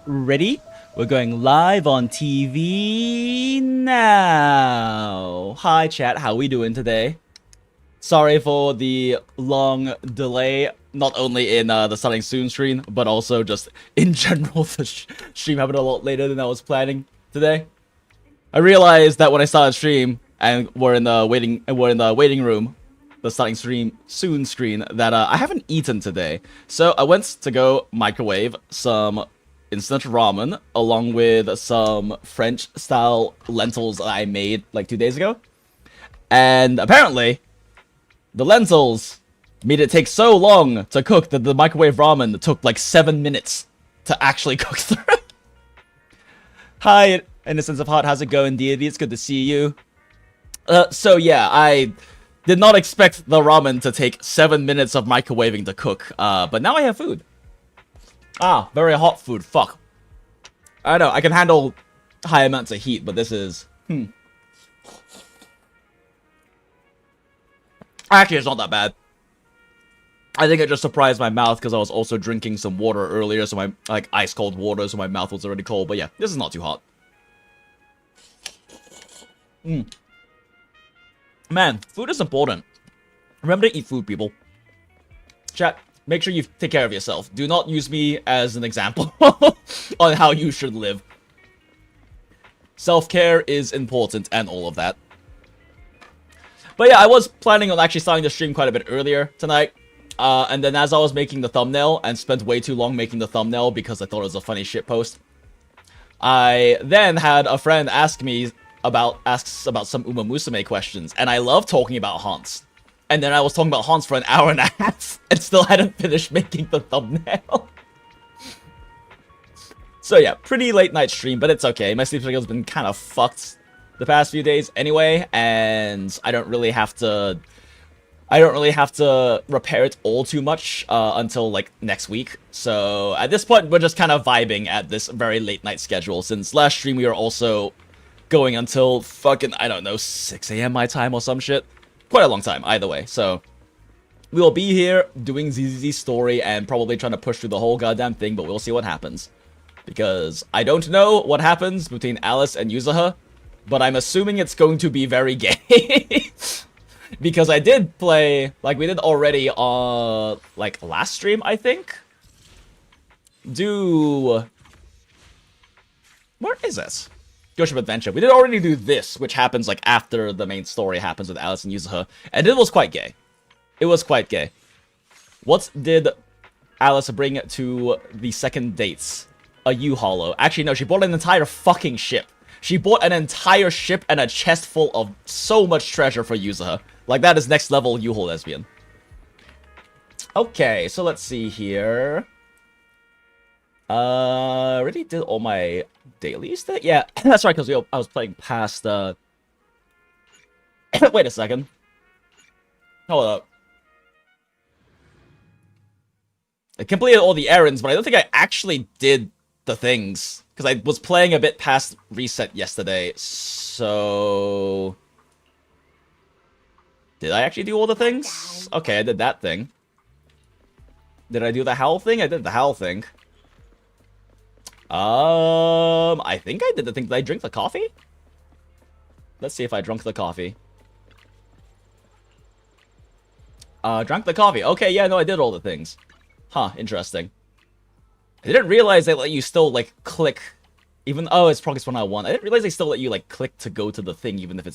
Ready? We're going live on TV now. Hi chat, how we doing today? Sorry for the long delay, not only in the Starting Soon stream, but also just in general. The stream happened a lot later than I was planning today. I realized that when I started stream and we're in the waiting room, the Starting Stream Soon screen, that I haven't eaten today. So I went to go microwave some instant ramen along with some French style lentils that I made like 2 days ago. And apparently the lentils made it take so long to cook that the microwave ramen took like 7 minutes to actually cook through. Hi, Innocence of Heart, how's it going, Deity? It's good to see you. So yeah, I did not expect the ramen to take 7 minutes of microwaving to cook, but now I have food. Ah, very hot food, fuck. I know, I can handle high amounts of heat, but this is... Actually, it's not that bad. I think it just surprised my mouth because I was also drinking some water earlier, so my, like, ice cold water, so my mouth was already cold, but yeah, this is not too hot. Man, food is important. Remember to eat food, people. Chat, make sure you take care of yourself. Do not use me as an example on how you should live. Self-care is important and all of that. But yeah, I was planning on actually starting the stream quite a bit earlier tonight. And then as I was making the thumbnail, and spent way too long making the thumbnail because I thought it was a funny shitpost, I then had a friend ask about some Uma Musume questions, and I love talking about haunts. And then I was talking about haunts for an hour and a half, and still hadn't finished making the thumbnail. So yeah, pretty late night stream, but it's okay. My sleep schedule's been kind of fucked the past few days anyway, and I don't really have to repair it all too much until like next week. So at this point, we're just kind of vibing at this very late night schedule, since last stream we were also going until fucking, I don't know, 6 AM my time or some shit. Quite a long time, either way. So we will be here doing ZZZ story and probably trying to push through the whole goddamn thing, but we'll see what happens. Because I don't know what happens between Alice and Yuzuha, but I'm assuming it's going to be very gay. Because I did play, like we did already on, like, last stream, I think? Where is it? Ghost Ship Adventure. We did already do this, which happens, like, after the main story happens with Alice and Yuzuha. And it was quite gay. It was quite gay. What did Alice bring to the second dates? a UHollow. Actually, no, she bought an entire fucking ship. She bought an entire ship and a chest full of so much treasure for Yuzuha. Like, that is next level UHollow lesbian. Okay, so let's see here. I already did all my dailies? Yeah, that's right, because I was playing past, Wait a second. Hold up. I completed all the errands, but I don't think I actually did the things. Because I was playing a bit past reset yesterday, so... Did I actually do all the things? Okay, I did that thing. Did I do the howl thing? I did the howl thing. I think I did the thing. Did I drink the coffee? Let's see if I drank the coffee. Drank the coffee. Okay, yeah, no, I did all the things. Huh, interesting. I didn't realize they let you still, like, click. Even, oh, it's Progress 101. I didn't realize they still let you, like, click to go to the thing, even if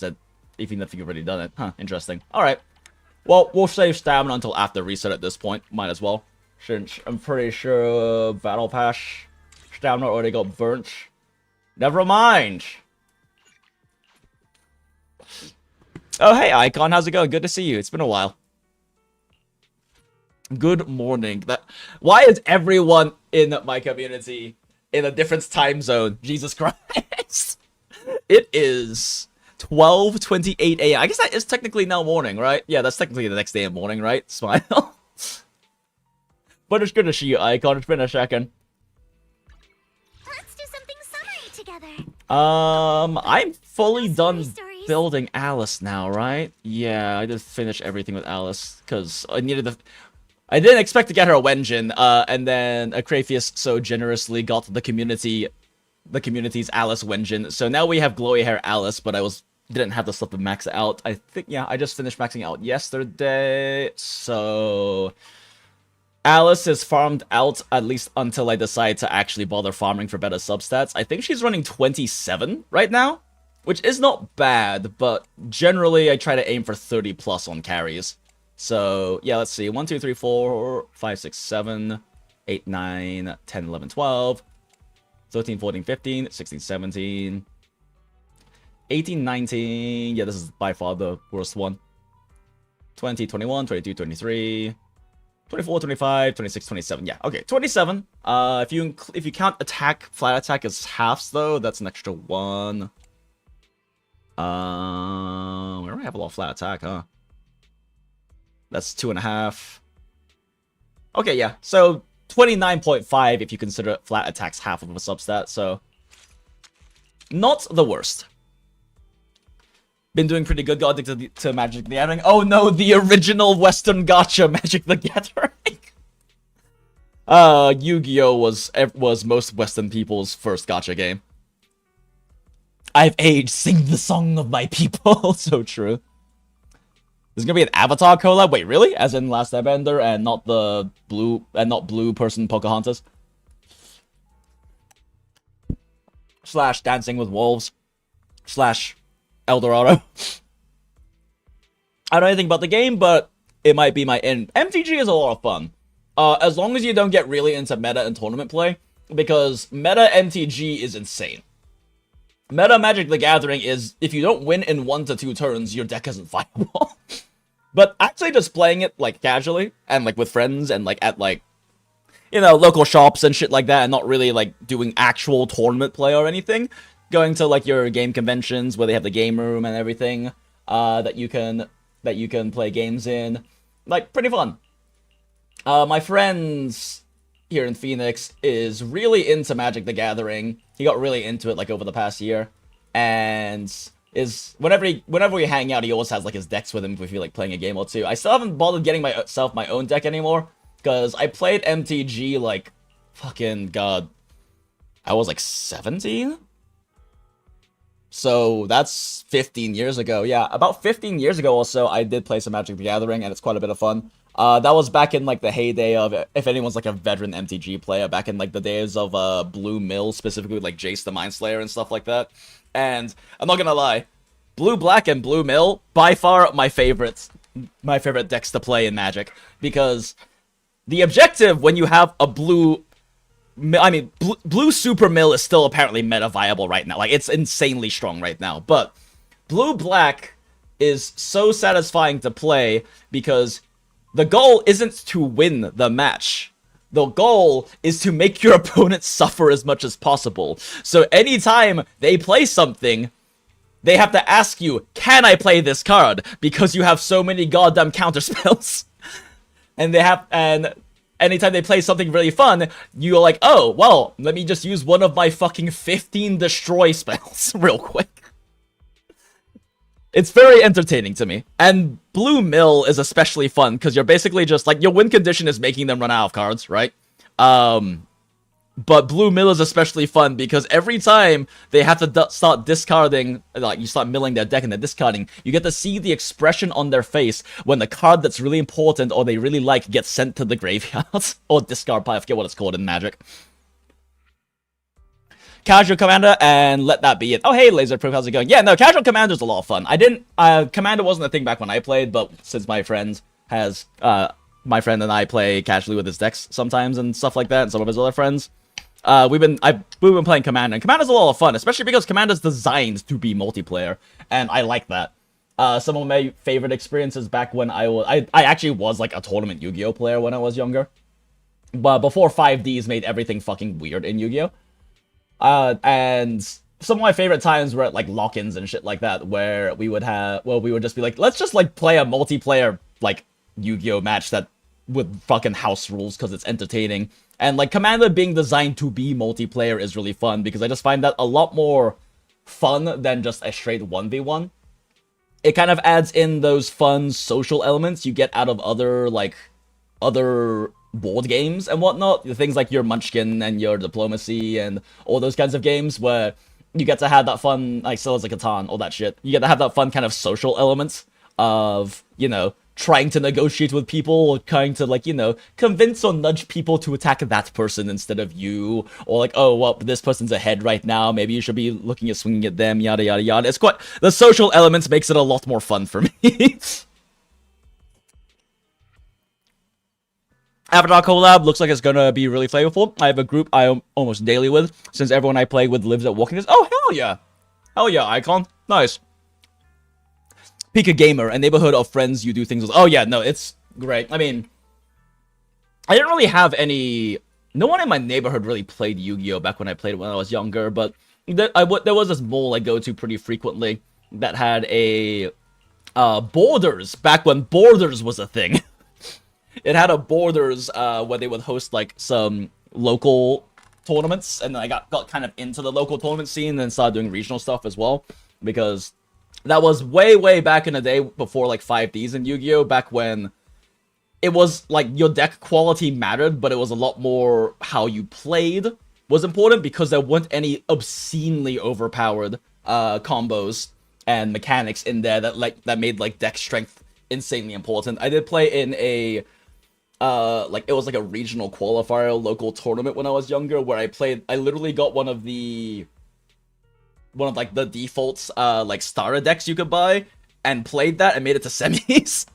even if you've already done it. Huh, interesting. Alright. Well, we'll save stamina until after reset at this point. Might as well. Since I'm pretty sure Battle Pass stamina already got burnt. Never mind. Oh, hey, Icon. How's it going? Good to see you. It's been a while. Good morning. Why is everyone in my community in a different time zone? Jesus Christ. It is 12:28 a.m. I guess that is technically now morning, right? Yeah, that's technically the next day of morning, right? Smile. But it's good to see you, Icon. It's been a second. Let's do something summery together. I'm fully done building Alice now, right? Yeah, I just finished everything with Alice because I needed the. I didn't expect to get her a Wengine, and then Acrafius so generously got the community's Alice Wengine. So now we have glowy hair Alice, but didn't have the stuff to max it out. I think, yeah, I just finished maxing out yesterday. So Alice is farmed out at least until I decide to actually bother farming for better substats. I think she's running 27 right now, which is not bad, but generally I try to aim for 30 plus on carries. So, yeah, let's see. 1, 2, 3, 4, 5, 6, 7, 8, 9, 10, 11, 12, 13, 14, 15, 16, 17, 18, 19. Yeah, this is by far the worst one. 20, 21, 22, 23, 24, 25, 26, 27. Yeah, okay, 27. If you count flat attack as halves, though, that's an extra 1. We don't have a lot of flat attack, huh? That's 2.5. Okay, yeah. So 29.5 if you consider flat attacks half of a substat. So not the worst. Been doing pretty good. Got addicted to Magic the Gathering. Oh no, the original Western gacha Magic the Gathering. Yu-Gi-Oh was most Western people's first gacha game. I've aged. Sing the song of my people. So true. There's gonna be an Avatar collab. Wait, really? As in Last Airbender and not the blue person Pocahontas. / Dancing with Wolves. / Eldorado. I don't know anything about the game, but it might be my end. MTG is a lot of fun. As long as you don't get really into meta and tournament play, because meta MTG is insane. Meta Magic the Gathering is, if you don't win in 1 to 2 turns, your deck isn't viable. But actually just playing it, like, casually, and, like, with friends, and, like, at, like, you know, local shops and shit like that, and not really, like, doing actual tournament play or anything. Going to, like, your game conventions where they have the game room and everything, that you can play games in. Like, pretty fun. My friends here in Phoenix is really into Magic the Gathering. He got really into it, like, over the past year. And whenever we hang out, he always has, like, his decks with him if we feel like playing a game or two. I still haven't bothered getting myself my own deck anymore, because I played MTG, like, fucking, God, I was, like, 17? So, that's 15 years ago. Yeah, about 15 years ago or so, I did play some Magic the Gathering, and it's quite a bit of fun. That was back in, like, the heyday of, if anyone's, like, a veteran MTG player, back in, like, the days of, Blue Mill, specifically, like, Jace the Mind Slayer and stuff like that. And, I'm not gonna lie, Blue Black and Blue Mill, by far my favorite decks to play in Magic, because the objective when you have a blue I mean, blue super mill is still apparently meta viable right now. Like, it's insanely strong right now. But blue black is so satisfying to play because the goal isn't to win the match. The goal is to make your opponent suffer as much as possible. So anytime they play something, they have to ask you, can I play this card? Because you have so many goddamn counter spells. And anytime they play something really fun, you're like, oh, well, let me just use one of my fucking 15 destroy spells real quick. It's very entertaining to me. And blue mill is especially fun, because you're basically just, like, your win condition is making them run out of cards, right? But blue mill is especially fun, because every time they have to start discarding, like, you start milling their deck and they're discarding, you get to see the expression on their face when the card that's really important or they really like gets sent to the graveyard. Or discard pile, I forget what it's called in Magic. Casual Commander, and let that be it. Oh, hey, Laserproof, how's it going? Yeah, no, Casual Commander's a lot of fun. Commander wasn't a thing back when I played, but since my friend and I play casually with his decks sometimes and stuff like that, and some of his other friends, we've been playing Commander, and Commander's a lot of fun, especially because Commander's designed to be multiplayer, and I like that. Some of my favorite experiences back when I actually was, like, a tournament Yu-Gi-Oh player when I was younger, but before 5Ds made everything fucking weird in Yu-Gi-Oh! And some of my favorite times were at, like, lock-ins and shit like that, where we would just be like, let's just, like, play a multiplayer, like, Yu-Gi-Oh match that with fucking house rules, because it's entertaining. And, like, Commander being designed to be multiplayer is really fun, because I just find that a lot more fun than just a straight 1v1. It kind of adds in those fun social elements you get out of other board games and whatnot. Things like your Munchkin and your Diplomacy and all those kinds of games where you get to have that fun, like Settlers of Catan, all that shit. You get to have that fun kind of social element of, you know, trying to negotiate with people, or trying to, like, you know, convince or nudge people to attack that person instead of you, or like, oh, well, this person's ahead right now, maybe you should be looking at swinging at them, yada yada yada. It's quite, the social elements makes it a lot more fun for me. Avatar collab looks like it's gonna be really flavorful. I have a group I almost daily with, since everyone I play with lives at Walking Dead. Oh, hell yeah! Hell yeah, Icon. Nice. Pick a gamer, a neighborhood of friends you do things with. Oh yeah, no, it's great. I mean, I didn't really have any... No one in my neighborhood really played Yu-Gi-Oh! Back when I played it when I was younger, but there was this mall I go to pretty frequently that had a... Borders, back when Borders was a thing. It had a Borders where they would host, like, some local tournaments, and then I got kind of into the local tournament scene and then started doing regional stuff as well, because that was way back in the day before, like, 5Ds in Yu-Gi-Oh! Back when it was, like, your deck quality mattered, but it was a lot more how you played was important, because there weren't any obscenely overpowered combos and mechanics in there that made, like, deck strength insanely important. I did play in a... like, it was like a regional qualifier local tournament when I was younger, where I literally got one of the defaults, like, starter decks you could buy, and played that and made it to semis.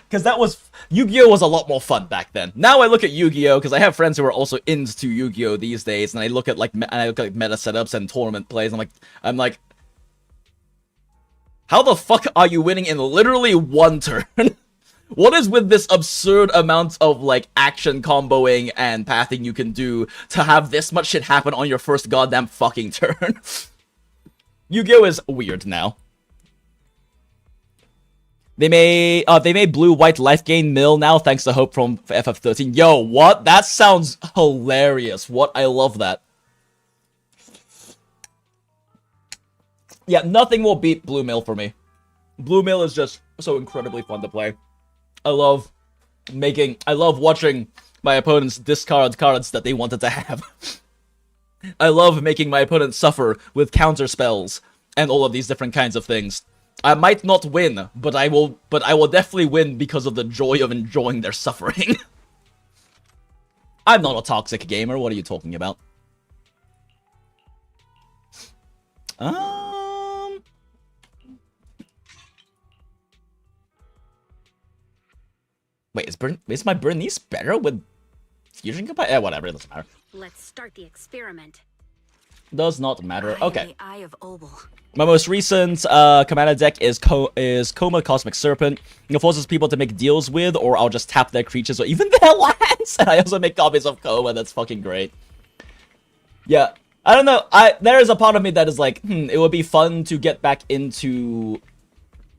Because Yu-Gi-Oh! Was a lot more fun back then. Now I look at Yu-Gi-Oh! Because I have friends who are also into Yu-Gi-Oh! These days, and I look at, like, meta setups and tournament plays, and I'm like, how the fuck are you winning in literally one turn? What is with this absurd amount of, like, action comboing and pathing you can do to have this much shit happen on your first goddamn fucking turn? Yu-Gi-Oh! Is weird now. They made blue-white life gain mill now, thanks to Hope from FF13. Yo, what? That sounds hilarious. What? I love that. Yeah, nothing will beat blue mill for me. Blue mill is just so incredibly fun to play. I love watching my opponents discard cards that they wanted to have. I love making my opponents suffer with counter spells and all of these different kinds of things. I might not win, but I will definitely win because of the joy of enjoying their suffering. I'm not a toxic gamer, what are you talking about? Wait, is my Bernice better with fusion compatible? Whatever, it doesn't matter. Let's start the experiment. Does not matter. Okay. The Eye of Obol. My most recent commander deck is Coma Cosmic Serpent. It forces people to make deals with, or I'll just tap their creatures or even their lands. And I also make copies of Coma. That's fucking great. Yeah. I don't know. There is a part of me that is like, it would be fun to get back into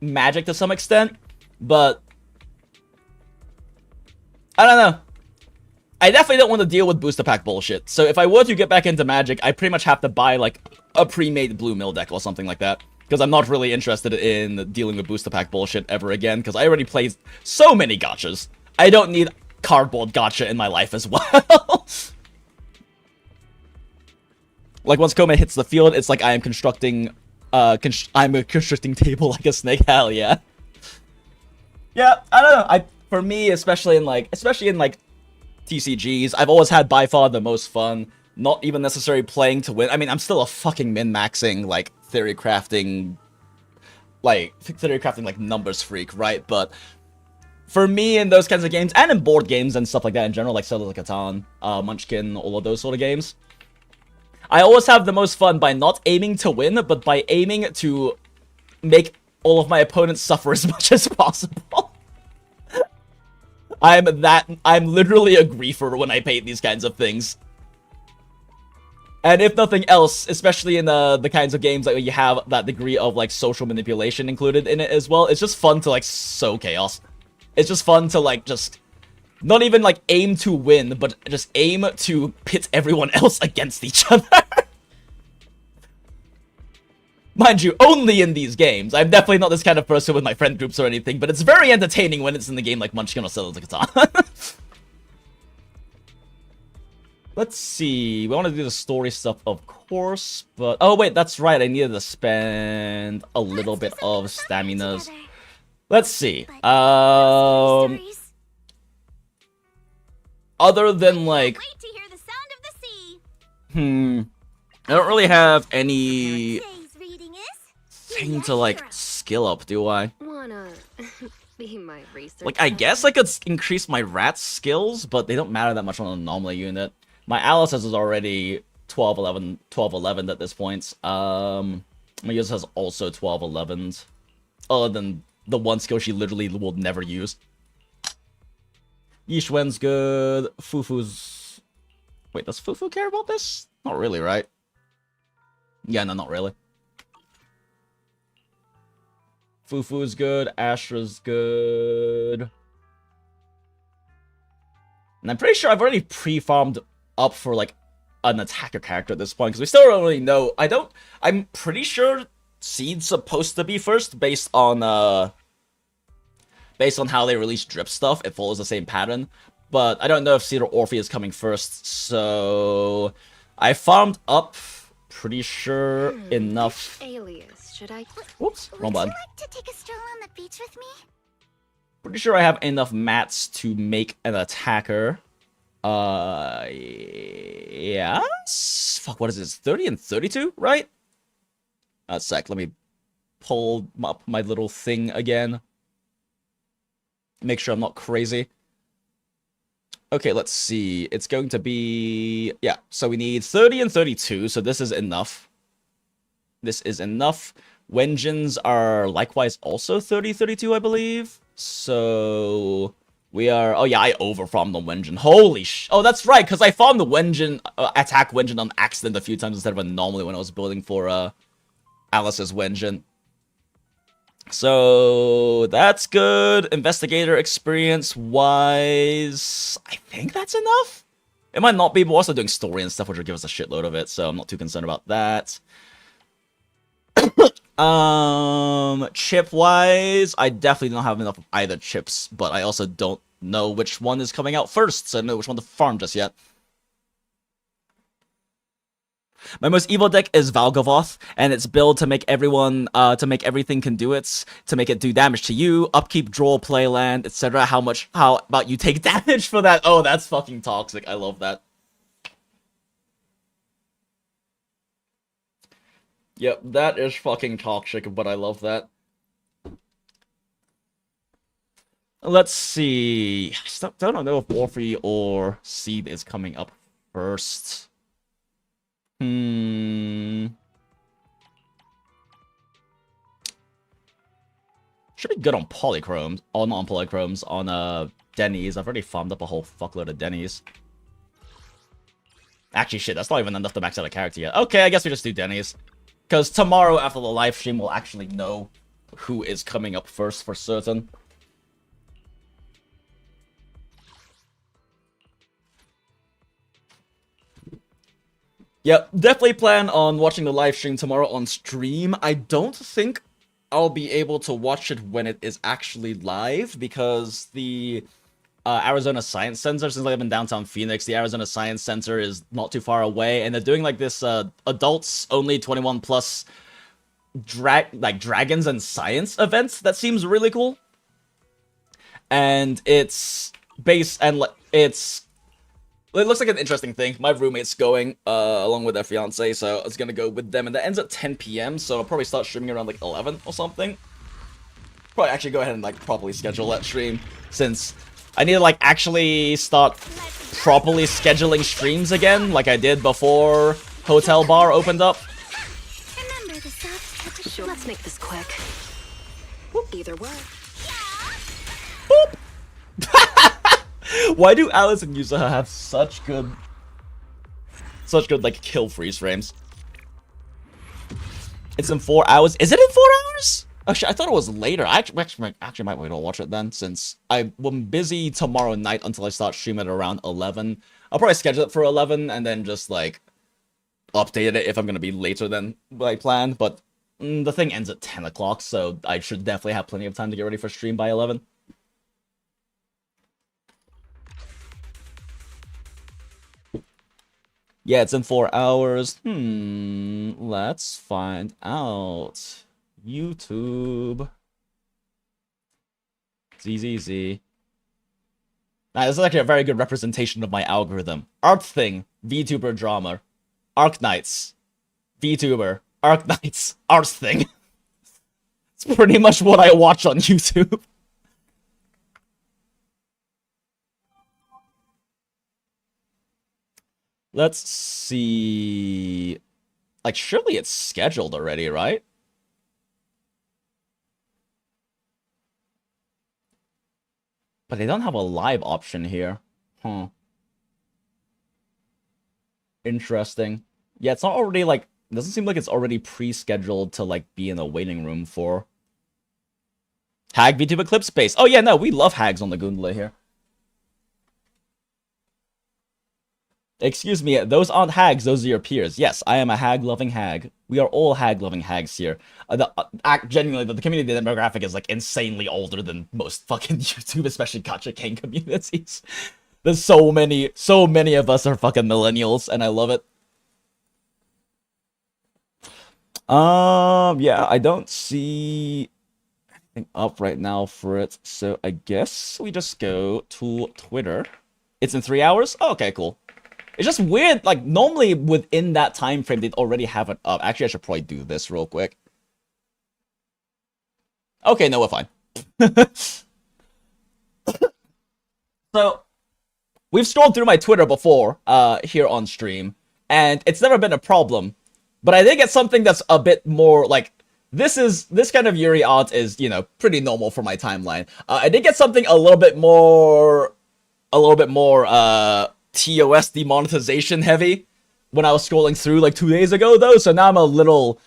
Magic to some extent. But I don't know. I definitely don't want to deal with booster pack bullshit. So if I were to get back into Magic, I pretty much have to buy like a pre-made blue mill deck or something like that. Because I'm not really interested in dealing with booster pack bullshit ever again. Because I already played so many gachas. I don't need cardboard gacha in my life as well. Like once Koma hits the field, it's like I am constructing, I'm a constructing table like a snake. Hell yeah. Yeah, I don't know. For me, especially in like TCGs, I've always had by far the most fun. Not even necessarily playing to win. I mean, I'm still a fucking min-maxing, like, theory crafting, like, numbers freak, right? But for me in those kinds of games, and in board games and stuff like that in general, like Settlers of Catan, Munchkin, all of those sort of games, I always have the most fun by not aiming to win, but by aiming to make all of my opponents suffer as much as possible. I'm literally a griefer when I paint these kinds of things. And if nothing else, especially in the kinds of games that you have that degree of, like, social manipulation included in it as well, it's just fun to, like, sow chaos. It's just fun to, like, just not even, like, aim to win, but just aim to pit everyone else against each other. Mind you, only in these games. I'm definitely not this kind of person with my friend groups or anything, but it's very entertaining when it's in the game like Munchkin or Settlers of Catan. Let's see. We want to do the story stuff, of course, but... Oh, wait, that's right. I needed to spend a little bit of staminas. Let's see. Other than, like... Wait to hear the sound of the sea. I don't really have any... Today's reading is thing to, like, skill up, do I? Wanna be my research? Like, I guess I could increase my rat skills, but they don't matter that much on an anomaly unit. My Alice is already 12-11 at this point. My Yuz has also 12-11. Other than the one skill she literally will never use. Yishwen's good. Fufu's... Wait, does Fufu care about this? Not really, right? Yeah, no, not really. Fufu's good. Astra's good. And I'm pretty sure I've already pre-farmed up for, like, an attacker character at this point, because we still don't really know. I'm pretty sure Seed's supposed to be first, based on how they release drip stuff. It follows the same pattern. But I don't know if Seed or ORPHIE is coming first, so... I farmed up, pretty sure, enough... Alias, should I? Whoops, wrong Would button. you like to take a stroll on the beach with me? Pretty sure I have enough mats to make an attacker. Yes? Fuck, what is this? 30 and 32, right? A sec, let me pull up my little thing again. Make sure I'm not crazy. Okay, let's see. It's going to be... Yeah, so we need 30 and 32, so this is enough. This is enough. Wengin's are likewise also 30-32, I believe. So... We are... Oh, yeah, I over-farmed the Wengine. Holy sh... Oh, that's right, because I farmed the Wengine... attack Wengine on accident a few times instead of anomaly when I was building for, Alice's Wengine. So... That's good. Investigator experience-wise... I think that's enough? It might not be, but we're also doing story and stuff, which will give us a shitload of it, so I'm not too concerned about that. Chip-wise, I definitely don't have enough of either chips, but I also don't know which one is coming out first, so I don't know which one to farm just yet. My most evil deck is Valgavoth, and it's built to make everyone, to make everything can do it, to make it do damage to you, upkeep, draw, play land, etc. How about you take damage for that? Oh, that's fucking toxic. I love that. Yep, that is fucking toxic, but I love that. Let's see. I don't know if ORPHIE or Seed is coming up first. Should be good on polychromes. Oh, not on polychromes. On Denny's. I've already farmed up a whole fuckload of Denny's. Actually, shit, that's not even enough to max out a character yet. Okay, I guess we just do Denny's. Because tomorrow, after the live stream, we'll actually know who is coming up first for certain. Yep, definitely plan on watching the live stream tomorrow on stream. I don't think I'll be able to watch it when it is actually live, because the Arizona Science Center, since I live in downtown Phoenix, the Arizona Science Center is not too far away, and they're doing like this adults only 21 plus dragons and science events that seems really cool. And it's based, and it looks like an interesting thing. My roommate's going along with their fiance, so I was gonna go with them, and that ends at 10 p.m. so I'll probably start streaming around like 11 or something. Probably actually go ahead and like properly schedule that stream, since I need to like actually start properly scheduling streams again, like I did before Hotel Bar opened up. Remember the soft touch. Sure, let's make this quick. Either way. Boop. Why do Alice and Yusa have such good like kill freeze frames? It's in 4 hours. Is it in 4 hours? Actually, I thought it was later. I actually might wait to watch it then, since I'm busy tomorrow night until I start streaming at around 11. I'll probably schedule it for 11 and then just like update it if I'm gonna be later than what I planned. But the thing ends at 10 o'clock, so I should definitely have plenty of time to get ready for stream by 11. Yeah, it's in 4 hours. Let's find out. YouTube. ZZZ. Now, this is actually a very good representation of my algorithm. Artthing, VTuber drama. Arknights, VTuber. Arknights, Artthing. It's pretty much what I watch on YouTube. Let's see. Like, surely it's scheduled already, right? But they don't have a live option here. Huh. Interesting. Yeah, it's not already, like, it doesn't seem like it's already pre-scheduled to, like, be in the waiting room for. Hag VTuber Clip Space. Oh, yeah, no, we love hags on the Goondola here. Excuse me, those aren't hags, those are your peers. Yes, I am a hag-loving hag. We are all hag-loving hags here. Genuinely, the community demographic is, like, insanely older than most fucking YouTube, especially Gacha King communities. There's so many of us are fucking millennials, and I love it. Yeah, I don't see anything up right now for it, so I guess we just go to Twitter. It's in 3 hours? Oh, okay, cool. It's just weird, like, normally within that time frame, they'd already have it up. Actually, I should probably do this real quick. Okay, no, we're fine. So, we've scrolled through my Twitter before, here on stream, and it's never been a problem. But I did get something that's a bit more, like, this kind of Yuri art is, you know, pretty normal for my timeline. I did get something a little bit more, TOS demonetization heavy when I was scrolling through like 2 days ago though, so now I'm a little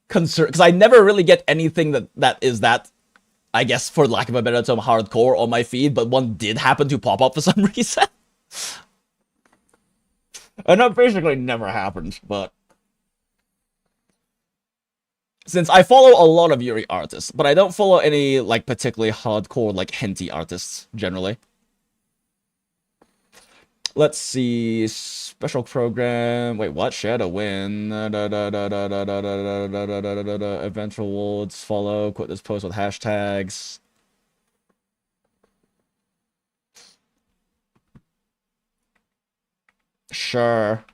concerned, because I never really get anything that is that, I guess for lack of a better term, hardcore on my feed, but one did happen to pop up for some reason. And that basically never happened, but since I follow a lot of Yuri artists, but I don't follow any like particularly hardcore like hentai artists generally. Let's see. Special program. Wait, what? Share to win. Event rewards. Follow. Quote this post with hashtags. Sure.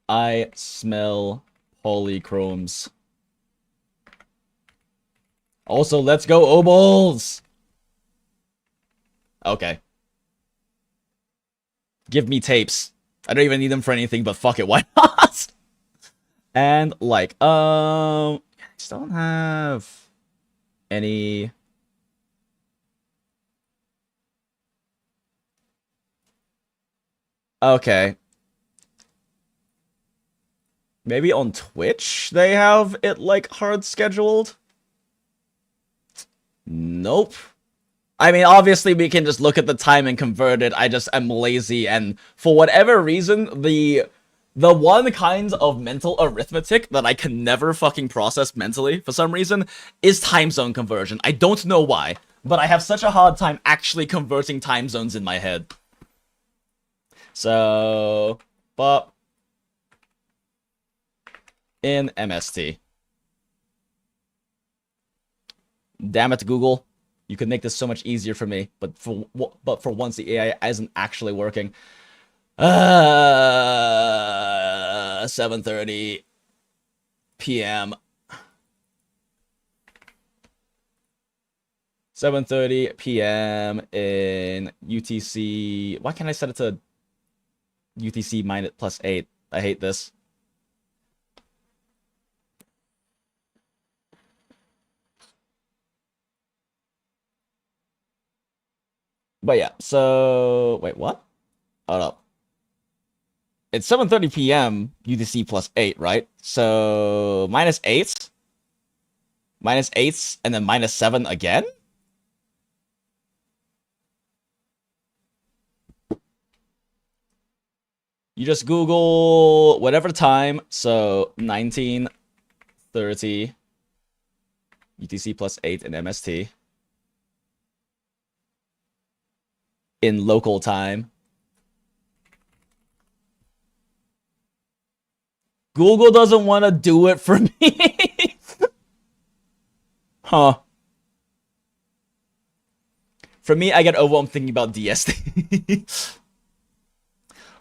I smell polychromes. Also, let's go OBOLS! Okay. Give me tapes. I don't even need them for anything, but fuck it, why not? And, like, I still don't have any... Okay. Maybe on Twitch they have it, like, hard scheduled? Nope. I mean, obviously we can just look at the time and convert it. I just am lazy, and for whatever reason, the one kind of mental arithmetic that I can never fucking process mentally, for some reason, is time zone conversion. I don't know why, but I have such a hard time actually converting time zones in my head. So, but in MST. Damn it, Google. You could make this so much easier for me, but for once the AI isn't actually working. 7:30 p.m. 7:30 p.m. in UTC. Why can't I set it to UTC minus +8? I hate this. But yeah, so wait, what? Hold up. It's 7:30 p.m. UTC +8, right? So -8, -8, and then -7 again? You just Google whatever time, so 19:30 UTC +8 in MST in local time. Google doesn't want to do it for me. Huh. For me, I get overwhelmed thinking about DST.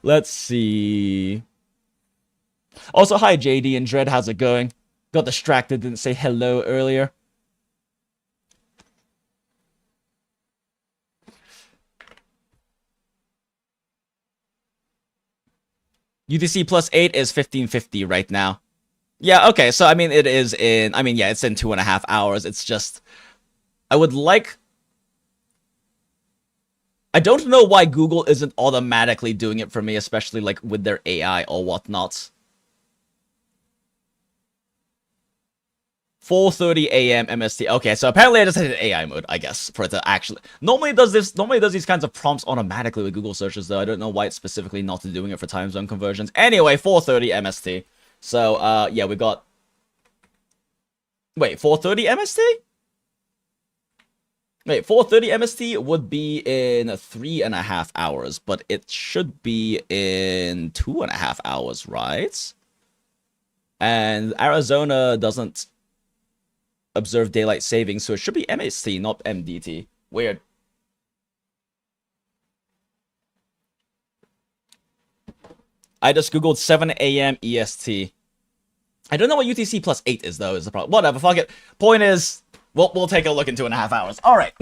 Let's see. Also, hi JD and Dread, how's it going? Got distracted, didn't say hello earlier. UTC +8 is 15:50 right now. Yeah, okay, so I mean, it is in, I mean, yeah, it's in 2.5 hours. It's just, I would like, I don't know why Google isn't automatically doing it for me, especially like with their AI or whatnot. 4:30 a.m. MST. Okay, so apparently I just hit AI mode, I guess, for it to actually... Normally it does these kinds of prompts automatically with Google searches, though. I don't know why it's specifically not doing it for time zone conversions. Anyway, 4:30 MST. So, yeah, we got... Wait, 4:30 MST? Wait, 4:30 MST would be in 3.5 hours, but it should be in 2.5 hours, right? And Arizona doesn't observe daylight savings, so it should be MST, not MDT. Weird. I just googled 7 a.m. EST. I don't know what UTC +8 is, though, is the problem. Whatever, fuck it. Point is, we'll take a look in 2.5 hours. Alright.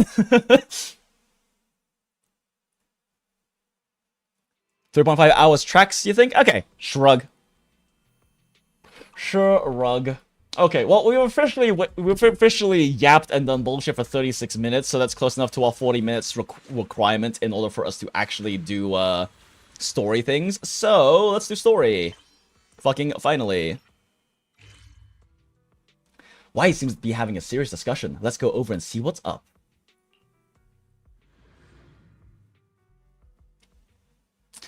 3.5 hours tracks, you think? Okay, shrug. Shrug. Okay, well, we've officially yapped and done bullshit for 36 minutes, so that's close enough to our 40 minutes requirement in order for us to actually do, story things. So, let's do story. Fucking finally. Why seems to be having a serious discussion. Let's go over and see what's up.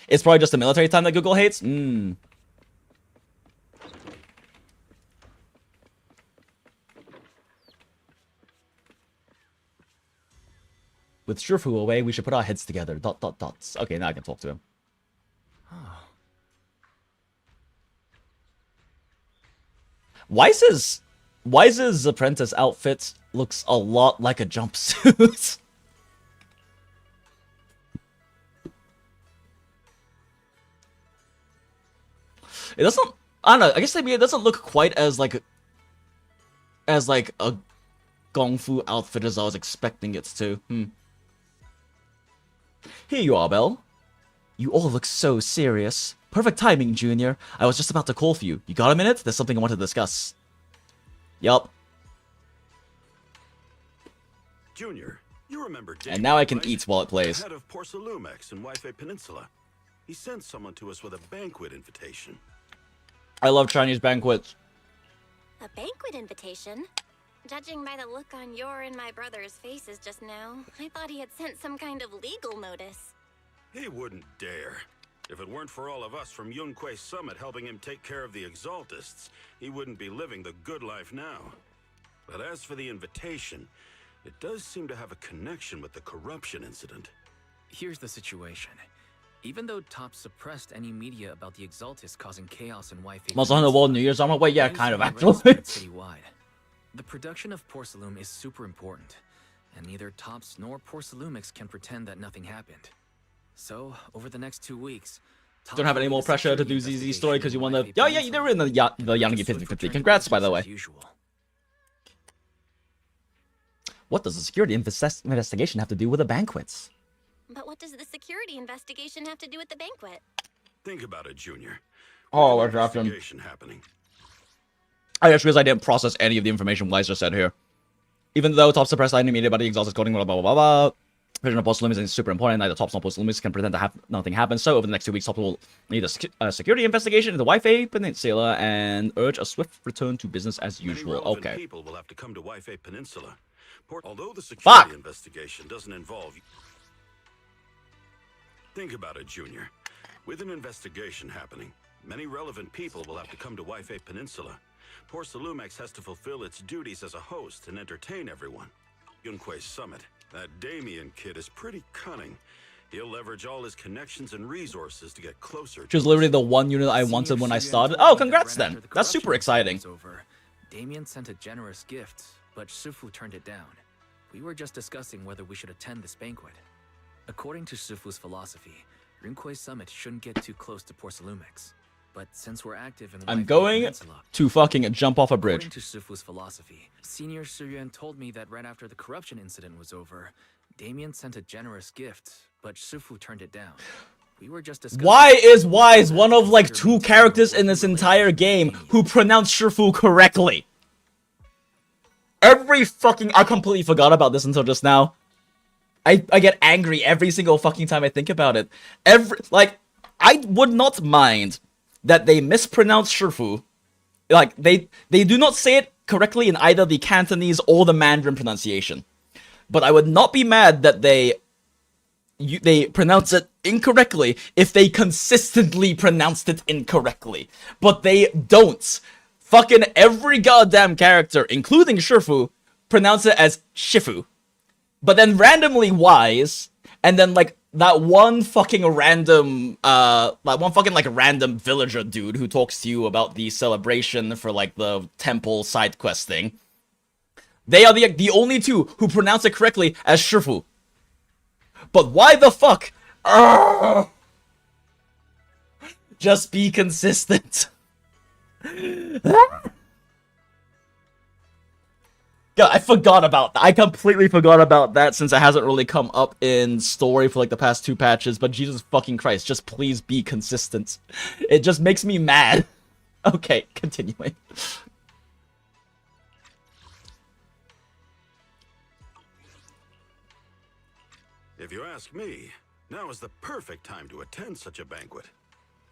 It's probably just the military time that Google hates? With Shurfu away, we should put our heads together. ... Okay, now I can talk to him. Wise's apprentice outfit looks a lot like a jumpsuit. It doesn't... I don't know, I guess maybe it doesn't look quite as, like a Gong Fu outfit as I was expecting it to. Here you are, Belle. You all look so serious. Perfect timing, Junior. I was just about to call for you. You got a minute? There's something I want to discuss. Yup. Junior, you remember Dailies, And now I can right? eat while it plays. Head of Porcelumex in Wi-Fi Peninsula. He sent someone to us with a banquet invitation. I love Chinese banquets. A banquet invitation? Judging by the look on your and my brother's faces just now, I thought he had sent some kind of legal notice. He wouldn't dare. If it weren't for all of us from Yunquay Summit helping him take care of the Exaltists, he wouldn't be living the good life now. But as for the invitation, it does seem to have a connection with the corruption incident. Here's the situation. Even though Top suppressed any media about the Exaltists causing chaos in Wi-Fi, Monster Hunter World New Year's armor? Wait, yeah, kind of actually. Citywide. The production of Porcelume is super important, and neither Tops nor Porcelumix can pretend that nothing happened. So, over the next 2 weeks, Don't have any more pressure to do ZZ story because you want to. Oh yeah, you were in the Yanagi 50/50. Congrats, by the way. What does the security investigation have to do with the banquets? But what does the security investigation have to do with the banquet? Think about it, Junior. Oh, With an we're drafting. investigation happening. I just realized I didn't process any of the information Weiser said here. Even though Top suppressed animated by the exhausted coding, blah blah blah blah. Vision of Porcelumex is super important. Neither Tops nor Porcelumex can pretend to have nothing happen. So over the next 2 weeks, Tops will need a security investigation into the Wi-Fi Peninsula and urge a swift return to business as Many usual. relevant Okay. people will have to come to Wi-Fi Peninsula. Although the security investigation doesn't involve you. Think about it, Junior. With an investigation happening, many relevant people will have to come to Wi-Fi Peninsula. Porcelumex has to fulfill its duties as a host and entertain everyone. Yunquay Summit, that Damien kid is pretty cunning. He'll leverage all his connections and resources to get closer. Which was literally the one unit I wanted when I started. Oh, congrats then. That's super exciting. Damien sent a generous gift, but Shifu turned it down. We were just discussing whether we should attend this banquet. According to Shifu's philosophy, Yunquay Summit shouldn't get too close to Porcelumex. But since we're active in I'm Wi-Fi going Peninsula, to fucking jump off a bridge. according to Shifu's philosophy, Senior Suyuan told me that right after the corruption incident was over, Damien sent a generous gift, but Shifu turned it down. We were just discussing Why is Wise one of like 2 characters in this entire game who pronounce Shifu correctly? I completely forgot about this until just now. I get angry every single fucking time I think about it. I would not mind that they mispronounce Shifu. Like, they do not say it correctly in either the Cantonese or the Mandarin pronunciation. But I would not be mad that they pronounce it incorrectly if they consistently pronounced it incorrectly. But they don't. Fucking every goddamn character, including Shifu, pronounce it as Shifu. But then randomly Wise, and then like that one fucking random, random villager dude who talks to you about the celebration for like the temple side quest thing. They are the only 2 who pronounce it correctly as Shifu. But why the fuck? Just be consistent. God, I forgot about that. I completely forgot about that since it hasn't really come up in story for like the past 2 patches, but Jesus fucking Christ, just please be consistent. It just makes me mad. Okay, continuing. If you ask me, now is the perfect time to attend such a banquet.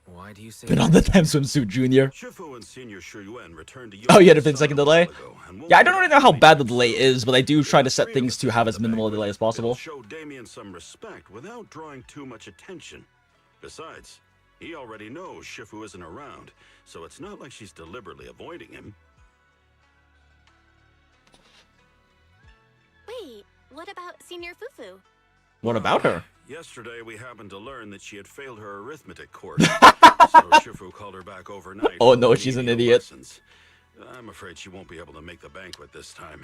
Why do you say Been on the damn swimsuit, Junior. Shifu and Senior Shuyuan returned to Oh, you had a Yunquay 15-second Summit delay? a while ago, and won't Yeah, I be don't really back know how till bad the May delay 6th. is, but I do try to set Three of things us to have attend as the minimal a banquet. delay as It'll possible. show Damien some respect without drawing too much attention. Besides, he already knows Shifu isn't around, so it's not like she's deliberately avoiding him. Wait, what about Senior Fufu? What about her? Yesterday, we happened to learn that she had failed her arithmetic course, so Shifu called her back overnight. Oh for no, she's an remedial idiot. lessons. I'm afraid she won't be able to make the banquet this time.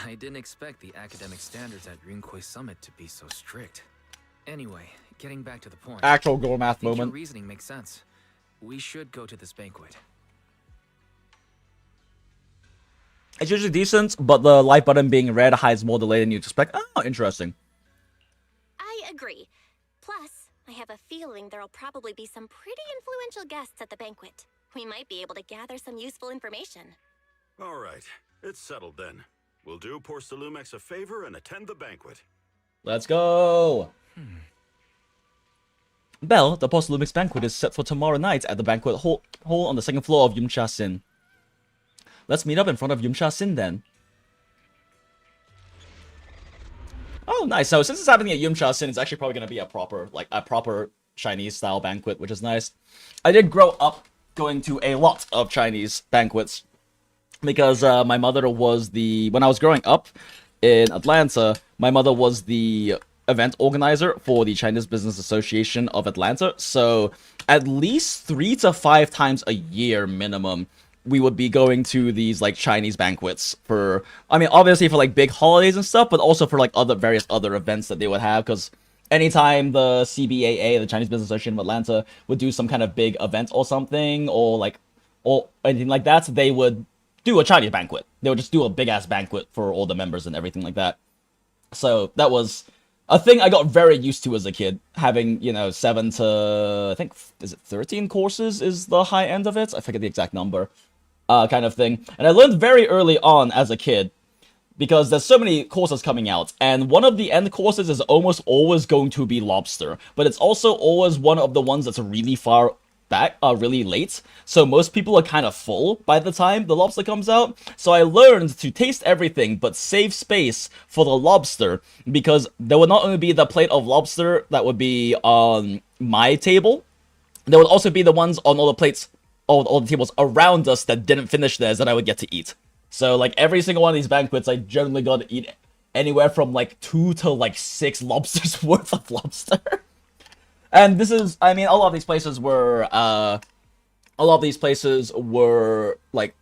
I didn't expect the academic standards at Yunquay Summit to be so strict. Anyway, getting back to the point. Actual girl math I think your moment. reasoning makes sense. We should go to this banquet. It's usually decent, but the like button being red hides more delay than you expect. Oh, interesting. I agree. Plus, I have a feeling there'll probably be some pretty influential guests at the banquet. We might be able to gather some useful information. All right, it's settled then. We'll do poor Salumex a favor and attend the banquet. Let's go! Belle, the Post-Lumix banquet is set for tomorrow night at the banquet hall on the second floor of Yumcha Sin. Let's meet up in front of Yumcha Sin then. Oh, nice. So since it's happening at Yumcha Sin, it's actually probably going to be a proper Chinese style banquet, which is nice. I did grow up going to a lot of Chinese banquets because my mother was when I was growing up in Atlanta, my mother was the event organizer for the Chinese Business Association of Atlanta. So at least 3 to 5 times a year minimum, we would be going to these like Chinese banquets for, I mean, obviously for like big holidays and stuff, but also for like various other events that they would have. Because anytime the CBAA, the Chinese Business Association of Atlanta, would do some kind of big event or something, or anything like that, they would do a Chinese banquet. They would just do a big ass banquet for all the members and everything like that. So that was a thing I got very used to as a kid, having, 7 to, I think, is it 13 courses is the high end of it? I forget the exact number, kind of thing. And I learned very early on as a kid, because there's so many courses coming out, and one of the end courses is almost always going to be lobster, but it's also always one of the ones that's really far back, really late, so most people are kind of full by the time the lobster comes out. So I learned to taste everything but save space for the lobster, because there would not only be the plate of lobster that would be on my table, there would also be the ones on all the plates, all the tables around us that didn't finish theirs that I would get to eat. So like every single one of these banquets, I generally got to eat anywhere from like 2 to like 6 lobsters worth of lobster. And this is, I mean, a lot of these places were like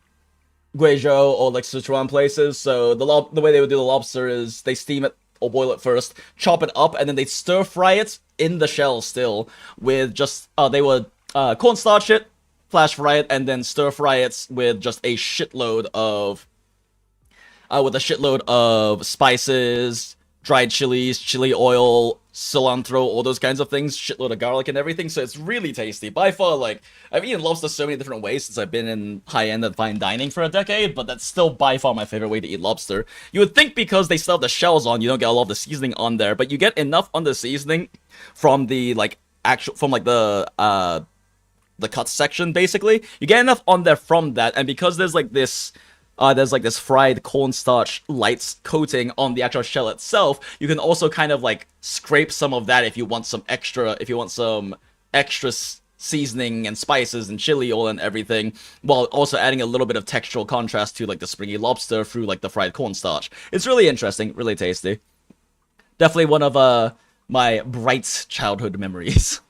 Guizhou or like Sichuan places. So the way they would do the lobster is they steam it or boil it first, chop it up, and then they stir fry it in the shell still with just they would cornstarch it, flash fry it, and then stir fry it with just a shitload of spices, dried chilies, chili oil, cilantro, all those kinds of things, shitload of garlic and everything, so it's really tasty. By far, like, I've eaten lobster so many different ways since I've been in high-end and fine dining for a decade, but that's still by far my favorite way to eat lobster. You would think because they still have the shells on, you don't get a lot of the seasoning on there, but you get enough on the seasoning from the, like, the cut section, basically. You get enough on there from that, and because there's this fried cornstarch light coating on the actual shell itself, you can also kind of like scrape some of that if you want some extra seasoning and spices and chili oil and everything, while also adding a little bit of textural contrast to like the springy lobster through like the fried cornstarch. It's really interesting, really tasty. Definitely one of my bright childhood memories.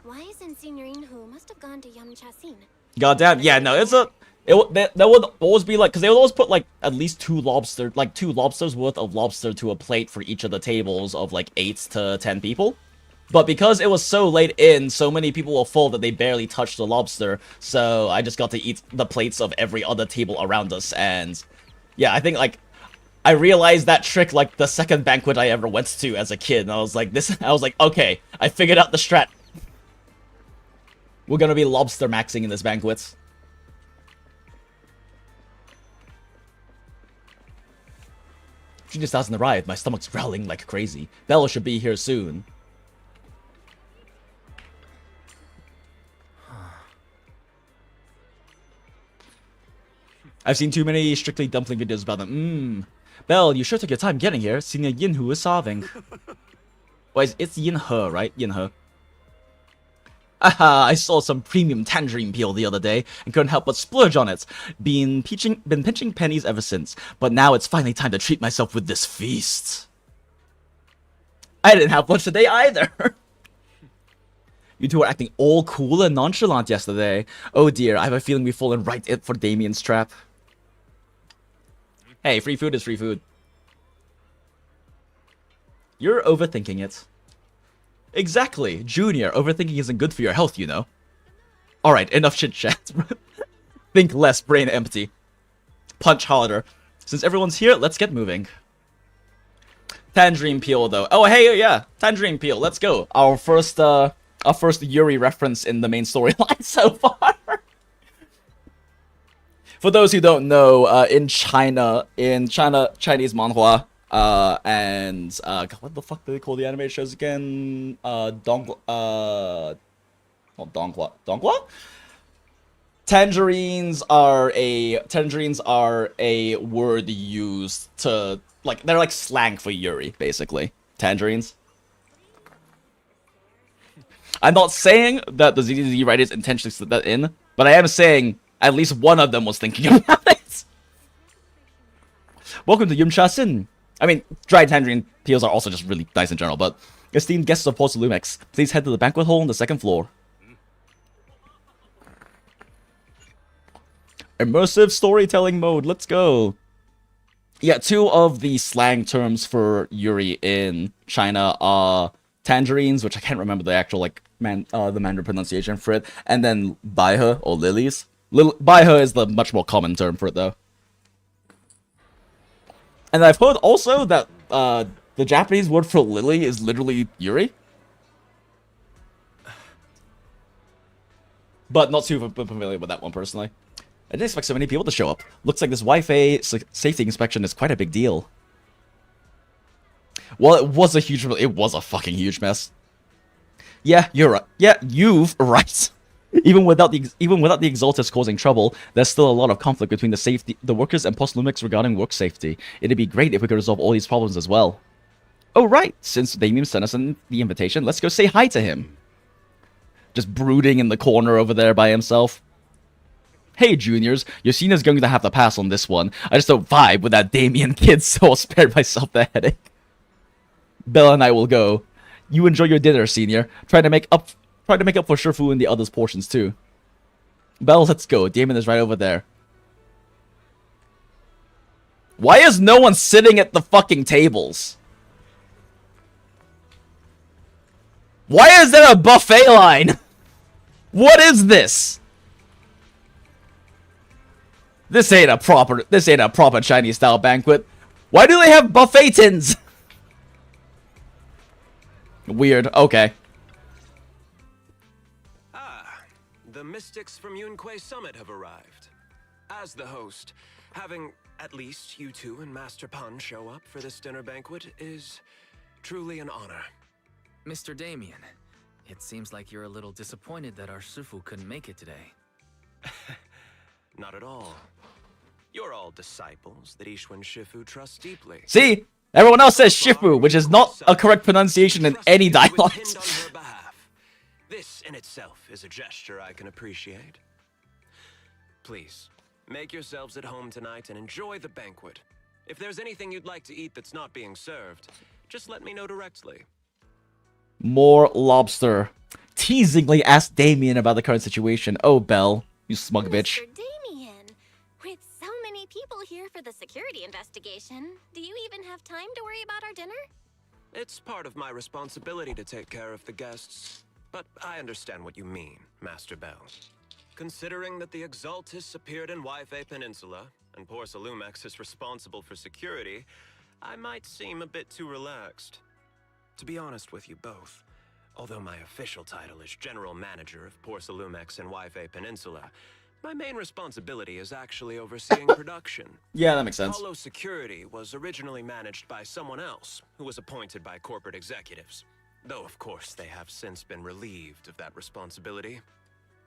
Why isn't Signorine Hu must have gone to Yamcha-sin? Goddamn, yeah, no, there would always be like, because they would always put like at least 2 lobsters worth of lobster to a plate for each of the tables of like 8 to 10 people. But because it was so late in, so many people were full that they barely touched the lobster, so I just got to eat the plates of every other table around us. And yeah, I think like I realized that trick like the second banquet I ever went to as a kid, and I was like, okay, I figured out the strat. We're gonna be lobster maxing in this banquet. She just hasn't arrived. My stomach's growling like crazy. Bella should be here soon. I've seen too many Strictly Dumpling videos about them. Belle, you sure took your time getting here. Senior Yinhu is solving. Well, it's Yinhe, right? Yinhe. Aha, I saw some premium tangerine peel the other day and couldn't help but splurge on it. Been pinching pennies ever since, but now it's finally time to treat myself with this feast. I didn't have lunch today either. You two were acting all cool and nonchalant yesterday. Oh dear, I have a feeling we've fallen right in for Damien's trap. Hey, free food is free food. You're overthinking it. Exactly. Junior, overthinking isn't good for your health, you know. Alright, enough chit-chat. Think less, brain empty. Punch harder. Since everyone's here, let's get moving. Tangerine Peel, though. Oh, hey, yeah. Tangerine Peel, let's go. Our first Yuri reference in the main storyline so far. For those who don't know, in China, Chinese manhwa, and what the fuck do they call the anime shows again? Not Donghua? Tangerines are a word used to, like, they're like slang for Yuri, basically. Tangerines. I'm not saying that the ZZZ writers intentionally slid that in, but I am saying at least one of them was thinking about it. Welcome to Yum Cha Sin. I mean, dried tangerine peels are also just really nice in general, but esteemed guests of Porcelumex, please head to the banquet hall on the 2nd floor. Immersive storytelling mode, let's go. Yeah, 2 of the slang terms for Yuri in China are tangerines, which I can't remember the actual, like, the Mandarin pronunciation for it, and then baihe, or lilies. Baihe is the much more common term for it, though. And I've heard also that the Japanese word for lily is literally Yuri. But not too familiar with that one, personally. I didn't expect so many people to show up. Looks like this Wi-Fi safety inspection is quite a big deal. Well, it was a fucking huge mess. Yeah, you're right. Yeah, you've right. Even without the exalters causing trouble, there's still a lot of conflict between the workers and Porcelumex regarding work safety. It'd be great if we could resolve all these problems as well. Oh right, since Damien sent us the invitation, let's go say hi to him. Just brooding in the corner over there by himself. Hey juniors, your senior's going to have to pass on this one. I just don't vibe with that Damien kid, so I'll spare myself the headache. Bella and I will go. You enjoy your dinner, senior. Try to make up for Shifu and the others' portions too. Belle, let's go. Damien is right over there. Why is no one sitting at the fucking tables? Why is there a buffet line? What is this? This ain't a proper Chinese style banquet. Why do they have buffet tins? Weird. Okay. The mystics from Yunquei Summit have arrived. As the host, having at least you two and Master Pan show up for this dinner banquet is truly an honor. Mr. Damien, it seems like you're a little disappointed that our Shifu couldn't make it today. Not at all. You're all disciples that Ishwan Shifu trusts deeply. See? Everyone else says Shifu, which is not a correct pronunciation in any dialect. This in itself is a gesture I can appreciate. Please, make yourselves at home tonight and enjoy the banquet. If there's anything you'd like to eat that's not being served, just let me know directly. More lobster. Teasingly asked Damien about the current situation. Oh, Belle, you smug bitch. Mr. Damien, with so many people here for the security investigation, do you even have time to worry about our dinner? It's part of my responsibility to take care of the guests. But I understand what you mean, Master Bell. Considering that the Exaltus appeared in Wi-Fi Peninsula, and Porcelumex is responsible for security, I might seem a bit too relaxed. To be honest with you both, although my official title is General Manager of Porcelumex and Wi-Fi Peninsula, my main responsibility is actually overseeing production. Yeah, that makes sense. UHollow security was originally managed by someone else, who was appointed by corporate executives. Though, of course, they have since been relieved of that responsibility.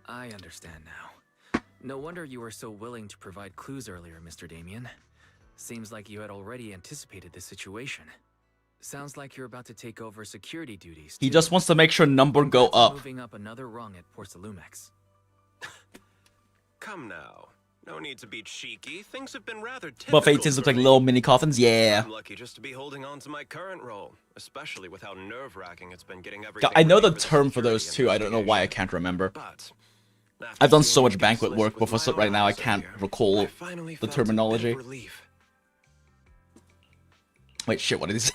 I understand now. No wonder you were so willing to provide clues earlier, Mr. Damien. Seems like you had already anticipated this situation. Sounds like you're about to take over security duties, too. He just wants to make sure number go up. Moving up another rung at Porcelumex. Come now. No need to be cheeky. Things have been rather typical. Buffet tins look like little mini coffins. Yeah. I'm lucky just to be holding on to my current role, especially with how nerve-wracking it's been getting God, I know the term for those two. I don't know why I can't remember. But I've done so much banquet work before, so right now I can't recall the terminology. Wait, shit, what did he say?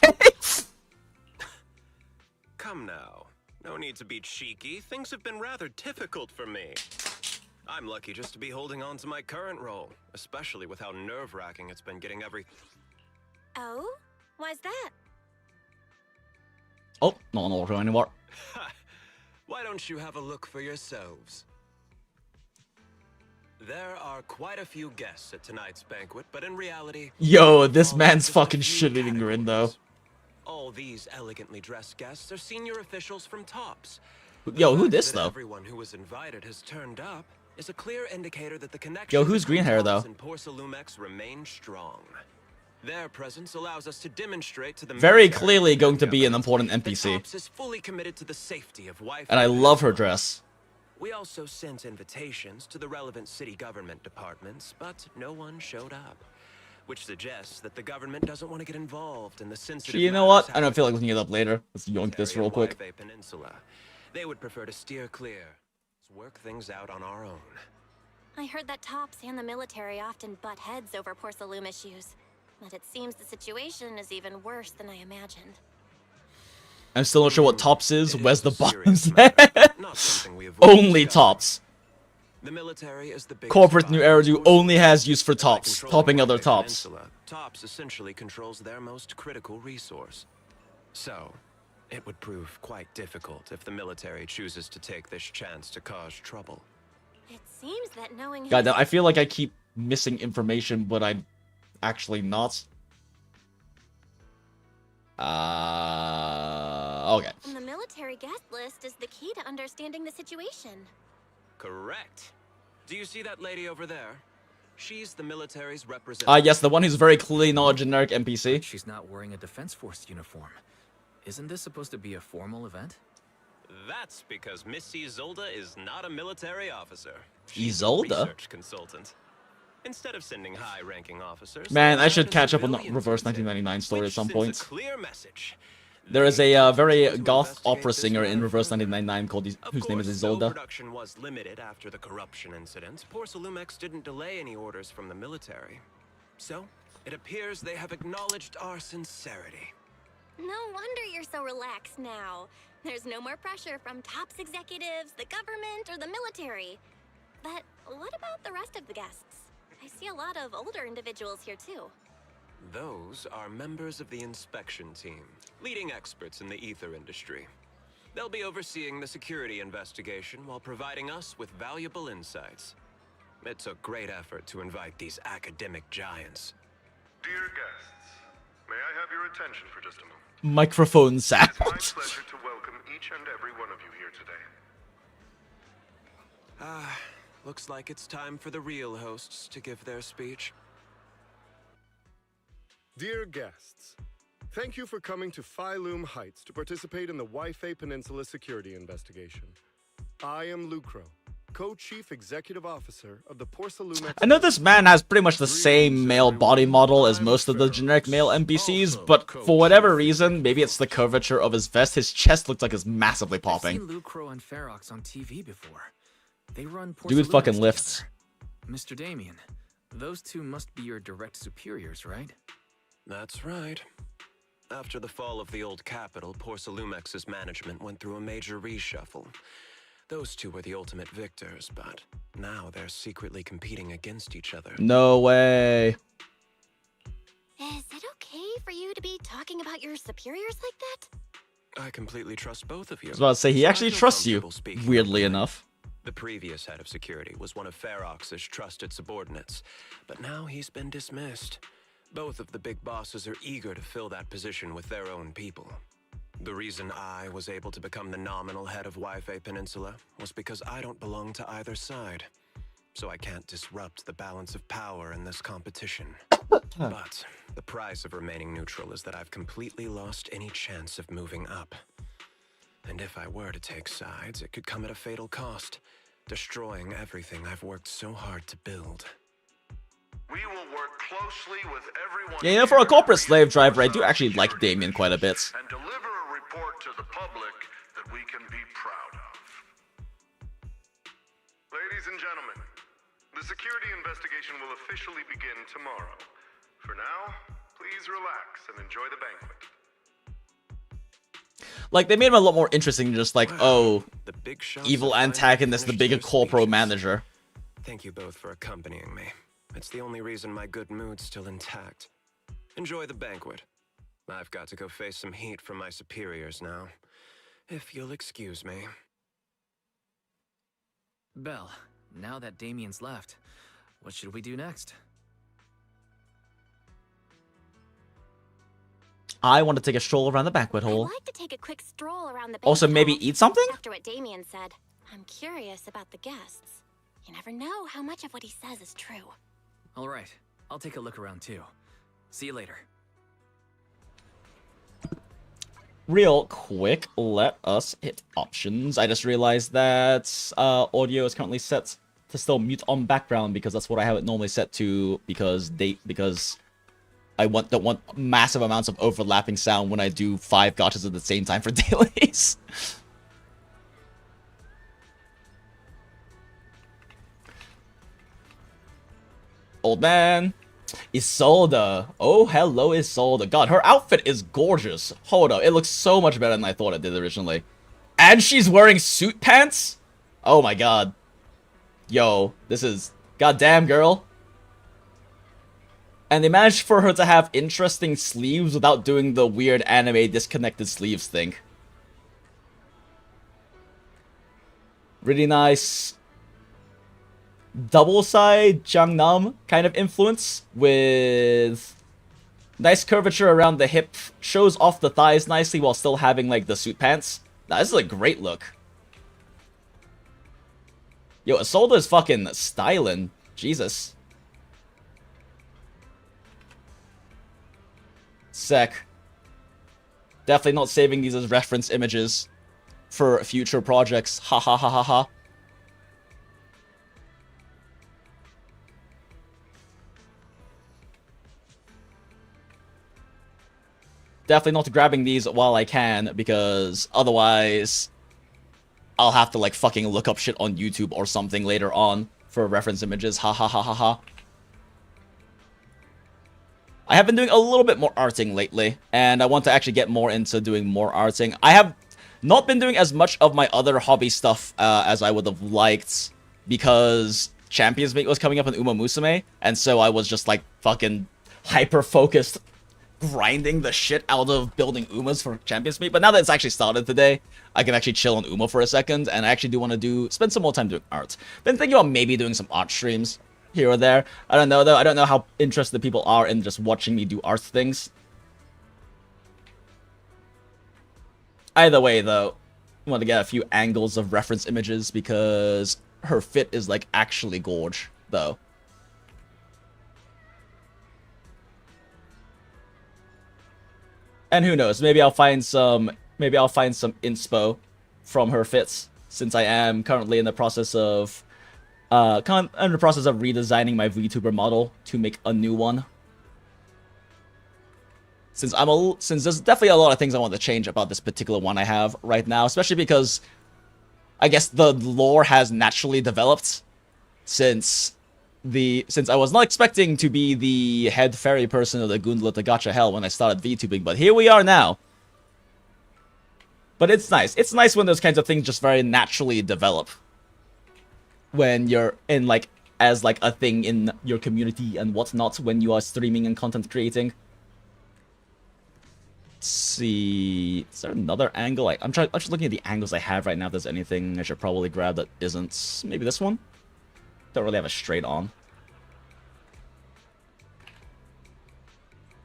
Come now. No need to be cheeky. Things have been rather difficult for me. I'm lucky just to be holding on to my current role, especially with how nerve-wracking it's been getting every... Oh? Why's that? Oh, not an auto anymore. Why don't you have a look for yourselves? There are quite a few guests at tonight's banquet, but in reality... Yo, this man's fucking shitting her in though. All these elegantly dressed guests are senior officials from TOPS. Yo, who The this fact that though? Everyone who was invited has turned up is a clear indicator that the connection Yo, who's green hair, though? and Porcelumex remain strong. Their presence allows us to demonstrate to the Very military clearly going to and be an government important that NPC. TOPS is fully committed to the safety of wife And I and love her peninsula. dress. We also sent invitations to the relevant city government departments, but no one showed up. Which suggests that the government doesn't want to get involved in the sensitive You know matters what? I don't feel like looking it up later. Let's yoink this real quick. Waivay Peninsula. They would prefer to steer clear. Let's work things out on our own. I heard that TOPS and the military often butt heads over Porcelume issues. But it seems the situation is even worse than I imagined. I'm still not sure what tops is. It Where's the a serious bottoms? matter, but not something we avoid Only discussing. tops. The military is the biggest Corporate New buyer of Eridu forces. only has use for By tops, controlling topping other Waivay tops. Peninsula, TOPS essentially controls their most critical resource. So, it would prove quite difficult if the military chooses to take this chance to cause trouble. It seems that knowing God, who's- I feel like I keep missing information, but I'm actually not. Okay. And the military guest list is the key to understanding the situation. Correct. Do you see that lady over there? She's the military's representative. Ah, yes, the one who's very clearly not a generic NPC. She's not wearing a Defense Force uniform. Isn't this supposed to be a formal event? That's because Miss Isolda is not a military officer. She's a Isolda? research consultant. Instead of sending high-ranking officers, Man, I they should send catch up on the civilians Reverse instead, 1999 story at which some sends point. a clear message. There is They a want very to goth investigate opera this singer in matter Reverse further. 1999 called Of whose name is course, though Isolda. production was limited after the corruption incident, Porcelumex didn't delay any orders from the military. So, it appears they have acknowledged our sincerity. No wonder you're so relaxed now. There's no more pressure from TOPS executives, the government, or the military. But what about the rest of the guests? I see a lot of older individuals here too. Those are members of the inspection team, leading experts in the ether industry. They'll be overseeing the security investigation while providing us with valuable insights. It took great effort to invite these academic giants. Dear guests, may I have your attention for just a moment? Microphone sound. It's my pleasure to welcome each and every one of you here today. Looks like it's time for the real hosts to give their speech. Dear guests, thank you for coming to Phylum Heights to participate in the Waifei Peninsula security investigation. I am Lucro, co-chief executive officer of the Porcelumex. I know this man has pretty much the same male body model as most of the generic male NPCs, but for whatever reason, maybe it's the curvature of his vest, his chest looks like it's massively I've popping. seen Lucro and Ferox on TV before. They run Dude Porcelumex fucking lifts. together. Mr. Damien, those two must be your direct superiors, right? That's right. After the fall of the old capital, Porcelumex's management went through a major reshuffle. Those two were the ultimate victors, but now they're secretly competing against each other. No way. Is it okay for you to be talking about your superiors like that? I completely trust both of you. I was about to say, he so I actually feel trusts you, comfortable speaking weirdly openly. enough. The previous head of security was one of Ferox's trusted subordinates, but now he's been dismissed. Both of the big bosses are eager to fill that position with their own people. The reason I was able to become the nominal head of Waifei Peninsula was because I don't belong to either side. So I can't disrupt the balance of power in this competition. But the price of remaining neutral is that I've completely lost any chance of moving up. And if I were to take sides, it could come at a fatal cost, destroying everything I've worked so hard to build. We will work closely with everyone. Yeah, you know, for a corporate here to slave driver, I do reinforce our actually like security Damien quite a bit. and deliver a report to the public that we can be proud of. Ladies and gentlemen, the security investigation will officially begin tomorrow. For now, please relax and enjoy the banquet. Like, they made him a lot more interesting than just like, oh, The big shots evil have finally antagonist, the finished bigger their corporate speeches. manager. Thank you both for accompanying me. It's the only reason my good mood's still intact. Enjoy the banquet. I've got to go face some heat from my superiors now. If you'll excuse me. Belle, now that Damien's left, what should we do next? I want to take a stroll around the banquet I'd hall. like to take a quick stroll around the Also, banquet maybe hall. eat something? After what Damien said, I'm curious about the guests. You never know how much of what he says is true. All right, I'll take a look around too. See you later. Real quick, let us hit options. I just realized that audio is currently set to still mute on background because that's what I have it normally set to because I don't want massive amounts of overlapping sound when I do 5 gachas at the same time for dailies. Old man. Isolde. Oh, hello, Isolde. God, her outfit is gorgeous. Hold up, it looks so much better than I thought it did originally. And she's wearing suit pants? Oh my god. Yo, this is... Goddamn, girl. And they managed for her to have interesting sleeves without doing the weird anime disconnected sleeves thing. Really nice... double-side Gangnam kind of influence with nice curvature around the hip, shows off the thighs nicely while still having like the suit pants. Nah, this is a great look. Yo, Isolde is fucking styling. Jesus. Sick. Definitely not saving these as reference images for future projects. Ha ha ha ha ha. Definitely not grabbing these while I can, because otherwise I'll have to like fucking look up shit on YouTube or something later on for reference images. Ha ha ha ha ha. I have been doing a little bit more arting lately, and I want to actually get more into doing more arting. I have not been doing as much of my other hobby stuff as I would have liked, because Champions Meet was coming up in Uma Musume, and so I was just like fucking hyper-focused grinding the shit out of building Umas for Champions Meet. But now that it's actually started today, I can actually chill on Uma for a second, and I actually do want to spend some more time doing art. Been thinking about maybe doing some art streams here or there. I don't know though. I don't know how interested people are in just watching me do art things. Either way though, I want to get a few angles of reference images because her fit is like actually gorge though. And who knows, maybe I'll find some inspo from her fits, since I am currently in the process of redesigning my VTuber model to make a new one. Since there's definitely a lot of things I want to change about this particular one I have right now, especially because I guess the lore has naturally developed since I was not expecting to be the head fairy person of the Goondola To Gacha Hell when I started VTubing, but here we are now. But it's nice. It's nice when those kinds of things just very naturally develop. When you're in like as like a thing in your community and whatnot when you are streaming and content creating. Let's see, is there another angle? I'm just looking at the angles I have right now. If there's anything I should probably grab that isn't maybe this one. Don't really have a straight on.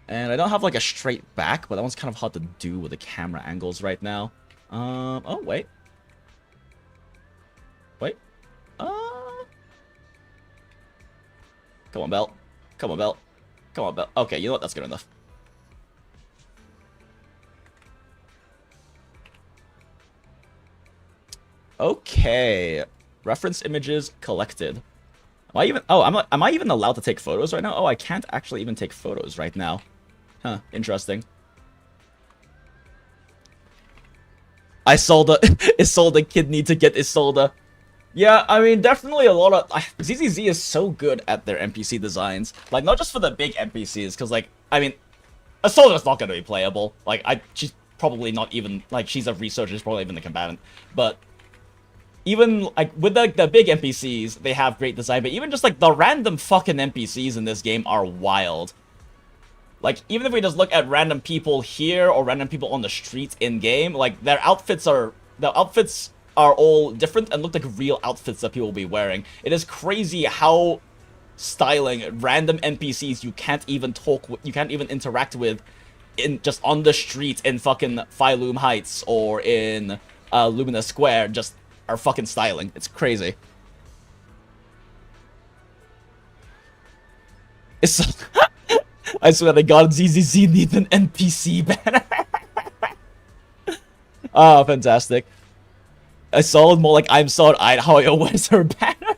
And I don't have like a straight back, but that one's kind of hard to do with the camera angles right now. Oh wait. Wait. Come on, Belt. Come on, Belt. Come on, Belt. Okay, you know what? That's good enough. Okay. Reference images collected. Am I even... Oh, am I even allowed to take photos right now? Oh, I can't actually even take photos right now. Huh, interesting. Isolde kid need to get Isolde. Yeah, I mean, definitely a lot of... ZZZ is so good at their NPC designs. Like, not just for the big NPCs, because, like, I mean, Isolde's not going to be playable. Like, probably not even, like, she's a researcher, she's probably even the combatant. But even, like, with the big NPCs, they have great design, but even just, like, the random fucking NPCs in this game are wild. Like, even if we just look at random people here or random people on the streets in-game, like, their outfits are all different and look like real outfits that people will be wearing. It is crazy how styling random NPCs you can't even talk with, you can't even interact with in just on the street in fucking Phylum Heights or in Lumina Square just are fucking styling. It's crazy. It's I swear to God, ZZZ needs an NPC banner. Ah, fantastic. I saw it more like I'm sawed-eyed Hoyo wears her banner.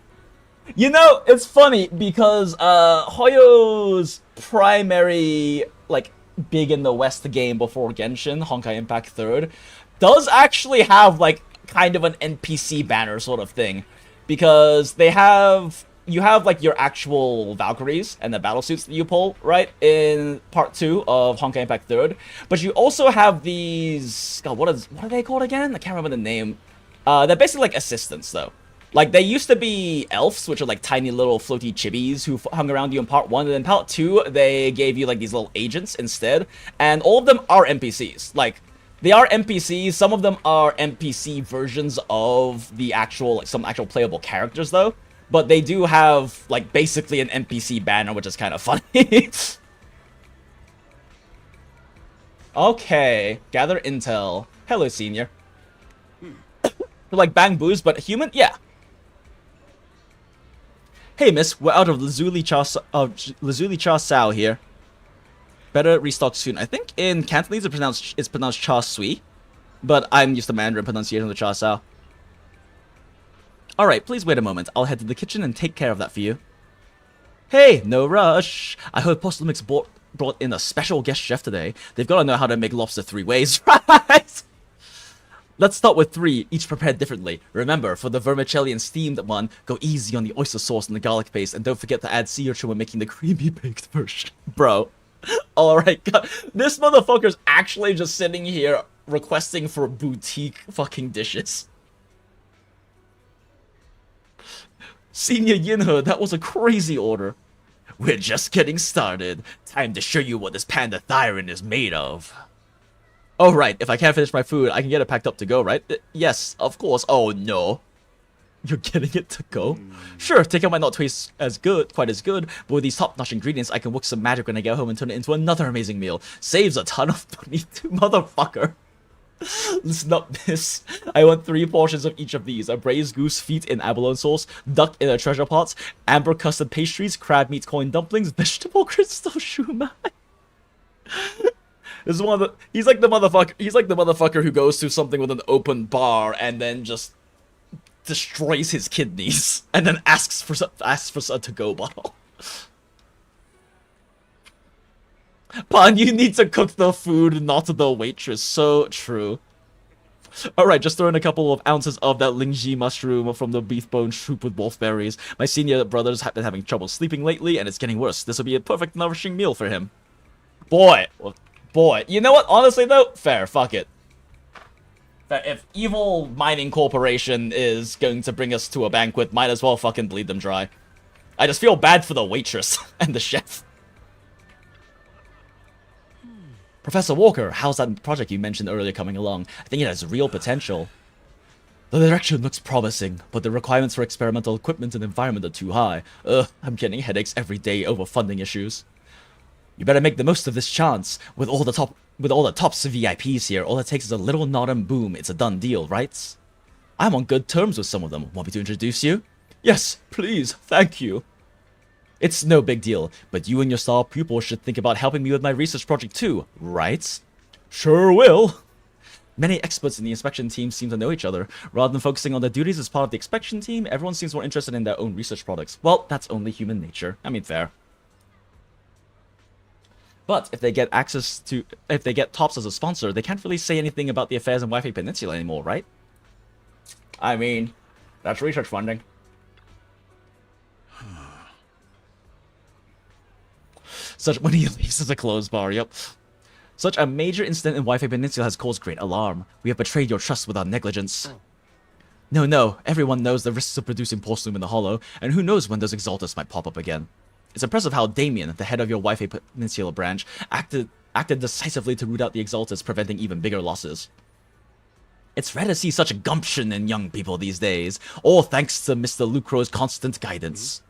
You know, it's funny because Hoyo's primary, like, big in the West game before Genshin, Honkai Impact 3rd, does actually have, like, kind of an NPC banner sort of thing. Because they have... You have, like, your actual Valkyries and the battle suits that you pull, right, in Part 2 of Honkai Impact 3rd. But you also have these... God, what are they called again? I can't remember the name. They're basically, like, assistants, though. Like, they used to be elves, which are, like, tiny little floaty chibis who hung around you in Part 1. And in Part 2, they gave you, like, these little agents instead. And all of them are NPCs. Like, they are NPCs. Some of them are NPC versions of the actual, like, some actual playable characters, though. But they do have, like, basically an NPC banner, which is kind of funny. Okay. Gather intel. Hello, senior. Like Bang Boos, but human? Yeah. Hey, miss. We're out of Lazuli Cha Sao here. Better restock soon. I think in Cantonese it's pronounced Cha Sui. But I'm used to Mandarin pronunciation of the Cha Sao. Alright, please wait a moment. I'll head to the kitchen and take care of that for you. Hey, no rush. I heard Postelmix brought in a special guest chef today. They've got to know how to make lobster 3 ways, right? Let's start with 3, each prepared differently. Remember, for the vermicelli and steamed one, go easy on the oyster sauce and the garlic paste, and don't forget to add sea urchin when making the creamy baked version. Bro. Alright, this motherfucker's actually just sitting here requesting for boutique fucking dishes. Senior Yinhe, that was a crazy order. We're just getting started. Time to show you what this panda thyron is made of. Oh, right. If I can't finish my food, I can get it packed up to go, right? Yes, of course. Oh, no. You're getting it to go? Sure, takeout might not taste quite as good, but with these top-notch ingredients, I can work some magic when I get home and turn it into another amazing meal. Saves a ton of money too, motherfucker. Listen up, miss. I want 3 portions of each of these. A braised goose feet in abalone sauce, duck in a treasure pot, amber custard pastries, crab meat coin dumplings, vegetable crystal shumai. This is one of the... He's like the motherfucker who goes to something with an open bar and then just destroys his kidneys and then asks for a to-go bottle. Pan, you need to cook the food, not the waitress. So true. Alright, just throw in a couple of ounces of that Lingji mushroom from the beef bone soup with wolfberries. My senior brother's been having trouble sleeping lately, and it's getting worse. This will be a perfect nourishing meal for him. Boy. You know what? Honestly, though, fair. Fuck it. If Evil Mining Corporation is going to bring us to a banquet, might as well fucking bleed them dry. I just feel bad for the waitress and the chef. Professor Walker, how's that project you mentioned earlier coming along? I think it has real potential. The direction looks promising, but the requirements for experimental equipment and environment are too high. I'm getting headaches every day over funding issues. You better make the most of this chance. With all the tops VIPs here, all it takes is a little nod and boom, it's a done deal, right? I'm on good terms with some of them. Want me to introduce you? Yes, please, thank you. It's no big deal, but you and your star pupil should think about helping me with my research project too, right? Sure will. Many experts in the inspection team seem to know each other. Rather than focusing on their duties as part of the inspection team, everyone seems more interested in their own research products. Well, that's only human nature. I mean, fair. But if they get TOPS as a sponsor, they can't really say anything about the affairs in Wi-Fi Peninsula anymore, right? I mean, that's research funding. Such money leaves as a closed bar, yep. Such a major incident in Wi-Fi Peninsula has caused great alarm. We have betrayed your trust with our negligence. No, everyone knows the risks of producing porcelain in the Hollow, and who knows when those exalters might pop up again. It's impressive how Damien, the head of your Wi-Fi Peninsula branch, acted decisively to root out the exalters, preventing even bigger losses. It's rare to see such gumption in young people these days, all thanks to Mr. Lucro's constant guidance.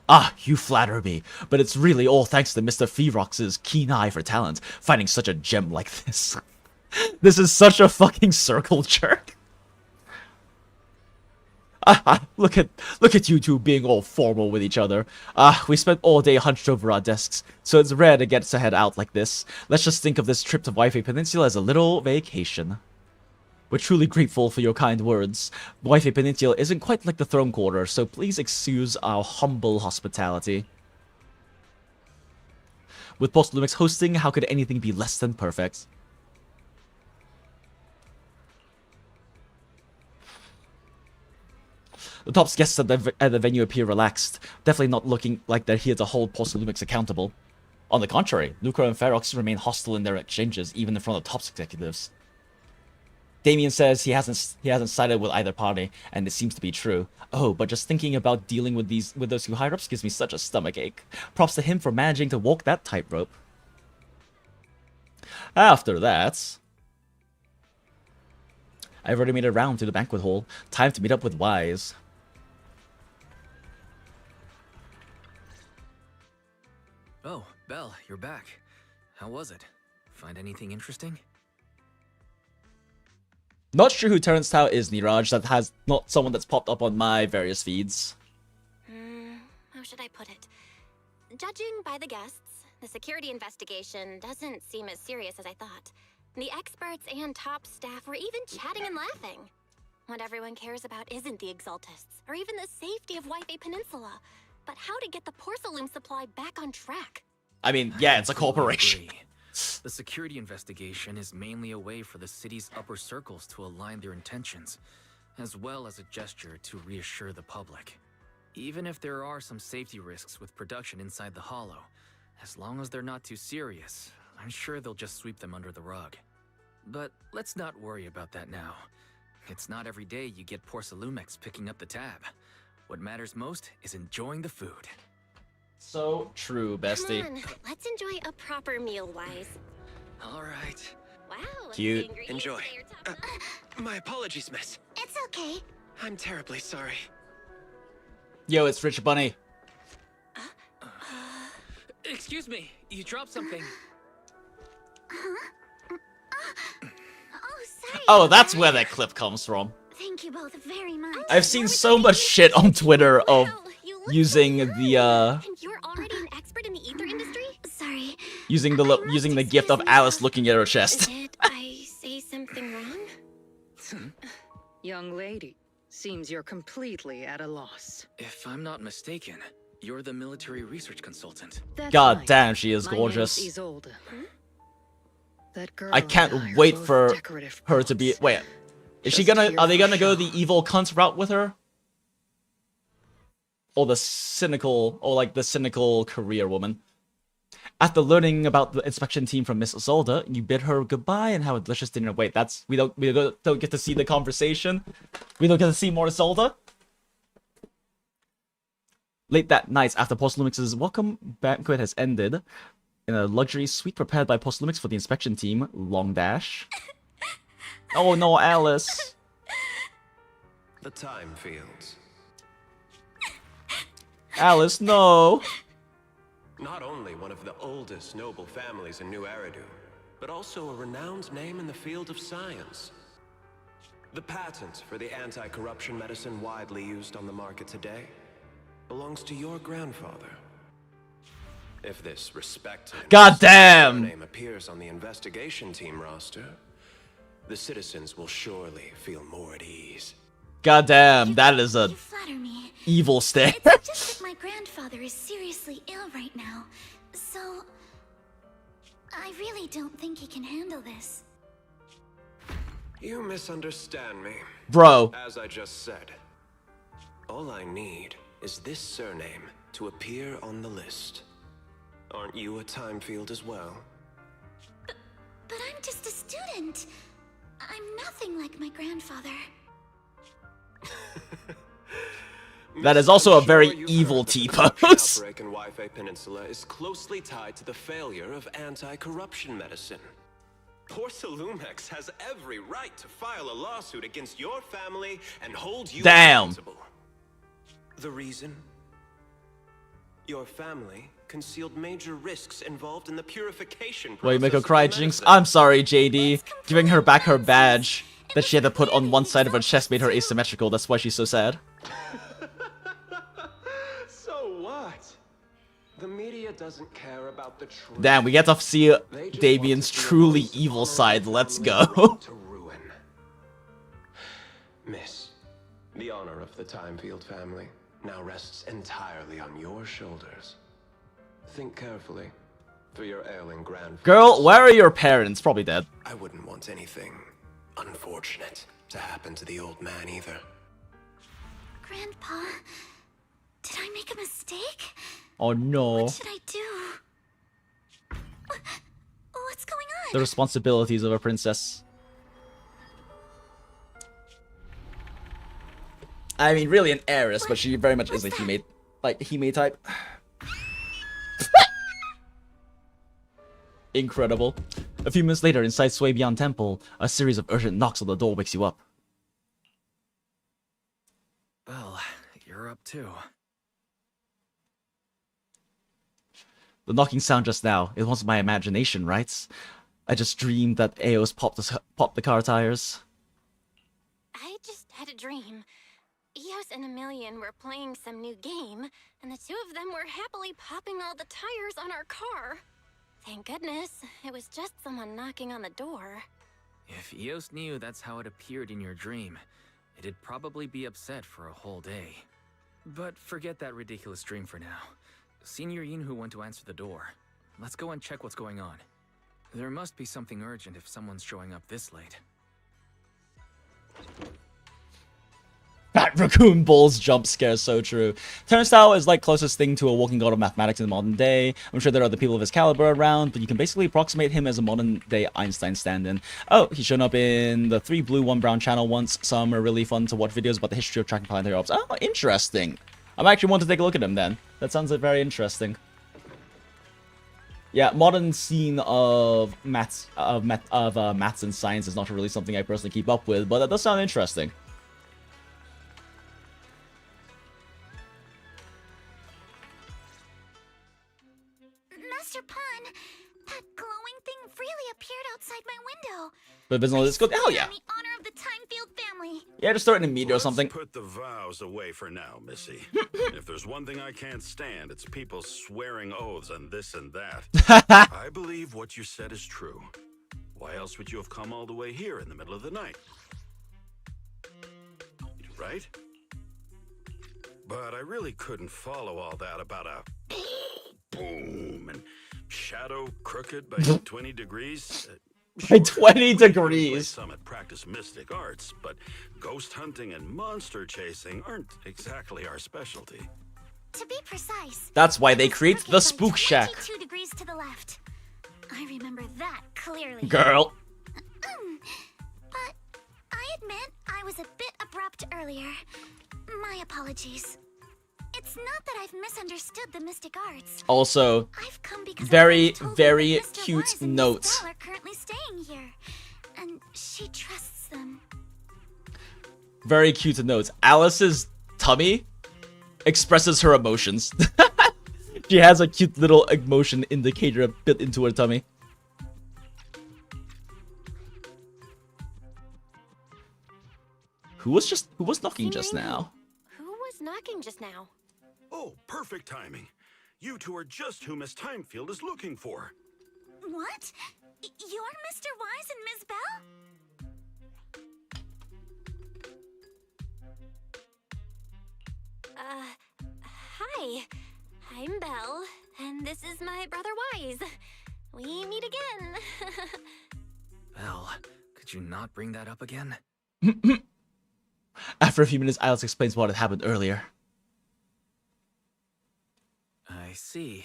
Ah, you flatter me, but it's really all thanks to Mr. Ferox's keen eye for talent, finding such a gem like this. This is such a fucking circle jerk. Look at you two being all formal with each other. We spent all day hunched over our desks, so it's rare to get to head out like this. Let's just think of this trip to Wi-Fi Peninsula as a little vacation. We're truly grateful for your kind words. Wi-Fi Peninsula isn't quite like the Throne Quarter, so please excuse our humble hospitality. With Post-Lumix hosting, how could anything be less than perfect? The top guests at the venue appear relaxed, definitely not looking like they're here to hold Post-Lumix accountable. On the contrary, Lucro and Ferox remain hostile in their exchanges, even in front of top executives. Damien says he hasn't sided with either party, and it seems to be true. Oh, but just thinking about dealing with those two higher-ups gives me such a stomachache. Props to him for managing to walk that tightrope. After that, I've already made a round to the banquet hall. Time to meet up with Wise. Oh, Belle, you're back. How was it? Find anything interesting? Not sure who Terrence Tao is, Niraj. That has not someone that's popped up on my various feeds. How should I put it? Judging by the guests, the security investigation doesn't seem as serious as I thought. The experts and top staff were even chatting and laughing. What everyone cares about isn't the exaltists, or even the safety of Wi-Fi Peninsula, but how to get the porcelain supply back on track. I mean, yeah, it's a corporation. The security investigation is mainly a way for the city's upper circles to align their intentions, as well as a gesture to reassure the public. Even if there are some safety risks with production inside the Hollow, as long as they're not too serious, I'm sure they'll just sweep them under the rug. But let's not worry about that now. It's not every day you get Porcelumex picking up the tab. What matters most is enjoying the food. So true, bestie. Come on, let's enjoy a proper meal, Wise. All right. Wow. Cute. Enjoy. My apologies, miss. It's okay. I'm terribly sorry. Yo, it's Rich Bunny. Excuse me, you dropped something. Oh, sorry. Oh, that's where that clip comes from. Thank you both very much. I've seen so much shit on Twitter of Wow, you look using so the good. And you're already an expert in the ether industry? Sorry. using the gift of Alice looking at her chest. Did I say something wrong? Young lady, seems you're completely at a loss. If I'm not mistaken, you're the military research consultant. That's God right. damn, she is My gorgeous. name's Isolde. That girl I and can't are wait both for decorative her to be. props. Wait, is she Just gonna? here Are they for gonna go the show. evil cunt route with her, or the cynical, or like the cynical career woman? After learning about the inspection team from Miss Isolde, you bid her goodbye and have a delicious dinner. Wait, that's we don't get to see the conversation. We don't get to see more Isolde. Late that night, after Postlumix's welcome banquet has ended, in a luxury suite prepared by Postlumix for the inspection team, Long Dash. Oh no, Alice. The time fields. Alice, no. Not only one of the oldest noble families in New Eridu, but also a renowned name in the field of science. The patent for the anti-corruption medicine widely used on the market today belongs to your grandfather. If this respected God damn. name appears on the investigation team roster, the citizens will surely feel more at ease. God damn, that is a You flatter me. evil stare. It's just that my grandfather is seriously ill right now, so I really don't think he can handle this. You misunderstand me. Bro, As I just said, all I need is this surname to appear on the list. Aren't you a time field as well? didn't. I'm nothing like my grandfather. That is also a very evil T-pose. Outbreak in Wi-Fi Peninsula is closely tied to the failure of anti-corruption medicine. Poor Salumex has every right to file a lawsuit against your family and hold you responsible. The reason? Your family concealed major risks involved in the purification process. Well, you make her of cry, the Jinx. medicine. I'm sorry, JD. Giving her back her badge that she had to put on one side of her chest made her asymmetrical. That's why she's so sad. So what? The media doesn't care about the truth. Damn, we get to see They just want Davian's to see a truly most evil honorable side. Let's family go. road to ruin. Miss, the honor of the Timefield family now rests entirely on your shoulders. Think carefully for your ailing grandfather. Girl, where are your parents? Probably dead. I wouldn't want anything unfortunate to happen to the old man either. Grandpa, did I make a mistake? Oh no. What should I do? What's going on? The responsibilities of a princess. I mean, really an heiress, but she very much is a Hime, like, Hime type. Incredible. A few minutes later, inside Sui Bian Temple, a series of urgent knocks on the door wakes you up. Well, you're up too. The knocking sound just now, it wasn't my imagination, right? I just dreamed that Eos popped the car tires. I just had a dream. Eos and Emilian were playing some new game, and the two of them were happily popping all the tires on our car. Thank goodness, it was just someone knocking on the door. If Eos knew that's how it appeared in your dream, it'd probably be upset for a whole day. But forget that ridiculous dream for now. Senior Yinhu went to answer the door. Let's go and check what's going on. There must be something urgent if someone's showing up this late. That raccoon balls jump scare, so true. Turnstile is like closest thing to a walking god of mathematics in the modern day. I'm sure there are other people of his caliber around, but you can basically approximate him as a modern day Einstein stand-in. Oh, he's shown up in the 3 blue 1 brown channel once. Some are really fun to watch videos about the history of tracking planetary orbs. Oh, interesting. I actually want to take a look at him then. That sounds very interesting. Yeah, modern scene of maths and science is not really something I personally keep up with, but that does sound interesting. Master Pun, that glowing thing really appeared outside my window. But visible this good. Hell yeah. In the honor of the Timefield family. Yeah, just throw it in a meteor or something. Let's put the vows away for now, Missy. If there's one thing I can't stand, it's people swearing oaths and this and that. I believe what you said is true. Why else would you have come all the way here in the middle of the night? Right? But I really couldn't follow all that about a boom and shadow crooked by 20 degrees. By 20 degrees. Summit practice mystic arts, but ghost hunting and monster chasing aren't exactly our specialty. To be precise, That's why they create crooked the by Spook Shack. 22 degrees to the left. I remember that clearly. Girl. But I admit I was a bit abrupt earlier. My apologies. It's not that I've misunderstood the mystic arts. Also, I've come because very, a friend told me very that Mr. cute Wise and Miss note. Bell are currently staying here, and she trusts them. Very cute notes. Alice's tummy expresses her emotions. She has a cute little emotion indicator built into her tummy. Who was knocking just now? Who was knocking just now? Oh, perfect timing. You two are just who Miss Timefield is looking for. What? You're Mr. Wise and Miss Bell? Hi. I'm Belle, and this is my brother Wise. We meet again. Well, could you not bring that up again? After a few minutes, Alice explains what had happened earlier. I see.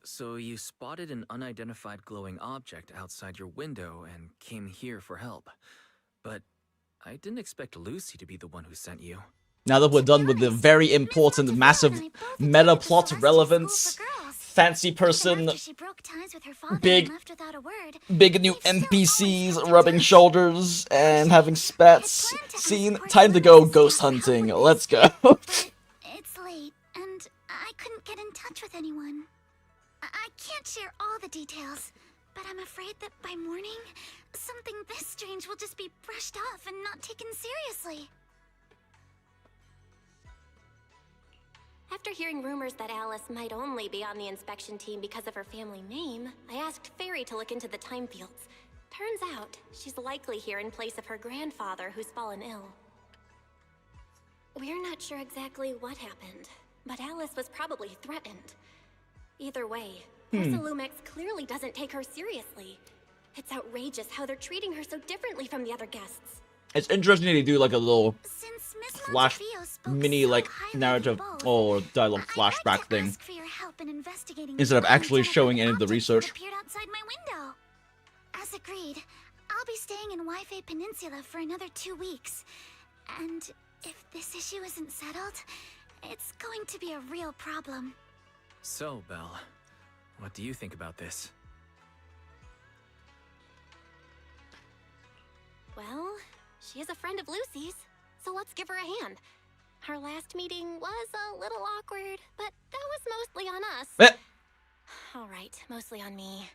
So you spotted an unidentified glowing object outside your window and came here for help. But I didn't expect Lucy to be the one who sent you. Now that we're done with the very important, massive meta plot relevance, fancy person, big new NPCs rubbing shoulders and having spats scene, time to go ghost hunting. Let's go. It's late, and I couldn't get in touch with anyone. I can't share all the details, but I'm afraid that by morning, something this strange will just be brushed off and not taken seriously. After hearing rumors that Alice might only be on the inspection team because of her family name, I asked Fairy to look into the time fields. Turns out, she's likely here in place of her grandfather who's fallen ill. We're not sure exactly what happened, but Alice was probably threatened. Either way, Porcelumex clearly doesn't take her seriously. It's outrageous how they're treating her so differently from the other guests. It's interesting to do like a little Since Miss flash Montefiore spoke mini so like highly narrative of both, or dialogue I'd like flashback to thing ask for your help in investigating instead of the actually unidentified showing any of the object that research. appeared outside my window. As agreed, I'll be staying in Wi-Fi Peninsula for another 2 weeks. And if this issue isn't settled, it's going to be a real problem. So, Belle, what do you think about this? Well, she is a friend of Lucy's, so let's give her a hand. Our last meeting was a little awkward, but that was mostly on us. All right, mostly on me.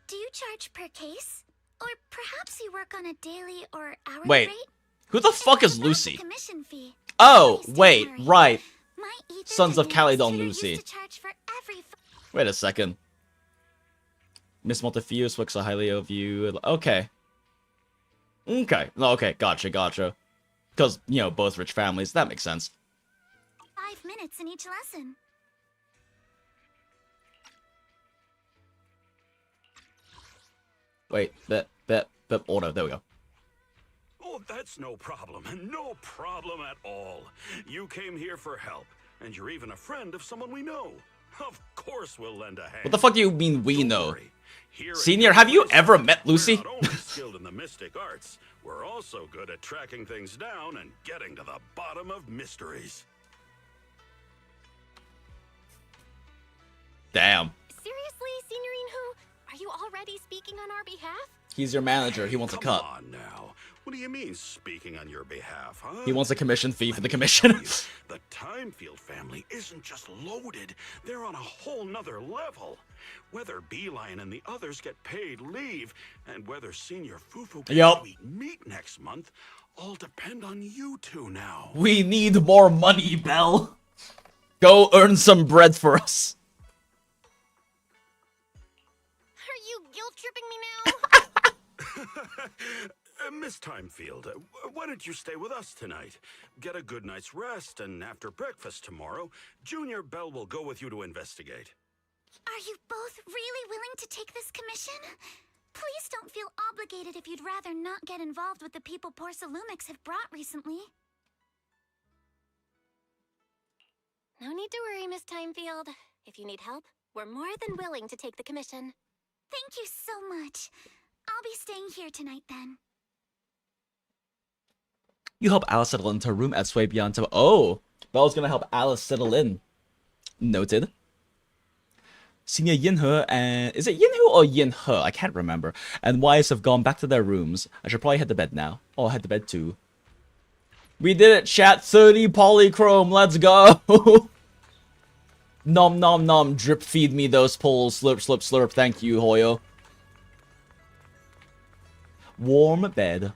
Do you charge per case? Or perhaps you work on a daily or hourly Wait, rate? who the fuck is It's about the Lucy? commission fee. Oh, Please don't wait, worry. right. My Ethan Sons of and Calydon Dexter Lucy. used to charge for every Wait a second. Miss Montefiore speaks so highly of you. Okay. Okay, gotcha. Because, you know, both rich families, that makes sense. 5 minutes in each lesson. Wait, order, there we go. Oh, that's no problem. No problem at all. You came here for help, and you're even a friend of someone we know. Of course we'll lend a hand. What the fuck do you mean we Don't know? worry. Here at Senior, have you Dailies, ever met Lucy? We're not only skilled in the mystic arts, we're also good at tracking things down and getting to the bottom of mysteries. Damn. Seriously, Signorine Who? Are you already speaking on our behalf? He's your manager, he wants a Come cut. on now. What do you mean speaking on your behalf, huh? He wants a commission fee for the commission. The Timefield family isn't just loaded, they're on a whole nother level. Whether Beeline and the others get paid leave, and whether Senior Fufu gets Yup. to eat meat next month, all depend on you two now. We need more money, Belle. Go earn some bread for us. Are you guilt-tripping me now? Miss Timefield, why don't you stay with us tonight? Get a good night's rest, and after breakfast tomorrow, Junior Belle will go with you to investigate. Are you both really willing to take this commission? Please don't feel obligated if you'd rather not get involved with the people Porcelumex have brought recently. No need to worry, Miss Timefield. If you need help, we're more than willing to take the commission. Thank you so much. I'll be staying here tonight then. You help Alice settle into her room at Sway Beyond to— Oh! Belle's gonna help Alice settle in. Noted. Senior Yinhe and— Is it Yinhe or Yinhe? I can't remember. And wives have gone back to their rooms. I should probably head to bed now. Oh, head to bed too. We did it, chat. 30 polychrome. Let's go. Nom nom nom. Drip feed me those poles. Slurp slurp slurp. Thank you, Hoyo. Warm bed.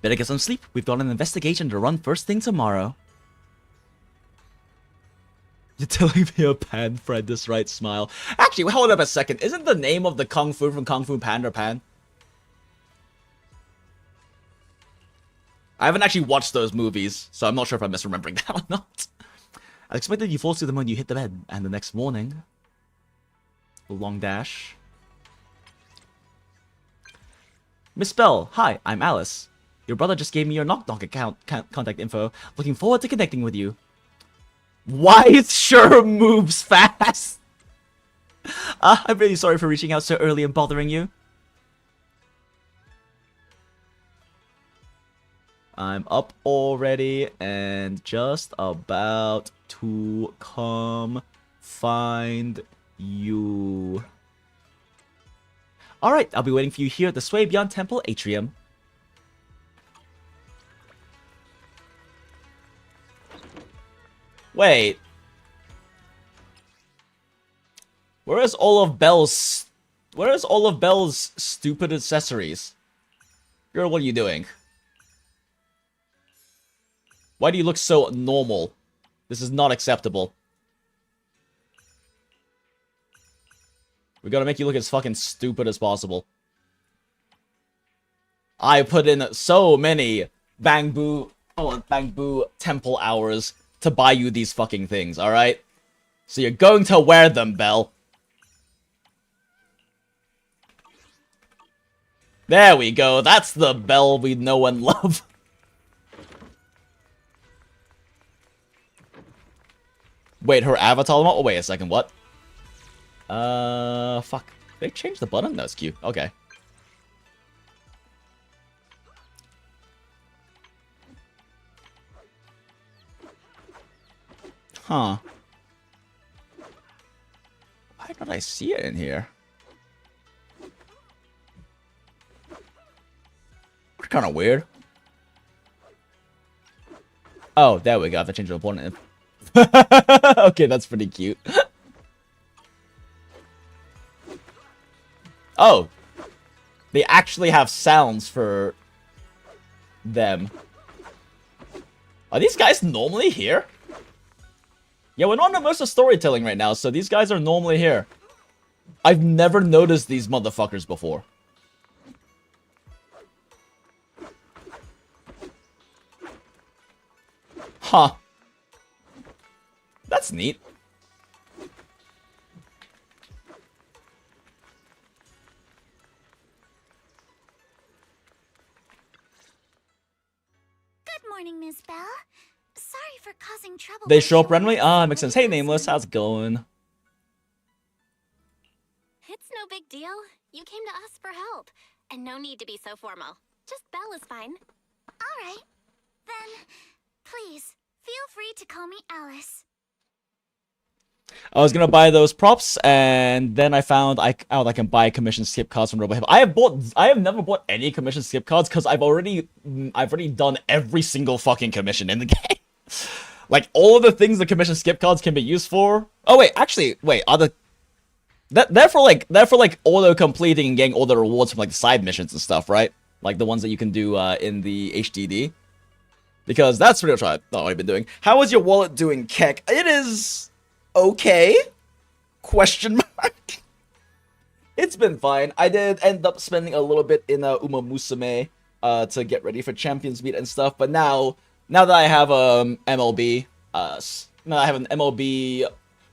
Better get some sleep. We've got an investigation to run first thing tomorrow. You're telling me a pan friend this right smile. Actually, hold up a second. Isn't the name of the Kung Fu from Kung Fu Panda Pan? I haven't actually watched those movies, so I'm not sure if I'm misremembering that or not. I expected you fall asleep the moment you hit the bed, and the next morning... Long dash. Miss Belle, hi, I'm Alice. Your brother just gave me your Knock Knock account contact info. Looking forward to connecting with you. Wise sure moves fast. I'm really sorry for reaching out so early and bothering you. I'm up already and just about to come find you. Alright, I'll be waiting for you here at the Swabian Temple Atrium. Wait. Where is all of Belle's stupid accessories? Girl, what are you doing? Why do you look so normal? This is not acceptable. We gotta make you look as fucking stupid as possible. I put in so many Bangbu temple hours to buy you these fucking things, alright? So you're going to wear them, Belle. There we go, that's the Belle we know and love. Wait, her avatar? Oh, wait a second, what? Fuck. They changed the button? No, it's cute. Okay. Huh. Why don't I see it in here? Kind of weird. Oh, there we go. I have to change the opponent. Okay, that's pretty cute. Oh. They actually have sounds for them. Are these guys normally here? Yeah, we're not in most of storytelling right now, so these guys are normally here. I've never noticed these motherfuckers before. Huh. That's neat. Good morning, Miss Belle. Sorry for causing trouble. They show up randomly? Ah, makes sense. Hey, Nameless, how's it going? It's no big deal. You came to us for help. And no need to be so formal. Just Belle is fine. Alright. Then, please, feel free to call me Alice. I was gonna buy those props, and then I found I can buy commission skip cards from RoboHip. I have never bought any commission skip cards because I've already done every single fucking commission in the game. Like all of the things the commission skip cards can be used for. Oh wait, actually, wait, they're for like auto completing and getting all the rewards from like the side missions and stuff, right? Like the ones that you can do in the HDD. Because that's pretty much what I've been doing. How is your wallet doing, Keck? It is okay? Question mark. It's been fine. I did end up spending a little bit in Uma Musume to get ready for Champions Meet and stuff, but now that I have MLB, now I have an MLB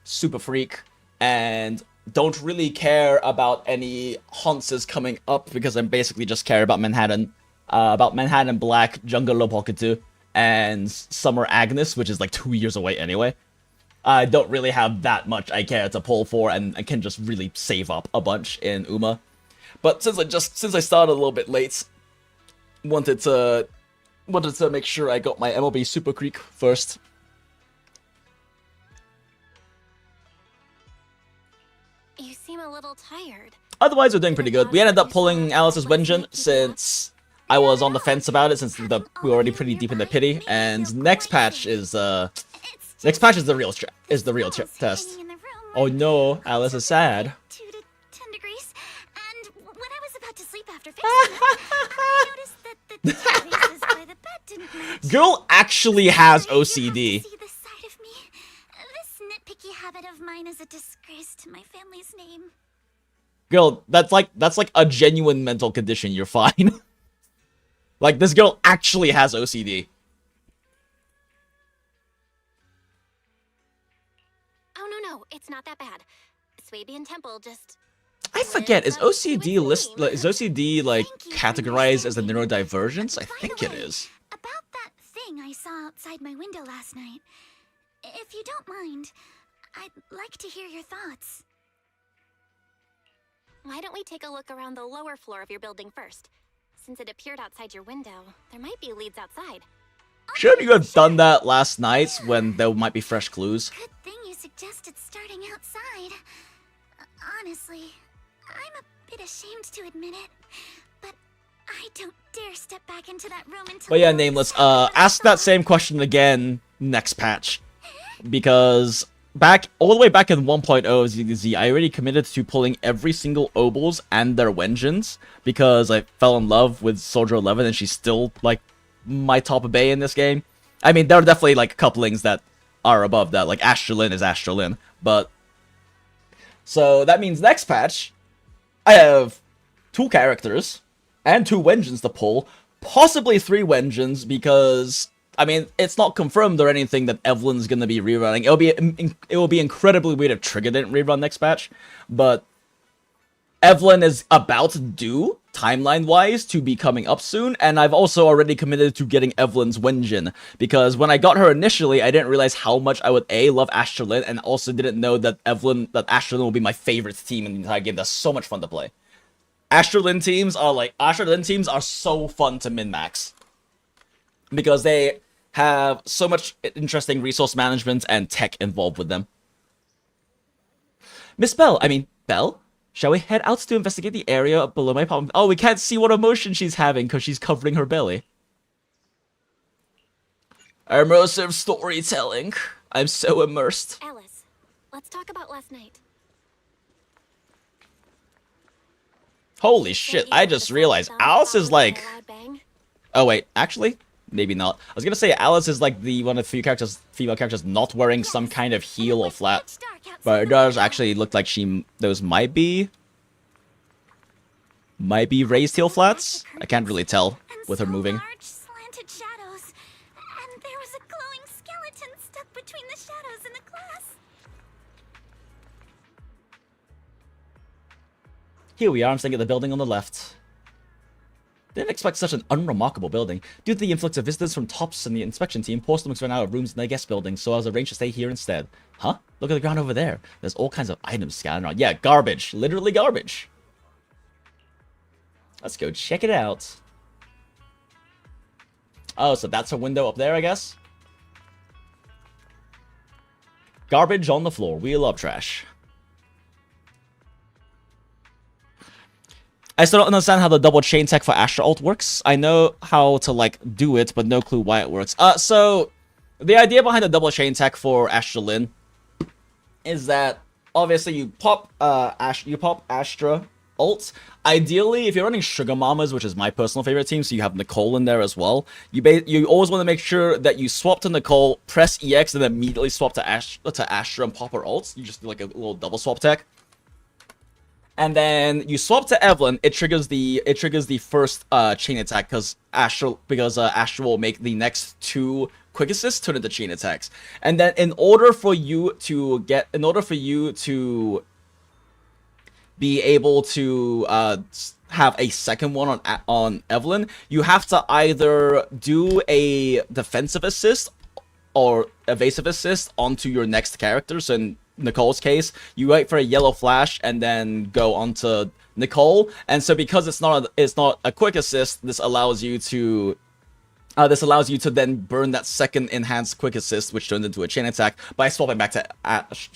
Super Freak and don't really care about any Hanses coming up because I'm basically just care about Manhattan Black, Jungle Pocket 2, and Summer Agnes, which is like 2 years away anyway. I don't really have that much I care to pull for, and I can just really save up a bunch in Uma. But since I started a little bit late, wanted to make sure I got my MLB Super Creek first. You seem a little tired. Otherwise, we're doing pretty good. We ended up pulling Alice's Wenjin since I was on the fence about it, since we were already pretty deep in the pity. And next patch is the real test. Oh no, Alice is sad. 2 to 10 degrees, and when I was about to sleep after fixing it, I noticed that the places by the bed didn't match. Girl actually has OCD. See this side of me. This nitpicky habit of mine is a disgrace to my family's name. Girl, that's like a genuine mental condition. You're fine. Like this girl actually has OCD. No, it's not that bad. Swabian Temple just... I forget, is OCD like categorized as a neurodivergence? I think it is. About that thing I saw outside my window last night. If you don't mind, I'd like to hear your thoughts. Why don't we take a look around the lower floor of your building first? Since it appeared outside your window, there might be leads outside. Shouldn't you have done that last night when there might be fresh clues? Good thing you suggested starting outside. Honestly, I'm a bit ashamed to admit it, but I don't dare step back into that room until... But yeah, Nameless, ask that same question again next patch. Because all the way back in 1.0 ZZZ, I already committed to pulling every single OBOLS and their WENGINES, because I fell in love with Soldier 11 and she's still, like, my top of bay in this game. I mean, there are definitely, like, couplings that are above that, like Astralin is Astralin, but... So, that means next patch, I have 2 characters, and 2 WENGINES to pull, possibly 3 WENGINES, because... I mean, it's not confirmed or anything that Evelyn's gonna be rerunning. It will be incredibly weird if Trigger didn't rerun next patch, but Evelyn is about due, timeline-wise, to be coming up soon, and I've also already committed to getting Evelyn's WENGINE, because when I got her initially, I didn't realize how much I would A, love Astralin, and also didn't know that Astralin will be my favorite team in the entire game. That's so much fun to play. Astralin teams are so fun to min-max, because they have so much interesting resource management and tech involved with them. Miss Bell, shall we head out to investigate the area below my apartment? Oh, we can't see what emotion she's having because she's covering her belly. Immersive storytelling. I'm so immersed. Alice, let's talk about last night. Holy shit, I just realized Alice is like... Oh wait, actually... Maybe not. I was gonna say Alice is like one of the few female characters not wearing some kind of heel or flat. But it does actually look like those might be raised heel flats. I can't really tell with her moving. Large, slanted shadows, and there was a glowing skeleton stuck between the shadows and the glass. Here we are, I'm staying at the building on the left. Didn't expect such an unremarkable building. Due to the influx of visitors from TOPS and the inspection team, poor stomachs ran out of rooms in their guest building, so I was arranged to stay here instead. Huh? Look at the ground over there. There's all kinds of items scattered around. Yeah, garbage. Literally garbage. Let's go check it out. Oh, so that's a window up there, I guess? Garbage on the floor. We love trash. I still don't understand how the double chain tech for Astra ult works. I know how to, like, do it, but no clue why it works. So, the idea behind the double chain tech for Astralin is that, obviously, you pop Astra ult. Ideally, if you're running Sugar Mamas, which is my personal favorite team, so you have Nicole in there as well, you always want to make sure that you swap to Nicole, press EX, and then immediately swap to Astra and pop her ult. You just do, like, a little double swap tech. And then you swap to Evelyn, it triggers the first chain attack because Astra will make the next 2 quick assists turn into chain attacks. And then in order for you to be able to have a second one on Evelyn, you have to either do a defensive assist or evasive assist onto your next character. So in Nicole's case, you wait for a yellow flash and then go onto Nicole. And so because it's not a quick assist, this allows you to then burn that second enhanced quick assist, which turns into a chain attack, by swapping back to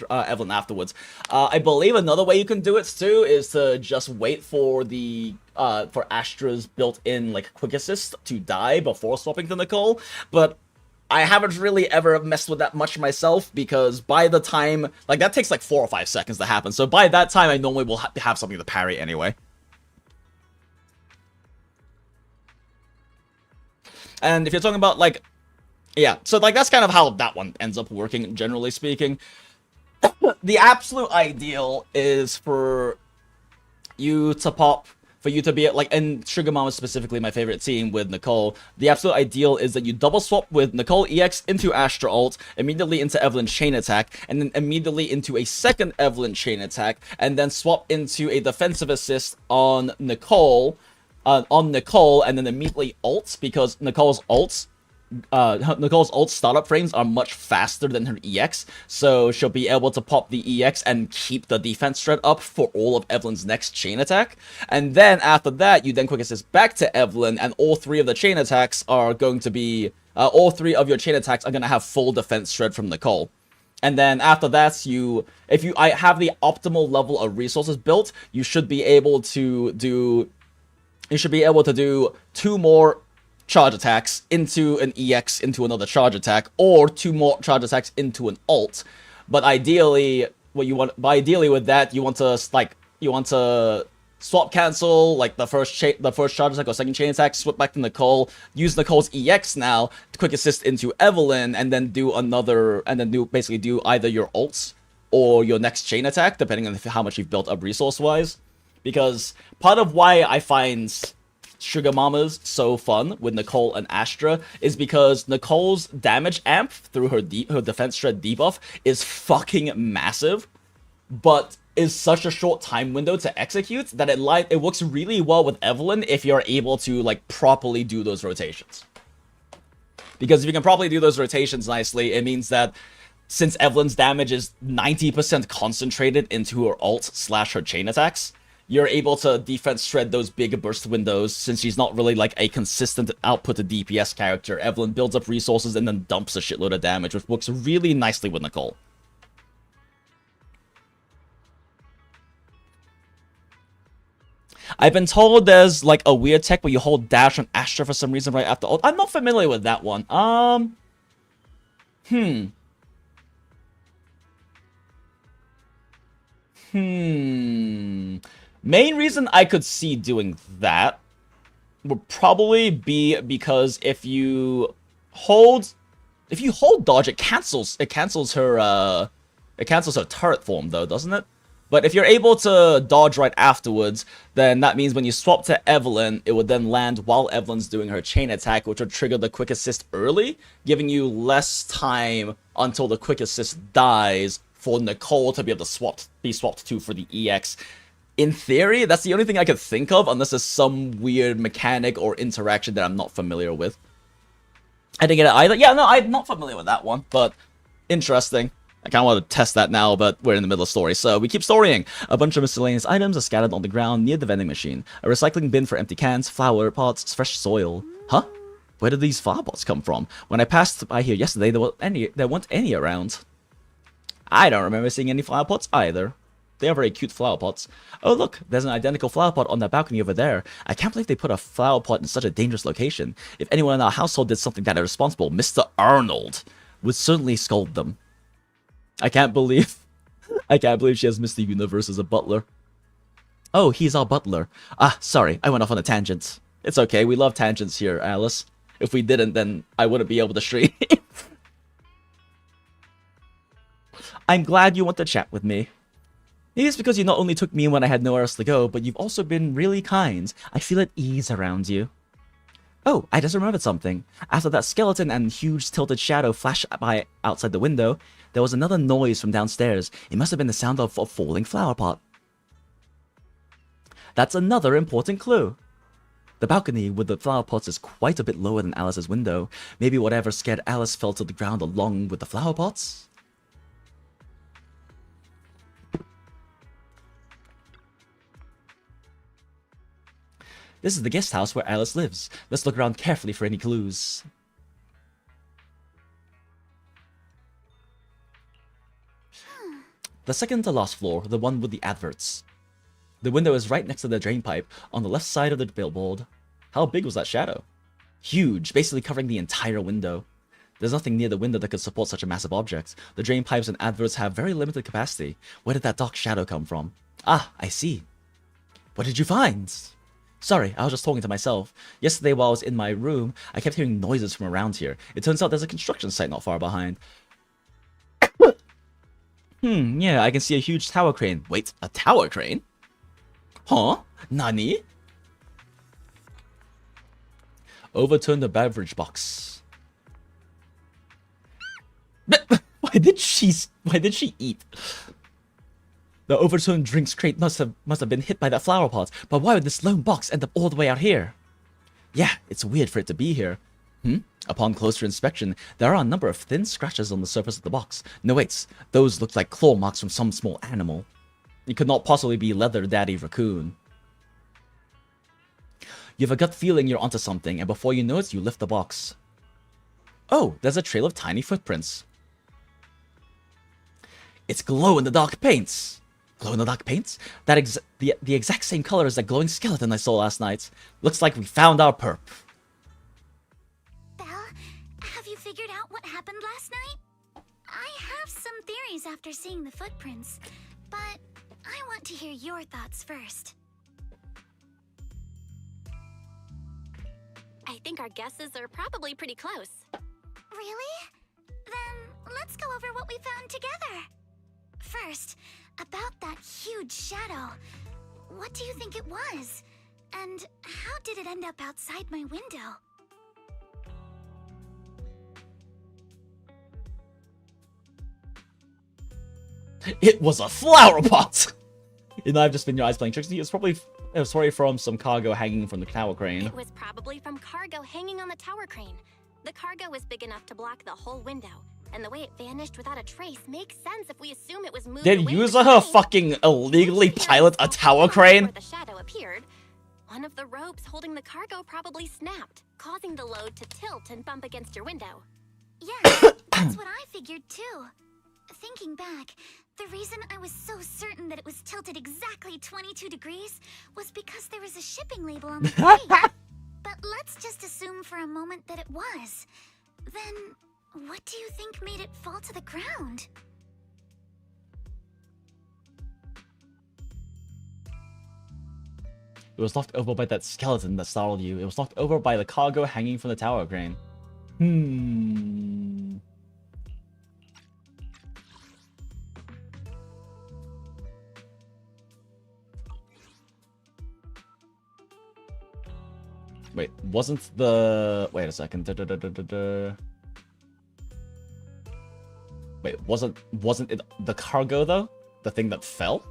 Evelyn afterwards. I believe another way you can do it too is to just wait for for Astra's built-in like quick assist to die before swapping to Nicole, but I haven't really ever messed with that much myself, because by the time, like, that takes like 4 or 5 seconds to happen, so by that time I normally will have something to parry anyway. And if you're talking about, like, yeah, so, like, that's kind of how that one ends up working, generally speaking. The absolute ideal is for you to be, like, and Sugar Mama is specifically my favorite team with Nicole. The absolute ideal is that you double swap with Nicole EX into Astra ult, immediately into Evelyn chain attack, and then immediately into a second Evelyn chain attack, and then swap into a defensive assist on Nicole, and then immediately ult, because Nicole's ult Nicole's ult startup frames are much faster than her EX, so she'll be able to pop the EX and keep the defense threat up for all of Evelyn's next chain attack. And then after that, you then quick assist back to Evelyn, and all three of the chain attacks are going to be, all three of your chain attacks are going to have full defense threat from Nicole. And then after that, if you have the optimal level of resources built, you should be able to do 2 more charge attacks into an EX into another charge attack, or 2 more charge attacks into an ult. But ideally, with that, you want to swap cancel like the first charge attack or second chain attack, swap back to Nicole, use Nicole's EX now to quick assist into Evelyn, and then do basically do either your ults or your next chain attack, depending on how much you've built up resource wise. Because part of why I find Sugar Mamas so fun with Nicole and Astra is because Nicole's damage amp through her defense threat debuff is fucking massive, but is such a short time window to execute that it works really well with Evelyn if you're able to like properly do those rotations. Because if you can properly do those rotations nicely, it means that since Evelyn's damage is 90% concentrated into her ult / her chain attacks, you're able to defense shred those big burst windows. Since she's not really like a consistent output to DPS character, Evelyn builds up resources and then dumps a shitload of damage, which works really nicely with Nicole. I've been told there's like a weird tech where you hold dash on Astra for some reason right after ult. I'm not familiar with that one. Main reason I could see doing that would probably be because if you hold dodge, it cancels her turret form though, doesn't it? But if you're able to dodge right afterwards, then that means when you swap to Evelyn, it would then land while Evelyn's doing her chain attack, which would trigger the quick assist early, giving you less time until the quick assist dies for Nicole to be able to be swapped to for the EX. In theory, that's the only thing I could think of, unless there's some weird mechanic or interaction that I'm not familiar with. I didn't get it either. Yeah, no, I'm not familiar with that one, but interesting. I kind of want to test that now, but we're in the middle of the story, so we keep storying. A bunch of miscellaneous items are scattered on the ground near the vending machine. A recycling bin for empty cans, flower pots, fresh soil. Huh? Where did these flower pots come from? When I passed by here yesterday, there weren't any around. I don't remember seeing any flower pots either. They are very cute flower pots. Oh look, there's an identical flower pot on that balcony over there. I can't believe they put a flower pot in such a dangerous location. If anyone in our household did something that irresponsible, Mr. Arnold would certainly scold them. I can't believe she has Mr. Universe as a butler. Oh, he's our butler. Ah, sorry, I went off on a tangent. It's okay, we love tangents here, Alice. If we didn't, then I wouldn't be able to stream. I'm glad you want to chat with me. Maybe it's because you not only took me when I had nowhere else to go, but you've also been really kind. I feel at ease around you. Oh, I just remembered something. After that skeleton and huge tilted shadow flashed by outside the window, there was another noise from downstairs. It must have been the sound of a falling flower pot. That's another important clue. The balcony with the flower pots is quite a bit lower than Alice's window. Maybe whatever scared Alice fell to the ground along with the flower pots? This is the guest house where Alice lives. Let's look around carefully for any clues. The second to last floor, the one with the adverts. The window is right next to the drain pipe, on the left side of the billboard. How big was that shadow? Huge, basically covering the entire window. There's nothing near the window that could support such a massive object. The drain pipes and adverts have very limited capacity. Where did that dark shadow come from? Ah, I see. What did you find? Sorry, I was just talking to myself. Yesterday while I was in my room, I kept hearing noises from around here. It turns out there's a construction site not far behind. Yeah, I can see a huge tower crane. Wait, a tower crane? Huh? Nani? Overturn the beverage box. Why did she eat? The overturned drinks crate must have been hit by that flower pot, but why would this lone box end up all the way out here? Yeah, it's weird for it to be here. Upon closer inspection, there are a number of thin scratches on the surface of the box. No, wait, those look like claw marks from some small animal. It could not possibly be Leather Daddy Raccoon. You have a gut feeling you're onto something, and before you know it, you lift the box. Oh, there's a trail of tiny footprints. It's glow-in-the-dark paints. Glow-in-the-dark paints? The exact same color as that glowing skeleton I saw last night. Looks like we found our perp. Belle, have you figured out what happened last night? I have some theories after seeing the footprints, but I want to hear your thoughts first. I think our guesses are probably pretty close. Really? Then let's go over what we found together. First, about that huge shadow. What do you think it was? And how did it end up outside my window? It was a flower pot! It might have just been your eyes playing tricks. It was probably from some cargo hanging from the tower crane. It was probably from cargo hanging on the tower crane. The cargo was big enough to block the whole window, and the way it vanished without a trace makes sense if we assume it was moved Did away Yuza from her the crane. fucking illegally pilot a tower crane? Where the shadow appeared, one of the ropes holding the cargo probably snapped, causing the load to tilt and bump against your window. Yes, that's what I figured too. Thinking back, the reason I was so certain that it was tilted exactly 22 degrees was because there was a shipping label on the crane. But let's just assume for a moment that it was. Then, what do you think made it fall to the ground? It was knocked over by that skeleton that startled you. It was knocked over by the cargo hanging from the tower crane. Wait, wasn't the... Wait a second. Wait, wasn't it the cargo, though? The thing that fell?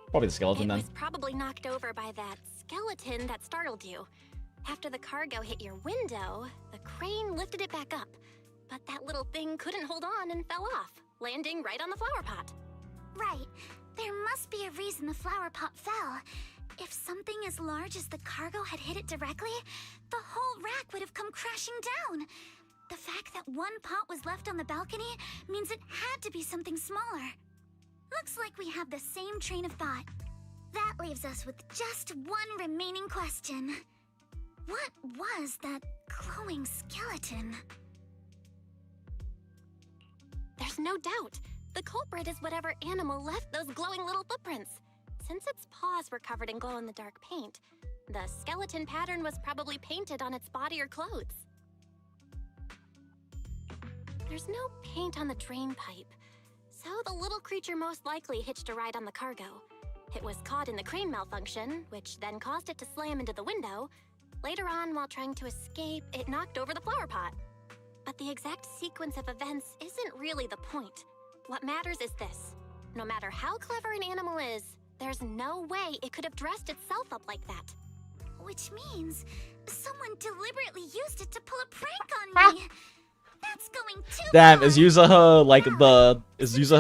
Probably the skeleton, then. It was probably knocked over by that skeleton that startled you. After the cargo hit your window, the crane lifted it back up. But that little thing couldn't hold on and fell off, landing right on the flower pot. Right. There must be a reason the flower pot fell. If something as large as the cargo had hit it directly, the whole rack would have come crashing down. The fact that one pot was left on the balcony means it had to be something smaller. Looks like we have the same train of thought. That leaves us with just one remaining question. What was that glowing skeleton? There's no doubt. The culprit is whatever animal left those glowing little footprints. Since its paws were covered in glow-in-the-dark paint, the skeleton pattern was probably painted on its body or clothes. There's no paint on the drain pipe, so the little creature most likely hitched a ride on the cargo. It was caught in the crane malfunction, which then caused it to slam into the window. Later on, while trying to escape, it knocked over the flower pot. But the exact sequence of events isn't really the point. What matters is this. No matter how clever an animal is, there's no way it could have dressed itself up like that. Which means someone deliberately used it to pull a prank on me. That's going too Damn, far. is Yuzaha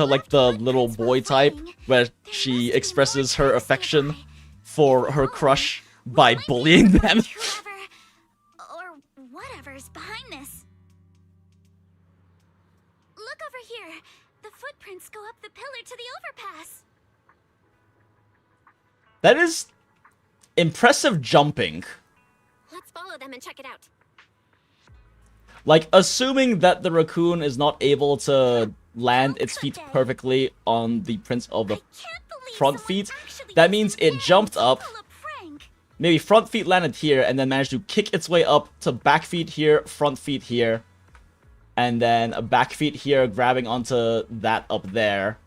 like the little boy type where she expresses her affection for her crush by bullying them? Whoever or whatever's behind this. Look over here. The footprints go up the pillar to the overpass. That is impressive jumping. Let's follow them and check it out. Like, assuming that the raccoon is not able to land its feet perfectly on the prints of the front feet, that means it jumped up, maybe front feet landed here, and then managed to kick its way up to back feet here, front feet here, and then a back feet here, grabbing onto that up there,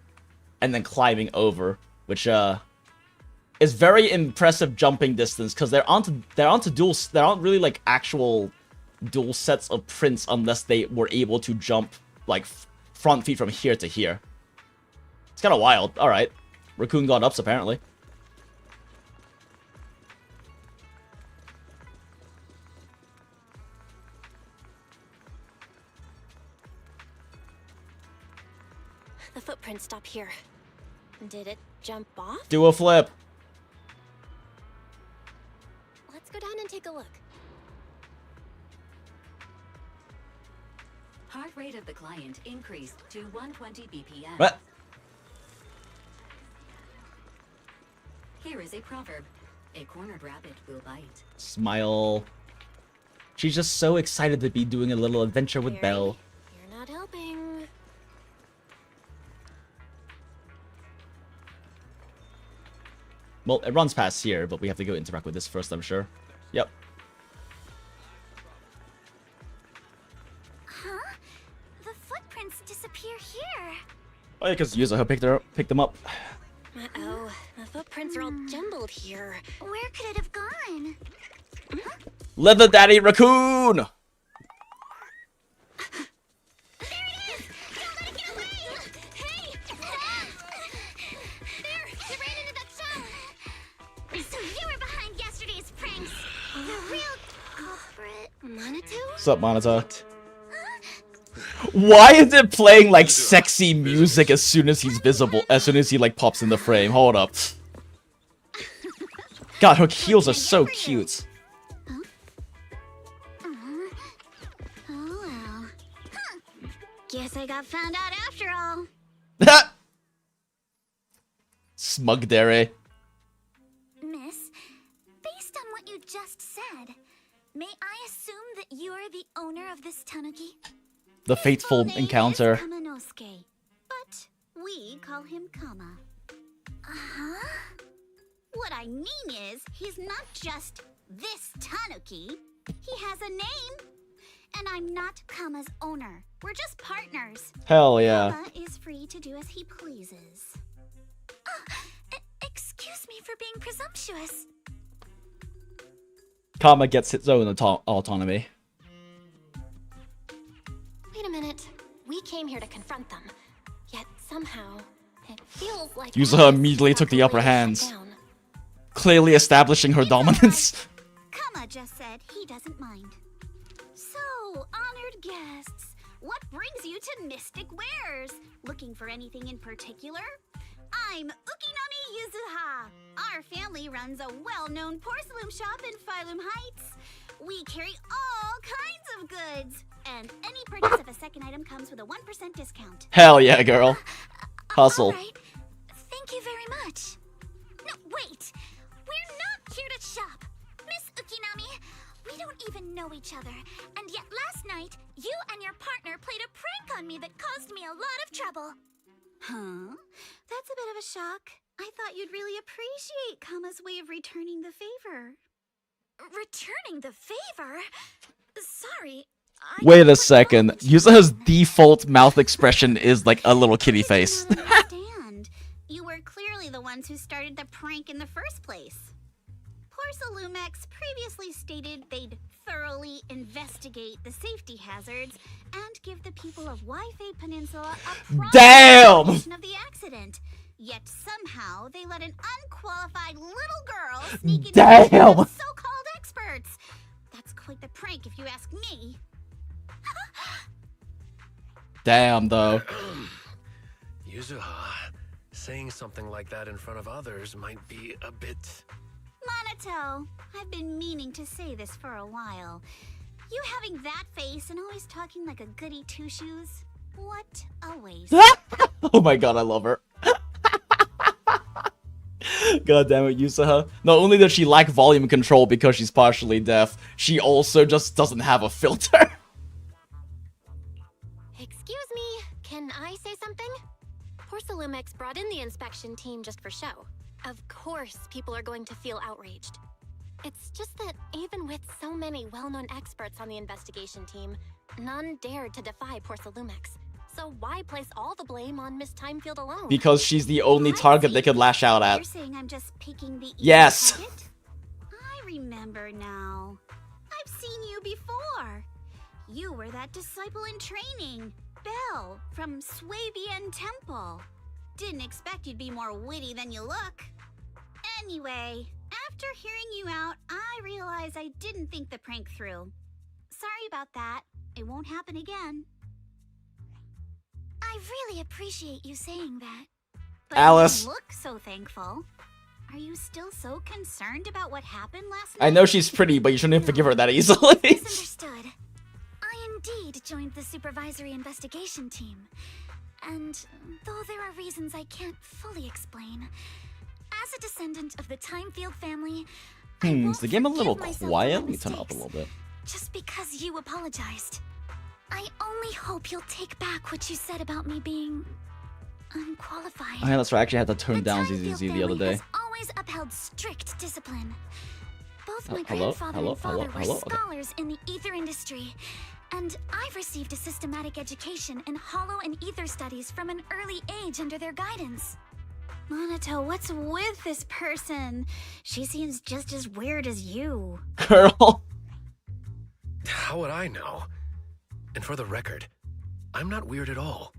and then climbing over, which is very impressive jumping distance, because there aren't really like actual dual sets of prints unless they were able to jump like front feet from here to here. It's kind of wild. All right, raccoon got ups apparently. didn't stop here. Did it jump off? Do a flip. Let's go down and take a look. Heart rate of the client increased to 120 BPM. What? Here is a proverb. A cornered rabbit will bite. Smile. She's just so excited to be doing a little adventure with Belle. You're not helping. Well, it runs past here, but we have to go interact with this first, I'm sure. Yep. Huh? The footprints disappear here. Oh, yeah, because Yuzuha picked them up. Uh-oh. The footprints are all jumbled here. Where could it have gone? Leather Daddy Raccoon! There it is! Don't let it get away! Hey! Stop! There! You ran into that shower! So you were behind yesterday's pranks! The real culprit. Monotone? What's up, Monitor? Why is it playing like sexy music as soon as he's visible? As soon as he like pops in the frame? Hold up. God, her heels are so cute. Oh well. Huh. Guess I got found out after all. Smug dairy. Miss, based on what you just said, may I assume that you are the owner of this tanuki? The fateful His full name encounter. is Kamanosuke, but we call him Kama. Uh-huh. What I mean is, he's not just this tanuki. He has a name. And I'm not Kama's owner. We're just partners. Hell yeah. Kama is free to do as he pleases. Excuse me for being presumptuous. Kama gets its own autonomy. Wait a minute. We came here to confront them. Yet somehow, it feels like Yuzuha immediately took the upper hand, clearly establishing her dominance. Kama just said he doesn't mind. So, honored guests, what brings you to Mystic Wares? Looking for anything in particular? I'm Ukinami Yuzuha. Our family runs a well-known porcelain shop in Phylum Heights. We carry all kinds of goods, and any purchase of a second item comes with a 1% discount. Hell yeah, girl. Hustle. All right. Thank you very much. No, wait. We're not here to shop. Miss Ukinami, we don't even know each other. And yet last night, you and your partner played a prank on me that caused me a lot of trouble. Huh? That's a bit of a shock. I thought you'd really appreciate Kama's way of returning the favor. Returning the favor? Sorry. Wait a second. Yuzuha's default mouth expression is like a little kitty face. I don't understand. You were clearly the ones who started the prank in the first place. Porcelumex previously stated they'd thoroughly investigate the safety hazards and give the people of Waifei Peninsula a proper Damn! explanation of the accident. Yet somehow they let an unqualified little girl sneak into the Damn! of so-called experts. That's quite the prank if you ask me. Damn, though. Yuzuha, saying something like that in front of others might be a bit... Monato, I've been meaning to say this for a while. You having that face and always talking like a goody two-shoes? What a waste. Oh my god, I love her. God damn it, Yuzuha. Not only does she lack volume control because she's partially deaf, she also just doesn't have a filter. Excuse me, can I say something? Porcelumex brought in the inspection team just for show. Of course, people are going to feel outraged. It's just that even with so many well-known experts on the investigation team, none dared to defy Porcelumex. So why place all the blame on Miss Timefield alone? Because she's the only target they could lash out You're at. saying I'm just picking the easy Yes. target? I remember now. I've seen you before. You were that disciple in training, Belle, from Swabian Temple. Didn't expect you'd be more witty than you look. Anyway, after hearing you out, I realized I didn't think the prank through. Sorry about that. It won't happen again. I really appreciate you saying that. But Alice. you look so thankful. Are you still so concerned about what happened last I night? know she's pretty, but you shouldn't forgive her that easily. Misunderstood. I indeed joined the supervisory investigation team. And though there are reasons I can't fully explain, as a descendant of the Timefield family, I Is won't the game a little forgive myself for quiet? my Let me turn it up a mistakes. little bit. Just because you apologized. I only hope you'll take back what you said about me being unqualified. Oh yeah, that's right. I actually had to turn The down Timefield ZZZ the family other day. has always upheld strict discipline. Both my Hello? grandfather Hello? and father Hello? were Hello? Okay. scholars in the ether industry, and I've received a systematic education in hollow and ether studies from an early age under their guidance. Monato, what's with this person? She seems just as weird as you. Girl. How would I know? And for the record, I'm not weird at all.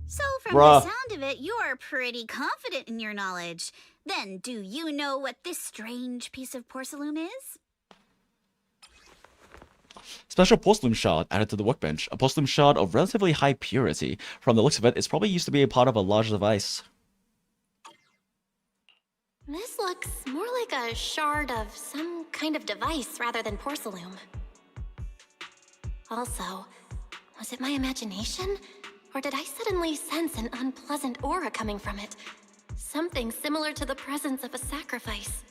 So from Bruh. the sound of it, you're pretty confident in your knowledge. Then do you know what this strange piece of porcelain is? Special porcelain shard added to the workbench. A porcelain shard of relatively high purity. From the looks of it, it's probably used to be a part of a larger device. This looks more like a shard of some kind of device rather than porcelain. Also, was it my imagination? Or did I suddenly sense an unpleasant aura coming from it? Something similar to the presence of a sacrifice.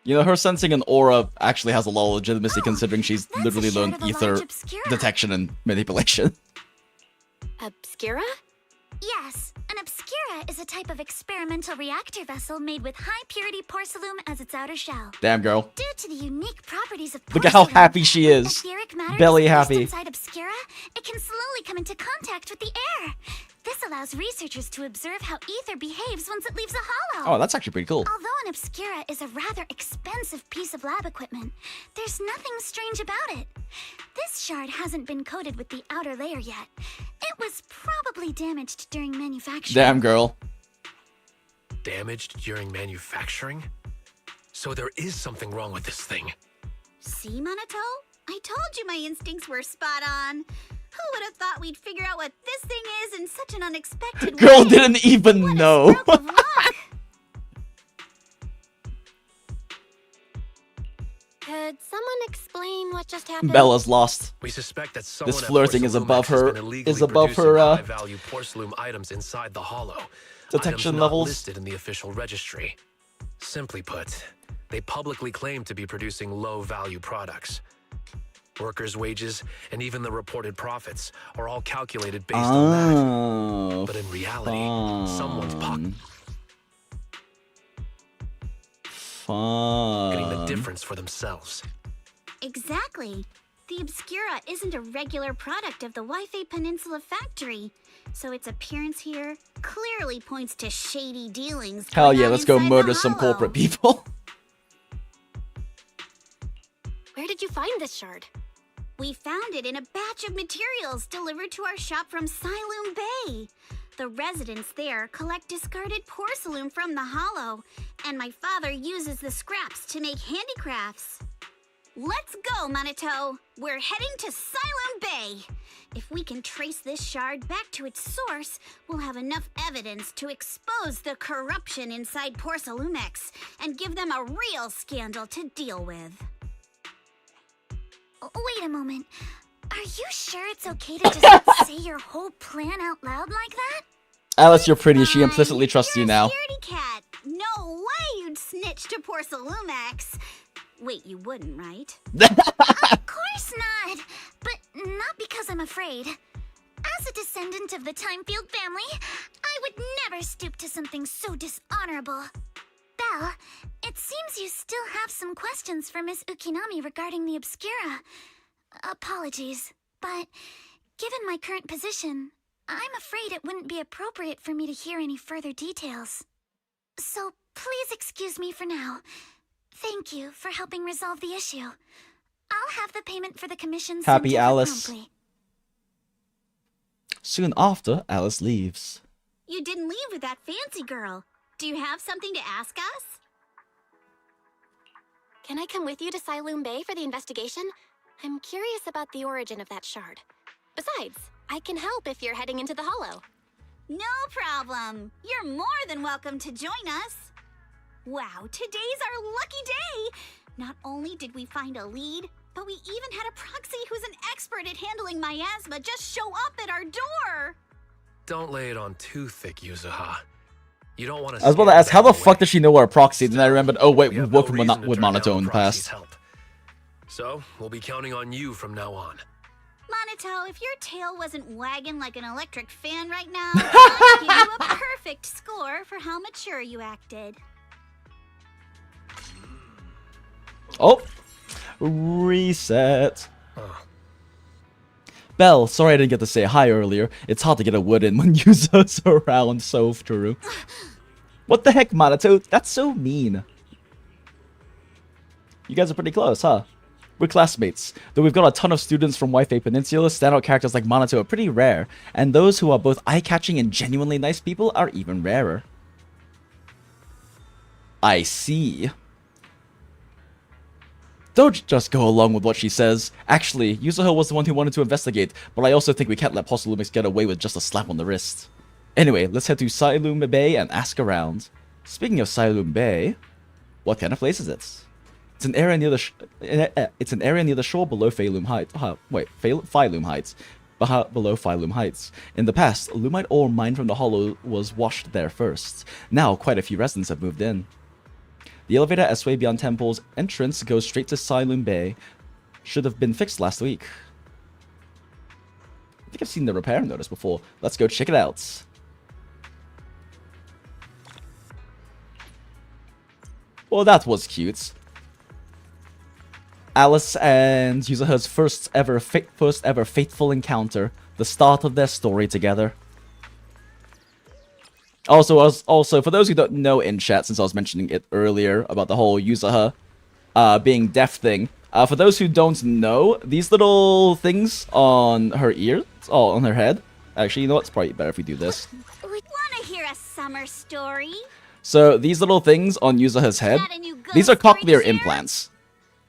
You know, her sensing an aura actually has a lot of legitimacy considering she's that's literally a shard learned of a ether large obscura. detection and manipulation. Obscura? Yes, an obscura is a type of experimental reactor vessel made with high-purity porcelain as its outer shell. Damn, girl. Due to the unique properties of Look at how porcelain, happy she when is. etheric matter Belly is placed happy. inside obscura, it can slowly come into contact with the air. This allows researchers to observe how ether behaves once it leaves a hollow. Oh, that's actually pretty cool. Although an obscura is a rather expensive piece of lab equipment, there's nothing strange about it. This shard hasn't been coated with the outer layer yet. It was probably damaged during manufacturing. Damn, girl. Damaged during manufacturing? So there is something wrong with this thing. See, Monato? I told you my instincts were spot on. Who would have thought we'd figure out what this thing is in such an unexpected Girl way? didn't even What a know. stroke of luck. Could someone explain what just happened? Bella's lost. We suspect that someone at flirting is Porcelain above has her- been illegally is above producing her, high-value porcelain items inside the hollow. Detection items levels. not listed in the official registry. Simply put, they publicly claim to be producing low-value products. Workers' wages and even the reported profits are all calculated based on that. Oh, But in reality, someone's fun. getting the Fun. difference for themselves. Exactly. The Obscura isn't a regular product of the Wi-Fi Peninsula factory, so its appearance here clearly points to shady dealings. Hell going yeah, on let's go inside the murder some hollow. culprit people. Where did you find this shard? We found it in a batch of materials delivered to our shop from Siloom Bay. The residents there collect discarded porcelain from the hollow, and my father uses the scraps to make handicrafts. Let's go, Monato. We're heading to Siloom Bay. If we can trace this shard back to its source, we'll have enough evidence to expose the corruption inside Porcelumex and give them a real scandal to deal with. Wait a moment. Are you sure it's okay to just say your whole plan out loud like that? Alice, you're pretty. She Fine. implicitly trusts You're you now. a scaredy cat. No way you'd snitch to Porcelumex. Wait, you wouldn't, right? Of course not. But not because I'm afraid. As a descendant of the Timefield family, I would never stoop to something so dishonorable. Belle, it seems you still have some questions for Miss Ukinami regarding the Obscura. Apologies, but given my current position, I'm afraid it wouldn't be appropriate for me to hear any further details. So please excuse me for now. Thank you for helping resolve the issue. I'll have the payment for the commission sent Happy over Alice. promptly. Soon after, Alice leaves. You didn't leave with that fancy girl. Do you have something to ask us? Can I come with you to Siloom Bay for the investigation? I'm curious about the origin of that shard. Besides, I can help if you're heading into the hollow. No problem. You're more than welcome to join us. Wow, today's our lucky day. Not only did we find a lead, but we even had a proxy who's an expert at handling miasma just show up at our door. Don't lay it on too thick, Yuzuha. You don't want to. I was about to ask, how the fuck does she know we're a proxy? Then I remembered, oh wait, we worked with Monotone in the past. Help. So, we'll be counting on you from now on. Monato, if your tail wasn't wagging like an electric fan right now, I'd give you a perfect score for how mature you acted. Oh, reset. Belle, sorry I didn't get to say hi earlier. It's hard to get a word in when Yuzo's around, so true. What the heck, Monato? That's so mean. You guys are pretty close, huh? We're classmates. Though we've got a ton of students from Wi-Fi Peninsula, standout characters like Monato are pretty rare, and those who are both eye-catching and genuinely nice people are even rarer. I see. Don't just go along with what she says. Actually, Yuzuho was the one who wanted to investigate, but I also think we can't let Posalumix get away with just a slap on the wrist. Anyway, let's head to Sailum Bay and ask around. Speaking of Sailum Bay, what kind of place is it? It's an area near the shore below Failum Heights. Phylum Heights. Below Phylum Heights. In the past, Lumite ore mined from the Hollow was washed there first. Now, quite a few residents have moved in. The elevator at Swabian Temple's entrance goes straight to Sailum Bay. Should have been fixed last week. I think I've seen the repair notice before. Let's go check it out. Well, that was cute. Alice and Yuzuha's first ever fateful encounter. The start of their story together. Also, for those who don't know in chat, since I was mentioning it earlier about the whole Yuzuha being deaf thing, for those who don't know, these little things on her ears, on her head, actually, you know what, it's probably better if we do this. We wanna hear a summer story? So, these little things on Yuzuha's head, these are cochlear implants.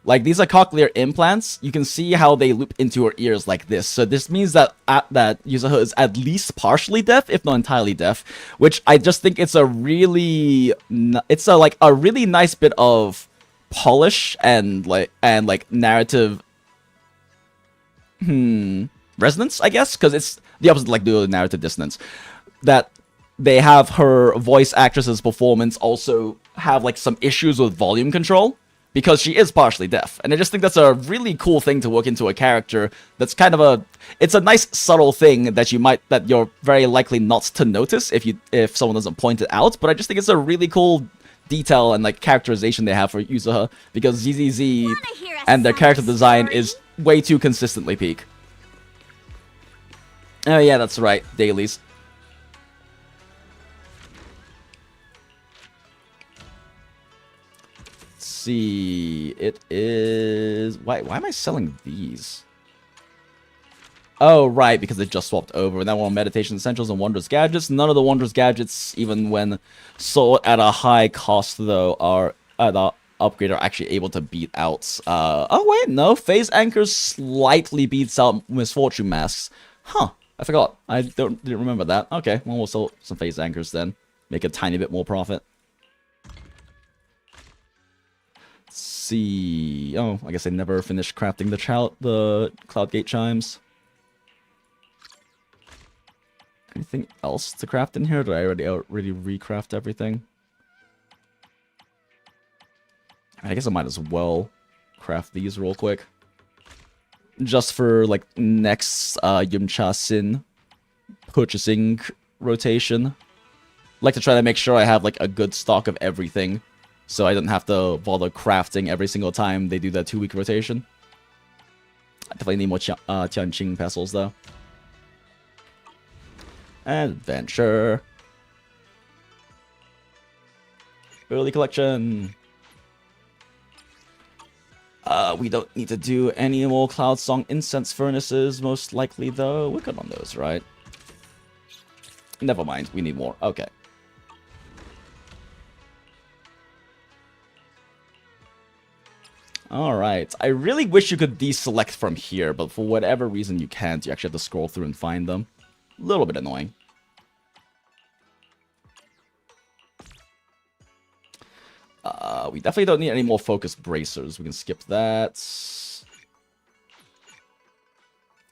Like, these are cochlear implants. You can see how they loop into her ears like this. So this means that that Yuzuha is at least partially deaf, if not entirely deaf. Which I just think it's a really, a really nice bit of polish and narrative, resonance, I guess, because it's the opposite, like the narrative dissonance. That they have her voice actress's performance also have like some issues with volume control. Because she is partially deaf. And I just think that's a really cool thing to work into a character that's kind of it's a nice subtle thing that you're very likely not to notice if someone doesn't point it out. But I just think it's a really cool detail and like characterization they have for Yuzuha. Because ZZZ and their character design is way too consistently peak. Oh yeah, that's right, Dailies. See, it is why am I selling these? Oh right, because they just swapped over. And that one, meditation essentials and wondrous gadgets. None of the wondrous gadgets, even when sold at a high cost though, are the upgrade are actually able to beat out oh wait, no, phase anchors slightly beats out misfortune masks. Huh, I forgot. I didn't remember that. Okay, well, we'll sell some phase anchors then, make a tiny bit more profit. See, oh, I guess I never finished crafting the cloud gate chimes. Anything else to craft in here? Did I already recraft everything? I guess I might as well craft these real quick, just for like next Yumcha Sin purchasing rotation. Like to try to make sure I have like a good stock of everything. So I don't have to bother crafting every single time they do that 2-week rotation. I definitely need more Tianqing pestles though. Adventure. Early collection. We don't need to do any more Cloud Song incense furnaces, most likely though. We're good on those, right? Never mind, we need more. Okay. Alright, I really wish you could deselect from here, but for whatever reason you can't. You actually have to scroll through and find them. A little bit annoying. We definitely don't need any more focus bracers. We can skip that.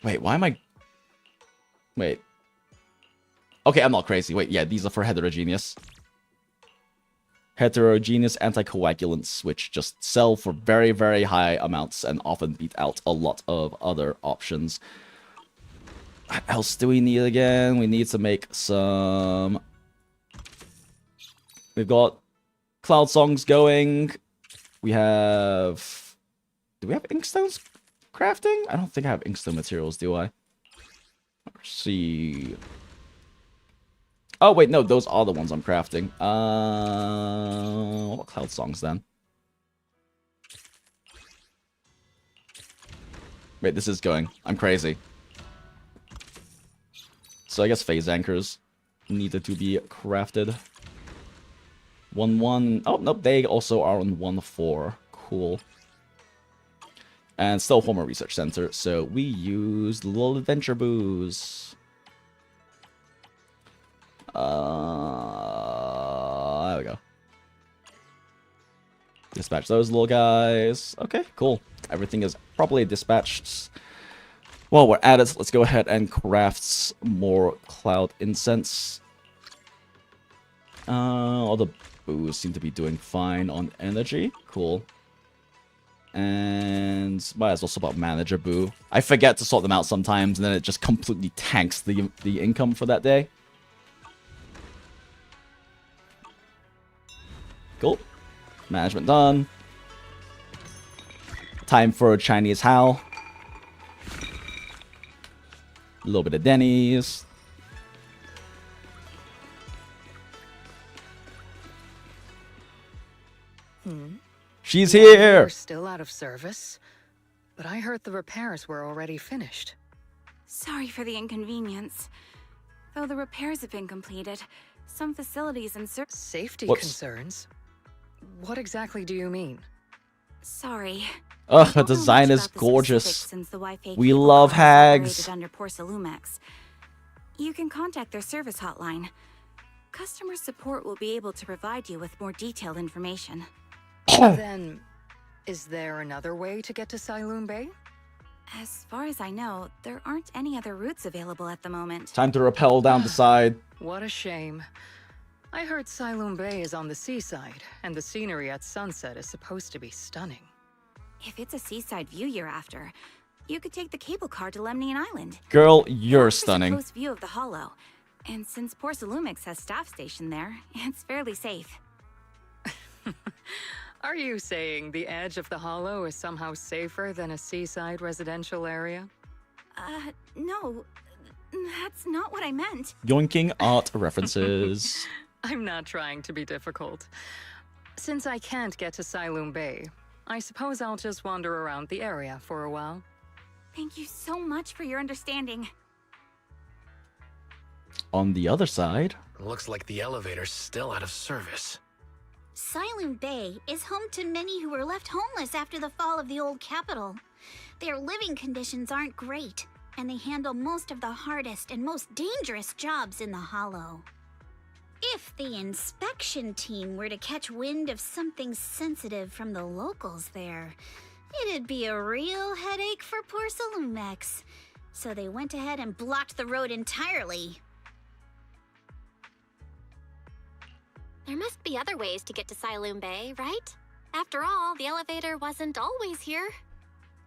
Wait, why am I... Wait. Okay, I'm not crazy. Wait, yeah, these are for heterogeneous. Heterogeneous anticoagulants, which just sell for very, very high amounts and often beat out a lot of other options. What else do we need again? We need to make some... We've got Cloud Songs going. We have... Do we have Inkstones crafting? I don't think I have Inkstone materials, do I? Let's see... Oh, wait, no, those are the ones I'm crafting. What Cloud Songs, then? Wait, this is going. I'm crazy. So I guess phase anchors needed to be crafted. 1-1. Oh, nope, they also are on 1-4. Cool. And still former research center, so we use the little adventure booze. There we go. Dispatch those little guys. Okay, cool. Everything is properly dispatched. While we're at it, let's go ahead and craft more cloud incense. All the boos seem to be doing fine on energy. Cool. And might as well swap out manager boo. I forget to sort them out sometimes, and then it just completely tanks the income for that day. Cool. Management done. Time for a Chinese Howl. A little bit of Denny's. She's here! We're still out of service, but I heard the repairs were already finished. Sorry for the inconvenience. Though the repairs have been completed, some facilities and safety Whoops. concerns? What exactly do you mean? Sorry. Ugh, her design is gorgeous. Since the Wi-Fi We cable love car is hags. operated under Porcelumex. You can contact their service hotline. Customer support will be able to provide you with more detailed information. Then, is there another way to get to Siloon Bay? As far as I know, there aren't any other routes available at the moment. Time to rappel down the side. What a shame. I heard Siloon Bay is on the seaside, and the scenery at sunset is supposed to be stunning. If it's a seaside view you're after, you could take the cable car to Lemnian Island. Girl, you're Offers stunning. a close view of the Hollow, and since Porcelumix has staff stationed there, it's fairly safe. Are you saying the edge of the Hollow is somehow safer than a seaside residential area? No, that's not what I meant. Yoinking art references. I'm not trying to be difficult. Since I can't get to Siloon Bay, I suppose I'll just wander around the area for a while. Thank you so much for your understanding. On the other side... Looks like the elevator's still out of service. Siloon Bay is home to many who were left homeless after the fall of the old capital. Their living conditions aren't great, and they handle most of the hardest and most dangerous jobs in the Hollow. If the inspection team were to catch wind of something sensitive from the locals there, it'd be a real headache for Porcelumex. So they went ahead and blocked the road entirely. There must be other ways to get to Siloon Bay, right? After all, the elevator wasn't always here.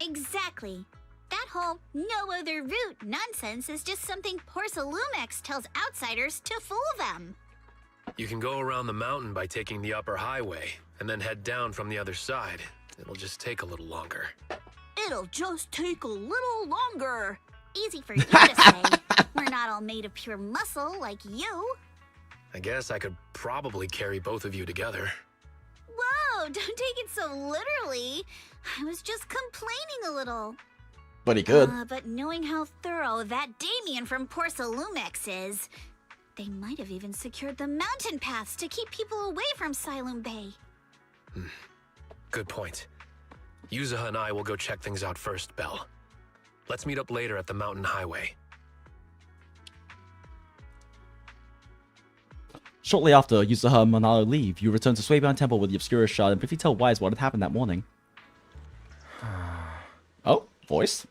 Exactly. That whole no other route nonsense is just something Porcelumex tells outsiders to fool them. You can go around the mountain by taking the upper highway, and then head down from the other side. It'll just take a little longer. It'll just take a little longer. Easy for you to say. We're not all made of pure muscle like you. I guess I could probably carry both of you together. Whoa, don't take it so literally. I was just complaining a little. But he could. But knowing how thorough that Damien from Porcelumex is, they might have even secured the mountain paths to keep people away from Siloon Bay. Good point. Yuzuha and I will go check things out first, Belle. Let's meet up later at the mountain highway. Shortly after Yuzuha and Manalo leave, you return to Suiban Temple with the Obscura Shard and briefly tell Wise what had happened that morning. Oh, voice?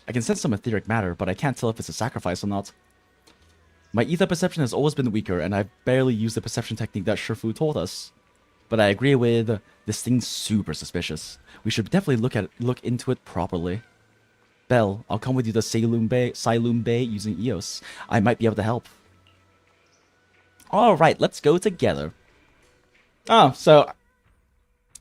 I can sense some etheric matter, but I can't tell if it's a sacrifice or not. My ether perception has always been weaker, and I've barely used the perception technique that Shifu taught us. But I agree with, this thing's super suspicious. We should definitely look into it properly. Belle, I'll come with you to Saloon Bay using EOS. I might be able to help. Alright, let's go together. Oh, so...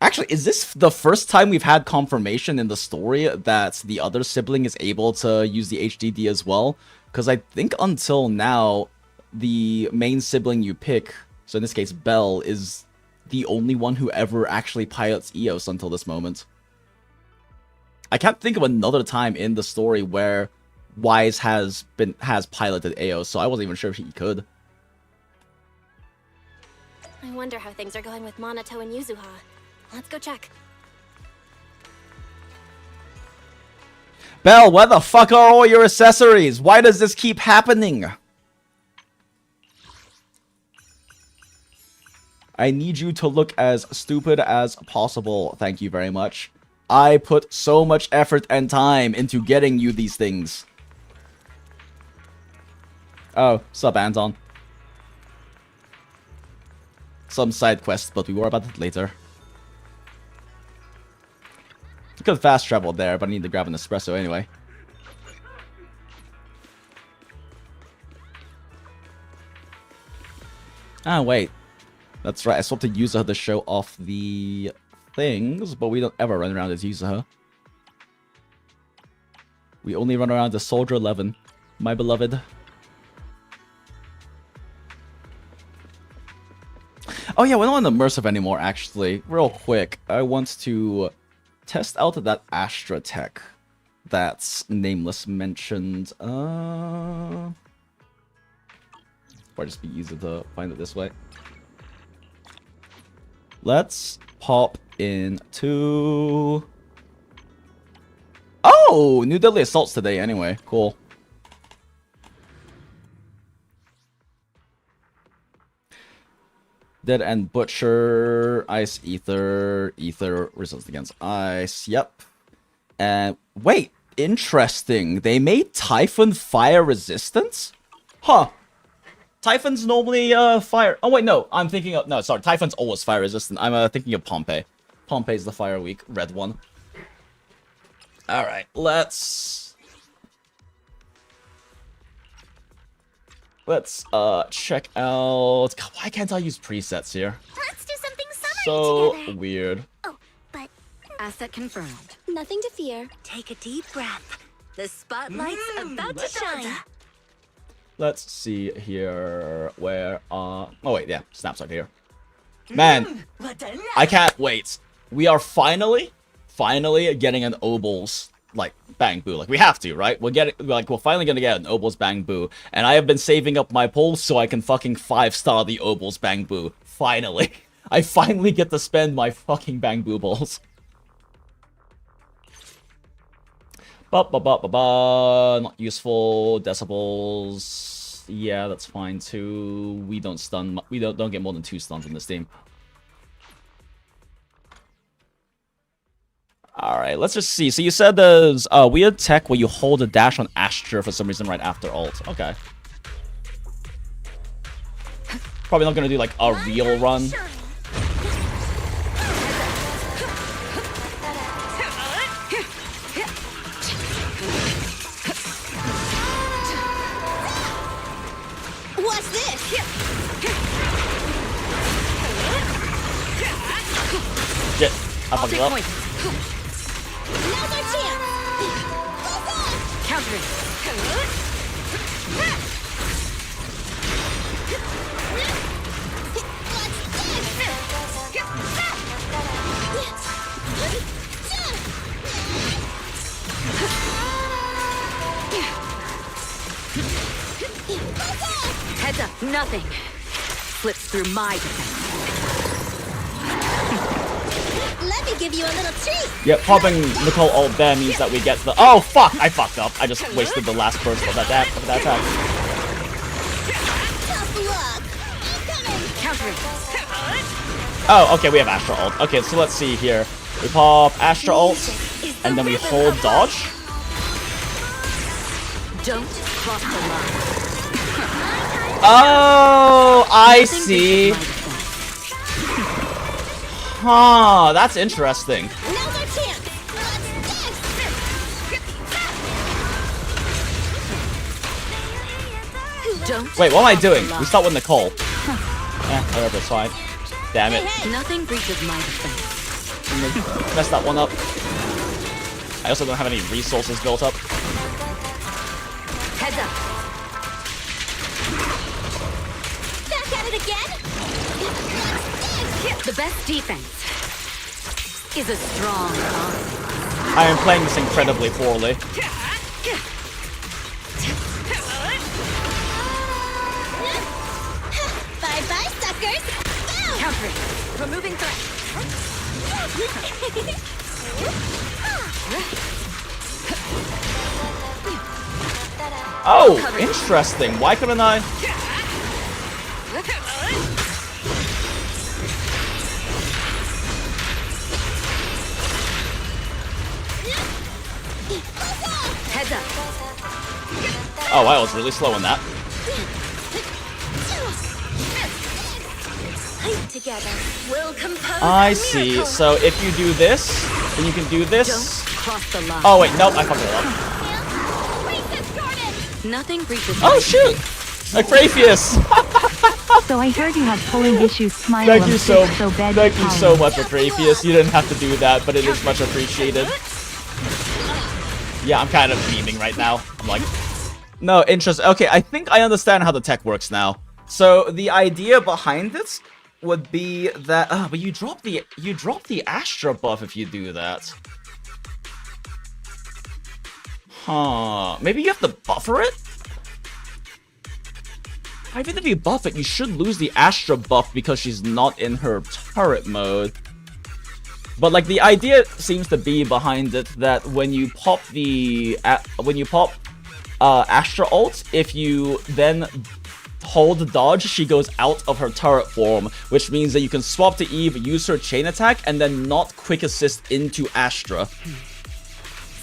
Actually, is this the first time we've had confirmation in the story that the other sibling is able to use the HDD as well? Because I think until now, the main sibling you pick, so in this case Belle, is the only one who ever actually pilots EOS until this moment. I can't think of another time in the story where Wise has piloted EOS, so I wasn't even sure if he could. I wonder how things are going with Minato and Yuzuha. Let's go check. Belle, where the fuck are all your accessories? Why does this keep happening? I need you to look as stupid as possible. Thank you very much. I put so much effort and time into getting you these things. Oh, sup, Anton. Some side quests, but we worry about it later. I could fast travel there, but I need to grab an espresso anyway. Ah, wait. That's right, I swapped to Yuzuha to show off the things, but we don't ever run around as Yuzuha. We only run around as Soldier 11, my beloved. Oh yeah, we're not on immersive anymore, actually. Real quick, I want to test out that Astra tech that's Nameless mentioned. Or just be easier to find it this way. Let's pop into... Oh! New Deadly Assaults today anyway. Cool. Dead End Butcher, Ice Ether, Ether resist against Ice, yep. And wait, interesting. They made Typhon fire resistance? Huh. Typhon's normally fire. Oh wait, no, I'm thinking of, no, sorry, Typhon's always fire resistant. I'm thinking of Pompeii. Pompeii's the fire weak, red one. Alright, let's check out... God, why can't I use presets here? Let's do something summery So together. weird. Oh, but Asset confirmed. nothing to fear. Take a deep breath. The spotlight's about to shine. Let's see here where... Oh wait, yeah, Snap's right here. Man, I can't wait. We are finally getting an OBOLS, like, Bang Boo. Like, we have to, right? We're finally gonna get an OBOLS Bang Boo. And I have been saving up my pulls so I can fucking 5-star the OBOLS Bang Boo. Finally. I finally get to spend my fucking Bang Boo balls. Not useful. Decibels. Yeah, that's fine too. We don't stun. We don't get more than 2 stuns in this team. Alright, let's just see. So you said there's a weird tech where you hold a dash on Astra for some reason right after ult. Okay. Probably not gonna do like a real run. What's this? Shit, I fucked it up. Now's our chance! Counter it. Heads up, nothing. Slips through my defense. Let me give you a little treat! Yeah, popping Nicole ult there means that we get the... Oh, fuck! I fucked up. I just wasted the last burst of that attack. Oh, okay, we have Astra ult. Okay, so let's see here. We pop Astra ult, and then we hold dodge. Don't cross the line. Oh, I see. Huh, that's interesting. Now's our chance. Don't. Wait, what am I doing? We start with Nicole. Whatever, it's fine. Damn it. Nothing breaches my defense. Messed that one up. I also don't have any resources built up. Heads up. Back at it again. The best defense is a strong arm. I am playing this incredibly poorly. Bye-bye, suckers. Go! Countering. Removing threat. Oh, interesting. Why couldn't I? Heads up. Oh, I was really slow on that. Together, we'll compose I a see. miracle. So if you do this, then you can do Don't this. cross the line. Oh wait, nope, I fucked it up. Nothing breaches Oh shoot! A Crapheus! So I heard you had pulling issues. Smile. Thank you so bad thank you so much, Crapheus. You didn't have to do that, but it is much appreciated. Yeah, I'm kind of beaming right now. I'm like, no, interesting. Okay, I think I understand how the tech works now. So the idea behind it would be that but you drop the Astra buff if you do that. Huh. Maybe you have to buffer it? Even if you buff it, you should lose the Astra buff because she's not in her turret mode. But like the idea seems to be behind it that when you pop the Astra ult, if you then hold dodge, she goes out of her turret form, which means that you can swap to Eve, use her chain attack, and then not quick assist into Astra.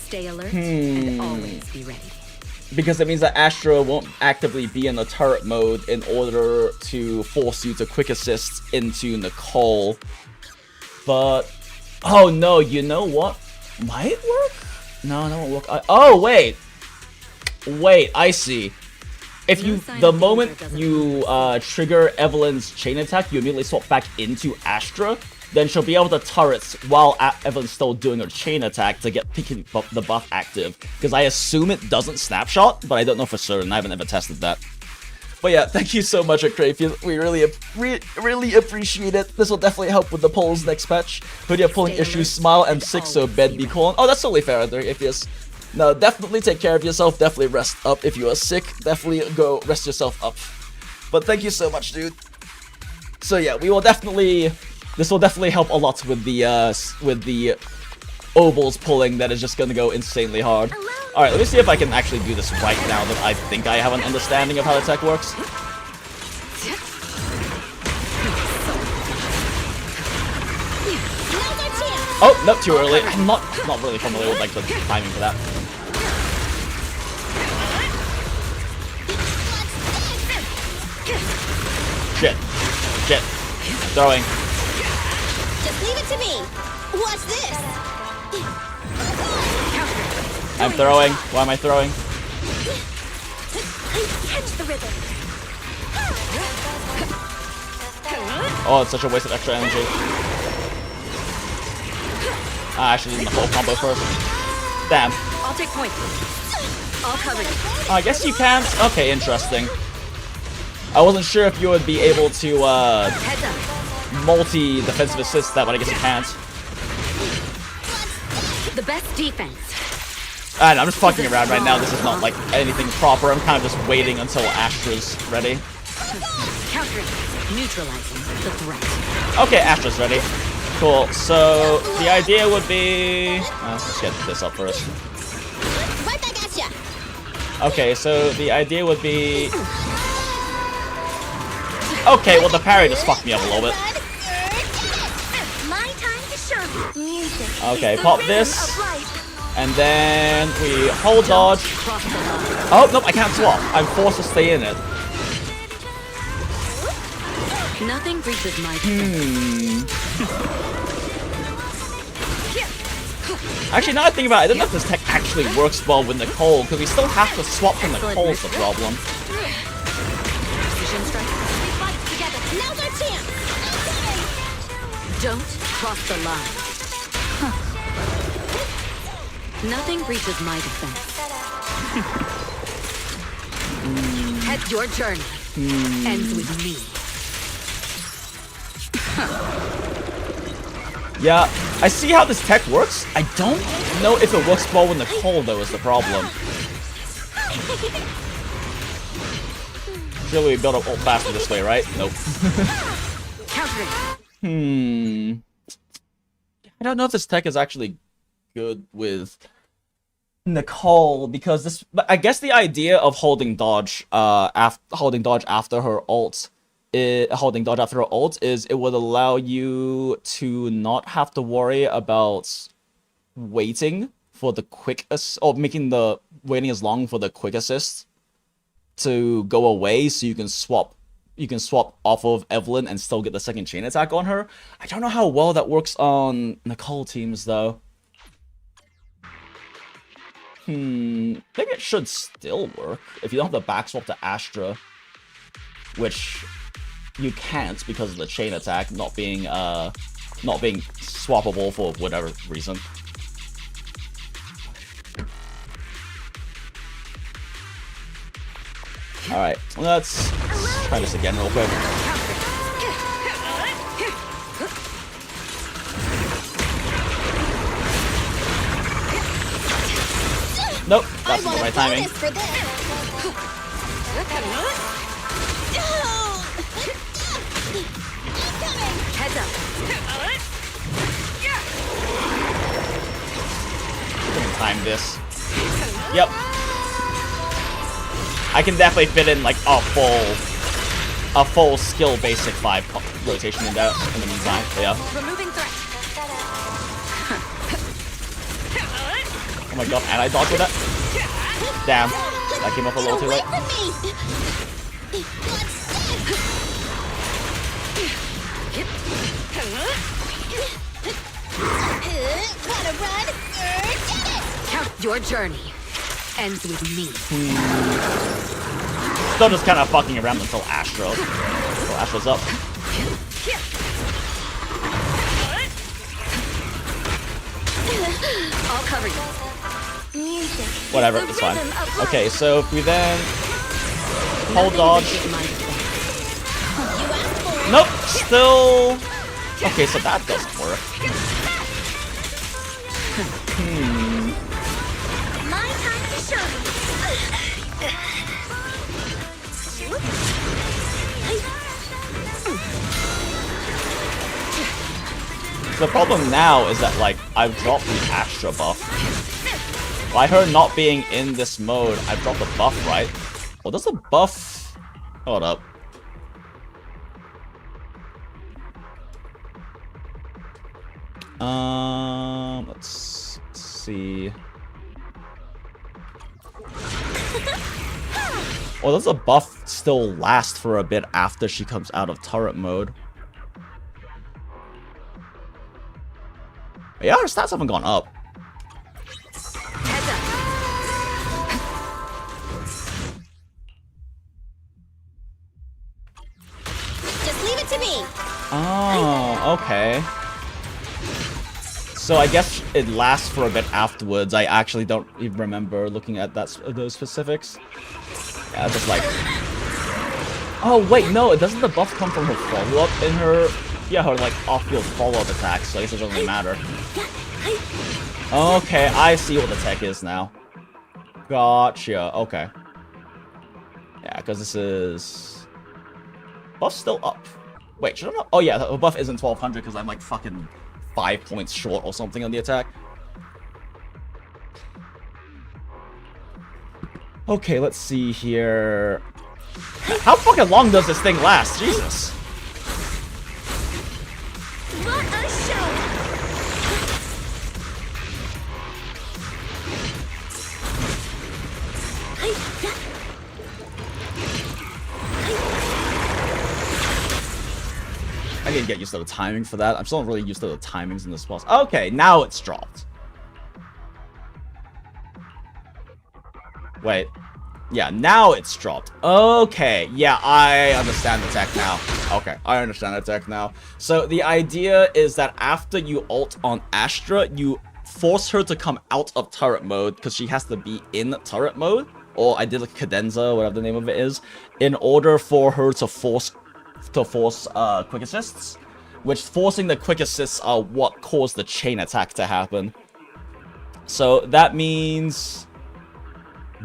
Stay alert and always be ready. Because it means that Astra won't actively be in the turret mode in order to force you to quick assist into Nicole. But, oh no, you know what? Might work? No, that won't work. Oh, wait! Wait, I see. If you, the moment you trigger Evelyn's chain attack, you immediately swap back into Astra, then she'll be able to turrets while Evelyn's still doing her chain attack to get the buff active. Because I assume it doesn't snapshot, but I don't know for certain. I haven't ever tested that. But yeah, thank you so much, Crapheus. We really appreciate it. This will definitely help with the polls next patch. Hope you have pulling issues, smile, M6, so bed be cool. Oh, that's totally fair, Crapheus. No, definitely take care of yourself. Definitely rest up if you are sick. Definitely go rest yourself up. But thank you so much, dude. So yeah, we will definitely. This will definitely help a lot with the OBOLS pulling that is just gonna go insanely hard. All right, let me see if I can actually do this right now that I think I have an understanding of how the tech works. Oh, no, too early. I'm not really familiar with like the timing for that. Shit. Throwing. Just leave it to me. Watch this. I'm throwing. Why am I throwing? Catch the rhythm. Oh, it's such a waste of extra energy. I actually need the whole combo first. Damn. I'll take point. I'll cover you. I guess you can. Okay, interesting. I wasn't sure if you would be able to multi-defensive assist that, but I guess you can't. The best defense. I know, I'm just fucking around right now. This is not like anything proper. I'm kind of just waiting until Astra's ready. Countering. Neutralizing the threat. Okay, Astra's ready. Cool. So the idea would be. Let's get this up first. Right back at ya. Okay, so the idea would be. Okay, well the parry just fucked me up a little bit. My time to shine. Music. Okay, pop this. And then we hold dodge. Oh, nope, I can't swap. I'm forced to stay in it. Nothing reaches my Actually, now I think about it, I don't know if this tech actually works well with Nicole, because we still have to swap from Nicole's the problem. precision strike. We fight together. Now's our chance. Don't cross the line. Nothing reaches my defense. Head your journey ends with me. Yeah, I see how this tech works. I don't know if it works well with Nicole, though, is the problem. Surely we build up ult faster this way, right? Nope. I don't know if this tech is actually good with Nicole, because this... But I guess the idea of holding dodge, after her ult... holding dodge after her ult is it would allow you to not have to worry about waiting for the quick or making the waiting as long for the quick assist to go away, so you can swap off of Evelyn and still get the second chain attack on her. I don't know how well that works on Nicole teams though. Maybe it should still work if you don't have the back swap to Astra, which you can't because of the chain attack not being swappable for whatever reason. Alright, let's try this again real quick. Nope, that's not the right timing. Heads up. Couldn't time this. Yep. I can definitely fit in like a full skill basic 5 rotation in the meantime. But yeah. Removing threat. Oh my god, and I dodged with that? Damn. That came up a little too late. Count your journey ends with me. Still just kind of fucking around until Astra's up. I'll cover you. Whatever, it's fine. Okay, so if we then hold dodge. Nope, still. Okay, so that doesn't work. My time to shine. The problem now is that, like, I've dropped the Astra buff. By her not being in this mode, I've dropped the buff, right? Well, does the buff... Hold up. Let's see. Well, does the buff still last for a bit after she comes out of turret mode? Yeah, her stats haven't gone up. Just leave it to me. Oh, okay. So I guess it lasts for a bit afterwards. I actually don't even remember looking at those specifics. Yeah, just like... Oh, wait, no, doesn't the buff come from her follow-up in her... Yeah, her, like, off-field follow-up attacks, so I guess it doesn't really matter. Okay, I see what the tech is now. Gotcha, okay. Yeah, because this is... Buff's still up. Wait, should I not... Oh, yeah, the buff isn't 1200 because I'm, like, fucking 5 points short or something on the attack. Okay, let's see here. How fucking long does this thing last? Jesus. What a show! I need to get used to the timing for that. I'm still not really used to the timings in this boss. Okay, now it's dropped. Wait. Yeah, now it's dropped. Okay, yeah, I understand the tech now. Okay, I understand the tech now. So the idea is that after you ult on Astra, you force her to come out of turret mode because she has to be in turret mode. Or I did a cadenza, whatever the name of it is, in order for her to force quick assists. Which forcing the quick assists are what caused the chain attack to happen. So that means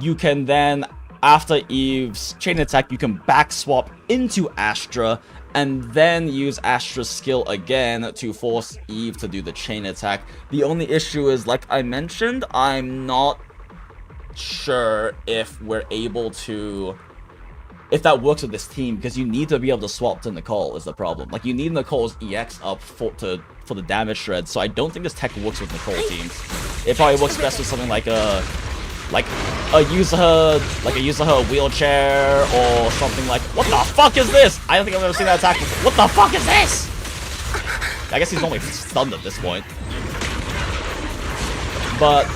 you can then, after Eve's chain attack, you can back swap into Astra and then use Astra's skill again to force Eve to do the chain attack. The only issue is, like I mentioned, I'm not sure if we're able to, if that works with this team, because you need to be able to swap to Nicole is the problem. Like, you need Nicole's EX up for the damage shred, so I don't think this tech works with Nicole teams. It probably works best with something like a use her wheelchair or something like. What the fuck is this? I don't think I've ever seen that attack before. What the fuck is this? I guess he's only stunned at this point. But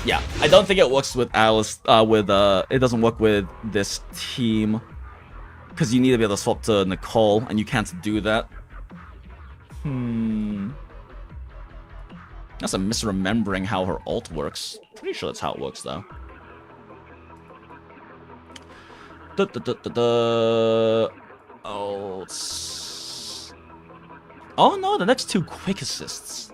yeah, I don't think it works with Alice. It doesn't work with this team because you need to be able to swap to Nicole, and you can't do that. That's a misremembering how her ult works. Pretty sure that's how it works, though. Oh no, the next two quick assists.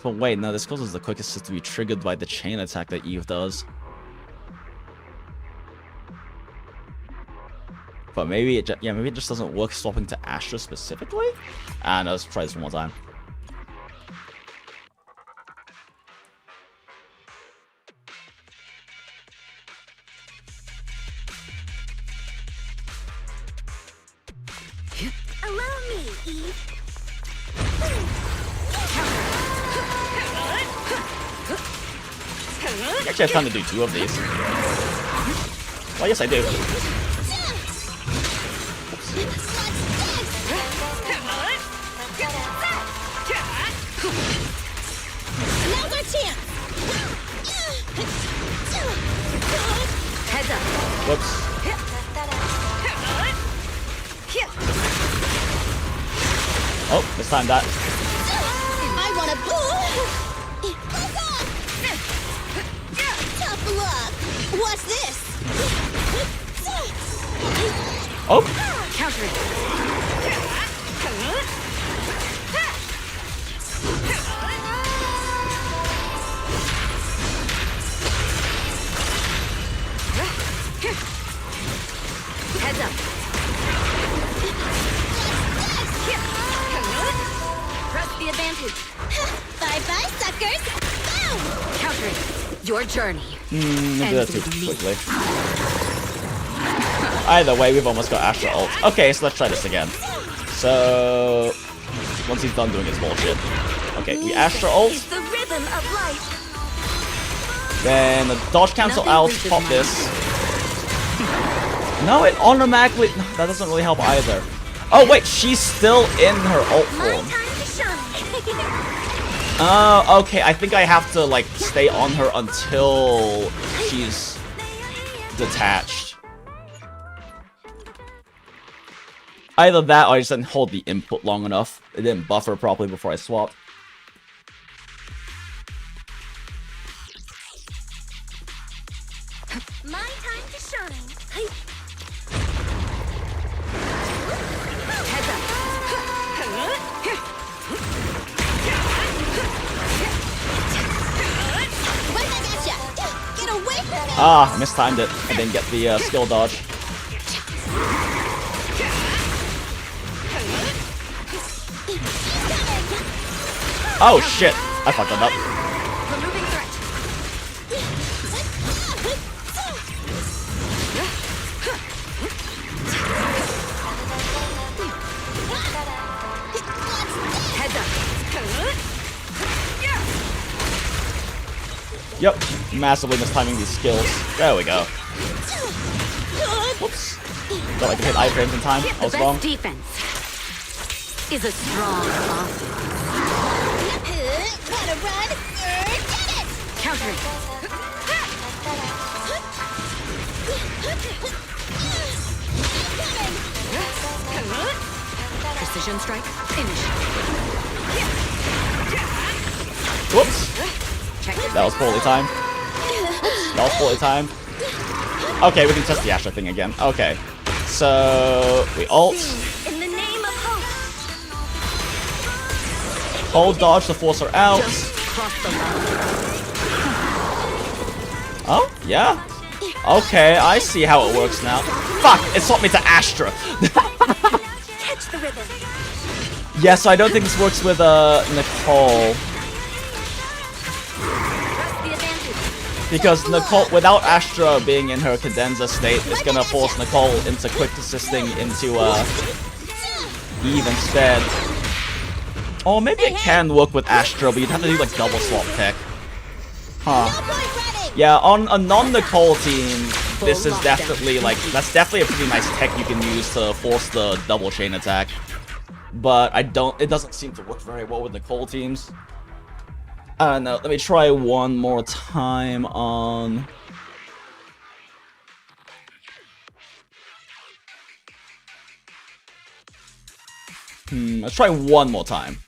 But wait, no, this causes the quick assist to be triggered by the chain attack that Eve does. But maybe it, maybe it just doesn't work swapping to Astra specifically. No, let's try this one more time. Allow me, Eve. I actually have time to do two of these. Well, yes, I do. Now's our chance. Heads up. Whoops. Oh, this time that. I want to boo. Tough luck. Watch this. Oh. Counter it. Heads up. Press the advantage. Bye-bye, suckers. Boom! Countering. Your journey. Maybe that's too quickly. Either way, we've almost got Astra ult. Okay, so let's try this again. So once he's done doing his bullshit. Okay, we Astra ult. It's the rhythm of life. Then the dodge cancel out, pop this. No, it automatically... That doesn't really help either. Oh, wait, she's still in her ult form. Oh, okay, I think I have to, like, stay on her until she's detached. Either that, or I just didn't hold the input long enough. It didn't buffer properly before I swapped. My time to shine. Heads up. Right back at ya. Get away from me. Ah, I mistimed it. I didn't get the skill dodge. Oh shit! I fucked that up. Removing threat. Heads up. Yep, massively mistiming these skills. There we go. Whoops. Thought I could hit iframes in time. I was The wrong. best defense is a strong offense. Wanna run? Get it! Countering. Precision strike. Finish. Whoops. Check this. That was poorly timed. That was poorly timed. Okay, we can test the Astra thing again. Okay. So, we ult. In the name of hope. Hold dodge to force her out. Cross the line. Oh, yeah. Okay, I see how it works now. Fuck, it swapped me to Astra. Catch the ribbon. Yeah, so I don't think this works with, Nicole. Press the advantage. Because Nicole, without Astra being in her cadenza state, it's gonna force Nicole into quick assisting into, Eve instead. Or maybe it can work with Astra, but you'd have to do, like, double swap tech. Huh. Yeah, on a non-Nicole team, this is definitely, like, that's definitely a pretty nice tech you can use to force the double chain attack. But it doesn't seem to work very well with Nicole teams. I don't know, let me try one more time on... let's try one more time.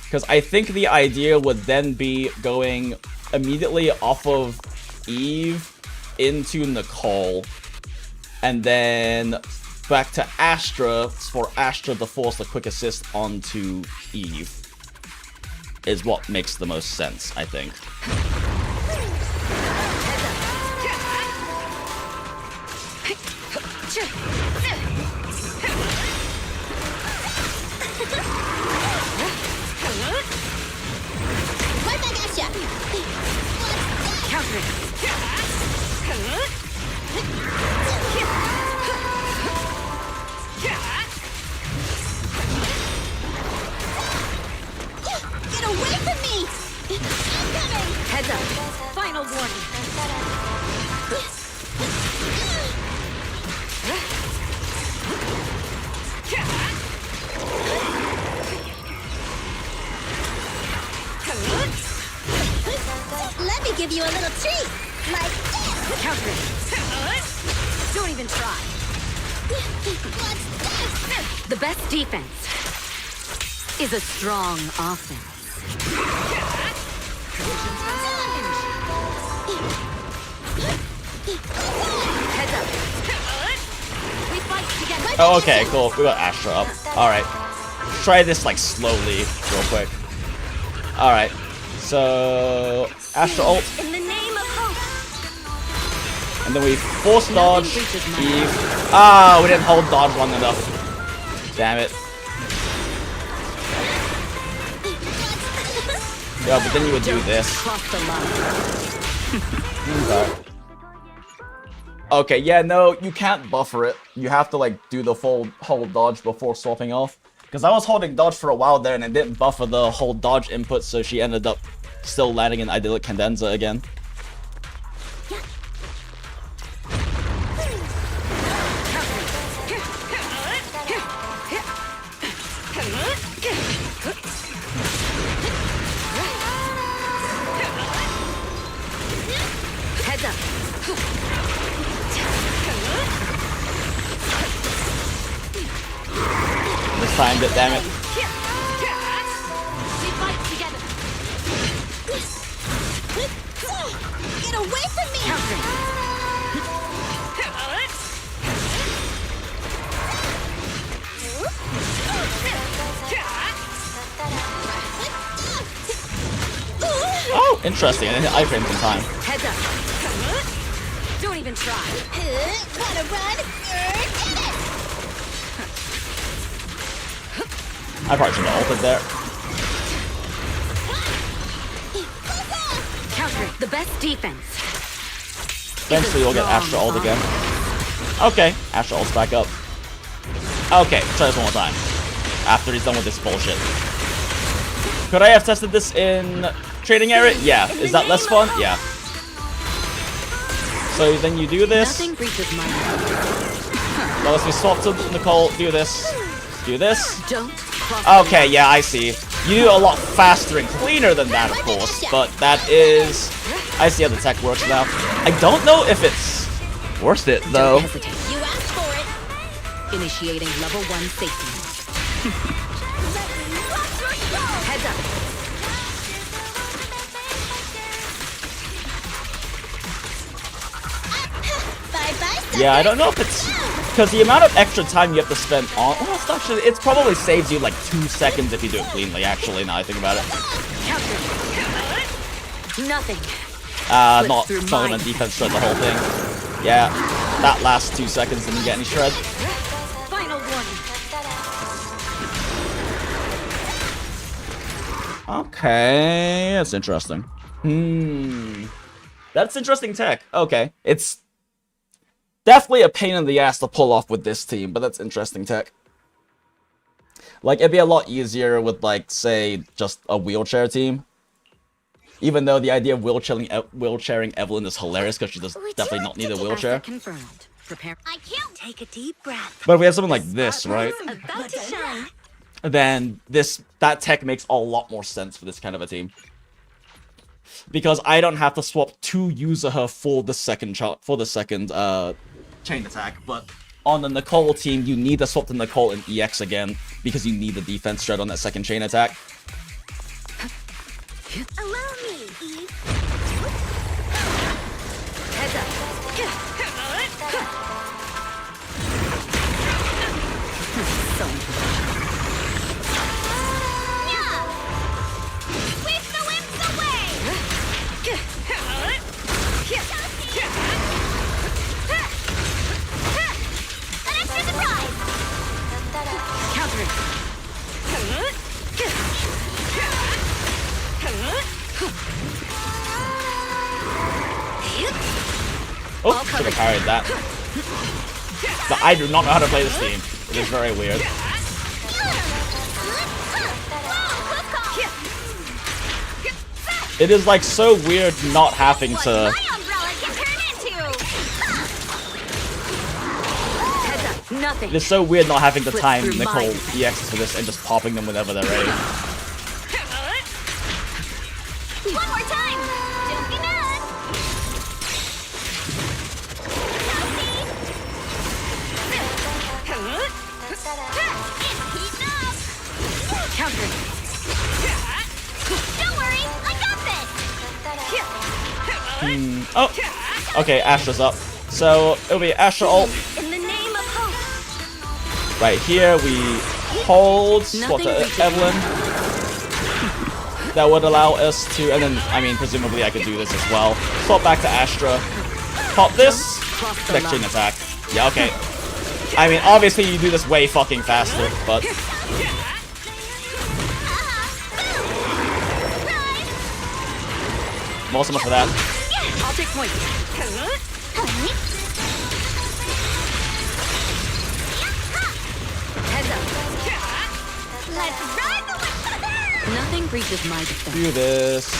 Because I think the idea would then be going immediately off of Eve into Nicole. And then back to Astra for Astra to force the quick assist onto Eve. Is what makes the most sense, I think. Get away from me! I'm coming! Heads up. Final warning. Let me give you a little treat! Like this! Counter it. Don't even try. What's this? The best defense is a strong offense. Heads up. We fight together. Oh, okay, cool. We got Astra up. Alright. Try this, like, slowly, real quick. Alright. So... Astra ult. In the name of hope. And then we force dodge Eve. Ah, we didn't hold dodge long enough. Damn it. Yeah, but then you would do this. Cross the line. Okay. Okay, yeah, no, you can't buffer it. You have to, like, do the full hold dodge before swapping off. Because I was holding dodge for a while there and it didn't buffer the whole dodge input, so she ended up still landing in idyllic cadenza again. Heads up. Mistimed it, damn it. We fight together. Get away from me! Oh, interesting. I didn't hit iframes in time. Heads up. Don't even try. Wanna run? Get it! I probably should have ulted there. Counter the best defense. Eventually we'll get Astra ult again. Okay, Astra ult's back up. Okay, try this one more time. After he's done with this bullshit. Could I have tested this in training area? Yeah. Is that less fun? Yeah. So then you do this. Nothing reaches my Now let's be swap to Nicole. Do this. Do this. Don't cross. Okay, yeah, I see. You do a lot faster and cleaner than that, of course, but that is... I see how the tech works now. I don't know if it's worth it, though. Don't hesitate. You asked for it. Initiating level 1 safety. Heads up. Yeah, I don't know if it's... Because the amount of extra time you have to spend on... Well, it's actually... It probably saves you like 2 seconds if you do it cleanly, actually, now I think about it. Nothing. Not on defense shred the whole thing. Yeah, that last 2 seconds didn't get any shred. Final warning. Okay, that's interesting. That's interesting tech. Okay, it's definitely a pain in the ass to pull off with this team, but that's interesting tech. Like, it'd be a lot easier with, like, say, just a wheelchair team. Even though the idea of wheelchairing Evelyn is hilarious because she does definitely not need a wheelchair. Confirmed. Prepare. I can't take a deep breath. But if we have something like this, right? About to shine. Then that tech makes a lot more sense for this kind of a team. Because I don't have to swap to Yuzuha for the second chain attack, but on the Nicole team, you need to swap to Nicole and EX again because you need the defense shred on that second chain attack. Allow me, Eve. Heads up. So Yeah. Sweep the wimps away. An extra surprise. counter. Oh, should have parried that. But I do not know how to play this team. It is very weird. It is like so weird not having to... Nothing. It is so weird not having to time Nicole EXs for this and just popping them whenever they're ready. One more time. Don't be mad. Counter. Don't worry, I got this. Oh, okay, Astra's up. So it'll be Astra ult. In the name of hope. Right here, we hold, swap to Evelyn. That would allow us to, and then, I mean, presumably I could do this as well. Swap back to Astra. Pop this. Next chain attack. Yeah, okay. I mean, obviously you do this way fucking faster, but... Well, so much for that. I'll take point. Heads up. Let's ride the whip. Nothing breaches my defense. Do this.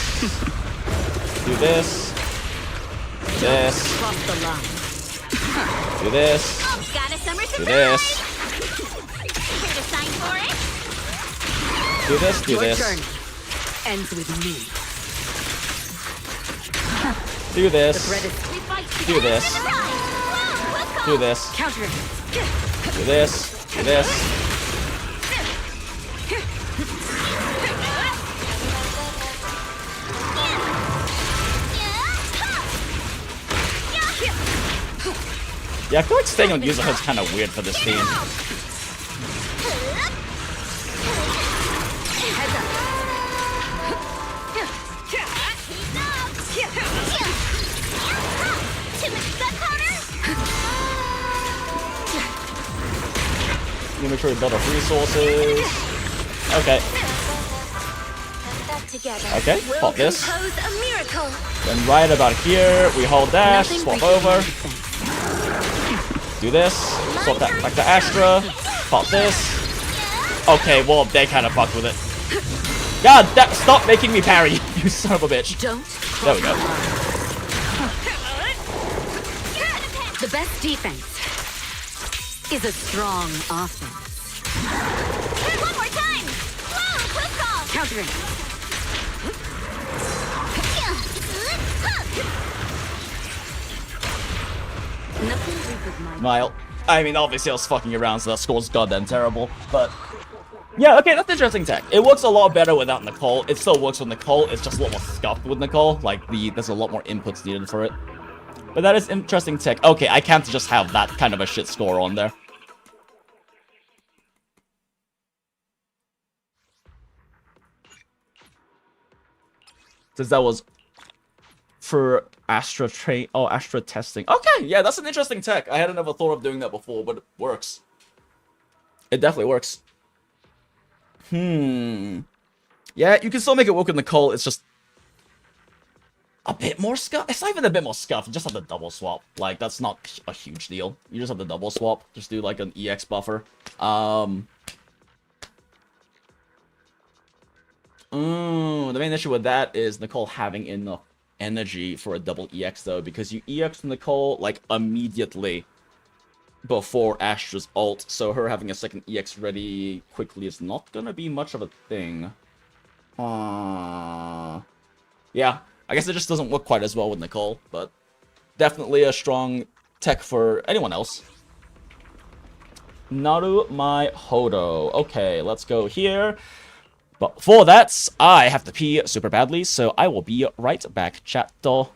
Do this. This. Cross the line. Do this. Got a summer surprise. Do this. Here to sign for it. Do this. Do Your this. journey ends with me. Do The this. thread is Do this. Do this. counter. Do this. Do this. Yeah, I feel like staying on Yuzuha is kind of weird for this team. Heads up. You make sure we build our resources. Okay. together. Okay, we'll pop this. compose a miracle. Then right about here, we hold dash, swap over. Do this, swap that back to Astra, pop this. Okay, well, they kind of fucked with it. God, stop making me parry, you son of a bitch. Don't. There we go. The best defense is a strong offense. One more time! Whoa, close call! Countering. Nothing with my Mile. I mean, obviously I was fucking around, so that score's goddamn terrible, but... Yeah, okay, that's interesting tech. It works a lot better without Nicole. It still works with Nicole, it's just a lot more scuffed with Nicole. Like, there's a lot more inputs needed for it. But that is interesting tech. Okay, I can't just have that kind of a shit score on there. Since that was for Astra testing. Okay, yeah, that's an interesting tech. I hadn't ever thought of doing that before, but it works. It definitely works. Yeah, you can still make it work with Nicole. It's just a bit more scuff. It's not even a bit more scuff. You just have the double swap. Like, that's not a huge deal. You just have the double swap. Just do like an EX buffer. The main issue with that is Nicole having enough energy for a double EX though, because you EX Nicole like immediately before Astra's ult, so her having a second EX ready quickly is not gonna be much of a thing. Yeah, I guess it just doesn't work quite as well with Nicole, but definitely a strong tech for anyone else. Naru my Hodo. Okay, let's go here. But before that, I have to pee super badly, so I will be right back, chat-o.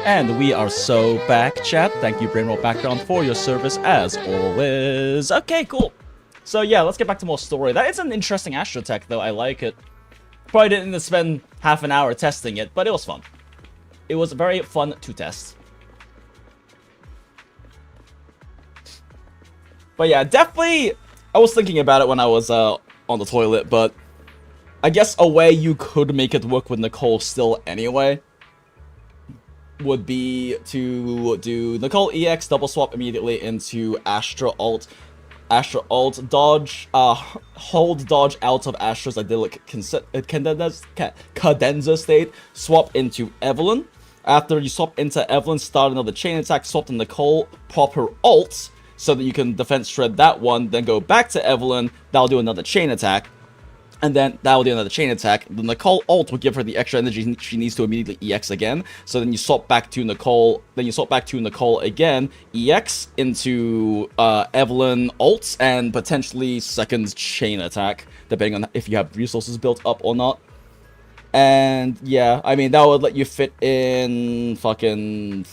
And we are so back, chat. Thank you, Brainroll Background, for your service as always. Okay, cool. So yeah, let's get back to more story. That is an interesting astrotech, though. I like it. Probably didn't spend half an hour testing it, but it was fun. It was very fun to test. But yeah, definitely, I was thinking about it when I was on the toilet, but I guess a way you could make it work with Nicole still anyway would be to do Nicole EX double swap immediately into Astra Alt, dodge, hold dodge out of Astra's idyllic cadenza state, swap into Evelyn. After you swap into Evelyn, start another chain attack, swap to Nicole, pop her ult, so that you can defense shred that one, then go back to Evelyn, that'll do another chain attack. And then that'll do another chain attack. The Nicole ult will give her the extra energy she needs to immediately EX again. So then you swap back to Nicole. Then you swap back to Nicole again. EX into Evelyn ults and potentially second chain attack, depending on if you have resources built up or not. And yeah, I mean that would let you fit in fucking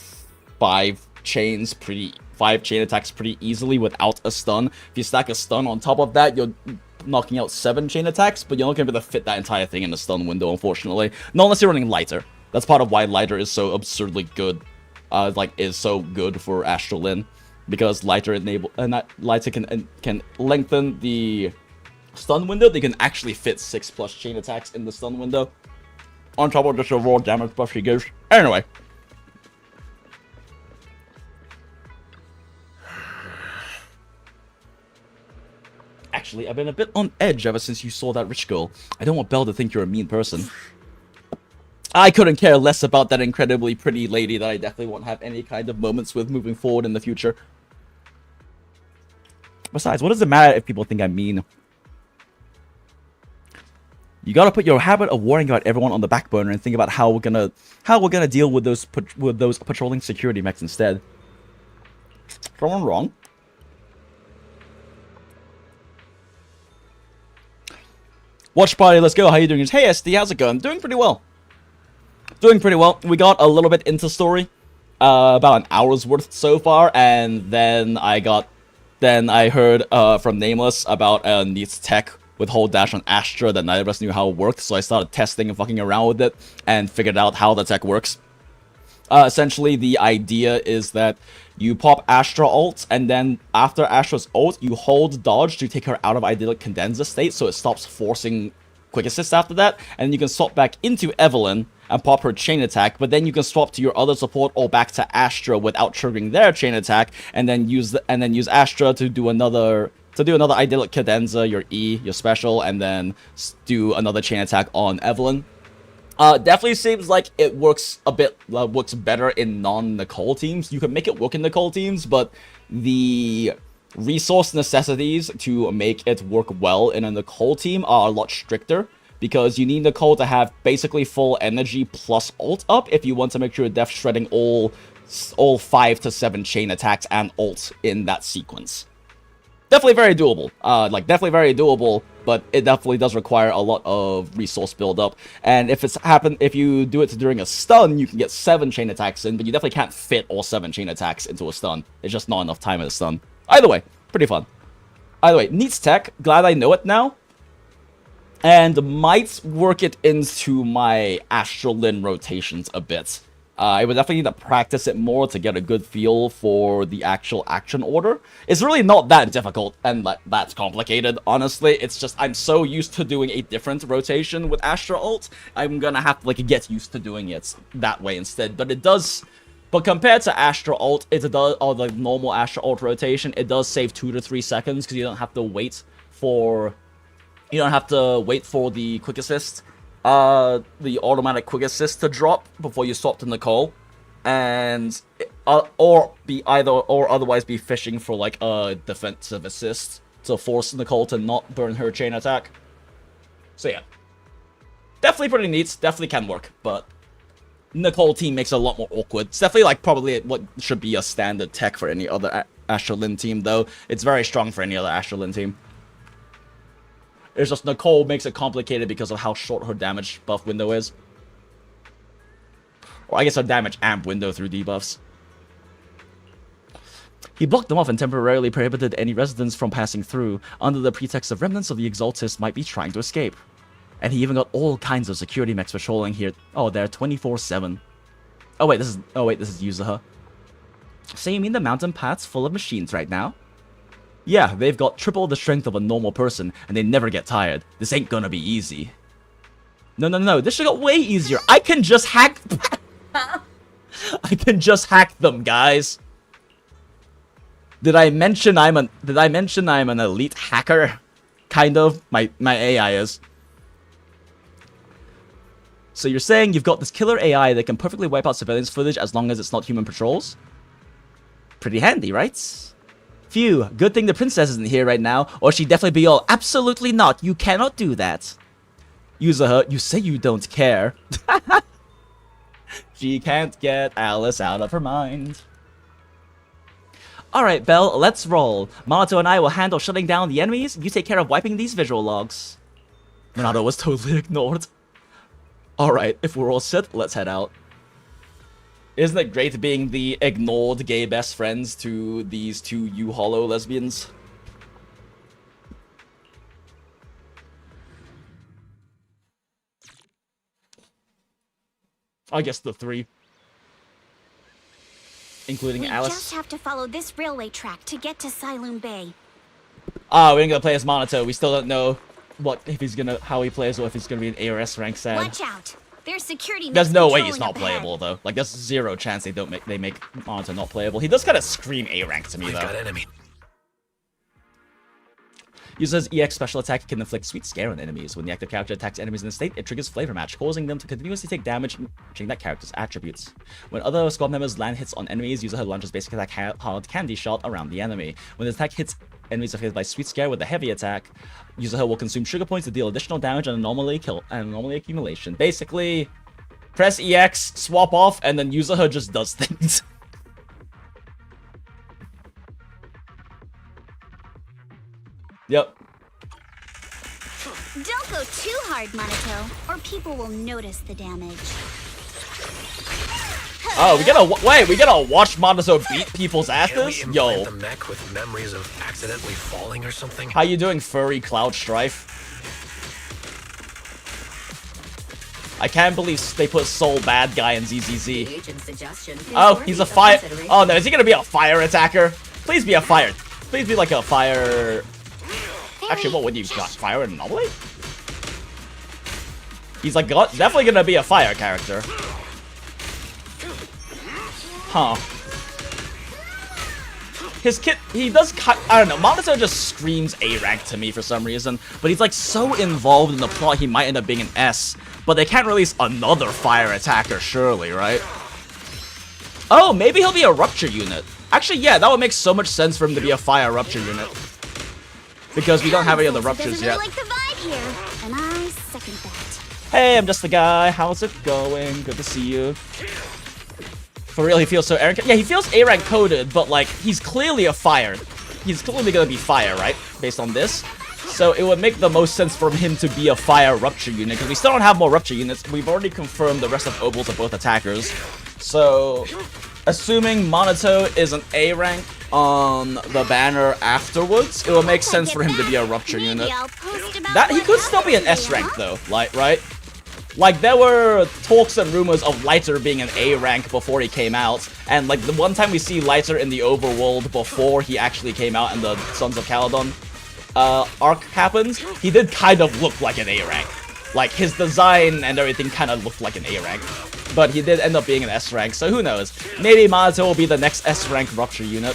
5 chain attacks pretty easily without a stun. If you stack a stun on top of that, you're knocking out 7 chain attacks, but you're not going to be able to fit that entire thing in the stun window, unfortunately. Not unless you're running Lighter. That's part of why Lighter is so absurdly good, is so good for Astralin, because Lighter Lighter can lengthen the stun window. They can actually fit 6+ chain attacks in the stun window, on top of just a raw damage buff she gives. Anyway. Actually, I've been a bit on edge ever since you saw that rich girl. I don't want Belle to think you're a mean person. I couldn't care less about that incredibly pretty lady that I definitely won't have any kind of moments with moving forward in the future. Besides, what does it matter if people think I'm mean? You gotta put your habit of worrying about everyone on the back burner and think about how we're gonna deal with those patrolling security mechs instead. Someone wrong? Watch party, let's go. How you doing? Hey SD, how's it going? Doing pretty well. Doing pretty well. We got a little bit into story, about an hour's worth so far, and then I heard from Nameless about a neat tech with hold dash on Astra that neither of us knew how it worked, so I started testing and fucking around with it and figured out how the tech works. Essentially, the idea is that you pop Astra ult, and then after Astra's ult, you hold dodge to take her out of idyllic cadenza state, so it stops forcing quick assist after that, and you can swap back into Evelyn and pop her chain attack, but then you can swap to your other support or back to Astra without triggering their chain attack, and then use Astra to do another idyllic cadenza, your E, your special, and then do another chain attack on Evelyn. Definitely seems like it works works better in non-Nicole teams. You can make it work in Nicole teams, but the resource necessities to make it work well in a Nicole team are a lot stricter, because you need Nicole to have basically full energy plus ult up if you want to make sure you're def shredding all 5 to 7 chain attacks and ult in that sequence. Definitely very doable. Definitely very doable, but it definitely does require a lot of resource build-up. And if you do it during a stun, you can get 7 chain attacks in, but you definitely can't fit all 7 chain attacks into a stun. It's just not enough time in a stun. Either way, pretty fun. Either way, neat tech. Glad I know it now. And might work it into my Astralin rotations a bit. I would definitely need to practice it more to get a good feel for the actual action order. It's really not that difficult and that's complicated, honestly. It's just I'm so used to doing a different rotation with Astra ult, I'm gonna have to get used to doing it that way instead. But compared to Astra ult, or the normal Astra ult rotation, it does save 2 to 3 seconds because you don't have to wait for the quick assist. The automatic quick assist to drop before you swap to Nicole, and or otherwise be fishing for a defensive assist to force Nicole to not burn her chain attack. So yeah, definitely pretty neat. Definitely can work, but Nicole team makes it a lot more awkward. It's definitely probably what should be a standard tech for any other Astralin team, though. It's very strong for any other Astralin team. It's just Nicole makes it complicated because of how short her damage buff window is. Or I guess a damage amp window through debuffs. He blocked them off and temporarily prohibited any residents from passing through, under the pretext of remnants of the Exaltists might be trying to escape. And he even got all kinds of security mechs patrolling here. Oh, they're 24/7. Oh wait, this is Yuzuha. So you mean the mountain path's full of machines right now? Yeah, they've got triple the strength of a normal person, and they never get tired. This ain't gonna be easy. No, this should get way easier. I can just hack... I can just hack them, guys. Did I mention I'm an elite hacker? Kind of. My AI is. So you're saying you've got this killer AI that can perfectly wipe out surveillance footage as long as it's not human patrols? Pretty handy, right? Phew, good thing the princess isn't here right now, or she'd definitely be all, absolutely not, you cannot do that. Yuzuha, you say you don't care. She can't get Alice out of her mind. Alright, Belle, let's roll. Minato and I will handle shutting down the enemies, you take care of wiping these visual logs. Minato was totally ignored. Alright, if we're all set, let's head out. Isn't it great being the ignored gay best friends to these two UHollow lesbians? I guess the three. Including Alice. We just have to follow this railway track to get to Sailoon Bay. Ah, we ain't gonna play as Minato. We still don't know how he plays or if he's gonna be an ARS rank sad. Watch out! There's security. There's no way he's not playable though. Like there's zero chance they make Minato not playable. He does kind of scream A rank to me though. Got enemy. Uses EX special attack can inflict sweet scare on enemies. When the active character attacks enemies in the state, it triggers flavor match, causing them to continuously take damage, matching that character's attributes. When other squad members land hits on enemies, user launches basic attack hard candy shot around the enemy. When the attack hits enemies affected by sweet scare with the heavy attack, user will consume sugar points to deal additional damage and anomaly accumulation. Basically, press EX, swap off, and then user just does things. Yep. Don't go too hard, Minato, or people will notice the damage. Oh, we gotta watch Minato beat people's asses? Yo. The mech with memories of accidentally falling or something? How you doing, furry Cloud Strife? I can't believe they put Soul Bad Guy in ZZZ. Oh, he's a fire. Oh no, is he gonna be a fire attacker? Please be a fire. Please be like a fire. Actually, what would you got? Fire anomaly? He's like definitely gonna be a fire character. Huh. His kit, he does I don't know, Minato just screams A rank to me for some reason, but he's like so involved in the plot he might end up being an S, but they can't release another fire attacker surely, right? Oh, maybe he'll be a rupture unit. Actually, yeah, that would make so much sense for him to be a fire rupture unit. Because we don't have any other ruptures yet. Like the vibe here, and I second that. Hey, I'm just the guy. How's it going? Good to see you. For real, he feels so A-rank. Yeah, he feels A-rank coded, but like he's clearly a fire. He's clearly gonna be fire, right? Based on this. So it would make the most sense for him to be a fire rupture unit, because we still don't have more rupture units. We've already confirmed the rest of OBOLS are both attackers. So assuming Minato is an A rank on the banner afterwards, it will make sense for him to be a rupture unit. That he could still be an S rank though, like right? Like there were talks and rumors of Lighter being an A rank before he came out, and like the one time we see Lighter in the overworld before he actually came out and the Sons of Caledon arc happened, he did kind of look like an A rank. Like his design and everything kind of looked like an A rank. But he did end up being an S rank, so who knows? Maybe Minato will be the next S rank rupture unit.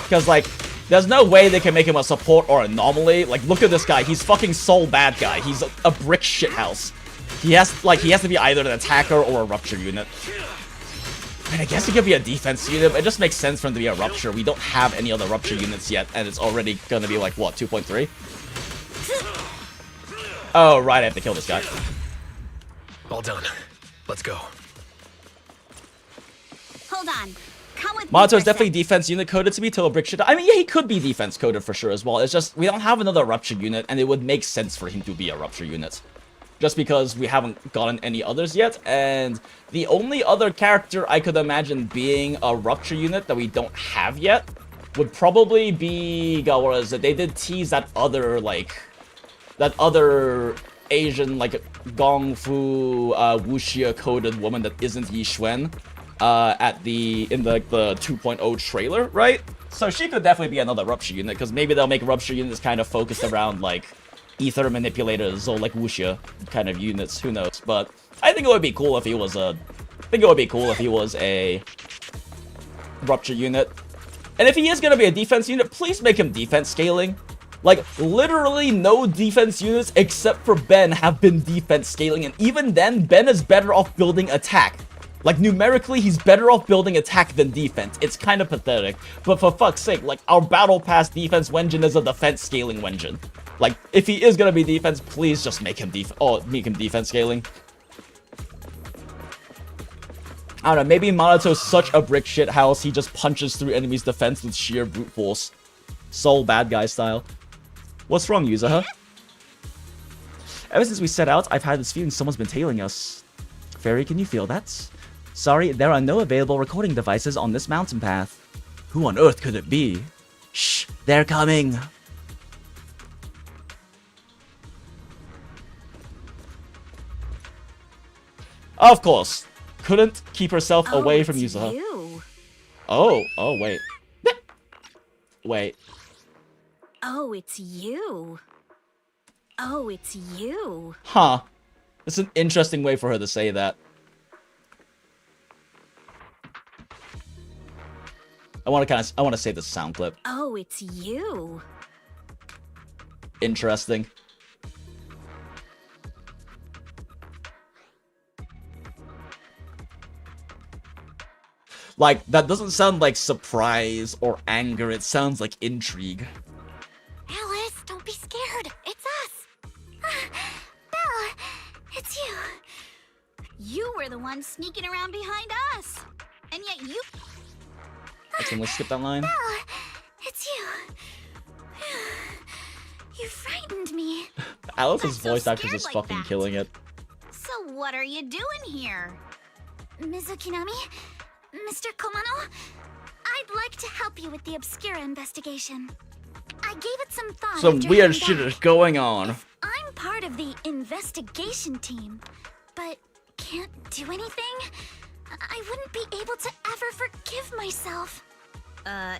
Because like, there's no way they can make him a support or anomaly. Like, look at this guy. He's fucking Soul Bad Guy. He's a brick shithouse. He has to be either an attacker or a rupture unit. And I guess he could be a defense unit, but it just makes sense for him to be a rupture. We don't have any other rupture units yet, and it's already gonna be like, what, 2.3? Oh, right, I have to kill this guy. All done. Let's go. Hold on. Come with Minato is definitely defense unit coded to be total brick shit. I mean, yeah, he could be defense coded for sure as well. It's just, we don't have another rupture unit, and it would make sense for him to be a rupture unit. just because we haven't gotten any others yet, and the only other character I could imagine being a rupture unit that we don't have yet would probably be, God, what is it? They did tease that other, like, that other Asian, like, Gong Fu, wuxia coded woman that isn't Yi Xuan, in the 2.0 trailer, right? So she could definitely be another rupture unit, because maybe they'll make rupture units kind of focused around, like, ether manipulators or, like, wuxia kind of units, who knows. But I think it would be cool if he was a rupture unit. And if he is gonna be a defense unit, please make him defense scaling. Like, literally no defense units except for Ben have been defense scaling, and even then, Ben is better off building attack. Like, numerically, he's better off building attack than defense. It's kind of pathetic. But for fuck's sake, like, our Battle Pass defense Wenjin is a defense scaling Wenjin. Like, if he is gonna be defense, please just make him defense scaling. I don't know, maybe Manato's such a brick shit house, he just punches through enemies' defense with sheer brute force. Soul bad guy style. What's wrong, user, huh? Ever since we set out, I've had this feeling someone's been tailing us. Fairy, can you feel that? Sorry, there are no available recording devices on this mountain path. Who on earth could it be? Shh, they're coming. Of course. Couldn't keep herself away from Yuzuha. Oh, wait. Wait. Oh, it's you. Oh, it's you. Huh. It's an interesting way for her to say that. I want to say the sound clip. Oh, it's you. Interesting. Like, that doesn't sound like surprise or anger, it sounds like intrigue. Alice, don't be scared. It's us. Bella, it's you. You were the one sneaking around behind us. And yet you... Let's skip that line. Bella, it's you. You frightened me. Alice's voice actress is fucking killing it. So what are you doing here? Mizukinami? Mr. Komano? I'd like to help you with the Obscura investigation. I gave it some thought. Some weird shit is going on. I'm part of the investigation team, but can't do anything. I wouldn't be able to ever forgive myself.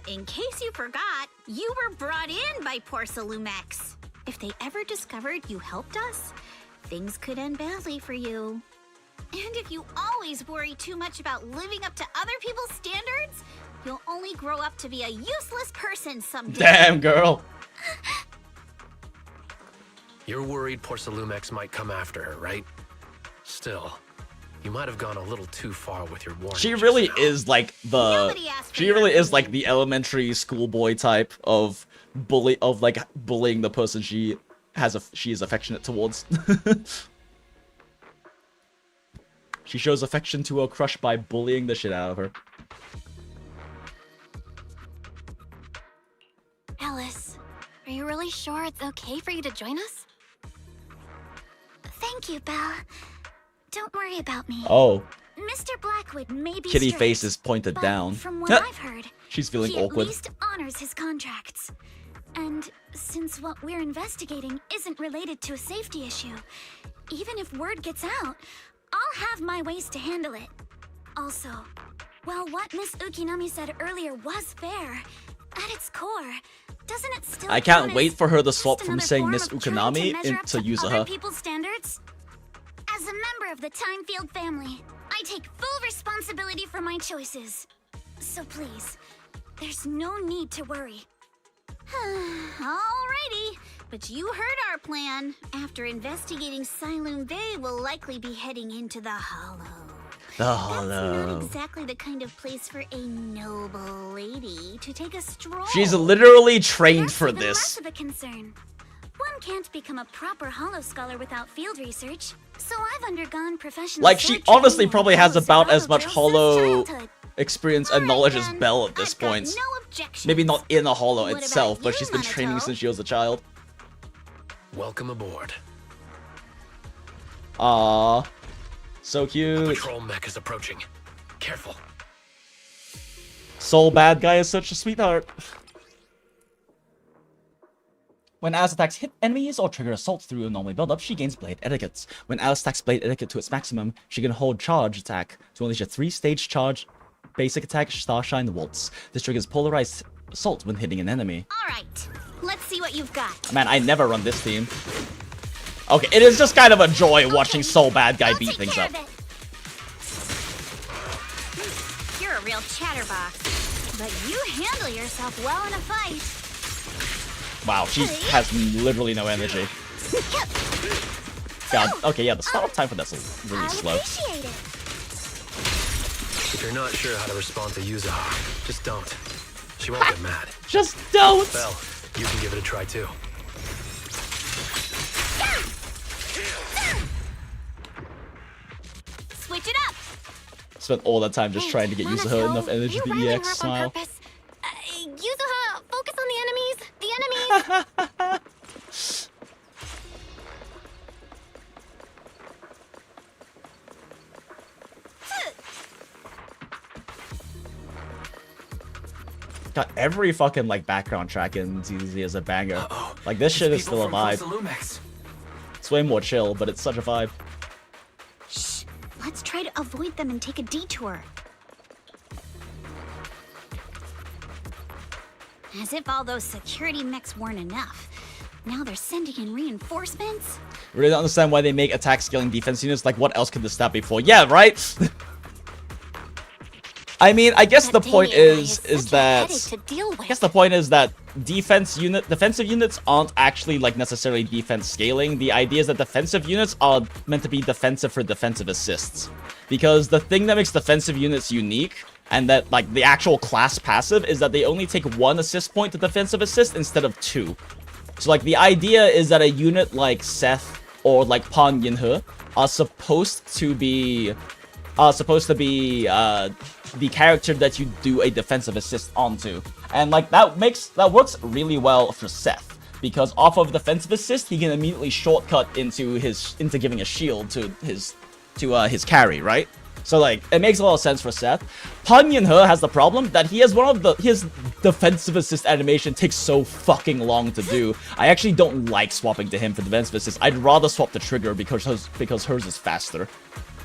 In case you forgot, you were brought in by Porcelumex. If they ever discovered you helped us, things could end badly for you. And if you always worry too much about living up to other people's standards, you'll only grow up to be a useless person someday. Damn, girl. You're worried Porcelumex might come after her, right? Still, you might have gone a little too far with your warning. She really is like the elementary schoolboy type of bullying the person she is affectionate towards. She shows affection to her crush by bullying the shit out of her. Alice, are you really sure it's okay for you to join us? Thank you, Belle. Don't worry about me. Oh. Mr. Blackwood may be Kitty strict, face is pointed but down. From what I've heard, she's feeling he awkward. at least honors his contracts. And since what we're investigating isn't related to a safety issue, even if word gets out, I'll have my ways to handle it. Also, while what Miss Ukinami said earlier was fair, at its core, doesn't it still I can't count wait as for her to just swap from another saying form Miss of trying to Ukinami measure up to to Yuzuha. other people's standards? As a member of the Timefield family, I take full responsibility for my choices. So please, there's no need to worry. Alrighty, but you heard our plan. After investigating Siloon Bay, we'll likely be heading into the Hollow. The That's Hollow. not exactly the kind of place for a noble lady to take a stroll. She's literally trained for Even less this. of a concern. One can't become a proper Hollow scholar without field research, so I've undergone professional. Like, she sword honestly training probably and has Hollow about as survival much drills Hollow since childhood. experience and knowledge as then, Belle at this I've got point. no objections. Maybe not in a Hollow What about itself, but you, she's been training Minato? since she was a child. Welcome aboard. Aww. So A cute. patrol mech is approaching. Careful. Soul bad guy is such a sweetheart. When Alice attacks hit enemies or trigger assault through a normal build-up, she gains Blade Etiquette. When Alice attacks Blade Etiquette to its maximum, she can hold charge attack to unleash a 3-stage charge basic attack Starshine Waltz. This triggers polarized assault when hitting an enemy. Alright, let's see what you've got. Man, I never run this team. Okay, it is just kind of a joy watching Soul Bad Guy beat things up. You're a real chatterbox, but you handle yourself well in a fight. Wow, she has literally no energy. God, okay, yeah, the start time for that's really slow. If you're not sure how to respond to Yuzuha, just don't. She won't get mad. Just don't! Well, you can give it a try too. Switch it up! Spent all that time just trying to get Yuzuha enough energy to EX smile. Yuzuha, focus on the enemies! The enemies! God, every fucking like background track in ZZZ is a banger. Like this shit is still a vibe. It's way more chill, but it's such a vibe. Shh, let's try to avoid them and take a detour. As if all those security mechs weren't enough. Now they're sending in reinforcements? Really don't understand why they make attack scaling defense units. Like, what else could this stat be for? Yeah, right? I mean, I guess the point is that defensive units aren't actually like necessarily defense scaling. The idea is that defensive units are meant to be defensive for defensive assists. Because the thing that makes defensive units unique and that like the actual class passive is that they only take 1 assist point to defensive assist instead of 2. So like the idea is that a unit like Seth or like Pan Yinhe are supposed to be the character that you do a defensive assist onto. And like that works really well for Seth, because off of defensive assist he can immediately shortcut into giving a shield to his carry, right? So like it makes a lot of sense for Seth. Pan Yinhe has the problem that he has his defensive assist animation takes so fucking long to do. I actually don't like swapping to him for defensive assist. I'd rather swap the trigger because hers is faster.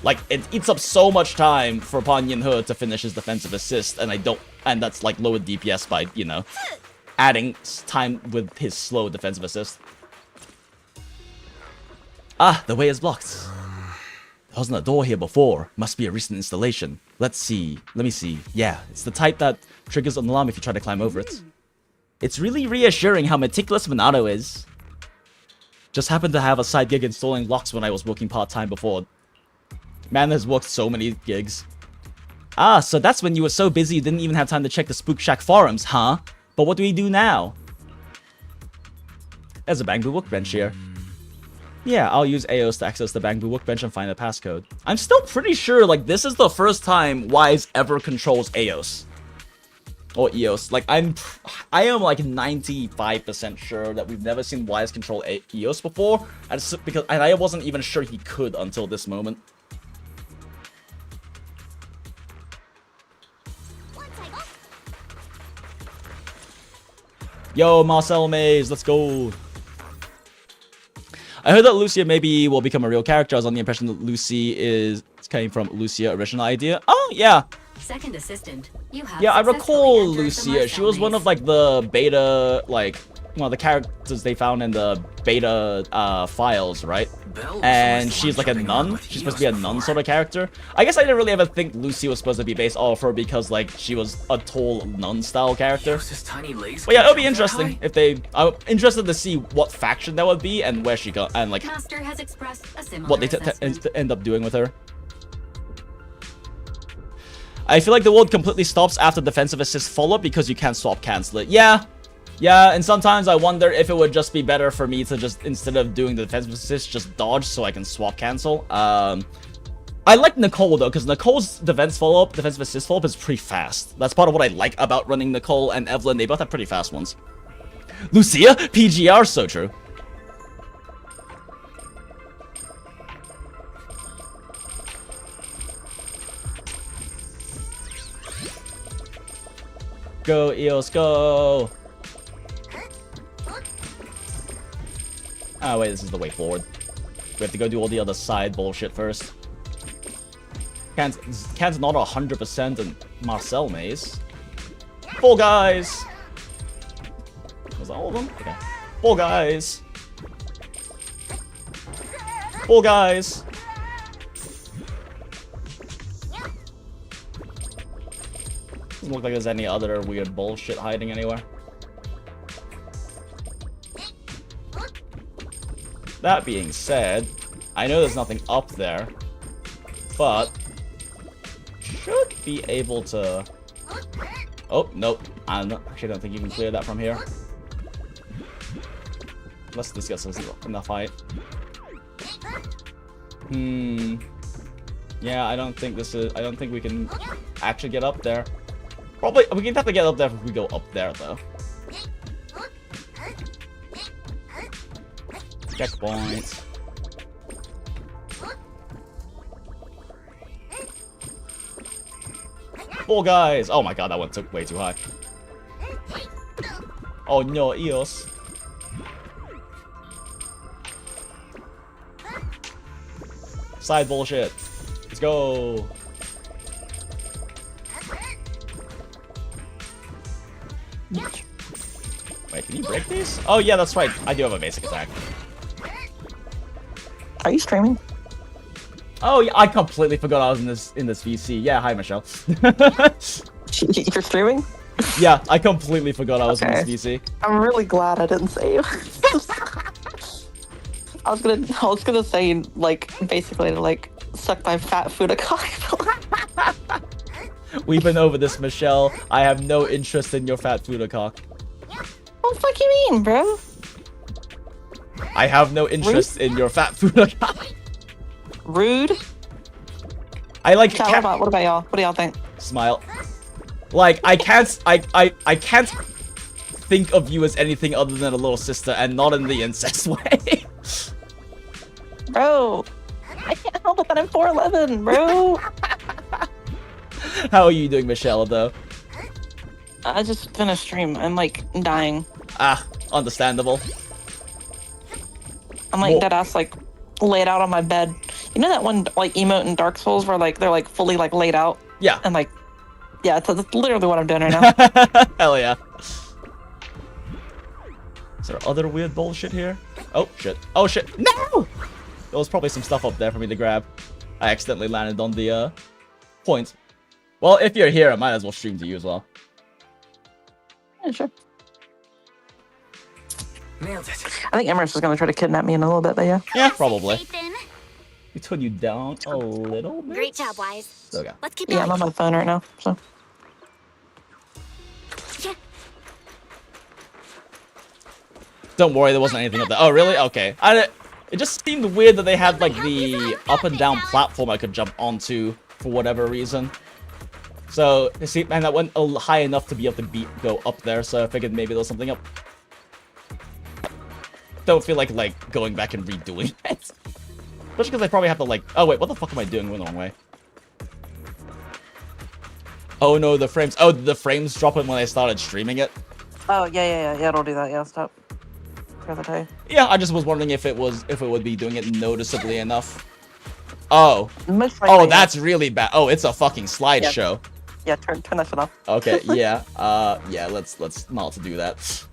Like, it eats up so much time for Pan Yinhe to finish his defensive assist, and that's like lowered DPS by, you know, adding time with his slow defensive assist. Ah, the way is blocked. There wasn't a door here before. Must be a recent installation. Let me see. Yeah, it's the type that triggers an alarm if you try to climb over it. It's really reassuring how meticulous Minato is. Just happened to have a side gig installing locks when I was working part-time before. Man has worked so many gigs. Ah, so that's when you were so busy you didn't even have time to check the Spook Shack forums, huh? But what do we do now? There's a Bangbu workbench here. Yeah, I'll use AOS to access the Bangbu workbench and find the passcode. I'm still pretty sure, like, this is the first time Wise ever controls AOS. Or EOS. Like, I am like 95% sure that we've never seen Wise control EOS before. And I wasn't even sure he could until this moment. Yo, Marcel Mays, let's go. I heard that Lucia maybe will become a real character. I was on the impression that Lucy came from Lucia original idea. Oh, yeah. Second assistant, you have I recall Lucia. She was one of like the beta, like, one of the characters they found in the beta files, right? And she's like a nun. She's supposed to be a nun sort of character. I guess I didn't really ever think Lucy was supposed to be based off her because like she was a tall nun style character. But yeah, it'll be interesting if I'm interested to see what faction that would be and where she got and like what they end up doing with her. I feel like the world completely stops after defensive assist follow-up because you can't swap cancel it. Yeah, and sometimes I wonder if it would just be better for me to just, instead of doing the defensive assist, just dodge so I can swap cancel. I like Nicole though, because Nicole's defensive assist follow-up is pretty fast. That's part of what I like about running Nicole and Evelyn. They both have pretty fast ones. Lucia? PGR, so true. Go, Eos, go! Oh wait, this is the way forward. We have to go do all the other side bullshit first. Can's not 100% in Marcel maze. Four guys! Was that all of them? Okay. Four guys! Four guys! Doesn't look like there's any other weird bullshit hiding anywhere. That being said, I know there's nothing up there, but should be able to... Oh, nope. Actually, I don't think you can clear that from here. Unless this gets us in the fight. Yeah, I don't think we can actually get up there. Probably, we can have to get up there if we go up there, though. Checkpoints. Four guys! Oh my god, that one took way too high. Oh no, Eos. Side bullshit. Let's go. Wait, can you break these? Oh yeah, that's right. I do have a basic attack. Are you streaming? Oh yeah, I completely forgot I was in this VC. Yeah, hi Michelle. You're streaming? Yeah, I completely forgot I was in this VC. I'm really glad I didn't say you. I was gonna say like basically like suck my fat food a cock. We've been over this, Michelle. I have no interest in your fat food cock. What the fuck you mean, bro? I have no interest in your fat food cock. Rude. I like. What about y'all? What do y'all think? Smile. Like I can't think of you as anything other than a little sister, and not in the incest way. Bro, I can't help it that I'm 4'11", bro. How are you doing, Michelle? Though. I just finished stream. I'm like dying. Ah, understandable. I'm like dead ass like laid out on my bed. You know that one like emote in Dark Souls where like they're like fully like laid out? Yeah. And like, yeah, that's literally what I'm doing right now. Hell yeah. Is there other weird bullshit here? Oh shit. Oh shit. No! There was probably some stuff up there for me to grab. I accidentally landed on the point. Well, if you're here, I might as well stream to you as well. Yeah, sure. Nailed it. I think Emerus is gonna try to kidnap me in a little bit, but yeah. Yeah, probably. We turn you down a little bit. Great job, Wise. Okay. Let's keep going. Yeah, I'm on my phone right now, so. Yeah. Don't worry, there wasn't anything up there. Oh, really? Okay. It just seemed weird that they had like the up and down platform I could jump onto for whatever reason. So, and that went high enough to be able to go up there, so I figured maybe there was something up. Don't feel like going back and redoing it. Especially because I probably have to like... Oh wait, what the fuck am I doing? Going the wrong way. Oh no, the frames... Oh, did the frames drop it when I started streaming it? Oh, yeah, it'll do that, yeah, stop. Yeah, I just was wondering if it would be doing it noticeably enough. Oh. Oh, that's really bad. Oh, it's a fucking slideshow. Yeah, turn that shit off. Okay, yeah. Yeah, let's not do that.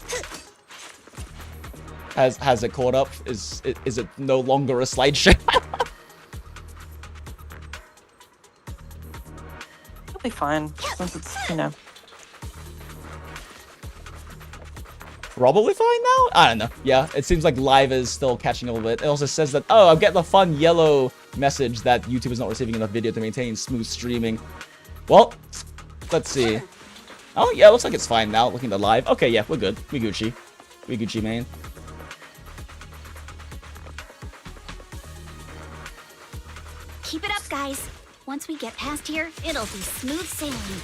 Has it caught up? Is it no longer a slideshow? It'll be fine, since it's, you know. Probably fine now? I don't know. Yeah, it seems like live is still catching a little bit. It also says that, oh, I'm getting the fun yellow message that YouTube is not receiving enough video to maintain smooth streaming. Well, let's see. Oh, yeah, looks like it's fine now, looking at live. Okay, yeah, we're good. We Gucci. We Gucci, man. Keep it up, guys. Once we get past here, it'll be smooth sailing.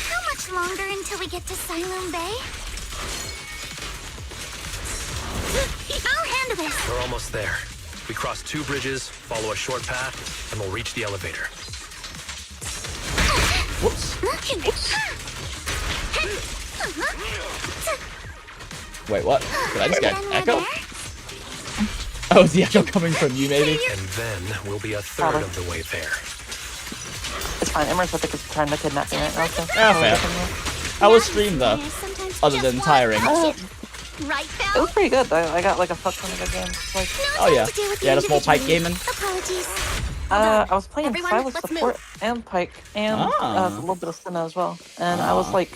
How much longer until we get to Siloam Bay? I'll handle this. We're almost there. We cross 2 bridges, follow a short path, and we'll reach the elevator. Whoops. Wait, what? Did I just get an echo? Oh, is the echo coming from you, maybe? And then we'll be a third of the way there. It's fine. Emerson, I think, is trying to kidnap me right now. So Yeah, fair. How was stream, though? Other than tiring. Right, It Belle? was pretty good. I got like a fuck ton of good games. Like, Oh, yeah. Yeah, that's more Pike gaming. Apologies. I was playing Everyone, Silas let's support move. and Pike and Ah. a little bit of Senna as well. And I was like,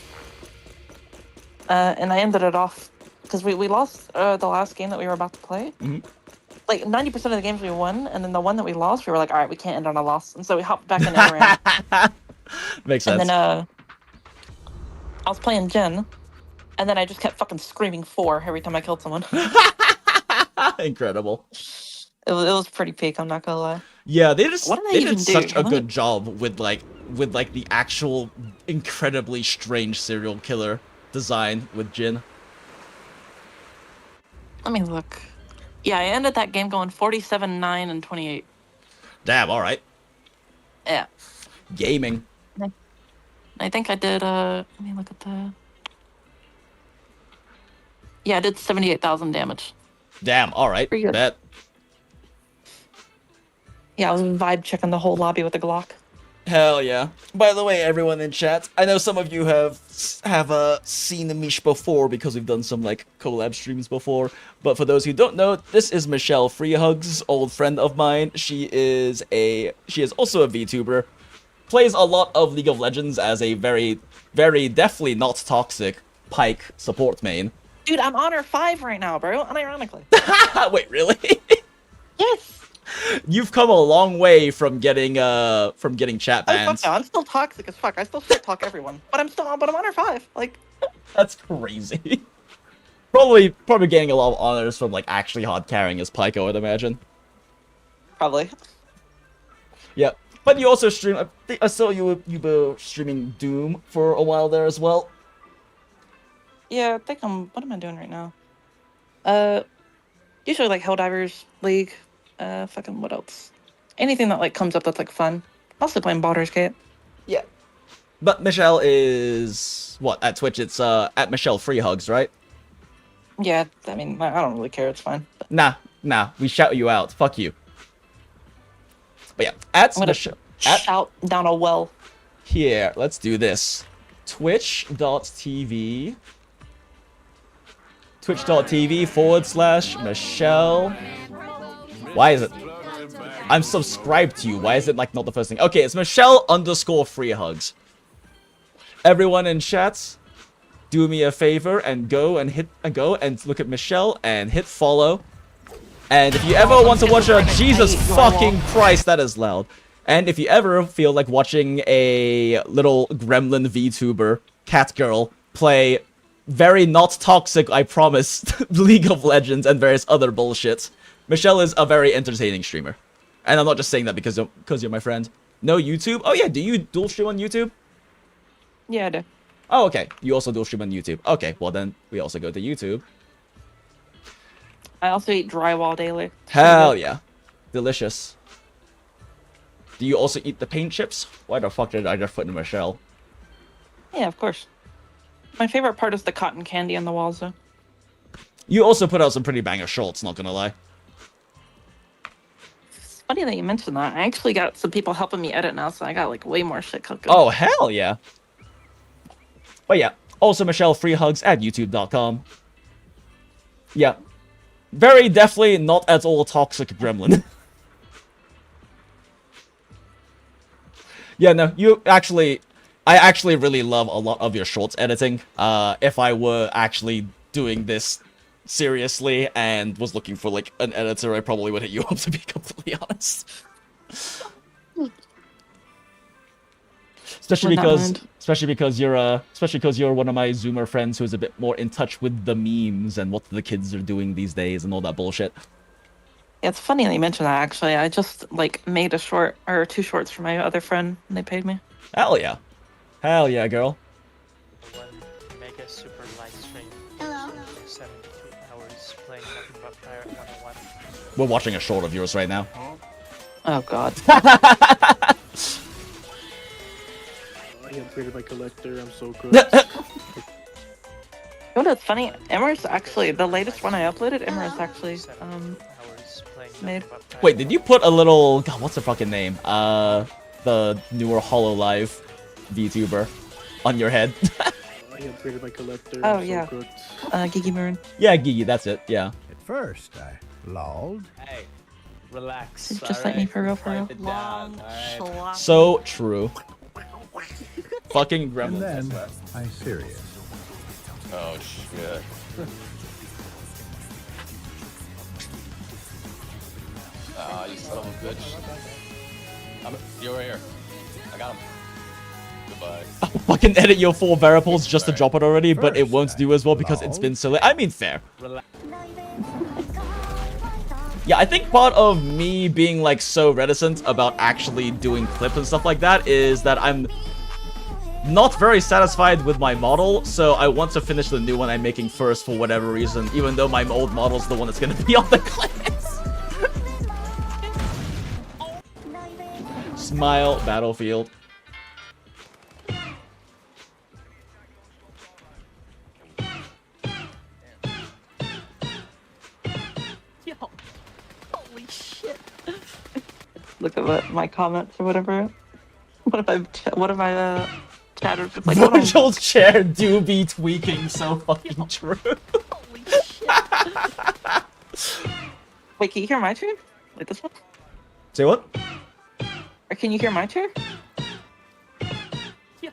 and I ended it off because we lost the last game that we were about to play. Mhm. Like 90% of the games we won, and then the one that we lost, we were like, all right, we can't end on a loss, and so we hopped back in and ran. Makes sense. And then I was playing Jen, and then I just kept fucking screaming 4 every time I killed someone. Incredible. It was pretty peak. I'm not gonna lie. Yeah, they just What did I they even did do? such a Let me- good job with like the actual incredibly strange serial killer design with Jin. Let me look. Yeah, I ended that game going 47, 9, and 28. Damn, all right. Yeah. Gaming. I think I did, let me look at the... Yeah, I did 78,000 damage. Damn, all right. Pretty good. Bet. Yeah, I was vibe checking the whole lobby with the Glock. Hell yeah. By the way, everyone in chat, I know some of you have seen the Mish before because we've done some like collab streams before, but for those who don't know, this is Michelle Freehugs, old friend of mine. She is also a VTuber. Plays a lot of League of Legends as a very, very definitely not toxic Pike support main. Dude, I'm honor 5 right now, bro, unironically. Wait, really? Yes! You've come a long way from getting chat Oh, bans. fuck no, I'm still toxic as fuck. I still shit talk everyone. But I'm honor 5. Like, That's crazy. Probably getting a lot of honors from like actually hard carrying as Pike, I would imagine. probably. Yep. But you also stream. I saw you were streaming Doom for a while there as well. Yeah, I think what am I doing right now? Usually like Helldivers League. Fucking what else? Anything that like comes up that's like fun. Also playing Baldur's Gate. Yeah. But Michelle is what at Twitch? It's at Michelle Freehugs, right? Yeah, I mean I don't really care. It's fine. But Nah. We shout you out. Fuck you. But yeah, at I'm gonna Michelle. shout down a well. Here, let's do this. Twitch.tv. Twitch.tv/Michelle. Why is it? I'm subscribed to you. Why is it like not the first thing? Okay, it's Michelle_Freehugs. Everyone in chat, do me a favor and go and look at Michelle and hit follow. And if you ever want to watch a Jesus fucking Christ, that is loud. And if you ever feel like watching a little gremlin VTuber, cat girl, play very not toxic, I promise, League of Legends and various other bullshit, Michelle is a very entertaining streamer. And I'm not just saying that because you're my friend. No YouTube? Oh yeah, do you dual stream on YouTube? Yeah, I do. Oh, okay. You also dual stream on YouTube. Okay, well then we also go to YouTube. I also eat drywall daily. Hell yeah. Delicious. Do you also eat the paint chips? Why the fuck did I just put in Michelle? Yeah, of course. My favorite part is the cotton candy on the walls, though. You also put out some pretty banger shorts, not gonna lie. It's funny that you mentioned that. I actually got some people helping me edit now, so I got like way more shit cooking. Oh, hell yeah. But yeah, also Michelle Freehugs at youtube.com. Yeah. Very definitely not at all toxic gremlin. Yeah, no, I actually really love a lot of your shorts editing. If I were actually doing this seriously and was looking for like an editor, I probably would hit you up, to be completely honest. Especially because you're one of my Zoomer friends who's a bit more in touch with the memes and what the kids are doing these days and all that bullshit. Yeah, it's funny that you mentioned that, actually. I just, like, made a short, or 2 shorts for my other friend, and they paid me. Hell yeah. Hell yeah, girl. One mega super live stream. Hello. 72 hours playing nothing but Pirate 101. We're watching a short of yours right now. Oh god. I upgraded my collector. I'm so good. You know what's funny? Emmer's actually, the latest one I uploaded, Emmer's actually, made. Wait, did you put a little... God, what's the fucking name? The newer HolloLive VTuber on your head? I upgraded my collector. Oh, I'm yeah. so good. Gigi Maroon. Yeah, Gigi, that's it, yeah. At first, I lolled. Hey, relax. Just like me for real, for real. Pipe it down, alright? So true. Fucking And gremlins. then, I serious. Oh shit. Ah, you son of a bitch. You're right here. I got him. Goodbye. I'll fucking edit your 4 variables just to drop it already, but it won't do as well because it's been so late. I mean, fair. Yeah, I think part of me being like so reticent about actually doing clips and stuff like that is that I'm not very satisfied with my model, so I want to finish the new one I'm making first for whatever reason, even though my old model's the one that's gonna be on the clips. Smile, Battlefield. Yo, holy shit. Look at my comments or whatever. What have I chattered with, like, Virgil's chair do be tweaking so fucking true. Holy shit. Wait, can you hear my chair? Like this one? Say what? Or can you hear my chair? Yo,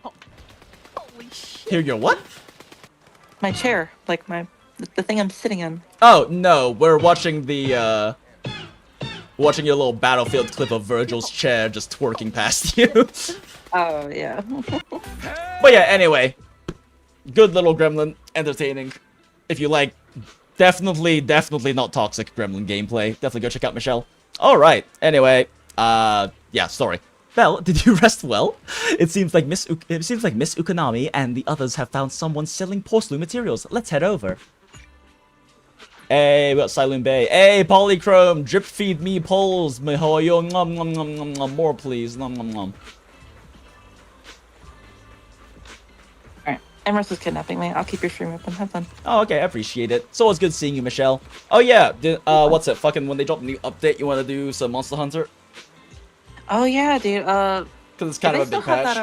holy shit. Hear your what? My chair, like the thing I'm sitting in. Oh, no, we're watching the, watching your little Battlefield clip of Virgil's chair just twerking past you. Oh, yeah. But yeah, anyway. Good little gremlin. Entertaining. If you like, definitely not toxic gremlin gameplay. Definitely go check out Michelle. Alright, anyway. Yeah, story. Belle, did you rest well? It seems like Miss Ukanami and the others have found someone selling porcelain materials. Let's head over. Hey, we got Silent Bay. Hey, Polychrome, drip feed me poles. Mihoyo, nom nom nom nom nom. More, please. Nom nom nom. Alright, Emrys is kidnapping me. I'll keep your stream open. Have fun. Oh, okay, I appreciate it. It's always good seeing you, Michelle. Oh, yeah. What's it? Fucking when they drop a new update, you want to do some Monster Hunter? Oh, yeah, dude. Because it's kind of a big patch.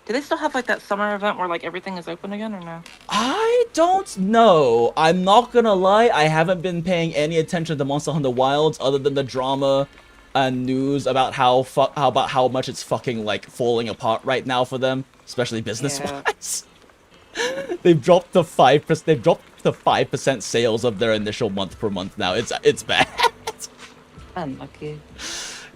Do they still have, like, that summer event where, like, everything is open again, or no? I don't know. I'm not gonna lie. I haven't been paying any attention to Monster Hunter Wilds other than the drama and news about how much it's fucking, like, falling apart right now for them, especially business-wise. Yeah. They've dropped the 5%. They've dropped the 5% sales of their initial month per month now. It's bad. Unlucky.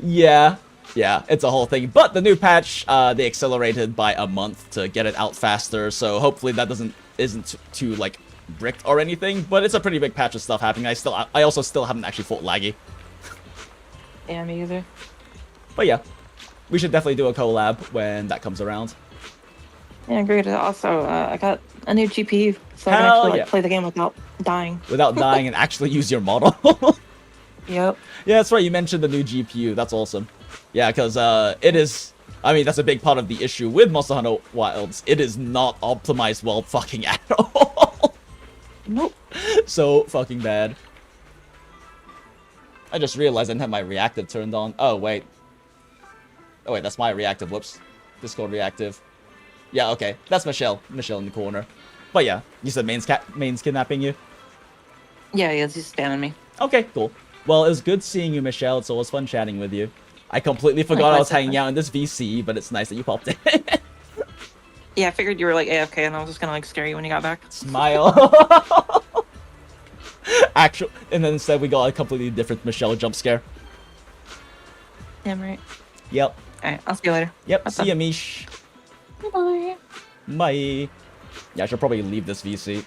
Yeah. Yeah, it's a whole thing. But the new patch, they accelerated by a month to get it out faster, so hopefully that isn't too like bricked or anything. But it's a pretty big patch of stuff happening. I also still haven't actually fought Laggy. Yeah, me either. But yeah, we should definitely do a collab when that comes around. Yeah, agreed. Also, I got a new GPU, so I can Hell actually yeah. play the game without dying. Without dying and actually use your model. Yep. Yeah, that's right. You mentioned the new GPU. That's awesome. Yeah, because it is... I mean, that's a big part of the issue with Monster Hunter Wilds. It is not optimized well fucking at all. Nope. So fucking bad. I just realized I didn't have my reactive turned on. Oh, wait. Oh, wait, that's my reactive. Whoops. Discord reactive. Yeah, okay. That's Michelle. Michelle in the corner. But yeah, you said main's kidnapping you? Yeah, he's spamming me. Okay, cool. Well, it was good seeing you, Michelle. It's always fun chatting with you. I completely forgot I was hanging out in this VC, but it's nice that you popped in. Yeah, I figured you were like AFK and I was just gonna like scare you when you got back. Smile. Actual, and then instead we got a completely different Michelle jump scare. Damn right. Yep. Alright, I'll see you later. Yep, see ya, Mish. Bye. Bye. Yeah, I should probably leave this VC.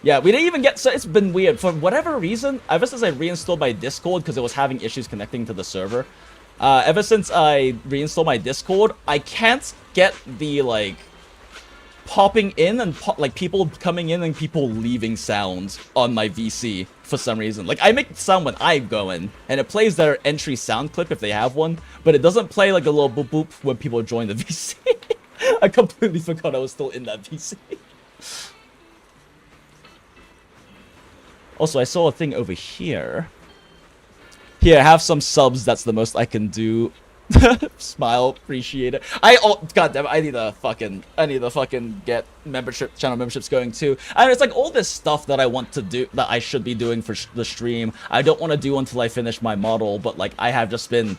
Yeah, we didn't even get... So it's been weird. For whatever reason, ever since I reinstalled my Discord, because it was having issues connecting to the server, ever since I reinstalled my Discord, I can't get the, like... popping in and like people coming in and people leaving sounds on my VC for some reason. Like I make the sound when I go in, and it plays their entry sound clip if they have one, but it doesn't play like a little boop boop when people join the VC. I completely forgot I was still in that VC. Also, I saw a thing over here. Here, have some subs. That's the most I can do. Smile, appreciate it. Goddamn, I need to fucking get channel memberships going too. And it's like all this stuff that I want to do, that I should be doing for the stream. I don't want to do until I finish my model, but like I have just been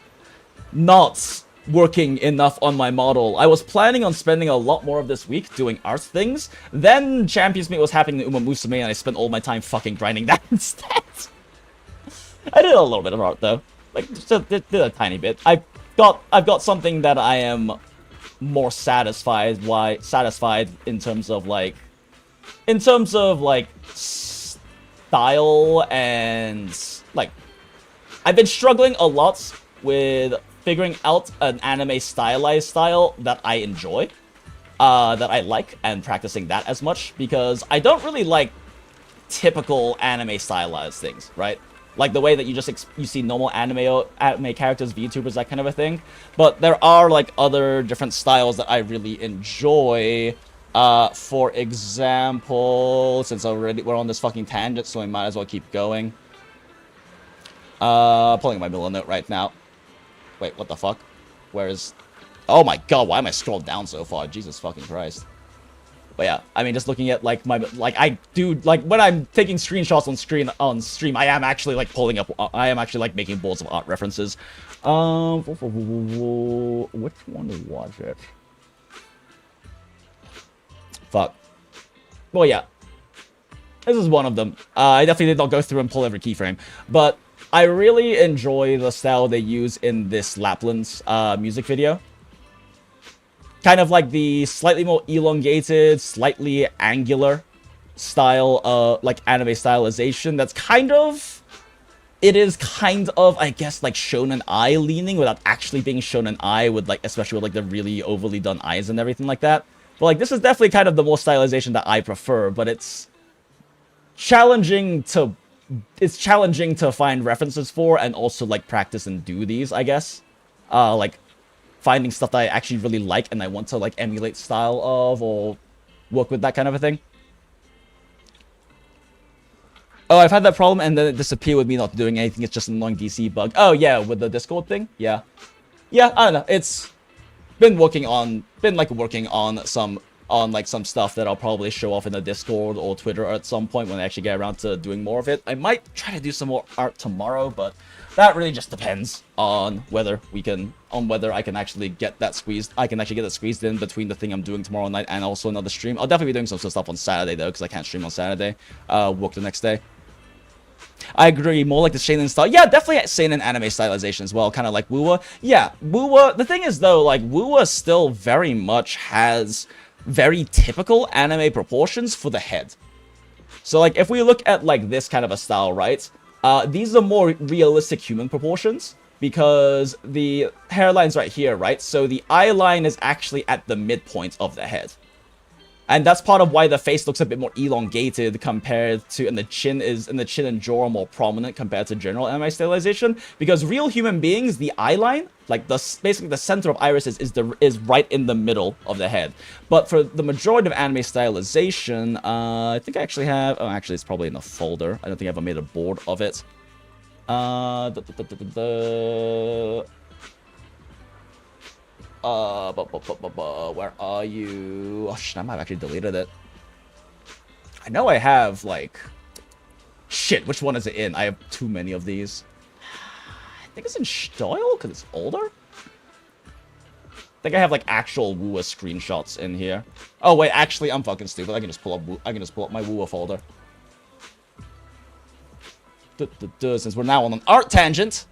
not working enough on my model. I was planning on spending a lot more of this week doing art things. Then Champions Meet was happening in Uma Musume, and I spent all my time fucking grinding that instead. I did a little bit of art though, like just did a tiny bit. I've got something that I am more satisfied in terms of like style, and like I've been struggling a lot with figuring out an anime stylized style that I enjoy, that I like, and practicing that as much, because I don't really like typical anime stylized things, right? Like the way that you see normal anime characters, VTubers, that kind of a thing. But there are like other different styles that I really enjoy. For example, since we're on this fucking tangent, so we might as well keep going. Pulling my middle note right now. Wait, what the fuck? Where is? Oh my god, why am I scrolled down so far? Jesus fucking Christ. But yeah, I mean, just looking at like I do like when I'm taking screenshots on stream, I am actually like pulling up. I am actually like making balls of art references. Which one to watch it? Fuck. Well, yeah, this is one of them. I definitely did not go through and pull every keyframe, but I really enjoy the style they use in this Lapland's music video. Kind of like the slightly more elongated, slightly angular style, like anime stylization. That's kind of, I guess, like Shonen Ai leaning without actually being Shonen Ai, with like, especially with like the really overly done eyes and everything like that. But like this is definitely kind of the more stylization that I prefer, but it's challenging to find references for, and also like practice and do these, I guess. Like finding stuff that I actually really like and I want to like emulate style of or work with, that kind of a thing. Oh, I've had that problem and then it disappeared with me not doing anything. It's just an annoying DC bug. Oh yeah, with the Discord thing? Yeah. Yeah, I don't know. It's been working on some stuff that I'll probably show off in the Discord or Twitter at some point when I actually get around to doing more of it. I might try to do some more art tomorrow, but that really just depends on whether I can actually get that squeezed. I can actually get that squeezed in between the thing I'm doing tomorrow night and also another stream. I'll definitely be doing some stuff on Saturday though, because I can't stream on Saturday. Work the next day. I agree, more like the Seinen style. Yeah, definitely Seinen anime stylization as well, kind of like Wuwa. Yeah, Wuwa. The thing is though, like Wuwa still very much has very typical anime proportions for the head. So like if we look at like this kind of a style, right? These are more realistic human proportions because the hairline's right here, right? So the eye line is actually at the midpoint of the head. And that's part of why the face looks a bit more elongated compared to, and the chin and jaw are more prominent compared to general anime stylization. Because real human beings, the eye line, like basically the center of iris is right in the middle of the head. But for the majority of anime stylization, I think I actually have, oh actually it's probably in a folder. I don't think I ever made a board of it. Where are you? Oh shit, I might have actually deleted it. I know I have, like... Shit, which one is it in? I have too many of these. I think it's in Stoil, because it's older? I think I have, like, actual Wuwa screenshots in here. Oh, wait, actually, I'm fucking stupid. I can just pull up my Wuwa folder. Since we're now on an art tangent.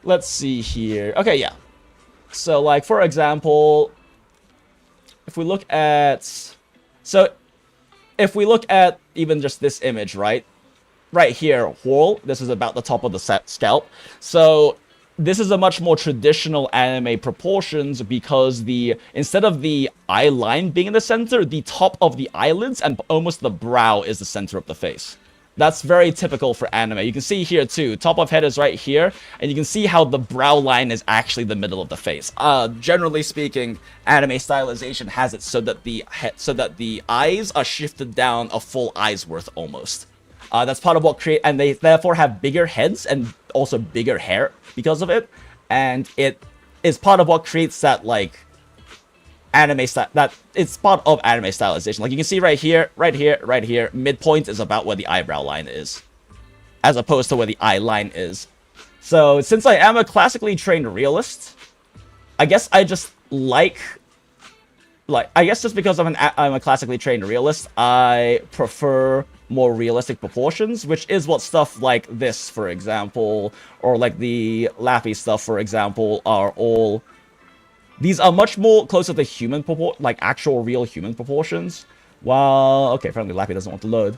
Let's see here. Okay, yeah. So, like, for example, if we look at... So, if we look at even just this image, right? Right here, whorl. This is about the top of the scalp. So, this is a much more traditional anime proportions because instead of the eye line being in the center, the top of the eyelids and almost the brow is the center of the face. That's very typical for anime. You can see here too, top of head is right here, and you can see how the brow line is actually the middle of the face. Generally speaking, anime stylization has it so that the eyes are shifted down a full eye's worth almost. That's part of what and they therefore have bigger heads and also bigger hair because of it, and it is part of what creates that like anime style, that it's part of anime stylization. Like you can see right here, right here, right here, midpoint is about where the eyebrow line is, as opposed to where the eye line is. So since I am a classically trained realist, I guess I just I guess just because I'm a classically trained realist, I prefer more realistic proportions, which is what stuff like this, for example, or like the Lappy stuff, for example, are all. These are much more closer to human like actual real human proportions. While okay, apparently Lappy doesn't want to load.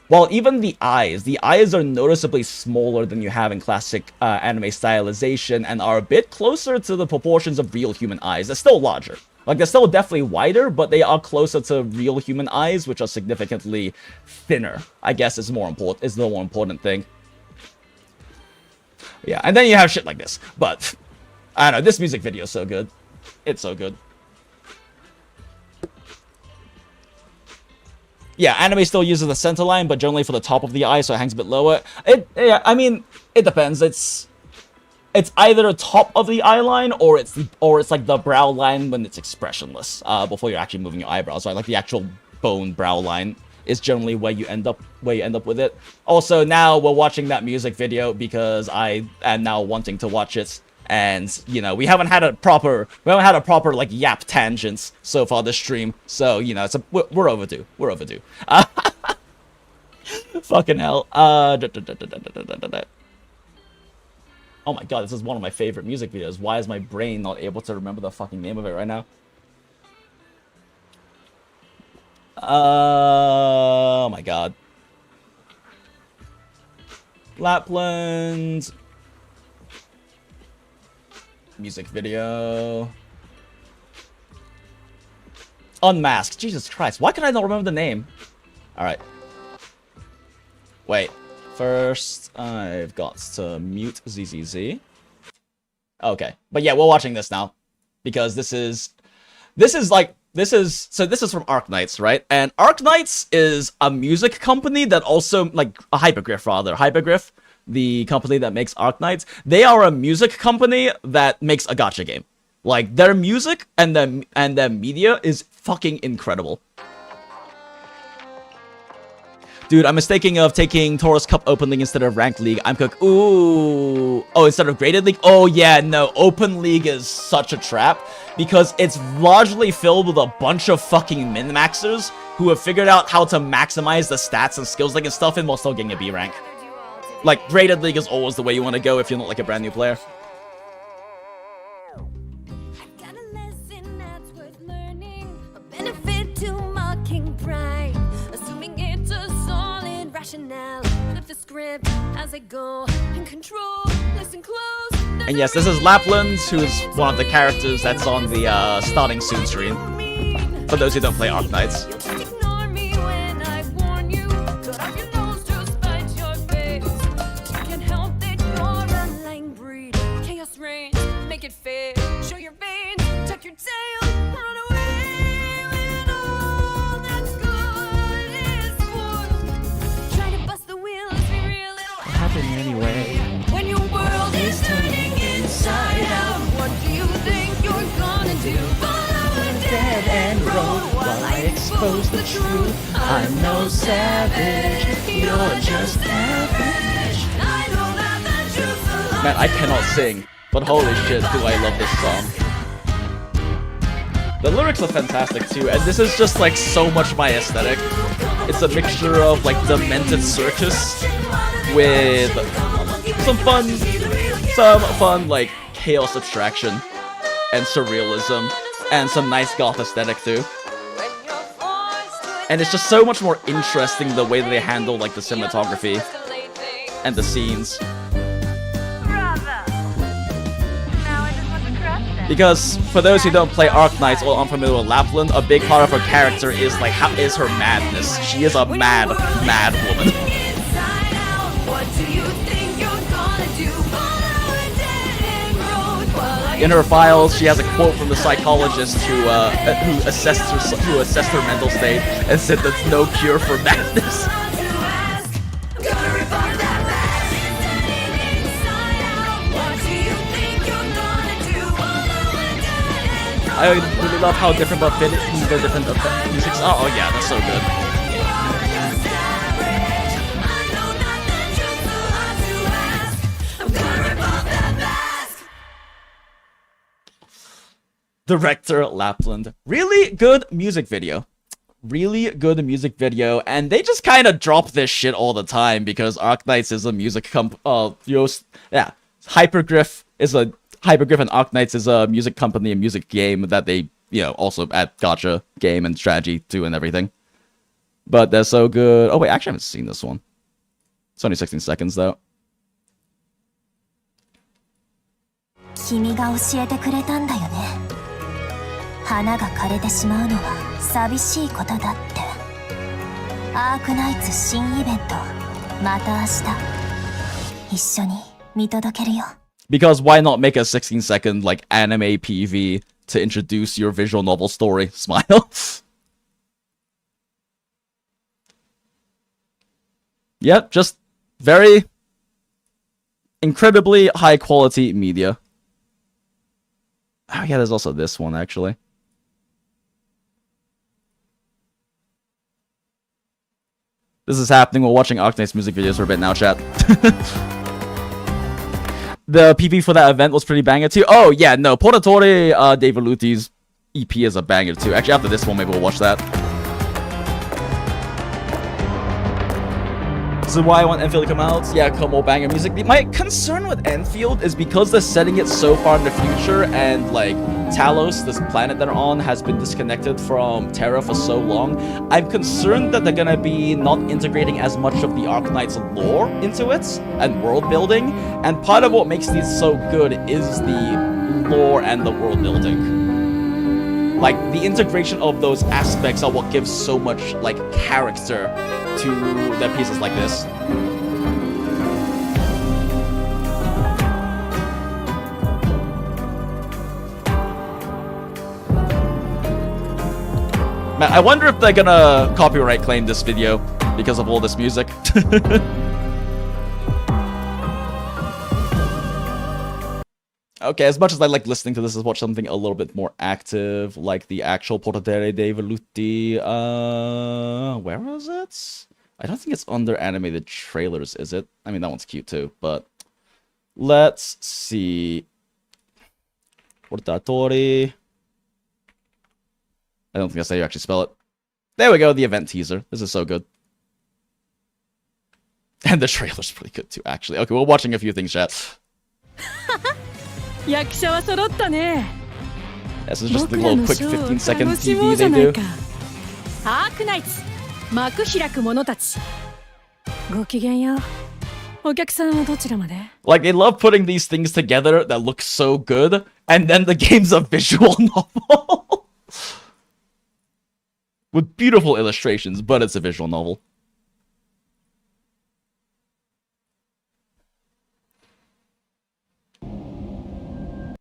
While even the eyes are noticeably smaller than you have in classic anime stylization and are a bit closer to the proportions of real human eyes. They're still larger. Like, they're still definitely wider, but they are closer to real human eyes, which are significantly thinner, I guess is the more important thing. Yeah, and then you have shit like this. But, I don't know, this music video is so good. It's so good. Yeah, anime still uses the center line, but generally for the top of the eye, so it hangs a bit lower. Yeah, I mean, it depends. It's either top of the eye line or it's like the brow line when it's expressionless before you're actually moving your eyebrows. Right, like the actual bone brow line is generally where you end up with it. Also, now we're watching that music video because I am now wanting to watch it, and you know we haven't had a proper like yap tangents so far this stream. So you know we're overdue. We're overdue. Fucking hell. Oh my god, this is one of my favorite music videos. Why is my brain not able to remember the fucking name of it right now? Oh my god. Lapland. Music video. Unmasked. Jesus Christ. Why can I not remember the name? Alright. Wait. First, I've got to mute ZZZ. Okay. But yeah, we're watching this now. Because this is from Arknights, right? And Arknights is a music company that also, like, a Hypergriff, rather. Hypergriff, the company that makes Arknights, they are a music company that makes a gacha game. Like, their music and their media is fucking incredible. Dude, I'm mistaking of taking Taurus Cup Open League instead of Ranked League. I'm cook. Ooh. Oh, instead of Graded League? Oh, yeah, no. Open League is such a trap because it's largely filled with a bunch of fucking min-maxers who have figured out how to maximize the stats and skills they can stuff in while still getting a B rank. Like, Graded League is always the way you want to go if you're not like a brand new player. Flip the script as I go and control, listen close. And yes, this is Lapland, who's one of the characters that's on the starting soon screen. For those who don't play Arknights. Make it fair, show your veins, tuck your tail, run away with all that's good is for. Try to bust the wheel, let's be real, it'll happen anyway. When your world is turning inside out, what do you think you're gonna do? Follow a dead end road while I expose the truth. I'm no savage, you're just average. I know that the truth's a lie. Man, I cannot sing. But holy shit, do I love this song. The lyrics are fantastic too, and this is just like so much my aesthetic. It's a mixture of like demented circus with some fun like chaos abstraction and surrealism and some nice goth aesthetic too. And it's just so much more interesting the way that they handle like the cinematography and the scenes. Because for those who don't play Arknights or unfamiliar with Lapland, a big part of her character is like is her madness. She is a mad woman. In her files, she has a quote from the psychologist who assessed her mental state and said there's no cure for madness. I really love how different but fit the different music. Oh yeah, that's so good. Director Lapland. Really good music video. Really good music video, and they just kind of drop this shit all the time because Arknights is a music Hypergriff and Arknights is a music company, a music game that they, you know, also add gacha game and strategy to and everything. But they're so good. Oh wait, actually I haven't seen this one. It's only 16 seconds though. 君が教えてくれたんだよね。花が枯れてしまうのは寂しいことだって。アークナイツ新イベント、また明日一緒に見届けるよ。Because why not make a 16-second like anime PV to introduce your visual novel story? Smile. Yep, just very incredibly high quality media. Oh yeah, there's also this one actually. This is happening while watching Arknights music videos for a bit now, chat. The PV for that event was pretty banger too. Oh yeah, no, Portatore David Luti's EP is a banger too. Actually, after this one, maybe we'll watch that. This is why I want Enfield to come out. Yeah, come more banger music. My concern with Enfield is because they're setting it so far in the future, and like Talos, this planet they're on, has been disconnected from Terra for so long. I'm concerned that they're gonna be not integrating as much of the Arknights lore into it and world building. And part of what makes these so good is the lore and the world building. Like, the integration of those aspects are what gives so much, like, character to their pieces like this. Man, I wonder if they're gonna copyright claim this video because of all this music. Okay, as much as I like listening to this, let's watch something a little bit more active, like the actual Portatore dei Veluti. Where was it? I don't think it's under animated trailers, is it? I mean, that one's cute too, but let's see. Portatore. I don't think that's how you actually spell it. There we go, the event teaser. This is so good. And the trailer's pretty good too, actually. Okay, we're watching a few things, chat. This is just the little quick 15-second TV they do. Like, they love putting these things together that look so good, and then the game's a visual novel. With beautiful illustrations, but it's a visual novel.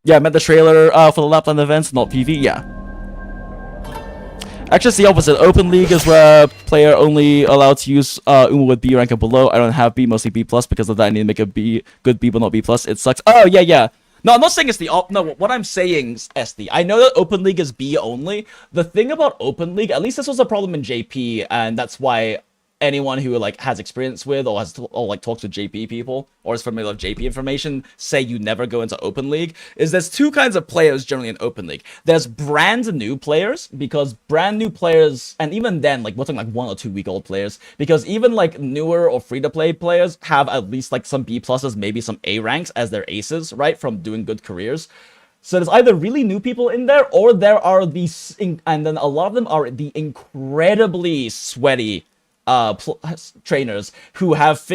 Yeah, I meant the trailer for the Lapland events, not PV, yeah. Actually, it's the opposite. Open League is where player only allowed to use Uma with B rank and below. I don't have B, mostly B+, because of that I need to make a B, good B, but not B+. It sucks. Oh, yeah, yeah. No, I'm not saying it's the no, what I'm saying is SD. I know that Open League is B only. The thing about Open League, at least this was a problem in JP, and that's why anyone who like has experience with or has like talks with JP people or is familiar with JP information say you never go into Open League, is there's two kinds of players generally in Open League. There's brand new players, because brand new players, and even then, like, we're talking like 1 or 2 week old players, because even like newer or free-to-play players have at least like some B pluses, maybe some A ranks as their aces, right, from doing good careers. So there's either really new people in there, or there are these, and then a lot of them are the incredibly sweaty trainers who have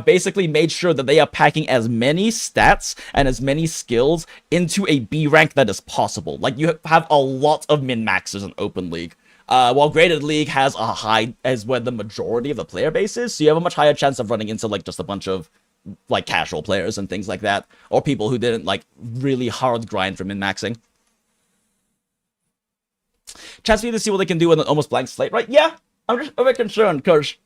basically made sure that they are packing as many stats and as many skills into a B rank that is possible. Like, you have a lot of min-maxers in Open League. While Graded League has a high, as where the majority of the player base is, so you have a much higher chance of running into, like, just a bunch of, like, casual players and things like that, or people who didn't, like, really hard grind for min-maxing. Chance for you to see what they can do with an almost blank slate, right? Yeah, I'm just a bit concerned, because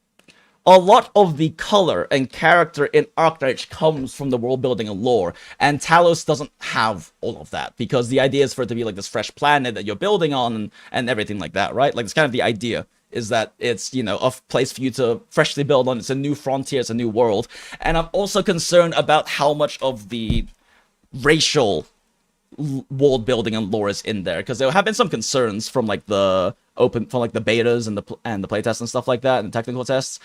a lot of the color and character in Arknights comes from the world building and lore, and Talos doesn't have all of that, because the idea is for it to be like this fresh planet that you're building on and everything like that, right? Like, it's kind of the idea, is that it's, you know, a place for you to freshly build on. It's a new frontier, it's a new world. And I'm also concerned about how much of the racial world building and lore is in there, because there have been some concerns from like the betas and the playtests and stuff like that, and the technical tests,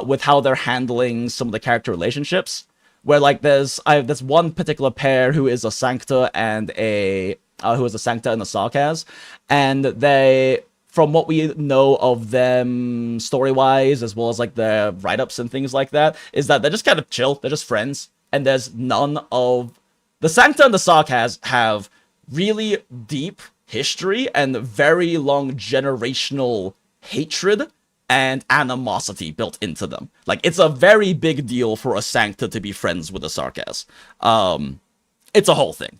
with how they're handling some of the character relationships, where like there's one particular pair who is a Sancta and a Sarkaz, and they, from what we know of them story-wise, as well as like their write-ups and things like that, is that they're just kind of chill, they're just friends, and there's none of the Sancta and the Sarkaz have really deep history and very long generational hatred and animosity built into them. Like, it's a very big deal for a Sancta to be friends with a Sarkaz. It's a whole thing.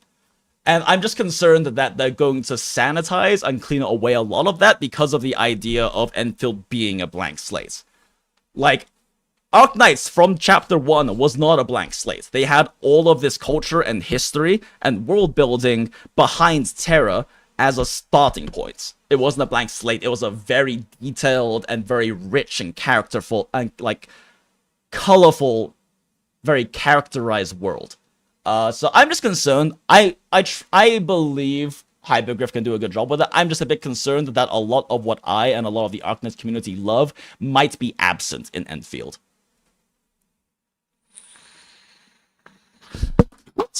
And I'm just concerned that they're going to sanitize and clean away a lot of that because of the idea of Enfield being a blank slate. Like, Arknights from Chapter 1 was not a blank slate. They had all of this culture and history and world building behind Terra as a starting point. It wasn't a blank slate. It was a very detailed and very rich and characterful and, like, colorful, very characterized world. So I'm just concerned. I believe Hypergriff can do a good job with it. I'm just a bit concerned that a lot of what I and a lot of the Arknights community love might be absent in Enfield.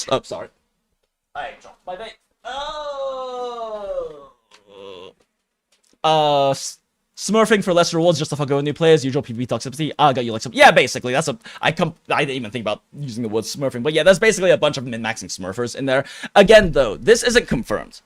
Oh, sorry. I dropped my vape. Oh. Smurfing for less rewards just to forgo new players, usual PvP toxicity. I got you like some. Yeah, basically, that's a. I didn't even think about using the word smurfing, but yeah, there's basically a bunch of min-maxing smurfers in there. Again, though, this isn't confirmed.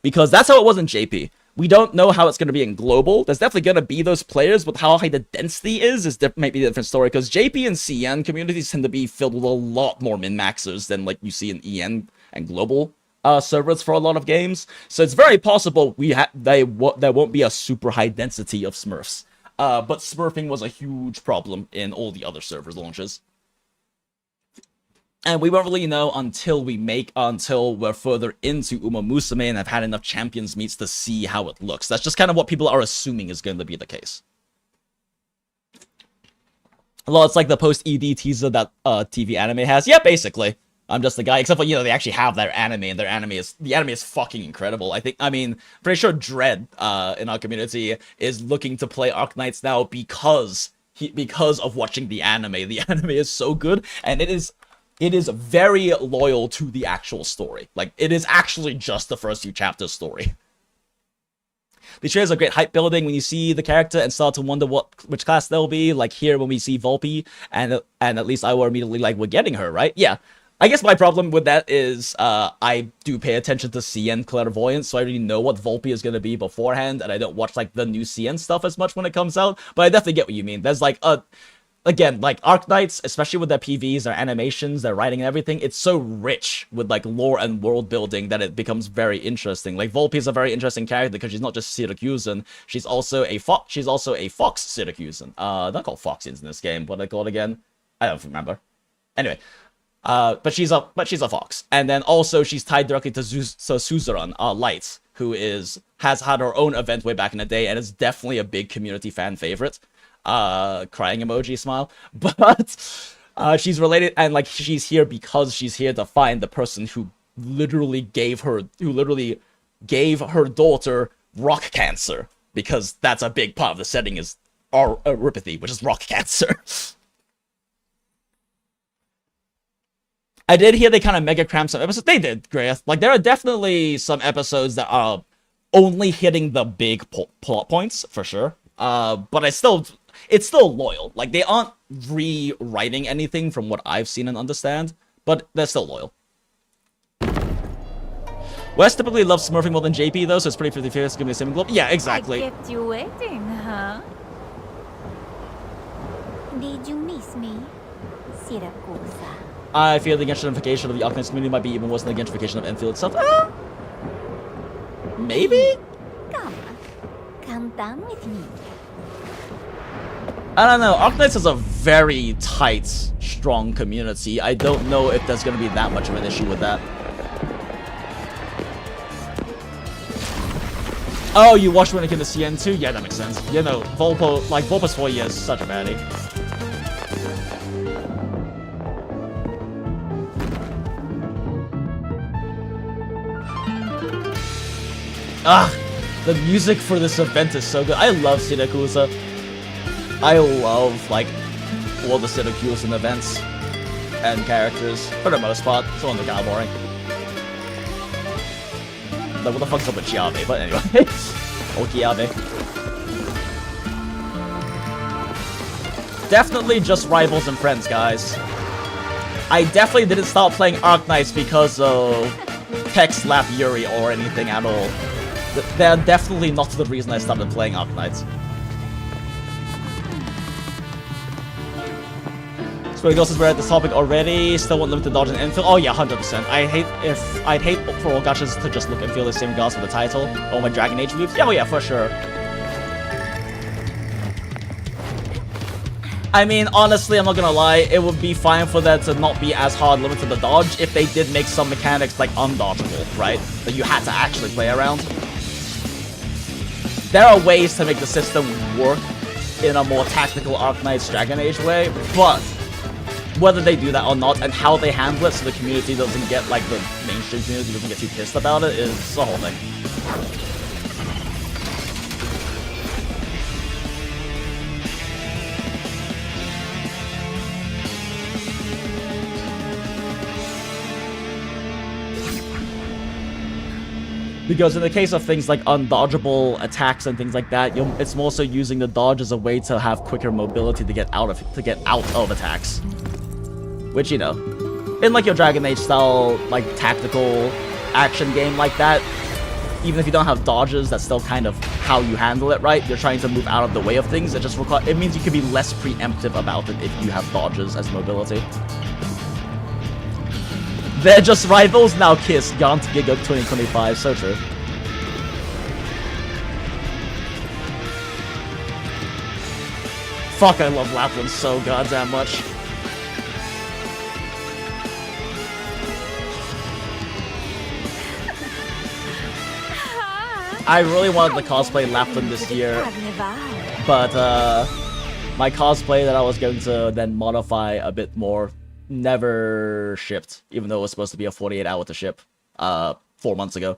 Because that's how it was in JP. We don't know how it's going to be in global. There's definitely going to be those players, but how high the density is maybe a different story, because JP and CN communities tend to be filled with a lot more min-maxers than like you see in EN and global servers for a lot of games. So it's very possible there won't be a super high density of Smurfs. But smurfing was a huge problem in all the other servers launches. And we won't really know until we're further into Uma Musume and have had enough champions meets to see how it looks. That's just kind of what people are assuming is going to be the case. Well, it's like the post-ED teaser that TV anime has. Yeah, basically. I'm just the guy, except for, you know, they actually have their anime, and the anime is fucking incredible. Pretty sure Dread in our community is looking to play Arknights now because of watching the anime. The anime is so good, and it is very loyal to the actual story. Like, it is actually just the first few chapters story. The trailers are great hype building when you see the character and start to wonder which class they'll be. Like here when we see Volpe, and at least I were immediately like, we're getting her, right? Yeah. I guess my problem with that is I do pay attention to CN Clairvoyance, so I already know what Volpe is going to be beforehand, and I don't watch like the new CN stuff as much when it comes out, but I definitely get what you mean. There's like again, like Arknights, especially with their PVs, their animations, their writing and everything, it's so rich with like lore and world building that it becomes very interesting. Like Volpe is a very interesting character because she's not just Syracusan, she's also a fox. She's also a fox Syracusan. They're called Foxians in this game. What are they called again? I don't remember. Anyway, but she's a fox, and then also she's tied directly to Suzerain, Light, who has had her own event way back in the day, and is definitely a big community fan favorite. Crying emoji smile, but she's related, and like she's here because she's here to find the person who literally gave her daughter rock cancer, because that's a big part of the setting is Oripathy, which is rock cancer. I did hear they kind of mega crammed some episodes. They did, Grace. Like, there are definitely some episodes that are only hitting the big plot points, for sure. But I still... it's still loyal. Like, they aren't rewriting anything from what I've seen and understand, but they're still loyal. Wes typically loves Smurfing more than JP, though, so it's pretty 50-50. Give me a Sim Globe. Yeah, exactly. I kept you waiting, huh? Did you miss me, Siracusa? I fear the gentrification of the Arknights community might be even worse than the gentrification of Enfield itself. Maybe? Come down with me. I don't know. Arknights is a very tight, strong community. I don't know if there's going to be that much of an issue with that. Oh, you watched when it came to CN too? Yeah, that makes sense. You know, Volpo's 4 years, such a baddie. Ah, the music for this event is so good. I love Siracusa. I love, like, all the Siracusan events and characters, for the most part. It's only kind of boring. Like, what the fuck's up with Chiabe? But anyway. Okiabe. Definitely just rivals and friends, guys. I definitely didn't start playing Arknights because of Tech Slap Yuri or anything at all. They're definitely not the reason I started playing Arknights. So Ghost is we're at this topic already. Still want limited dodge and infill. Oh yeah, 100%. I'd hate for all gachas to just look and feel the same gods for the title. Or my Dragon Age moves. Yeah, oh yeah, for sure. I mean, honestly, I'm not gonna lie, it would be fine for that to not be as hard limited to dodge if they did make some mechanics like undodgeable, right? That you had to actually play around. There are ways to make the system work in a more tactical Arknights Dragon Age way, but whether they do that or not and how they handle it so the community doesn't get, like, the mainstream community doesn't get too pissed about it is the whole thing. Because in the case of things like undodgeable attacks and things like that, it's more so using the dodge as a way to have quicker mobility to get out of attacks. Which, you know, in like your Dragon Age style, like tactical action game like that, even if you don't have dodges, that's still kind of how you handle it, right? You're trying to move out of the way of things. It means you can be less preemptive about it if you have dodges as mobility. They're just rivals, now kiss. Gaunt Gig Up 2025, so true. Fuck, I love Lapland so goddamn much. I really wanted to cosplay Lapland this year, but my cosplay that I was going to then modify a bit more never shipped, even though it was supposed to be a 48-hour to ship 4 months ago.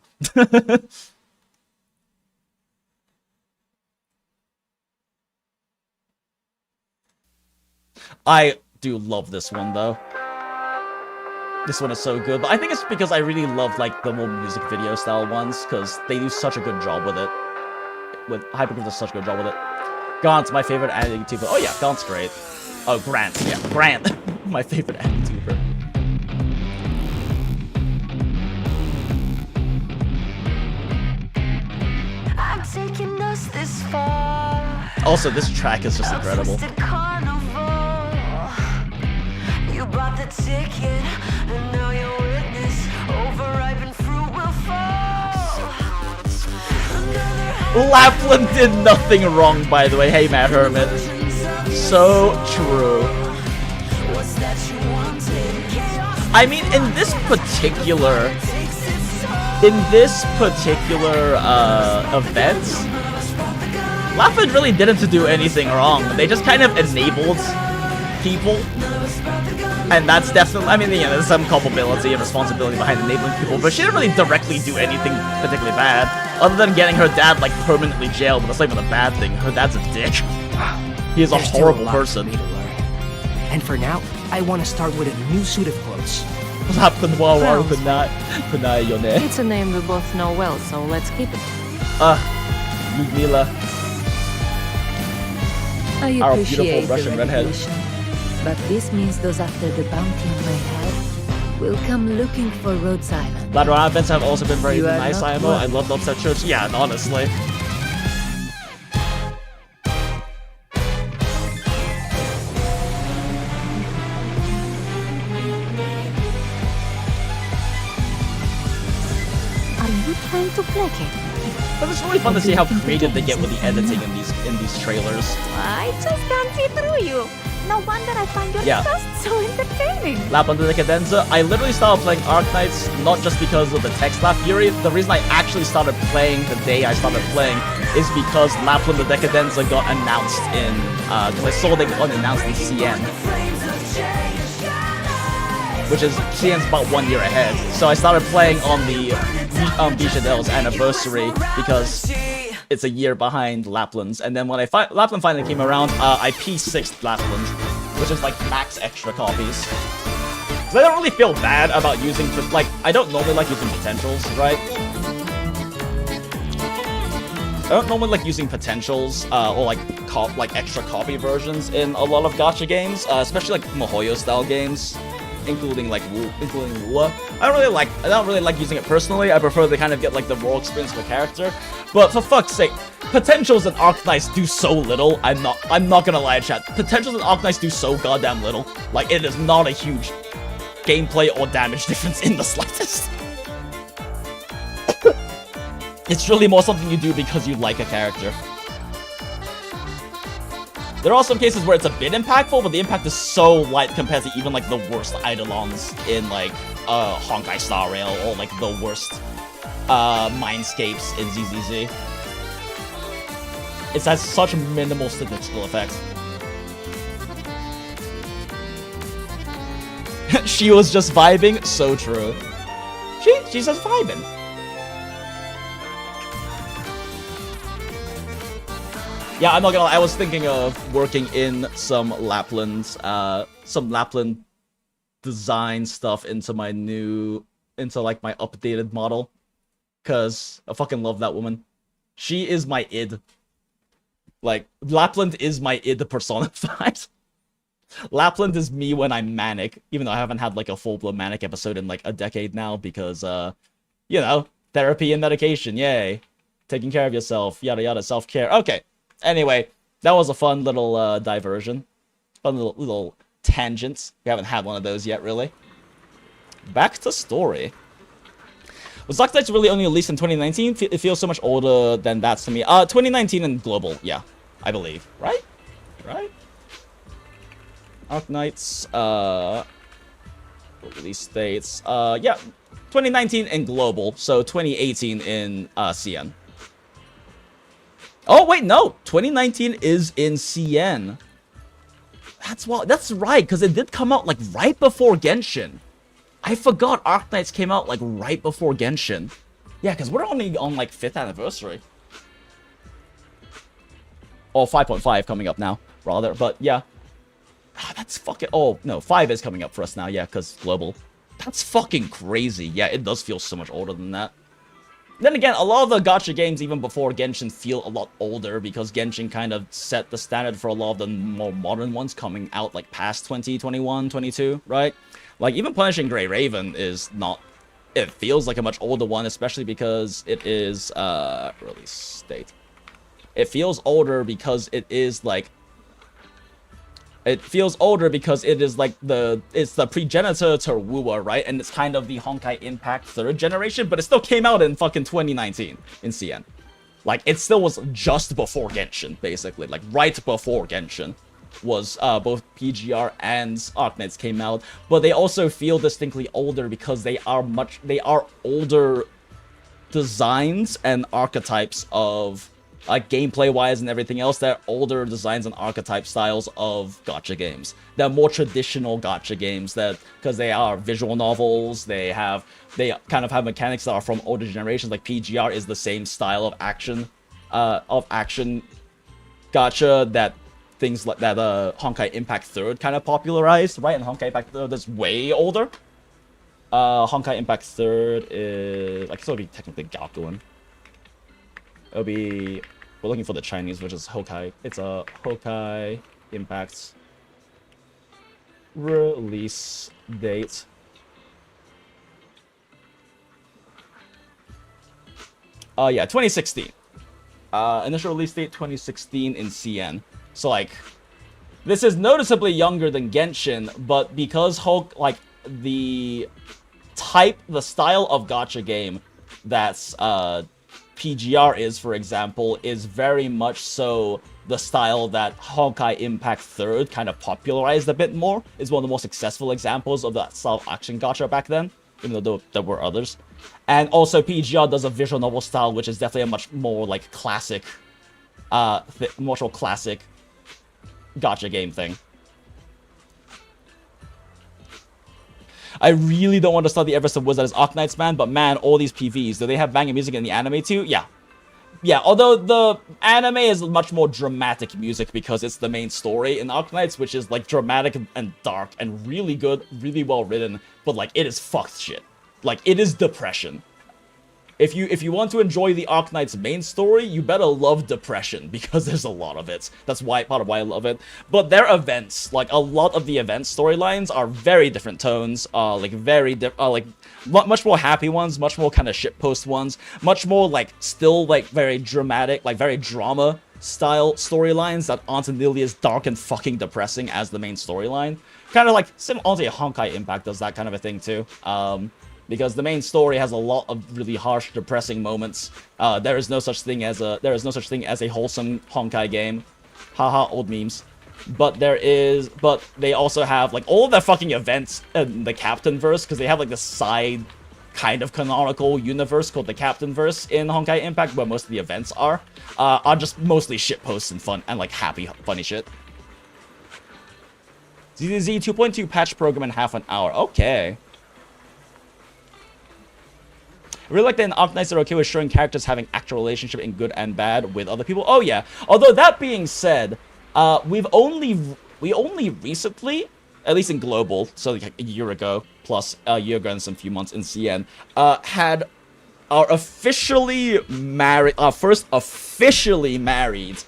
I do love this one, though. This one is so good, but I think it's because I really love, like, the more music video style ones, because they do such a good job with it. Hyperglyph does such a good job with it. Gaunt's my favorite anime YouTuber. Oh yeah, Gaunt's great. Oh, Grant. Yeah, Grant. My favorite anime YouTuber. I've taken us this far. Also, this track is just incredible. You bought the ticket, and now your witness. Overripened fruit will fall. Lapland did nothing wrong, by the way. Hey, Matt Hermit. So true. I mean, in this particular event, Lapland really didn't do anything wrong. They just kind of enabled people. And that's definitely, I mean, yeah, there's some culpability and responsibility behind enabling people, but she didn't really directly do anything particularly bad, other than getting her dad, like, permanently jailed, but that's not even a bad thing. Her dad's a dick. He is a horrible person. And for now, I want to start with a new suit of clothes. It's a name we both know well, so let's keep it. Ludmila. I Our beautiful appreciate the Russian redhead. recognition, but this means those after the bounty on my head will come looking for Rhodes Island. Lateral events have also been very You are nice, not IMO. I one. love the Upset Church. Yeah, honestly. Are you trying to placate me? But it's really fun to see how creative they get with the editing in these trailers. I just can't see through you. No wonder I find your Yeah. just so entertaining. Lapland the Decadenza. I literally started playing Arknights not just because of the text lap fury. The reason I actually started playing the day I started playing is because Lapland the Decadenza got announced in, because I saw they got announced in CN. Which is, CN's about 1 year ahead. So I started playing on the Bichadel's anniversary because it's a year behind Lapland's. And then when Lapland finally came around, I P6'd Lapland, which is like max extra copies. So I don't really feel bad about using, like, I don't normally like using potentials, right? I don't normally like using potentials, or like extra copy versions in a lot of gacha games, especially like MiHoYo style games. Including Wua. I don't really like using it personally. I prefer to kind of get like the raw experience of a character. But for fuck's sake, potentials and Arknights do so little. I'm not gonna lie, chat. Potentials and Arknights do so goddamn little. Like, it is not a huge gameplay or damage difference in the slightest. It's really more something you do because you like a character. There are some cases where it's a bit impactful, but the impact is so light compared to even like the worst Eidolons in like Honkai Star Rail or like the worst Mindscapes in ZZZ. It has such minimal statistical effect. She was just vibing, so true. She's just vibing. Yeah, I'm not gonna lie, I was thinking of working in some Lapland design stuff into my like my updated model. Cause I fucking love that woman. She is my id. Like, Lapland is my id personified. Lapland is me when I'm manic, even though I haven't had like a full-blown manic episode in like a decade now because, you know, therapy and medication, yay. Taking care of yourself, yada yada, self-care. Okay. Anyway, that was a fun little diversion. Fun little tangents. We haven't had one of those yet, really. Back to story. Was Dark Knights really only released in 2019? It feels so much older than that to me. 2019 and global, yeah, I believe. Right? Right? Arknights, release dates. Yeah, 2019 in global, so 2018 in CN. Oh wait, no, 2019 is in CN. That's right, because it did come out like right before Genshin. I forgot Arknights came out like right before Genshin. Yeah, because we're only on like 5th anniversary. Or 5.5 coming up now, rather, but yeah. That's fucking... Oh, no, 5 is coming up for us now, yeah, because global. That's fucking crazy. Yeah, it does feel so much older than that. Then again, a lot of the gacha games, even before Genshin, feel a lot older, because Genshin kind of set the standard for a lot of the more modern ones coming out, like, past 2021, 22, right? Like, even Punishing Grey Raven is not... It feels like a much older one, especially because it is, release date. It feels older because it is, like... It feels older because it is like it's the progenitor to Wua, right? And it's kind of the Honkai Impact 3rd generation, but it still came out in fucking 2019 in CN. Like, it still was just before Genshin, basically. Like, right before Genshin was both PGR and Arknights came out. But they also feel distinctly older because they are older designs and archetypes of... like, gameplay-wise and everything else, they're older designs and archetype styles of gacha games. They're more traditional gacha games because they are visual novels, they kind of have mechanics that are from older generations, like PGR is the same style of action gacha that things like that Honkai Impact 3rd kind of popularized, right? And Honkai Impact 3rd is way older. Honkai Impact 3rd is... I guess it'll be technically Gakuen. It'll be We're looking for the Chinese, which is Hokai. It's a Hokai Impact release date. Yeah, 2016. Initial release date 2016 in CN. So like, this is noticeably younger than Genshin, but because the style of gacha game that's PGR is, for example, is very much so the style that Honkai Impact 3rd kind of popularized a bit more. Is one of the most successful examples of that style of action gacha back then, even though there were others. And also PGR does a visual novel style, which is definitely a much more like classic, much more classic gacha game thing. I really don't want to start the Everest of Wizard as Arknights, man, but man, all these PVs, do they have banging music in the anime too? Yeah. Yeah, although the anime is much more dramatic music because it's the main story in Arknights, which is like dramatic and dark and really good, really well written, but like it is fucked shit. Like it is depression. If you want to enjoy the Arknights main story, you better love depression because there's a lot of it. That's why part of why I love it. But their events, like a lot of the event storylines, are very different tones. Like much more happy ones, much more kind of shitpost ones, much more like still like very dramatic, like very drama style storylines that aren't nearly as dark and fucking depressing as the main storyline. Kind of like honestly, Honkai Impact does that kind of a thing too. Because the main story has a lot of really harsh, depressing moments. There is no such thing as a wholesome Honkai game. Haha, old memes. But they also have like all of their fucking events in the Captain verse, because they have like the side kind of canonical universe called the Captain verse in Honkai Impact, where most of the events are just mostly shitposts and fun and like happy, funny shit. ZZZ 2.2 patch program in half an hour. Okay. I really like that in Arknights they're okay with showing characters having actual relationship in good and bad with other people. Oh yeah. Although that being said, we only recently, at least in global, so like a year ago, plus a year ago and some few months in CN, had our first officially married,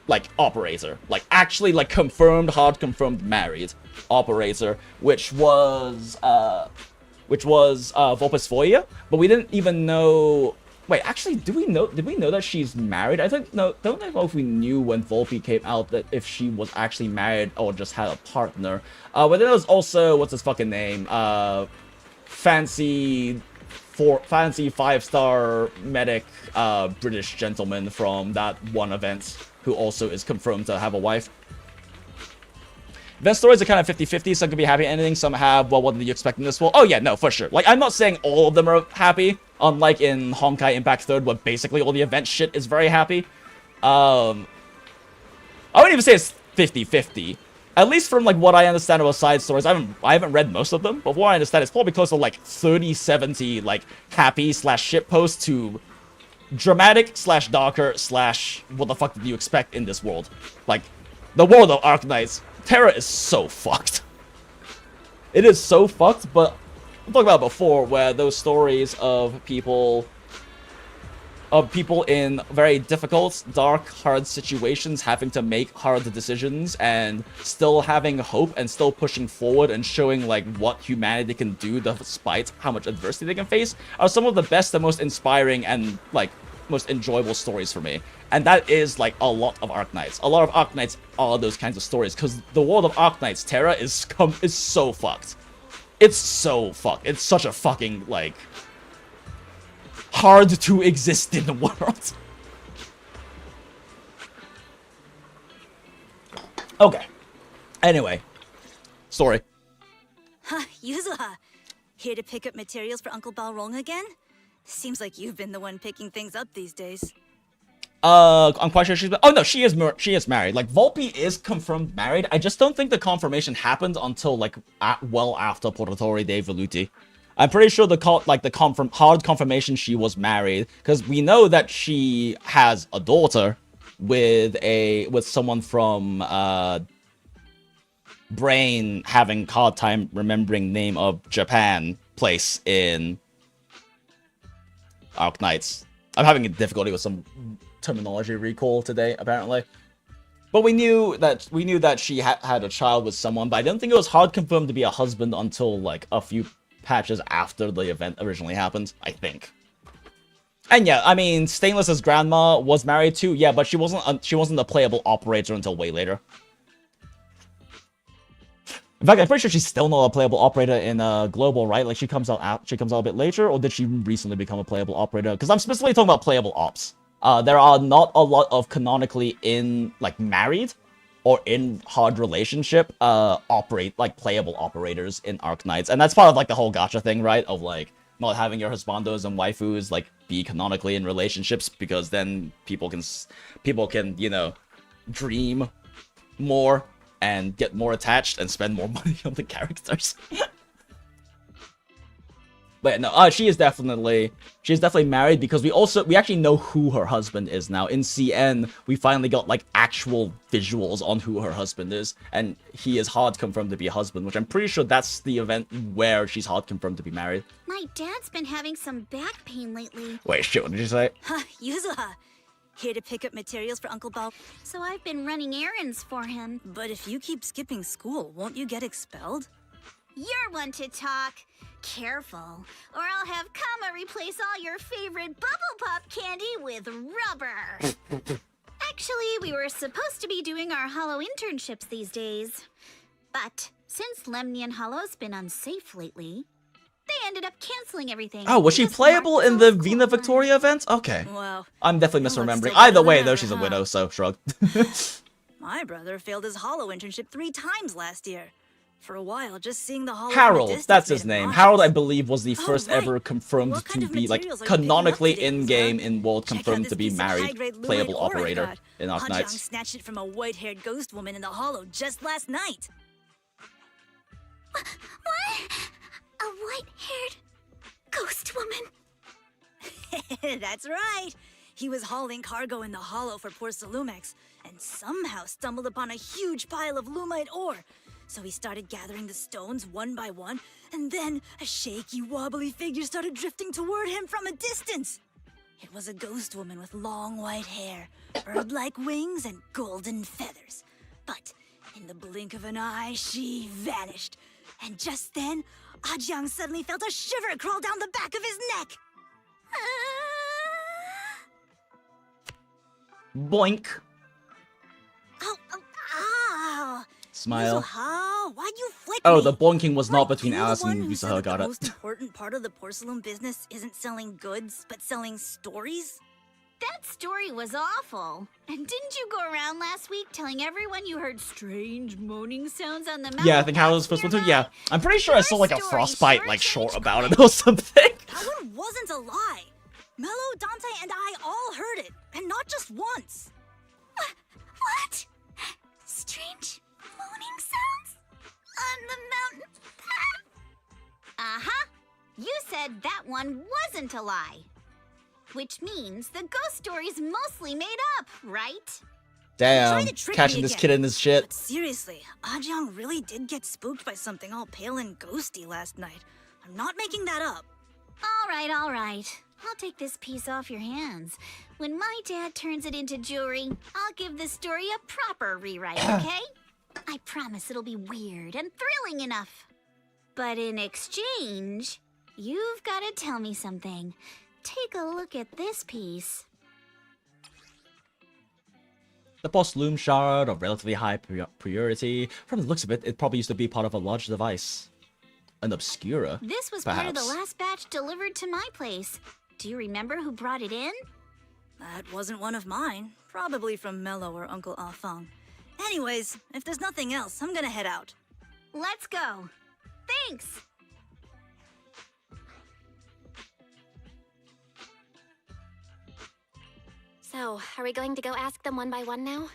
like operator, like actually like hard confirmed married operator, which was Volpes Foya, but we didn't even know. Wait, actually, did we know that she's married? I don't know if we knew when Volpe came out that if she was actually married or just had a partner. But then there was also, what's his fucking name? Fancy 5-star medic British gentleman from that one event who also is confirmed to have a wife. Event stories are kind of 50-50, some can be happy endings, some have, well, what did you expect in this world? Oh yeah, no, for sure. Like, I'm not saying all of them are happy, unlike in Honkai Impact 3rd, where basically all the event shit is very happy. I wouldn't even say it's 50-50. At least from, like, what I understand about side stories, I haven't read most of them, but from what I understand, it's probably close to, like, 30-70, like, happy / shitpost to dramatic / darker / what the fuck did you expect in this world? Like, the world of Arknights. Terra is so fucked. It is so fucked, but we talked about it before, where those stories of people in very difficult, dark, hard situations having to make hard decisions and still having hope and still pushing forward and showing like what humanity can do despite how much adversity they can face are some of the best and most inspiring and like most enjoyable stories for me. And that is like a lot of Arknights. A lot of Arknights are those kinds of stories, because the world of Arknights, Terra, is so fucked. It's so fucked. It's such a fucking, like, hard to exist in the world. Okay. Anyway. Story. Huh, Yuzuha. Here to pick up materials for Uncle Balrong again? Seems like you've been the one picking things up these days. I'm quite sure she's... Oh, no, she is married. Like, Volpe is confirmed married. I just don't think the confirmation happened until, like, well after Portatori dei Veluti. I'm pretty sure hard confirmation she was married, because we know that she has a daughter with someone from, Brain having hard time remembering name of Japan place in Arknights. I'm having a difficulty with some terminology recall today, apparently. But we knew that she had a child with someone, but I didn't think it was hard confirmed to be a husband until like a few patches after the event originally happened, I think. And yeah, I mean, Stainless's grandma was married too, yeah, but she wasn't a playable operator until way later. In fact, I'm pretty sure she's still not a playable operator in Global, right? Like she comes out a bit later, or did she recently become a playable operator? Because I'm specifically talking about playable ops. There are not a lot of canonically in like married or in hard relationship playable operators in Arknights, and that's part of like the whole gacha thing, right? Of like not having your husbandos and waifus like be canonically in relationships, because then people can you know dream more and get more attached and spend more money on the characters. But no, she's definitely married, because we actually know who her husband is now. In CN, we finally got like actual visuals on who her husband is, and he is hard confirmed to be a husband, which I'm pretty sure that's the event where she's hard confirmed to be married. My dad's been having some back pain lately. Wait, shit, what did you say? Yuzuha, here to pick up materials for Uncle Bao. So I've been running errands for him. But if you keep skipping school, won't you get expelled? You're one to talk. Careful, or I'll have Kama replace all your favorite bubble pop candy with rubber. Actually, we were supposed to be doing our Hollow internships these days. But since Lemnian Hollow's been unsafe lately, they ended up canceling everything. Oh, was she playable in the Vina Victoria event? Okay. Wow. I'm definitely misremembering. Either way, though, she's a widow, so shrug. My brother failed his Hollow internship 3 times last year. For a while, just seeing the Hollow Harold, that's his name. Harold, I believe, was the first ever confirmed to be, like, canonically in-game, in-world, confirmed to be married playable operator in Arknights. Snatched it from a white-haired ghost woman in the Hollow just last night. What? A white-haired ghost woman? That's right. He was hauling cargo in the Hollow for poor Salumex, and somehow stumbled upon a huge pile of Lumite ore. So he started gathering the stones one by one, and then a shaky, wobbly figure started drifting toward him from a distance. It was a ghost woman with long white hair, bird-like wings, and golden feathers. But in the blink of an eye, she vanished. And just then, Ajiang suddenly felt a shiver crawl down the back of his neck. Boink. Ow. Smile. Why'd you flick Oh, me? the boinking was not Like, between you the Alice one and who said Yusuha, that got the it. most important part of the porcelain business isn't selling goods, but selling stories? That story was awful. And didn't you go around last week telling everyone you heard strange moaning sounds on the mountain? Yeah, I think Harold was the first one too. Yeah, I'm pretty sure I saw like a Frostbite like short about it or something. That one wasn't a lie. Mello, Dante, and I all heard it, and not just once. What? Strange moaning sounds on the mountain path? Uh-huh. You said that one wasn't a lie. Which means the ghost story's mostly made up, right? Damn, catching this kid in his shit. But seriously, Ajiang really did get spooked by something all pale and ghosty last night. I'm not making that up. All right. I'll take this piece off your hands. When my dad turns it into jewelry, I'll give the story a proper rewrite, okay? I promise it'll be weird and thrilling enough. But in exchange, you've got to tell me something. Take a look at this piece. The boss loom shard of relatively high purity. From the looks of it, it probably used to be part of a large device. An obscura, This was perhaps. part of the last batch delivered to my place. Do you remember who brought it in? That wasn't one of mine. Probably from Mello or Uncle Afang. Anyways, if there's nothing else, I'm gonna head out. Let's go. Thanks. So, are we going to go ask them one by one now?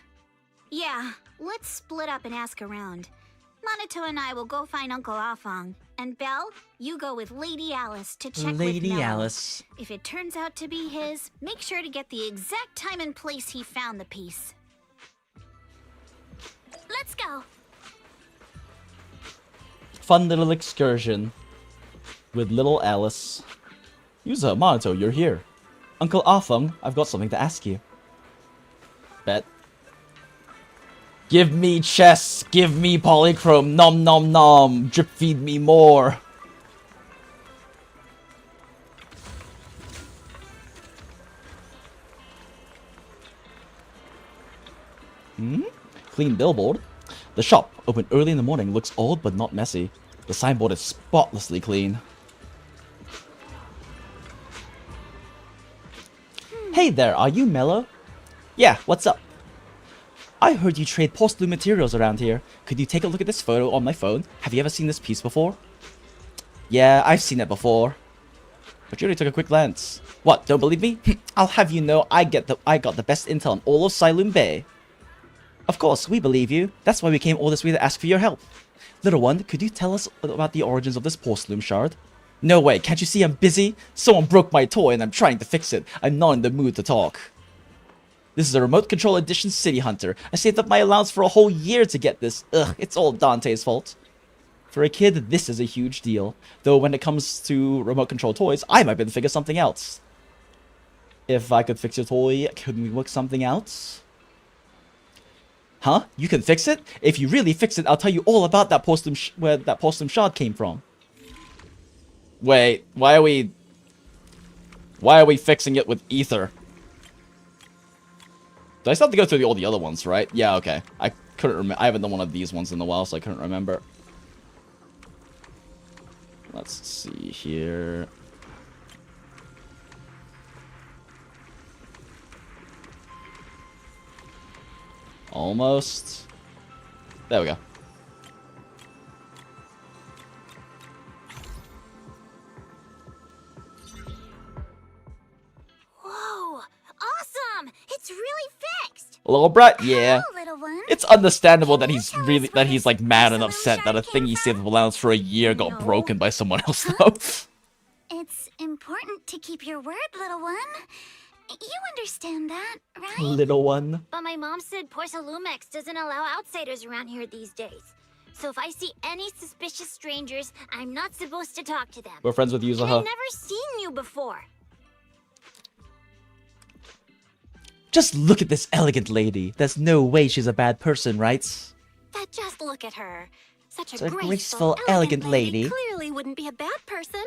Yeah, let's split up and ask around. Monato and I will go find Uncle Afang. And Belle, you go with Lady Alice to check with Lady Mello. Alice. If it turns out to be his, make sure to get the exact time and place he found the piece. Let's go. Fun little excursion with little Alice. Yuza, Monato, you're here. Uncle Arthur, I've got something to ask you. Bet. Give me chess, give me polychrome, nom nom nom, drip feed me more. Clean billboard. The shop, open early in the morning, looks old but not messy. The signboard is spotlessly clean. Hey there, are you Mello? Yeah, what's up? I heard you trade porcelain materials around here. Could you take a look at this photo on my phone? Have you ever seen this piece before? Yeah, I've seen it before. But you only took a quick glance. What, don't believe me? I'll have you know I got the best intel on all of Saloon Bay. Of course, we believe you. That's why we came all this way to ask for your help. Little one, could you tell us about the origins of this porcelain shard? No way, can't you see I'm busy? Someone broke my toy and I'm trying to fix it. I'm not in the mood to talk. This is a remote control edition City Hunter. I saved up my allowance for a whole year to get this. Ugh, it's all Dante's fault. For a kid, this is a huge deal. Though when it comes to remote control toys, I might be able to figure something else. If I could fix your toy, could we work something out? Huh? You can fix it? If you really fix it, I'll tell you all about that porcelain where that porcelain shard came from. Wait, why are we fixing it with ether? Do I still have to go through all the other ones, right? Yeah, okay. I couldn't remember. I haven't done one of these ones in a while, so I couldn't remember. Let's see here. Almost. There we go. Whoa! Awesome! It's really fixed! Little brat, yeah. Hello, little one. It's understandable that he's like mad and upset that a thing he saved allowance for a year got broken by someone else though. It's important to keep your word, little one. You understand that, right? Little one. But my mom said Porcelumex doesn't allow outsiders around here these days. So if I see any suspicious strangers, I'm not supposed to talk to them. We're friends with And I've Yuzuha. never seen you before. Just look at this elegant lady. There's no way she's a bad person, right? But just look at her. Such It's a a graceful, graceful, elegant lady. Clearly wouldn't be a bad person.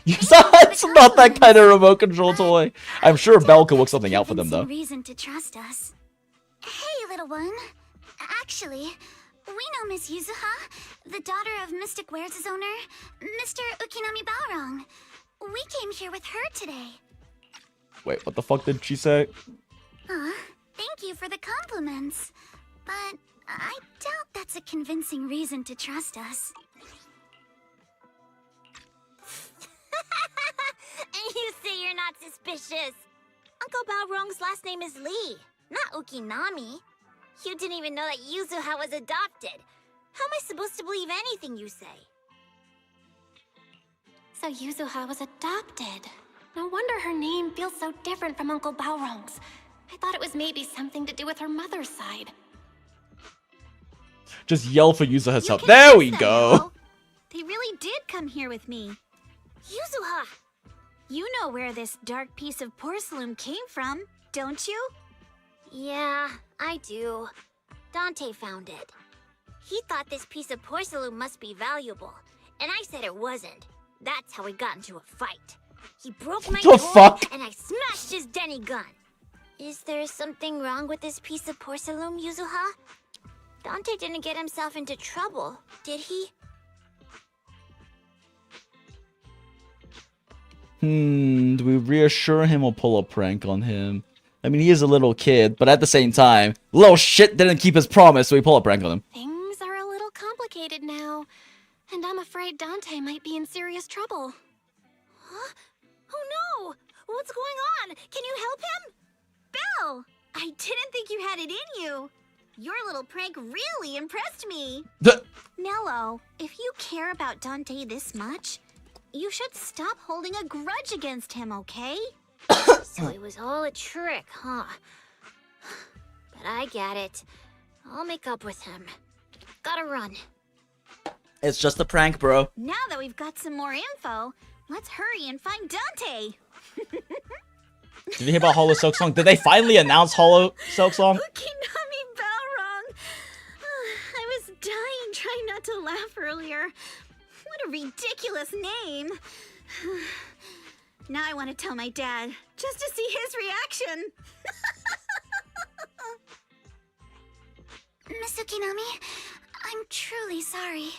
It's not that kind of remote control toy. I'm sure Belle could work something out for them though. Reason to trust us. Hey, little one. Actually, we know Miss Yuzuha, the daughter of Mystic Wares' owner, Mr. Ukinami Balrong. We came here with her today. Wait, what the fuck did she say? Thank you for the compliments. But I doubt that's a convincing reason to trust us. And you say you're not suspicious. Uncle Balrong's last name is Lee, not Ukinami. You didn't even know that Yuzuha was adopted. How am I supposed to believe anything you say? So Yuzuha was adopted. No wonder her name feels so different from Uncle Balrong's. I thought it was maybe something to do with her mother's side. Just yell for Yuzuha's help. There we go. They really did come here with me. Yuzuha! You know where this dark piece of porcelain came from, don't you? Yeah, I do. Dante found it. He thought this piece of porcelain must be valuable, and I said it wasn't. That's how we got into a fight. He broke my The toy, fuck? and I smashed his Denny gun. Is there something wrong with this piece of porcelain, Yuzuha? Dante didn't get himself into trouble, did he? Do we reassure him or pull a prank on him? I mean, he is a little kid, but at the same time, little shit didn't keep his promise, so we pull a prank on him. Things are a little complicated now, and I'm afraid Dante might be in serious trouble. Huh? Oh no! What's going on? Can you help him? Belle! I didn't think you had it in you. Your little prank really impressed me. Mello, if you care about Dante this much, you should stop holding a grudge against him, okay? So it was all a trick, huh? But I get it. I'll make up with him. Gotta run. It's just a prank, bro. Now that we've got some more info, let's hurry and find Dante. Did you hear about Hollow Silk Song? Did they finally announce Hollow Silk Song? Kinami Balrog! I was dying trying not to laugh earlier. What a ridiculous name. Now I want to tell my dad, just to see his reaction. Miss Kinami, I'm truly sorry.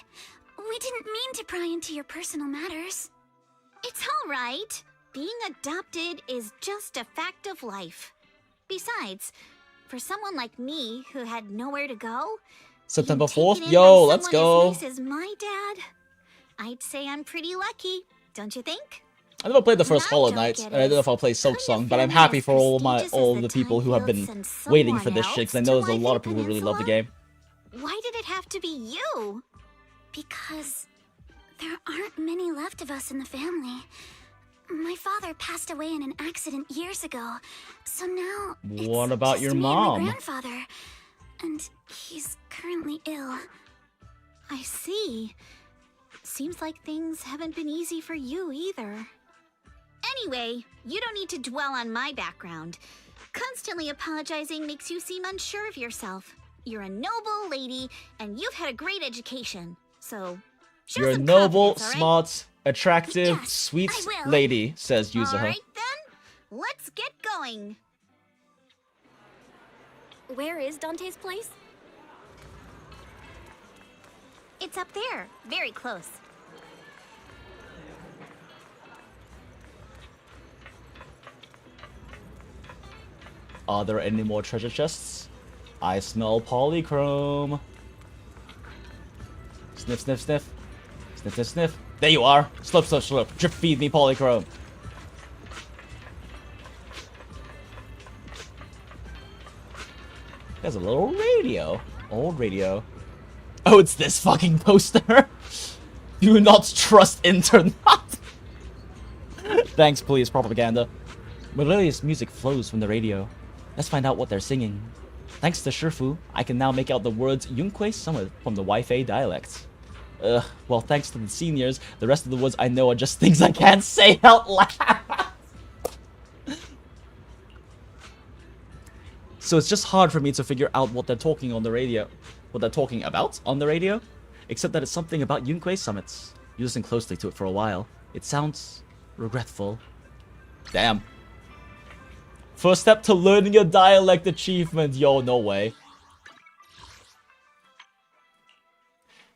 We didn't mean to pry into your personal matters. It's all right. Being adopted is just a fact of life. Besides, for someone like me who had nowhere to go, September being 4th? taken in Yo, by let's someone go. as nice as my dad, I'd say I'm pretty lucky, don't you think? I never played the first What I Hollow don't Knight, get and I don't know is, if I'll play Silk Song, but I'm family happy as for all prestigious as the the people who have been Time Fields waiting and for this shit, because I know someone there's a lot of else people who really love the Peninsula? game. Why did it have to be you? Because there aren't many left of us in the family. My father passed away in an accident years ago, so now What about just your me and my mom? grandfather, and he's currently ill. I see. Seems like things haven't been easy for you either. Anyway, you don't need to dwell on my background. Constantly apologizing makes you seem unsure of yourself. You're a noble lady, and you've had a great education. So, show You're a some noble, confidence, all right? smart, attractive, sweet I will. lady, says Yuzuha. Alright then, let's get going. Where is Dante's place? It's up there, very close. Are there any more treasure chests? I smell polychrome. Sniff, sniff, sniff. Sniff, sniff, sniff. There you are. Slurp, slurp, slurp. Drip feed me polychrome. There's a little radio. Old radio. Oh, it's this fucking poster. Do not trust internet. Thanks, please, propaganda. Melodious music flows from the radio. Let's find out what they're singing. Thanks to Shifu, I can now make out the words Yunkwe Summer from the Wi-Fi dialect. Well, thanks to the seniors, the rest of the words I know are just things I can't say out loud. So it's just hard for me to figure out what they're talking on the radio. What they're talking about on the radio? Except that it's something about Yunkwe summits. You listen closely to it for a while. It sounds regretful. Damn. First step to learning your dialect achievement. Yo, no way.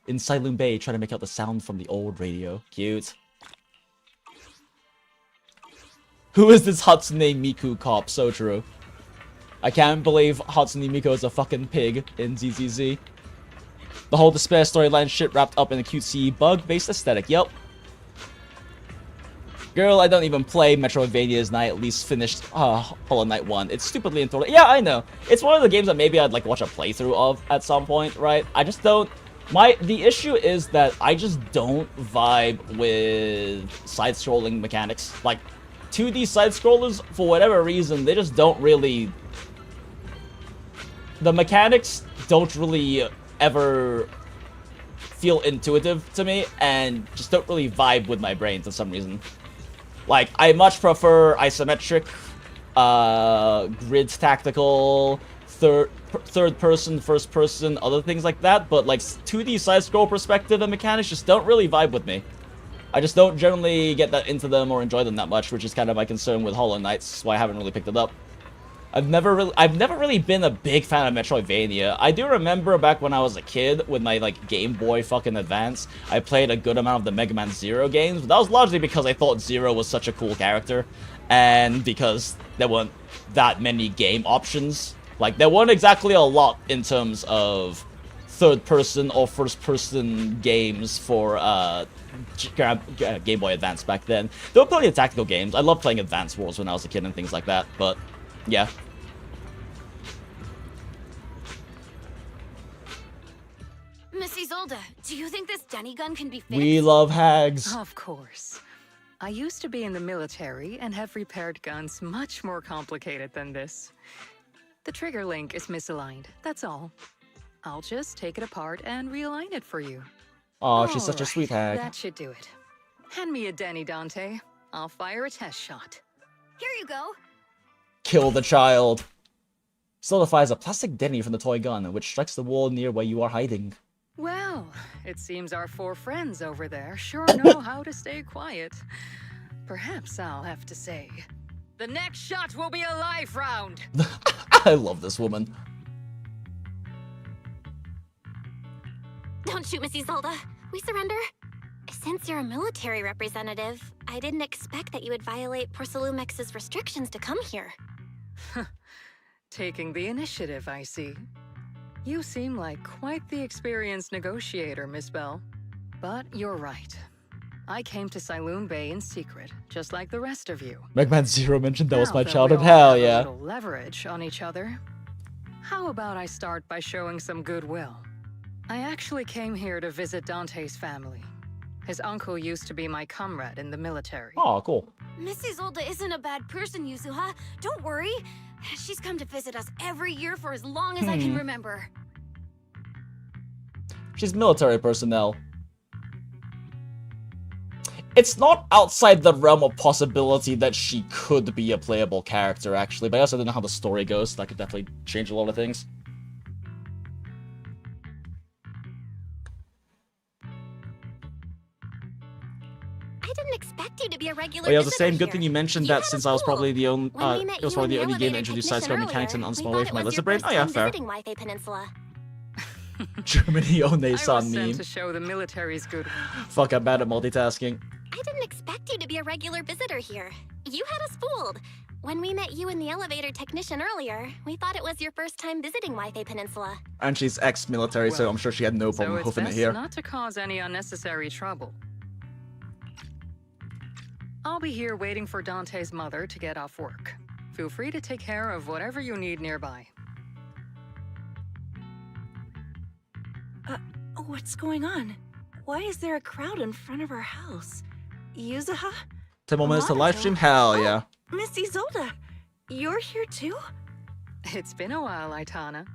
In Silent Bay, try to make out the sound from the old radio. Cute. Who is this Hatsune Miku cop? So true. I can't believe Hatsune Miku is a fucking pig in ZZZ. The whole Despair storyline shit wrapped up in a cutesy bug-based aesthetic. Yep. Girl, I don't even play Metroidvanias and I at least finished Hollow Knight 1. It's stupidly intolerant. Yeah, I know. It's one of the games that maybe I'd like watch a playthrough of at some point, right? I just don't... The issue is that I just don't vibe with side-scrolling mechanics. Like, 2D side-scrollers, for whatever reason, they just don't really... The mechanics don't really ever feel intuitive to me, and just don't really vibe with my brain for some reason. Like, I much prefer isometric, grid tactical, third person, first person, other things like that, but like 2D side-scroll perspective and mechanics just don't really vibe with me. I just don't generally get that into them or enjoy them that much, which is kind of my concern with Hollow Knight, so I haven't really picked it up. I've never really been a big fan of Metroidvania. I do remember back when I was a kid with my like Game Boy fucking Advance, I played a good amount of the Mega Man Zero games, but that was largely because I thought Zero was such a cool character, and because there weren't that many game options. Like, there weren't exactly a lot in terms of third-person or first-person games for Game Boy Advance back then. There were plenty of tactical games. I loved playing Advance Wars when I was a kid and things like that, but yeah. Miss Isolde, do you think this Denny gun can be fixed? We love hags. Of course. I used to be in the military and have repaired guns much more complicated than this. The trigger link is misaligned, that's all. I'll just take it apart and realign it for you. Aw, she's such a Alright, sweet hag. That should do it. Hand me a Denny, Dante. I'll fire a test shot. Here you go. Kill the child. Solidifies a plastic detonator from the toy gun, which strikes the wall near where you are hiding. Well, it seems our 4 friends over there sure know how to stay quiet. Perhaps I'll have to say, the next shot will be a life round. I love this woman. Don't shoot, Miss Isolde. We surrender. Since you're a military representative, I didn't expect that you would violate Porcelumex's restrictions to come here. Taking the initiative, I see. You seem like quite the experienced negotiator, Miss Bell. But you're right. I came to Siloon Bay in secret, just like the rest of you. Megman Zero mentioned that was my Now childhood. we all Hell have a yeah. little leverage on each other. How about I start by showing some goodwill? I actually came here to visit Dante's family. His uncle used to be my comrade in the military. Oh, cool. Miss Isolde isn't a bad person, Yuzuha. Don't worry. She's come to visit us every year for as long as I can remember. She's military personnel. It's not outside the realm of possibility that she could be a playable character, actually, but I also don't know how the story goes. That could definitely change a lot of things. I didn't expect you to be a regular Oh yeah, it was the visitor same. Good here. thing you mentioned You that, had a since I was school. probably the only, When we met it was you probably in the only game that elevator introduced technician side-scrolling mechanics and earlier, unsmall we way thought from my it was your lizard brain. first Oh yeah, time fair. visiting Waifei Peninsula. Germany I One-san was sent meme. to show the military's good. Fuck, I'm bad at multitasking. I didn't expect you to be a regular visitor here. You had us fooled. When we met you in the elevator technician earlier, we thought it was your first time visiting Waifei Peninsula. And she's ex-military, so I'm sure she had no So problem it's hoofing it best here. not to cause any unnecessary trouble. I'll be here waiting for Dante's mother to get off work. Feel free to take care of whatever you need nearby. What's going on? Why is there a crowd in front of our house? Yuzuha? 10 more minutes to live stream? Hell yeah. Miss Isolde, you're here too? It's been a while, Aitana.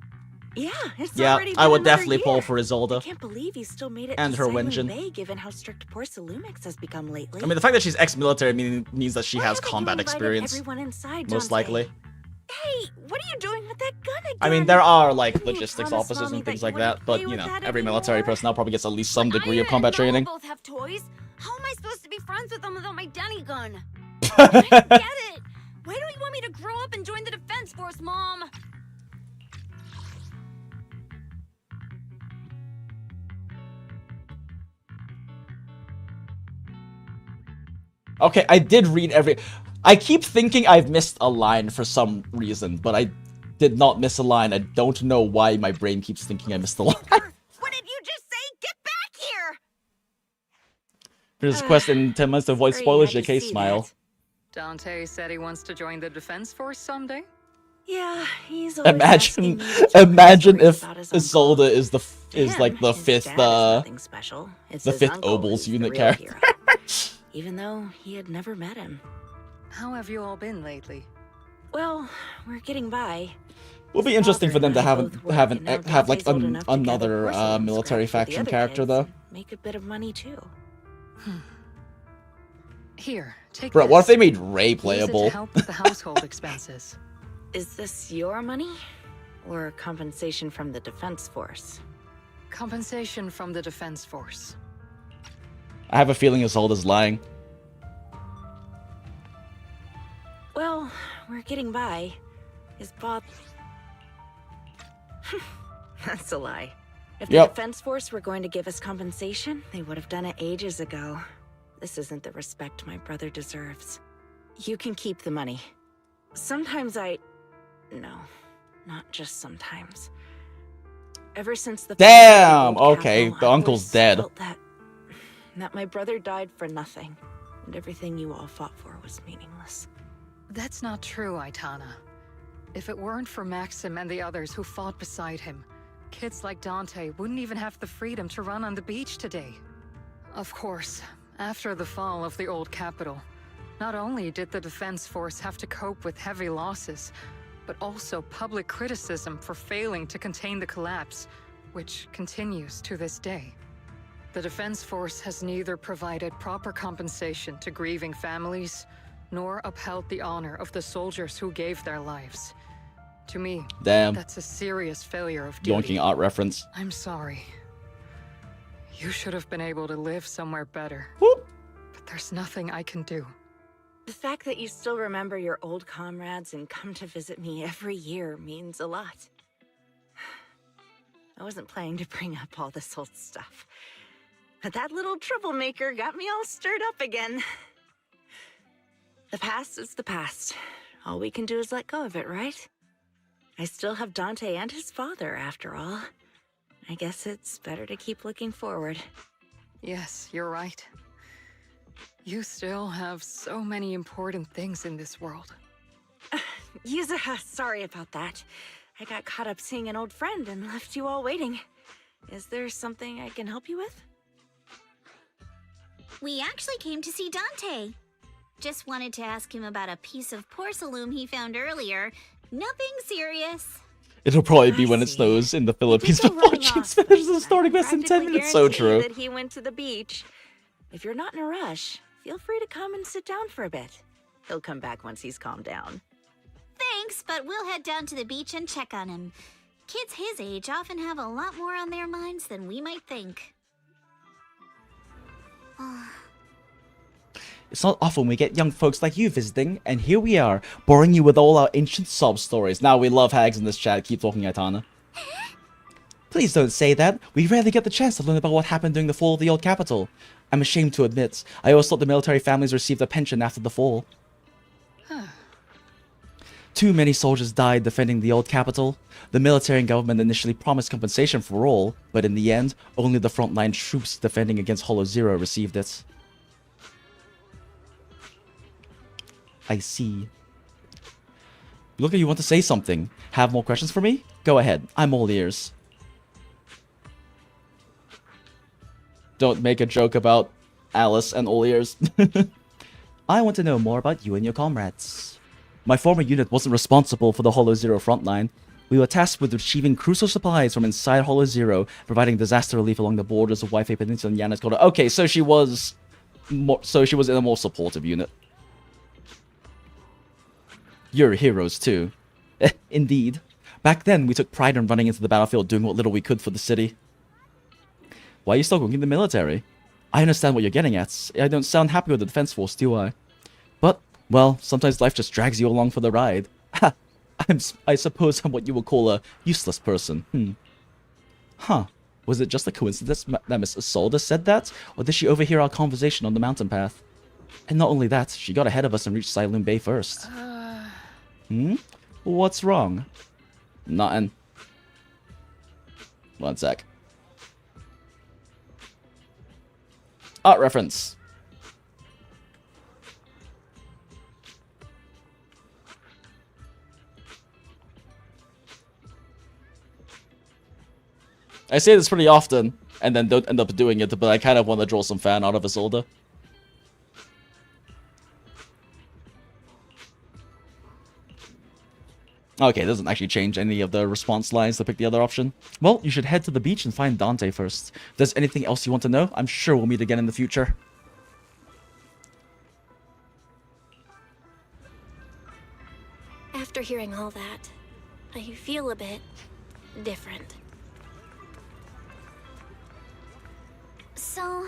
Yeah, it's Yeah, already been I would another definitely year. pull for Isolde. I can't believe you still made it And to her Silent Wenjin. Bay, given how strict Porcelumix has become lately. I mean, the fact that she's ex-military means that she has combat invited experience. everyone inside, Most Dante? likely. Hey, what are you doing with that gun again? I mean, there are, like, Didn't you logistics promise officers Mommy and things that you like that, wouldn't but, play you with know, that every military anymore? personnel probably gets at least some degree of I combat and Mama training. both have toys. How am I supposed to be friends with them without my Denny gun? I don't get it. Why do you want me to grow up and join the defense force, Mom? Okay, I did read every... I keep thinking I've missed a line for some reason, but I did not miss a line. I don't know why my brain keeps thinking I missed a line. What did you just say? Get back here! There's a quest in 10 months to avoid Very spoilers, happy to JK see smile. Dante said he wants to join the defense force someday. Yeah, he's always asking Imagine, me to tell imagine stories if about his uncle. Isolde is the To like him, the his fifth dad is nothing special. It's the his fifth uncle OBOLS who's the unit real character. hero, even though he had never met him. How have you all been lately? Well, we're getting by. Would be interesting for them to have Both work, have and now have like Dante's old enough to gather another porcelain military scraps with the faction other character kids though. and make a bit of money too. Here, take Bro, this. what if they made Ray Use it to playable? help with the household expenses. Is this your money? Or compensation from the defense force? Compensation from the defense force. I have a feeling Isolde's lying. Well, we're getting by. Is Bob... That's a lie. If the Yep. defense force were going to give us compensation, they would have done it ages ago. This isn't the respect my brother deserves. You can keep the money. Sometimes No, not just sometimes. Ever since the Damn! old Okay, capital, the I've uncle's always dead. felt that my brother died for nothing, and everything you all fought for was meaningless. That's not true, Aitana. If it weren't for Maxim and the others who fought beside him, kids like Dante wouldn't even have the freedom to run on the beach today. Of course, after the fall of the old capital, not only did the defense force have to cope with heavy losses, but also public criticism for failing to contain the collapse, which continues to this day. The defense force has neither provided proper compensation to grieving families, nor upheld the honor of the soldiers who gave their lives. To me, Damn. that's a serious failure of duty. Yonking art reference. I'm sorry. You should have been able to live somewhere better. Whoop. But there's nothing I can do. The fact that you still remember your old comrades and come to visit me every year means a lot. I wasn't planning to bring up all this old stuff, but that little troublemaker got me all stirred up again. The past is the past. All we can do is let go of it, right? I still have Dante and his father, after all. I guess it's better to keep looking forward. Yes, you're right. You still have so many important things in this world. Yuzuha, sorry about that. I got caught up seeing an old friend and left you all waiting. Is there something I can help you with? We actually came to see Dante. Just wanted to ask him about a piece of porcelain he found earlier. Nothing serious. It'll probably be when it snows in the Philippines before Jinx finishes the story quest in 10 minutes. So true. That he went to the beach. If you're not in a rush, feel free to come and sit down for a bit. He'll come back once he's calmed down. Thanks, but we'll head down to the beach and check on him. Kids his age often have a lot more on their minds than we might think. It's not often we get young folks like you visiting, and here we are, boring you with all our ancient sob stories. Now we love hags in this chat. Keep talking, Aitana. Please don't say that. We rarely get the chance to learn about what happened during the fall of the old capital. I'm ashamed to admit, I always thought the military families received a pension after the fall. Too many soldiers died defending the old capital. The military and government initially promised compensation for all, but in the end, only the frontline troops defending against Hollow Zero received it. I see. Look like you want to say something. Have more questions for me? Go ahead. I'm all ears. Don't make a joke about Alice and all ears. I want to know more about you and your comrades. My former unit wasn't responsible for the Hollow Zero frontline. We were tasked with retrieving crucial supplies from inside Hollow Zero, providing disaster relief along the borders of Waifei Peninsula and Yanis Quarter. Okay, so she was in a more supportive unit. You're heroes too. Indeed. Back then, we took pride in running into the battlefield doing what little we could for the city. Why are you still going in the military? I understand what you're getting at. I don't sound happy with the defense force, do I? But, well, sometimes life just drags you along for the ride. Ha! I suppose I'm what you would call a useless person. Huh. Was it just a coincidence that Miss Isolde said that? Or did she overhear our conversation on the mountain path? And not only that, she got ahead of us and reached Silent Bay first. What's wrong? Nothing. One sec. Art reference. I say this pretty often, and then don't end up doing it, but I kind of want to draw some fan art of Isolde. Okay, it doesn't actually change any of the response lines to pick the other option. Well, you should head to the beach and find Dante first. If there's anything else you want to know, I'm sure we'll meet again in the future. After hearing all that, I feel a bit different. So,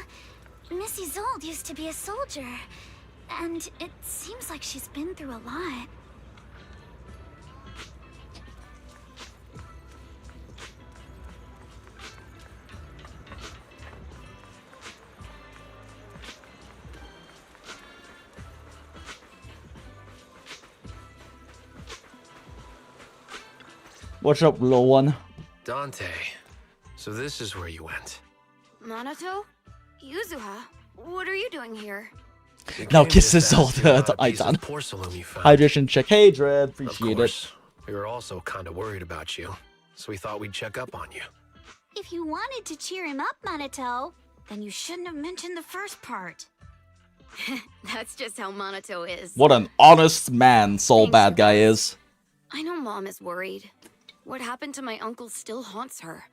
Miss Isolde used to be a soldier, and it seems like she's been through a lot. What's up, little one? Dante, so this is where you went. Minato? Yuzuha? What are you doing here? Now kisses all to Aitan. Hydration check. Hey, Dread. Appreciate it. We were also kind of worried about you, so we thought we'd check up on you. If you wanted to cheer him up, Minato, then you shouldn't have mentioned the first part. That's just how Minato is. What an honest man Soul Bad Guy is. I know Mom is worried. What happened to my uncle still haunts her.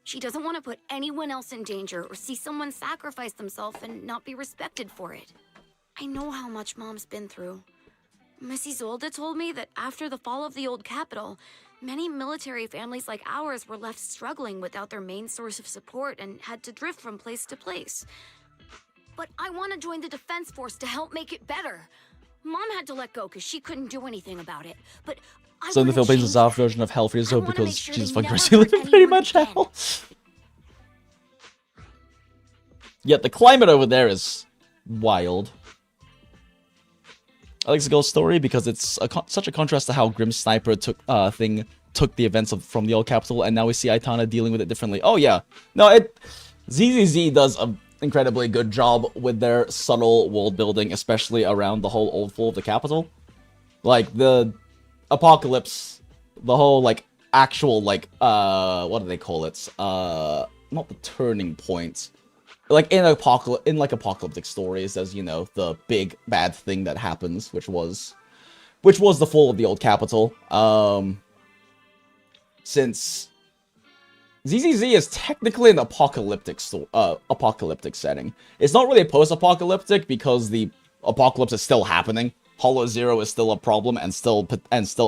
She doesn't want to put anyone else in danger or see someone sacrifice themselves and not be respected for it. I know how much Mom's been through. Miss Isolde told me that after the fall of the old capital, many military families like ours were left struggling without their main source of support and had to drift from place to place. But I want to join the defense force to help make it better. Mom had to let go because she couldn't do anything about it. But So in the Philippines, the South version of Hell Freeze because Jesus fucking Christ, you live in pretty much hell. Yet the climate over there is wild. I like the ghost story because it's such a contrast to how Grim Sniper took the events from the old capital, and now we see Aitana dealing with it differently. Oh yeah, no, ZZZ does an incredibly good job with their subtle world building, especially around the whole old fall of the capital. Like the apocalypse, the whole like actual like what do they call it? Not the turning point. Like in apocalyptic stories, as you know, the big bad thing that happens, which was the fall of the old capital. Since ZZZ is technically an apocalyptic setting, it's not really post-apocalyptic because the apocalypse is still happening. Hollow Zero is still a problem and still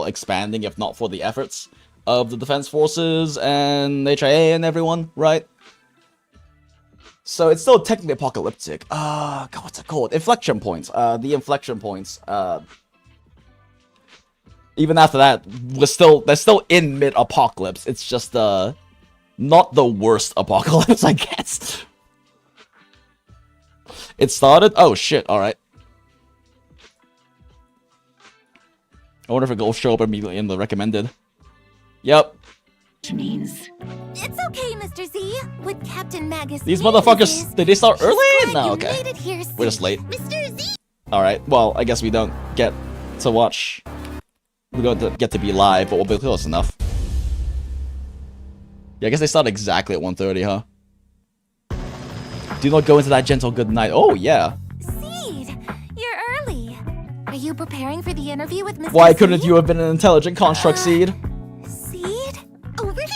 expanding, if not for the efforts of the defense forces and HIA and everyone, right? So it's still technically apocalyptic. God, what's it called? Inflection points. The inflection points. Even after that, they're still in mid-apocalypse. It's just not the worst apocalypse, I guess. It started. Oh shit! All right. I wonder if it will show up immediately in the recommended. Yep. Means. It's okay, Mr. Z. With Captain Magus. These motherfuckers, did they start early? No, okay. We're just late. Mr. Z. Alright, well, I guess we don't get to watch. We don't get to be live, but we'll be close enough. Yeah, I guess they start exactly at 1:30, huh? Do not go into that gentle good night. Oh, yeah. Seed, you're early. Are you preparing for the interview with Mr. Why couldn't you have been an intelligent construct, Seed? Seed? Over here!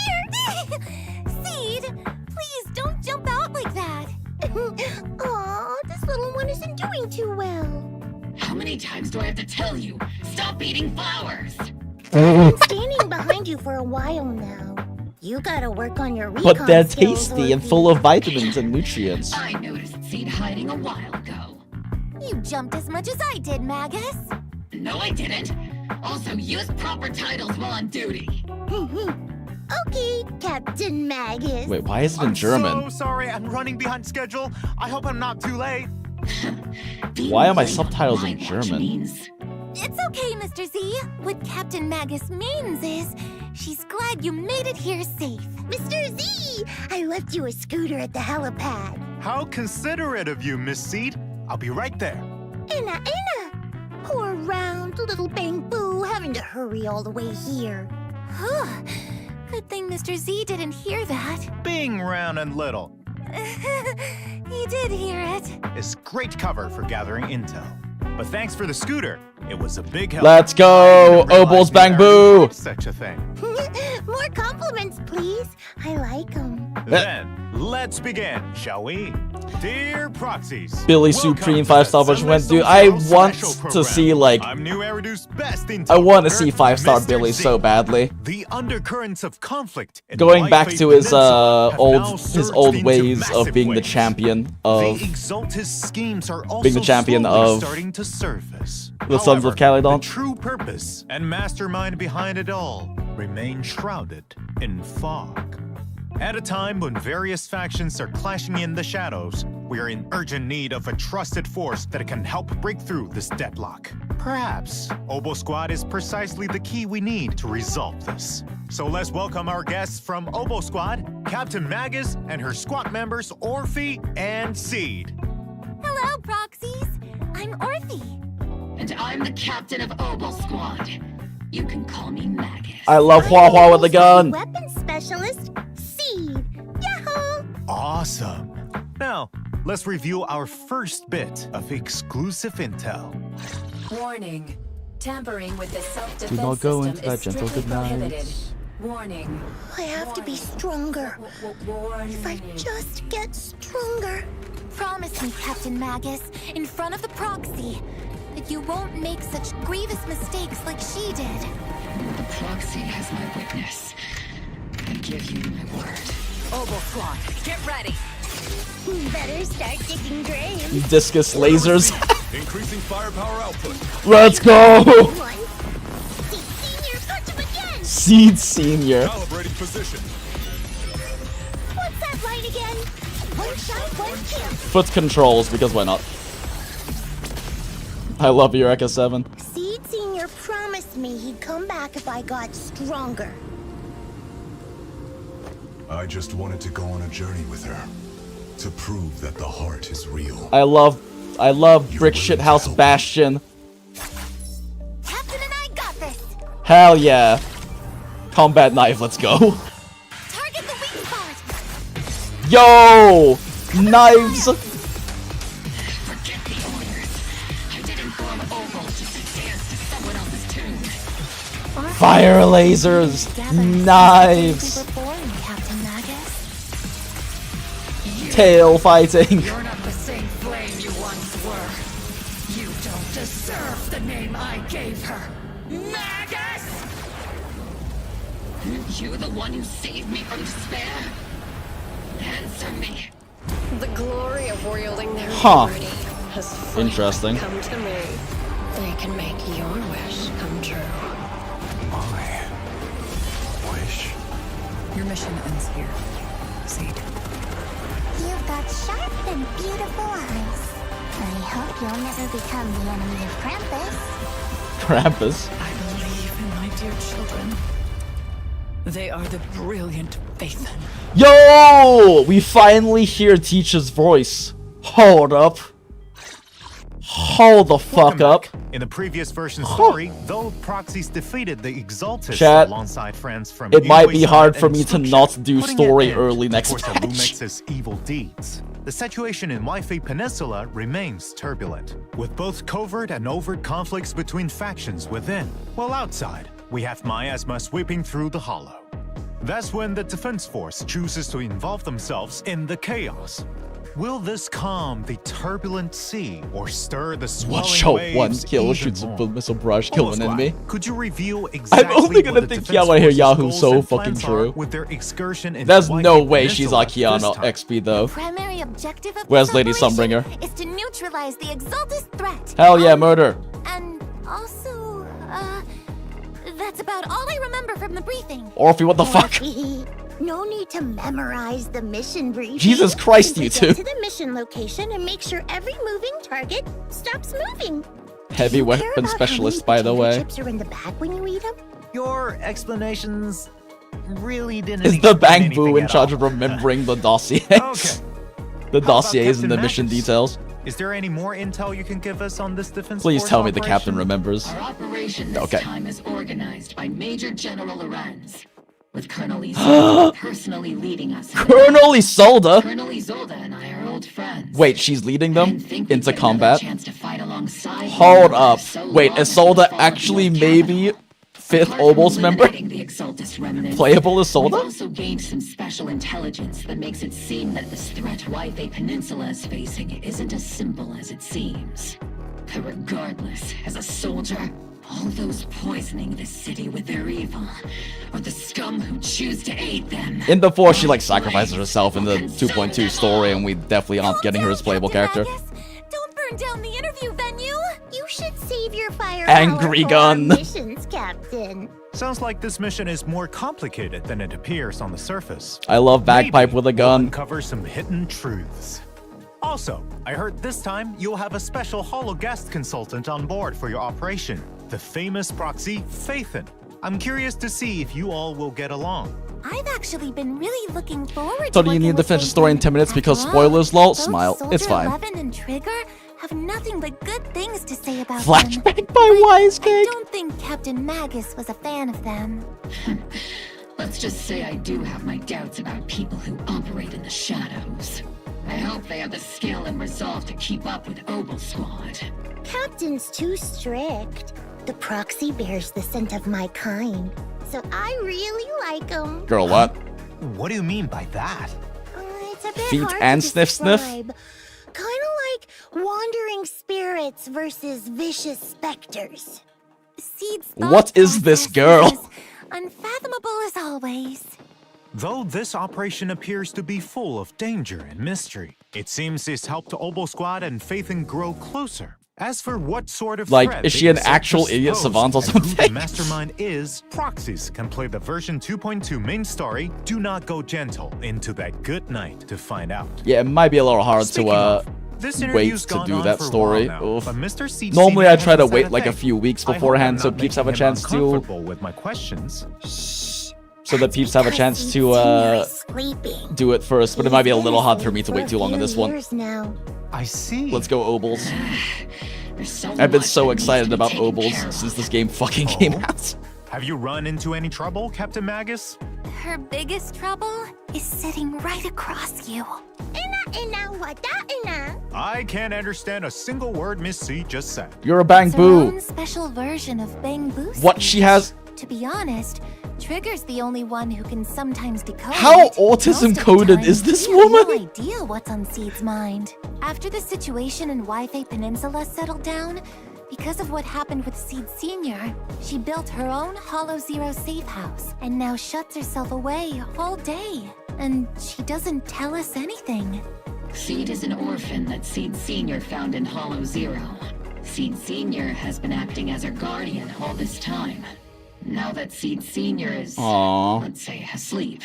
Seed, please don't jump out like that. Aw, this little one isn't doing too well. How many times do I have to tell you? Stop eating flowers! I've been standing behind you for a while now. You gotta work on your recon But they're skills, tasty and full of vitamins and nutrients. I noticed Seed hiding a while ago. You jumped as much as I did, Magus. No, I didn't. Also, use proper titles while on duty. Okay, Captain Magus. Wait, why is it in German? So sorry, I'm running behind schedule. I hope I'm not too late. Why are my subtitles in German? It's okay, Mr. Z. What Captain Magus means is, she's glad you made it here safe. Mr. Z, I left you a scooter at the helipad. How considerate of you, Miss Seed. I'll be right there. Inna. Poor round little Bang Boo having to hurry all the way here. Good thing Mr. Z didn't hear that. Being round and little He did hear it. is great cover for gathering intel. But thanks for the scooter. It was a big help. Let's go! OBOLS Bang Boo! Such a thing. More compliments, please. I like them. Then, let's begin, shall we? Dear proxies, Billy Supreme 5-star version went, dude. I want to see like I'm New Eridu's best I want to see 5-star Billy so badly. The undercurrents of conflict Going back to his old ways of being the champion of schemes are also being the champion of starting to surface. the Sons of Calydon. The true purpose and mastermind behind it all remain shrouded in fog. At a time when various factions are clashing in the shadows, we are in urgent need of a trusted force that can help break through this deadlock. Perhaps Obo Squad is precisely the key we need to resolve this. So let's welcome our guests from Obo Squad, Captain Magus and her squad members ORPHIE and Seed. Hello, proxies. I'm ORPHIE. And I'm the captain of Obo Squad. You can call me Magus. I love Hua Hua with a gun. Weapons specialist, Seed. Yahoo! Awesome. Now, let's review our first bit of exclusive intel. Warning. Tampering with the self-defense Do not go system into that is gentle strictly good night. prohibited. Warning. I have to be stronger. If I just get stronger. Promise me, Captain Magus, in front of the proxy, that you won't make such grievous mistakes like she did. The proxy has my witness. I give you my word. Obol Squad, get ready. Better start digging graves. Discus lasers. Increasing firepower output. Let's go! Senior, punch him again! Seed Senior. Calibrating position. What's that line again? One shot, one kill. Foot controls, because why not? I love Eureka 7. Seed Senior promised me he'd come back if I got stronger. I just wanted to go on a journey with her. To prove that the heart is real. I love Brick Shithouse Bastion. Captain and I got this. Hell yeah. Combat knife, let's go. Target the weak spot. Yo! Knives! Forget the orders. I didn't form OBOLS just to dance to someone else's tune. Fire lasers! Knives! Tail fighting! You're not the same flame you once were. You don't deserve the name I gave her. Magus! Aren't you the one who saved me from despair? Answer me. The glory of wielding their Huh. authority has finally Interesting. come to me. They can make your wish come true. My wish. Your mission ends here. Seed. You've got sharp and beautiful eyes. I hope you'll never become the enemy of Krampus. Krampus? I believe in my dear children. They are the brilliant Phaethon. Yo! We finally hear Teach's voice. Hold up. Hold the fuck up. In the previous version story, though proxies defeated the Exaltus Chat, alongside friends from it might be Inuisan hard for and me to Instruction, not do putting story an end early to next Porta patch. Lumex's evil deeds. The situation in Waifei Peninsula remains turbulent, with both covert and overt conflicts between factions within, while outside, we have miasma sweeping through the hollow. That's when the defense force chooses to involve themselves in the chaos. Will this calm the turbulent sea or stir the swelling Watch out, waves one kill even shoots a more? missile barrage, kill an enemy. Could you reveal exactly I'm only gonna what the think defense Kiana here force's Yahoo goals so and fucking plans true. are with their excursion into There's no Waikiki way she's like Peninsula Kiana this time? XP though. Primary objective of Where's this Lady operation Sunbringer? is to neutralize the Exaltus threat. Hell yeah, murder. And also, that's about all I remember from the briefing. Orphie, what the fuck? No need to memorize the mission briefing. Jesus Christ, you Simply two. Get to the mission location and make sure every moving target stops moving. Heavy Care weapon about how specialist, many by the potato way. chips are in the bag when you eat them? Your explanations really didn't Is the explain Bang Boo anything in at charge all. of remembering the dossiers? Okay. The How about dossiers and the Captain mission Magus? details. Is there any more intel you can give us on this defense Please force tell me the operation? captain remembers. Our operation this Okay. time is organized by Major General Lorenz, with Colonel Isolde personally leading us. Colonel Isolde? Colonel Isolde and I are old friends. Wait, she's leading them into combat? Chance to fight alongside Hold you up. so Wait, long Isolde after the fall of actually North maybe fifth OBOLS member? eliminating the Exaltus remnants, Playable we've Isolde? also gained some special intelligence that makes it seem that this threat Waifei Peninsula is facing isn't as simple as it seems. But regardless, as a soldier, all those poisoning this city with their evil, or the scum who choose to aid them. In the 4, she like sacrifices herself in the 2.2 story, and we definitely aren't getting her as playable character. Don't burn down the interview venue. You should save your fire. Angry gun. Missions, Captain. Sounds like this mission is more complicated than it appears on the surface. I love bagpipe Maybe with a we'll gun. uncover some hidden truths. Also, I heard this time you'll have a special Hollow guest consultant on board for your operation, the famous proxy Phaethon. I'm curious to see if you all will get along. I've actually been really looking forward So to do you need to finish the story in 10 minutes because After all, spoilers, lol? both Smile. It's Soldier fine. 11 and Trigger have nothing but good things to say about Flashback them. by Wise I Cake. don't think Captain Magus was a fan of them. Let's just say I do have my doubts about people who operate in the shadows. I hope they have the skill and resolve to keep up with OBOLS Squad. Captain's too strict. The proxy bears the scent of my kind, so I really like him. Girl, what? What do you mean by that? It's a bit Feet hard and to sniff sniff? describe, Kind of like wandering spirits versus vicious specters. Seed's What is this girl? Unfathomable as always. Though this operation appears to be full of danger and mystery, it seems it's helped OBOL Squad and Phaethon grow closer. As for what sort of Like, threat is they she an decide to actual idiot pose savant or and who something? the mastermind is, proxies can play the version 2.2 main story. Do not go gentle into that good night to find out. Yeah, it might be a little hard Speaking to of, this wait interview's to gone do on that for a story. while now, Oof. but Mr. Seed Normally I Senior try to hasn't said wait like a thing. few weeks I hope beforehand I'm so not peeps have a making chance him to uncomfortable with my questions. so that peeps have a chance to do it first, but it might be a little hard for me to wait too long on this one. Now. I see. Let's go OBOLS. So I've been much so that needs excited to be about taken OBOLS care of. since this game fucking came out. Have you run into any trouble, Captain Magus? Her biggest trouble is sitting right across you. I can't understand a single word Miss C just said. You're a bang It's her boo. own special version of Bang Boo. What she has? To be honest, Trigger's the only one who can sometimes decode How it. autism Most of the coded time, is this we have woman? no idea what's on Seed's mind. After the situation in Wi-Fi Peninsula settled down, because of what happened with Seed Senior, she built her own Hollow Zero safe house and now shuts herself away all day. And she doesn't tell us anything. Seed is an orphan that Seed Senior found in Hollow Zero. Seed Senior has been acting as her guardian all this time. Now that Seed Senior is, Aww. let's say, asleep,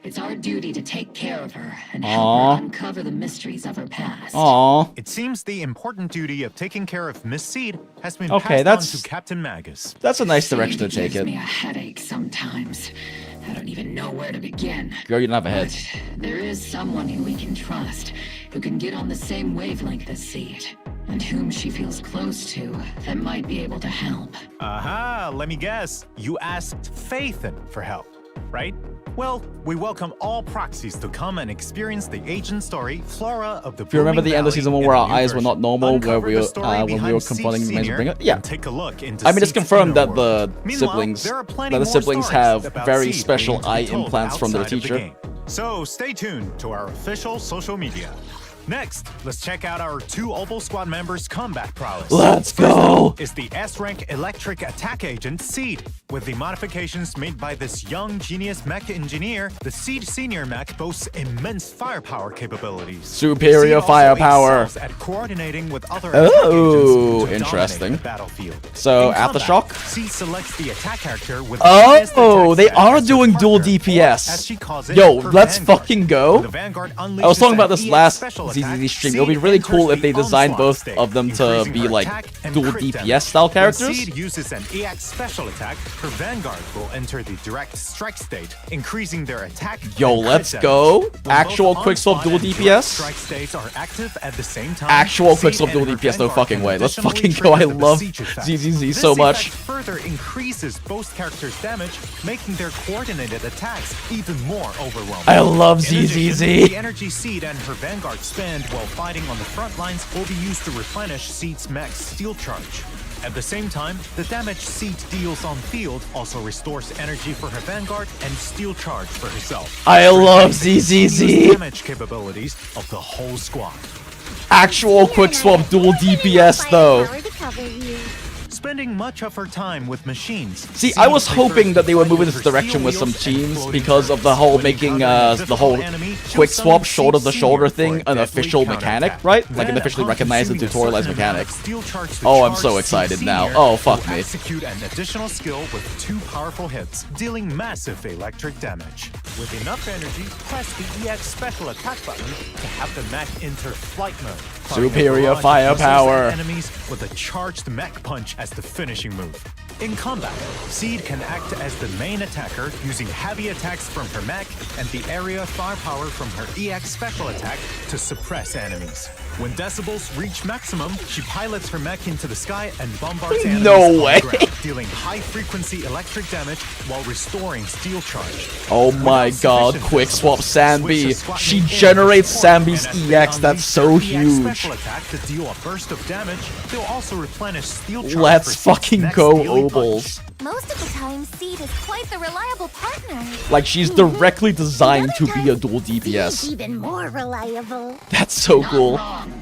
it's our duty to take care of her and Aww. help her uncover the mysteries of her past. Aww. It seems the important duty of taking care of Miss Seed has been Okay, passed that's- on to Captain Magus. That's a nice direction to Seed take gives it. me a headache sometimes. I don't even know where to begin. Girl, you don't have a head. But there is someone who we can trust, who can get on the same wavelength as Seed, and whom she feels close to that might be able to help. Aha, let me guess. You asked Phaethon for help, right? Well, we welcome all proxies to come and experience the agent story, Flora of the If you remember the end of season 1 where our eyes were not normal, where Uncover we the were story when we behind were Seed confronting the main Senior bringer. Yeah. and take a look into I mean, it's Seed's confirmed inner that the world. Meanwhile, siblings there are plenty that the more siblings stories have about very Seed special waiting to be eye told implants from their outside of the teacher. game. So stay tuned to our official social media. Next, let's check out our 2 OBOL Squad members' combat prowess. Let's First go! up is the S-rank electric attack agent Seed. With the modifications made by this young genius mech engineer, the Seed Senior mech boasts immense firepower capabilities. Superior Seed also firepower. excels at coordinating with other attack Oh, agents to interesting. dominate the battlefield. So, In combat, Aftershock? Seed selects the attack character with the highest Oh, attack they stat are as her doing dual partner, or, DPS. as she calls it, Yo, her let's Vanguard. fucking go. When the Vanguard I was unleashes talking about an this EX last special attack, ZZZ stream. Seed It would be really enters cool if they the designed onslaught both state, of them to increasing be her like attack and dual crit DPS damage. style When characters. Seed uses an EX special attack, her Vanguard will enter the direct strike state, increasing their attack. Yo, and crit let's damage. go. When Actual both quick swap onslaught dual and direct DPS. Strike states are active at the same time. Actual quick Seed swap dual and her DPS, no Vanguard fucking can way. Let's additionally fucking go. I trigger the love besiege effect. ZZZ This so much. effect further increases both characters' damage, making their coordinated attacks even more overwhelming. I love In addition, ZZZ. the energy Seed and her Vanguard spend while fighting on the front lines will be used to replenish Seed's mech's steel charge. At the same time, the damage Seed deals on field also restores energy for her Vanguard and steel charge for herself. I love Reducing ZZZ. continuous damage capabilities of the whole squad. Actual quick swap dual DPS though. Spending much of her time with machines. See, I was hoping that they would move in this direction with some teams because of the whole making the whole quick swap shoulder to shoulder thing an official mechanic, right? Like an officially recognized and tutorialized mechanic. Oh, I'm so excited now. Oh, fuck me. Execute an additional skill with 2 powerful hits, dealing massive electric damage. With enough energy, press the EX special attack button to have the mech enter flight mode. firing a Superior barrage of missiles firepower. at enemies with a charged mech punch as the finishing move. In combat, Seed can act as the main attacker using heavy attacks from her mech and the area firepower from her EX special attack to suppress enemies. When decibels reach maximum, she pilots her mech into the sky and bombards enemies No on the way. ground, dealing high-frequency electric damage while restoring steel charge. Oh my god, quick swap Sambi. She generates Sambi's EX, that's so huge. Special attack to deal a burst of damage. They'll also replenish steel charge Let's for fucking next go, daily OBOLS. punch. Most of the time, Seed is quite the reliable partner. Like, she's directly designed to be a dual DPS. Even more reliable. That's so cool.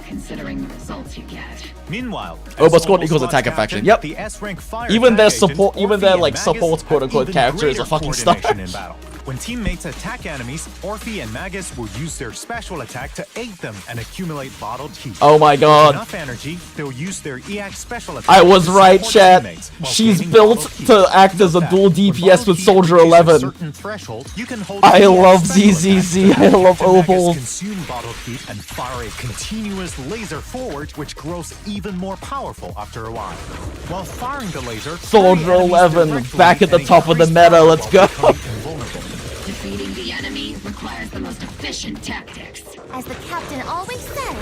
Considering the results you get. Meanwhile, OBOLS squad equals attack affection. Yep. the S-rank fire Even their attack support, agent, even their Orphie like and support Magus quote unquote have character is even a fucking greater star. coordination in battle. When teammates attack enemies, Orphie and Magus will use their special attack to aid them and accumulate bottled heat. Oh my god. With enough energy, they'll use their EAC special attack. I was to right, support chat. teammates while She's gaining built bottled heat. to act as a dual DPS with Soldier 11. I love ZZZ. I love OBOLS. Consume bottled heat and fire a continuous laser forward, which grows even more powerful after a while. While firing the laser, Soldier 11 back at the top of the meta. Let's go. Defeating the enemy requires the most efficient tactics. As the captain always says,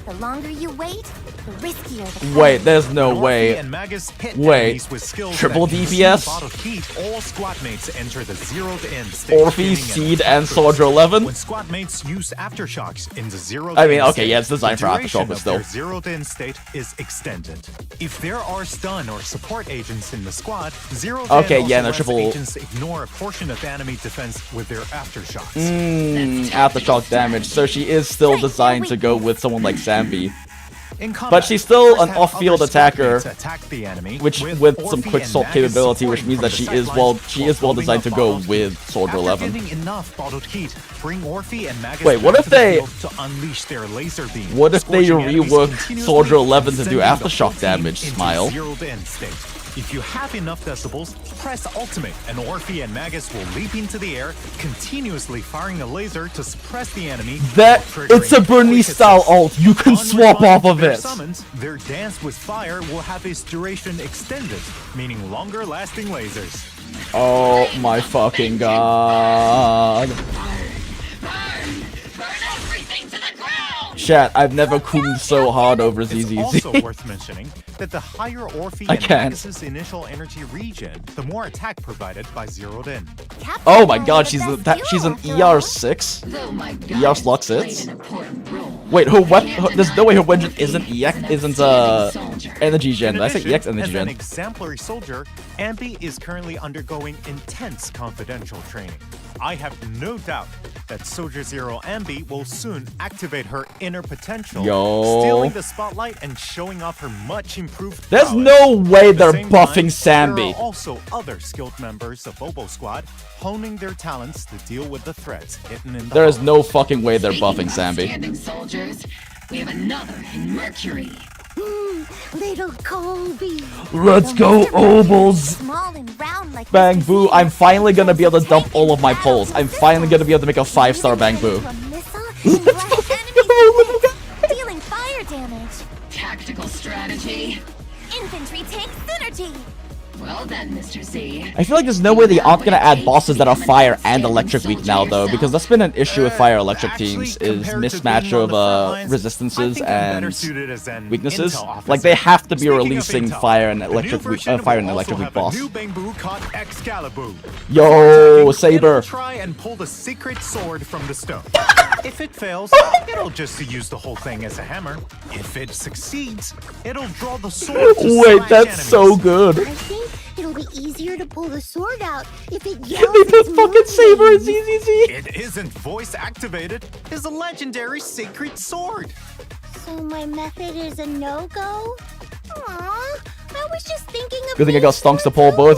the longer you wait, the riskier the Wait, there's no way. and Magus hit Wait, enemies with skills triple that consume DPS? bottled heat, all squad mates enter the zeroed in state. Orphie, giving Seed, an and Soldier 11? When squad mates use aftershocks in the zeroed I mean, in okay, state, yeah, it's designed the for duration aftershock, but of still. their zeroed in state is extended. If there are stun or support agents in the squad, zeroed Okay, in yeah, also no, lets triple- agents ignore a portion of enemy defense with their aftershocks. Aftershock damage. So she is still designed to go with someone like Zambi. In combat, But she's still first an have off-field other squad attacker, mates attack the enemy, which with some Orphie quick and salt Magus capability, which supporting means that from she the is sidelines well while designed to building go up with Soldier After 11. getting enough bottled heat, bring Orphie and Magus Wait, what back if to the they- field to unleash their laser beam? What if they scorching enemies rework continuously Soldier 11 to and do sending the aftershock whole team damage, into Smile? zeroed in state. If you have enough decibels, press ultimate and Orphie and Magus will leap into the air, continuously firing a laser to suppress the enemy. That while triggering it's a Bernice style ult. You can swap off of their it. summons, their dance with fire will have its duration extended, meaning longer lasting lasers. Oh my fucking god. Chat, I've never coomed so hard over It's ZZZ. also worth mentioning that the higher Orphie I and can't. Magus' initial energy regen, the more attack provided by zeroed in. Oh my god, she's an ER6? Though my ER slot played 6? an important role. Wait, her weapon, there's no way her weapon isn't EX, isn't energy gen. Did I say addition, EX energy as an gen? exemplary soldier, Ambi is currently undergoing intense confidential training. I have no doubt that Soldier Zero Ambi will soon activate her inner potential, Yo. stealing the spotlight and showing off her much improved There's prowess. no way At the they're same buffing time, Sambi. There are also other skilled members of OBOLS Squad honing their talents to deal with the threats hidden in the There is hollow. no fucking way they're buffing Sambi. Standing soldiers, we have another in Mercury. Little Colby. Let's go, OBOLS! small and round like Bang Boo, I'm finally gonna be able to dump all of my polls. I'm finally gonna be able to make a 5-star Bang Boo. dealing fire damage. Tactical strategy. Infantry tank synergy. Well then, Mr. Z. I feel like there's no way they aren't gonna add bosses that are fire and electric weak now though, because that's been an issue with fire electric teams, is mismatch of resistances and weaknesses. Like they have to be releasing fire and electric weak boss. New Bang Boo called Excalibur. Yo, Saber. Try and pull the secret sword from the stone. If it fails, it'll just use the whole thing as a hammer. If it succeeds, it'll draw the sword to Wait, slash that's enemies. so good. I think it'll be easier to pull the sword out if it yells. Can they put its fucking Saber in movement. ZZZ? It isn't voice activated. It's a legendary sacred sword. So my method is a no-go? Aww, I was just thinking of Good thing I got stonks to pull both.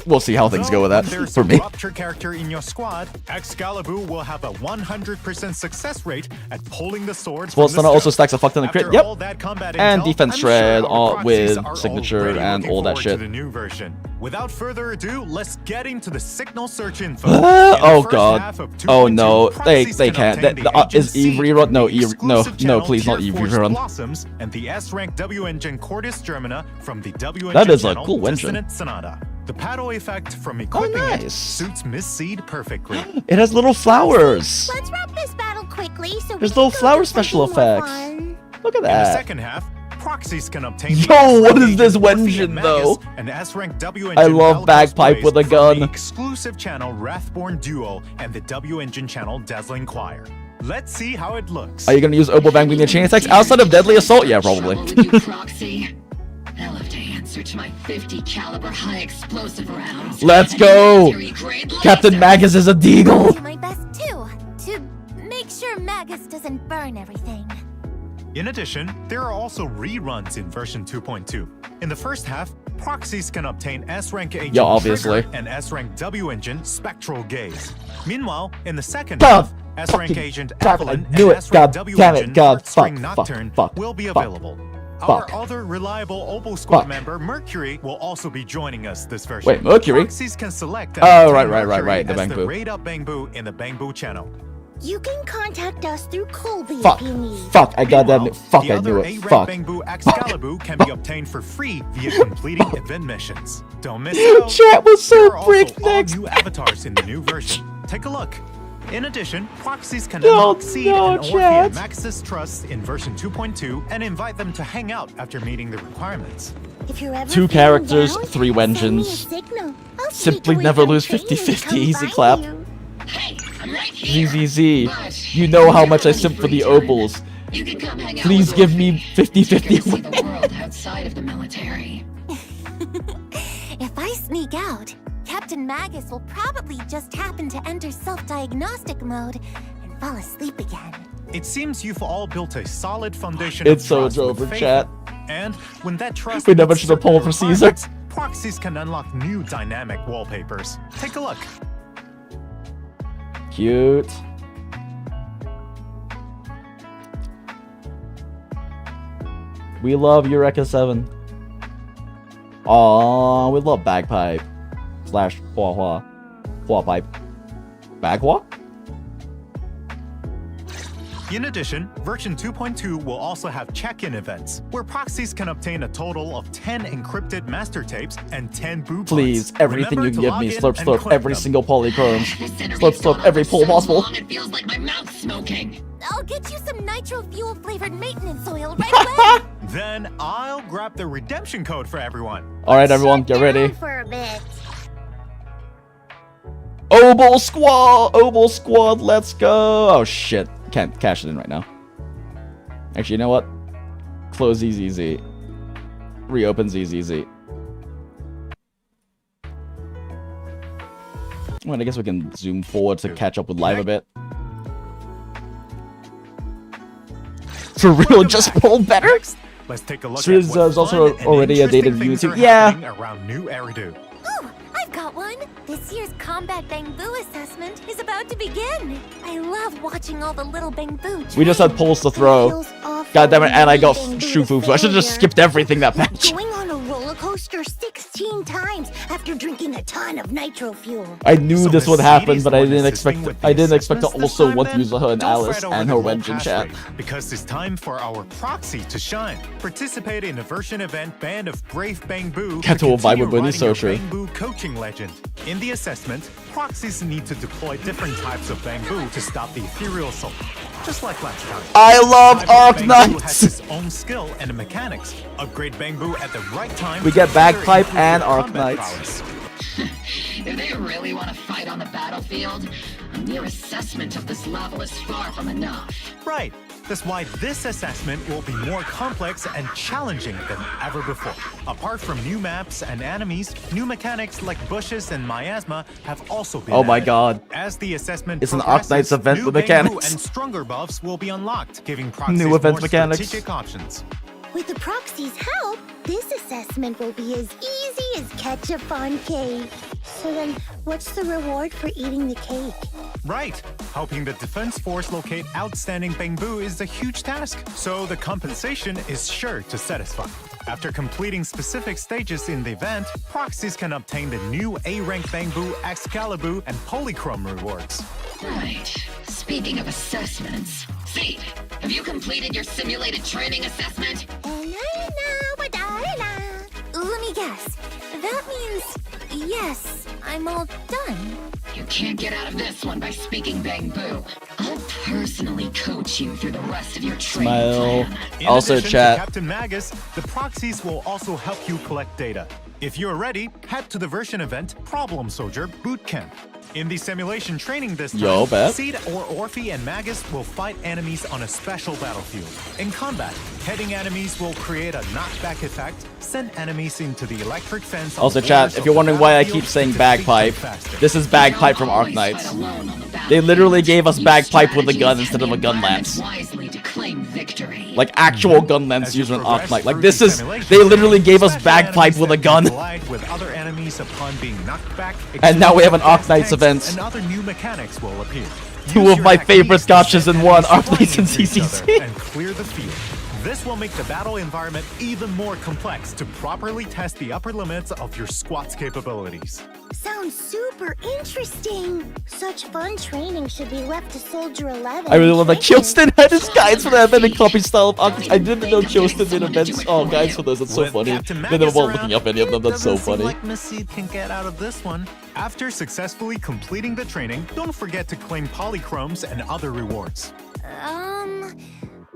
We'll see how things go with that There's for a me. rupture character in your squad. Excalibur will have a 100% success rate at pulling the sword. Sports from Stunner the also stone. stacks a fuck ton of crit. After Yep. all that combat And intel, defense I'm shred sure our with proxies are signature already and looking all that forward shit. to the new version. Without further ado, let's get into the signal search info. Oh god. Oh no. They can't. Is Eve rerun? No, Eve. No, please not Eve rerun. Blossoms and the S-rank W engine Cordis Germana from the W engine That is a channel cool to engine. Sinnet Sonata. The paddle effect from equipping it nice. suits Miss Seed perfectly. It has little flowers. Let's wrap this battle quickly so There's we can little go flower do special something more effects. fun. Look at In the that. second half, proxies can obtain Yo, what is this Orphie Wenjin and Magus though? and S-rank W I engine love Valkos bagpipe plays with a from gun. the exclusive channel Wrathborn Duo and the W engine channel Dazzling Choir. Let's see how it looks. Are you gonna use Obo Bang being a chain attacks outside of Deadly Assault? Yeah, probably. Trouble with you, proxy. I'll have to answer answer to my 50 caliber high explosive rounds. Let's go! Captain Magus is a deagle! Do my best too, to make sure Magus doesn't burn everything. In addition, there are also reruns in version 2.2. In the first half, proxies can obtain S-rank agent obviously. Trigger and S-rank W-engine Spectral Gaze. Meanwhile, in the second half, S-rank agent Evelyn and S-rank W-engine String Nocturne will be available. Our other reliable OBOLS squad member, Mercury, will also be joining us this version. Wait, Mercury? Proxies can select right, the the Bangboo. Raid Up Bangboo in the Bangboo channel. You can contact us through Colby Fuck. if you need. Fuck, I got that. Fuck, The I knew other it. A-rank Fuck. Bangboo Excalibur can be obtained for free via completing event missions. Don't miss out. Chat was so There are also all breakneck. new avatars in the new version. Take a look. In addition, proxies can unlock Seed and ORPHIE and MAGUS trusts in version 2.2 and invite them to hang out after meeting the requirements. If you're ever 2 feeling characters, down, 3 send me a Wengens. signal. I'll Simply sneak away never from lose training 50-50, and easy come clap. find you. ZZZ, you know how much I simp for the OBOLS. Please give me 50-50. The world outside of the military. If I sneak out, Captain Magus will probably just happen to enter self-diagnostic mode and fall asleep again. It seems you've all built a solid foundation It's of so trust with over, faith. chat. And when that trust We never meets should have pulled for certain Caesar. requirements, proxies can unlock new dynamic wallpapers. Take a look. Cute. We love Eureka 7. Aww, we love Bagpipe. Slash Hua Hua. Hua Pipe. Baghua? In addition, version 2.2 will also have check-in events, where proxies can obtain a total of 10 encrypted master tapes and 10 boo Please, points. everything Remember you to give log me, in slurp and slurp click every them. single polychromes. Slurp slurp every pull possible. It feels like my mouth's smoking. I'll get you some nitro fuel flavored maintenance oil right away. Then I'll grab the redemption code for everyone. Alright everyone, get ready. For a bit. OBOLS squad! OBOLS squad, let's go! Oh shit, can't cash it in right now. Actually, you know what? Close ZZZ. Reopen ZZZ. Well, I guess we can zoom forward to catch up with live a bit. For real, just pull better? Let's take a look Swizz at what is also fun and already a dated interesting things YouTube. are Yeah. happening around New Eridu. Ooh, I've got one. This year's Combat Bangboo assessment is about to begin. I love watching all the little Bangboo. We just had polls to throw. God damn it, and I got Shufu, so I should've just skipped everything that patch. Going on a roller coaster 16 times after drinking a ton of nitro fuel. I knew this would happen, but I didn't assisting expect with I didn't the expect to assessments also this want to time, use her and don't Alice fret over and the her low Wengen pass chat. rate, because it's time for our proxy to shine. Participate in the version event Band of Brave Bangboo Get to to a vibe continue with Bunny riding your Social. Bangboo coaching legend. In the assessment, proxies need to deploy different types of Bangboo to stop the ethereal assault. Just like last time. I love Every Arc Bangboo Knights! has its own skill and mechanics. Upgrade Bangboo at the right time. We to get further Bagpipe improve and your Arc combat Knights. prowess. If they really want to fight on the battlefield, a mere assessment of this level is far from enough. Right. That's why this assessment will be more complex and challenging than ever before. Apart from new maps and enemies, new mechanics like bushes and miasma have also been Oh my added. god. As the assessment It's an progresses, Arc Knights event new with Bangboo mechanics. and stronger buffs will be unlocked, giving proxies New event more mechanics. strategic options. With the proxy's help, this assessment will be as easy as ketchup on cake. So then, what's the reward for eating the cake? Right. Helping the defense force locate outstanding Bangboo is a huge task, so the compensation is sure to satisfy. After completing specific stages in the event, proxies can obtain the new A-rank Bangboo, Excalibur, and Polychrome rewards. Right. Speaking of assessments, Seed, have you completed your simulated training assessment? Let me guess. That means yes, I'm all done. You can't get out of this one by speaking Bangboo. I'll personally coach you through the rest of your training Smile. plan. In Also addition to chat. Captain Magus, the proxies will also help you collect data. If you're ready, head to the version event Problem Soldier Bootcamp. In the simulation training this time, Seed or ORPHIE and MAGUS will fight enemies on a special battlefield. In combat, hitting enemies will create a knockback effect, send enemies into the electric fence. Also, chat, if you're wondering why I keep saying bagpipe, this is bagpipe from Arc Knights. They literally gave us bagpipe with a gun instead of a gun lance. Like actual gun lance used on Arc Knight. Like this is, they literally gave us bagpipe with a gun. With other enemies upon being knocked back, and now we have an Arc Knights event. and other new mechanics will appear. Two of my favorite gachas in one, Arc Knights and ZZZ. And clear the field. This will make the battle environment even more complex to properly test the upper limits of your squad's capabilities. Sounds super interesting. Such fun training should be left to Soldier 11. I really love that Kyostin had his guides for the event and copy style of Arc. I didn't know Kyostin made events. Oh, guides for those. That's so funny. Then I'm looking up any of them. That's so funny. Like Miss Seed can get out of this one. After successfully completing the training, don't forget to claim polychromes and other rewards.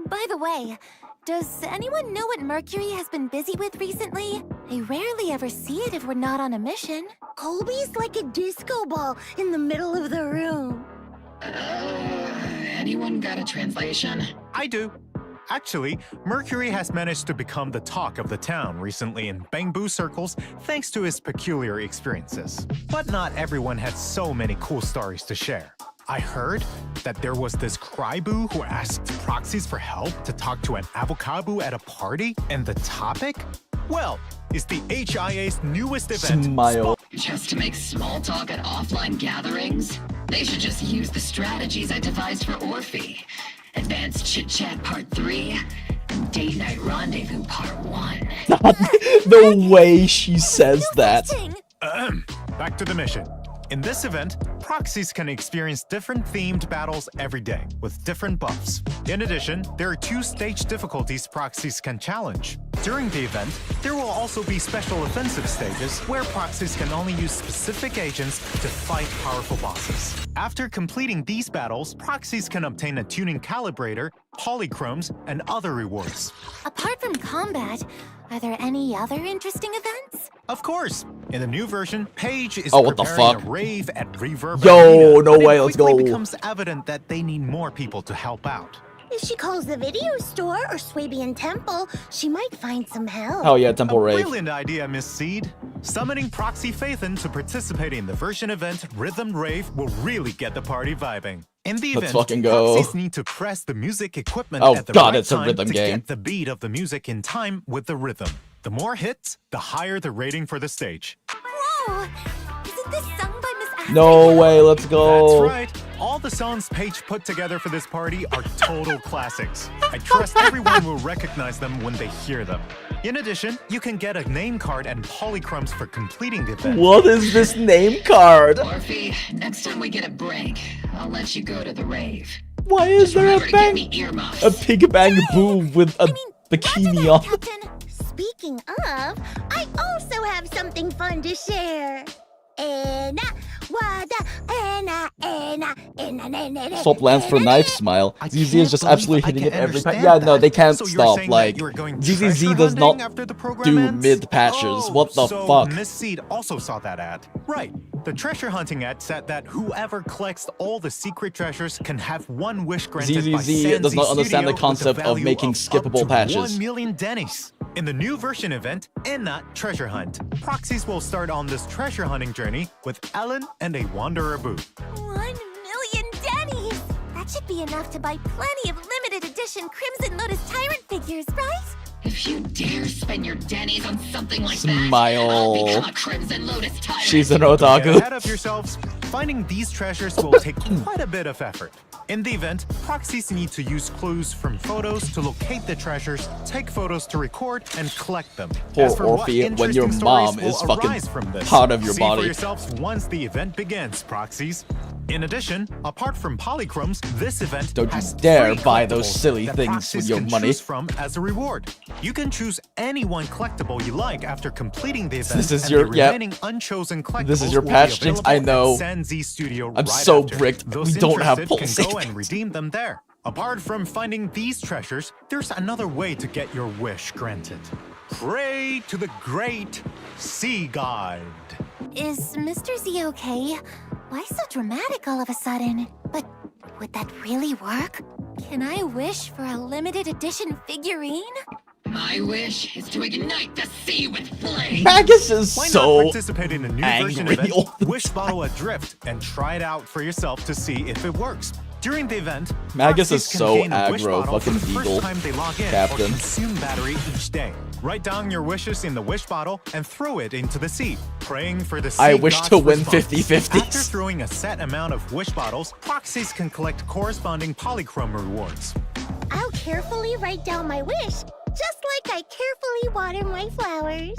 By the way, does anyone know what Mercury has been busy with recently? I rarely ever see it if we're not on a mission. Colby's like a disco ball in the middle of the room. Anyone got a translation? I do. Actually, Mercury has managed to become the talk of the town recently in Bangbu circles thanks to his peculiar experiences. But not everyone had so many cool stories to share. I heard that there was this cryboo who asked proxies for help to talk to an avocado at a party, and the topic? Well, it's the HIA's newest event. Smile. Just to make small talk at offline gatherings? They should just use the strategies I devised for ORPHIE. Advanced Chit Chat Part 3 and Date Night Rendezvous Part 1. The way she says that. Back to the mission. In this event, proxies can experience different themed battles every day, with different buffs. In addition, there are 2 stage difficulties proxies can challenge. During the event, there will also be special offensive stages where proxies can only use specific agents to fight powerful bosses. After completing these battles, proxies can obtain a tuning calibrator, polychromes, and other rewards. Apart from combat, are there any other interesting events? Of course! In the new version, Paige is what the preparing fuck? a rave at Reverb Yo, Arena, no and way, it let's quickly go. becomes evident that they need more people to help out. If she calls the video store or Swabian Temple, she might find some help. Oh yeah, Temple Rave. Brilliant idea, Miss Seed. Summoning Proxy Phaethon to participate in the version event Rhythm Rave will really get the party vibing. In the Let's event, fucking go. proxies need to press the music equipment Oh at the god, right it's a time rhythm to game. get the beat of the music in time with the rhythm. The more hits, the higher the rating for the stage. Whoa! Isn't this sung by Miss Ashley? No way, let's go. That's right. All the songs Paige put together for this party are total classics. I trust everyone will recognize them when they hear them. In addition, you can get a name card and polychromes for completing the event. What is this name card? ORPHIE, next time we get a break, I'll let you go to the rave. Why is there Remember a to get bang? me earmuffs. A pig bang boo with a bikini on? Speaking of, I also have something fun to share. Swap lands for knife smile. ZZ is just absolutely hitting it every patch. Yeah, no, they can't stop. Like, ZZZ does not do mid patches. What the fuck? Miss Seed also saw that ad. Right. The treasure hunting ad said that whoever collects all the secret treasures can have one wish granted by ZZZ does not understand the concept of making skippable patches. 1 million dennies. In the new version event, Enna Treasure Hunt, proxies will start on this treasure hunting journey with Ellen and a Wanderer Boo. 1 million Denny's! That should be enough to buy plenty of limited edition Crimson Lotus Tyrant figures, right? If you dare spend your dennies on something like Smile. that, I'll become a Crimson Lotus Tyrant. She's an Get otaku. ahead of yourselves. Finding these treasures will take quite a bit of effort. In the event, proxies need to use clues from photos to locate the treasures, take photos to record, and collect them. Poor As for what ORPHIE, when your interesting stories mom will is fucking arise from this, part of your see body. for yourselves once the event begins, proxies. In addition, apart from polychromes, this event Don't you has dare 3 buy those collectibles silly that things proxies with your can money. choose from as a reward. You can choose any one collectible you like after completing the event. This is and your- the yep. remaining unchosen collectibles This is your will be patch, Jinx. I available know. at San Z Studio I'm right so after. bricked. Those We don't have interested can go pulse. and redeem them there. Apart from finding these treasures, there's another way to get your wish granted. Pray to the great sea god. Is Mr. Z okay? Why so dramatic all of a sudden? But would that really work? Can I wish for a limited edition figurine? My wish is to ignite the sea with flame. Magus is Why so not participate in a new version angry all event, Wish Bottle Adrift, and try it out for yourself to see if it works. During the event, Magus is proxies can so gain a wish aggro, bottle for fucking the first Eagle time they log in captain. or consume battery each day. Write down your wishes in the wish bottle and throw it into the sea, praying for the sea I wish god's to win response. 50/50s. After throwing a set amount of wish bottles, proxies can collect corresponding polychrome rewards. I'll carefully write down my wish, just like I carefully water my flowers.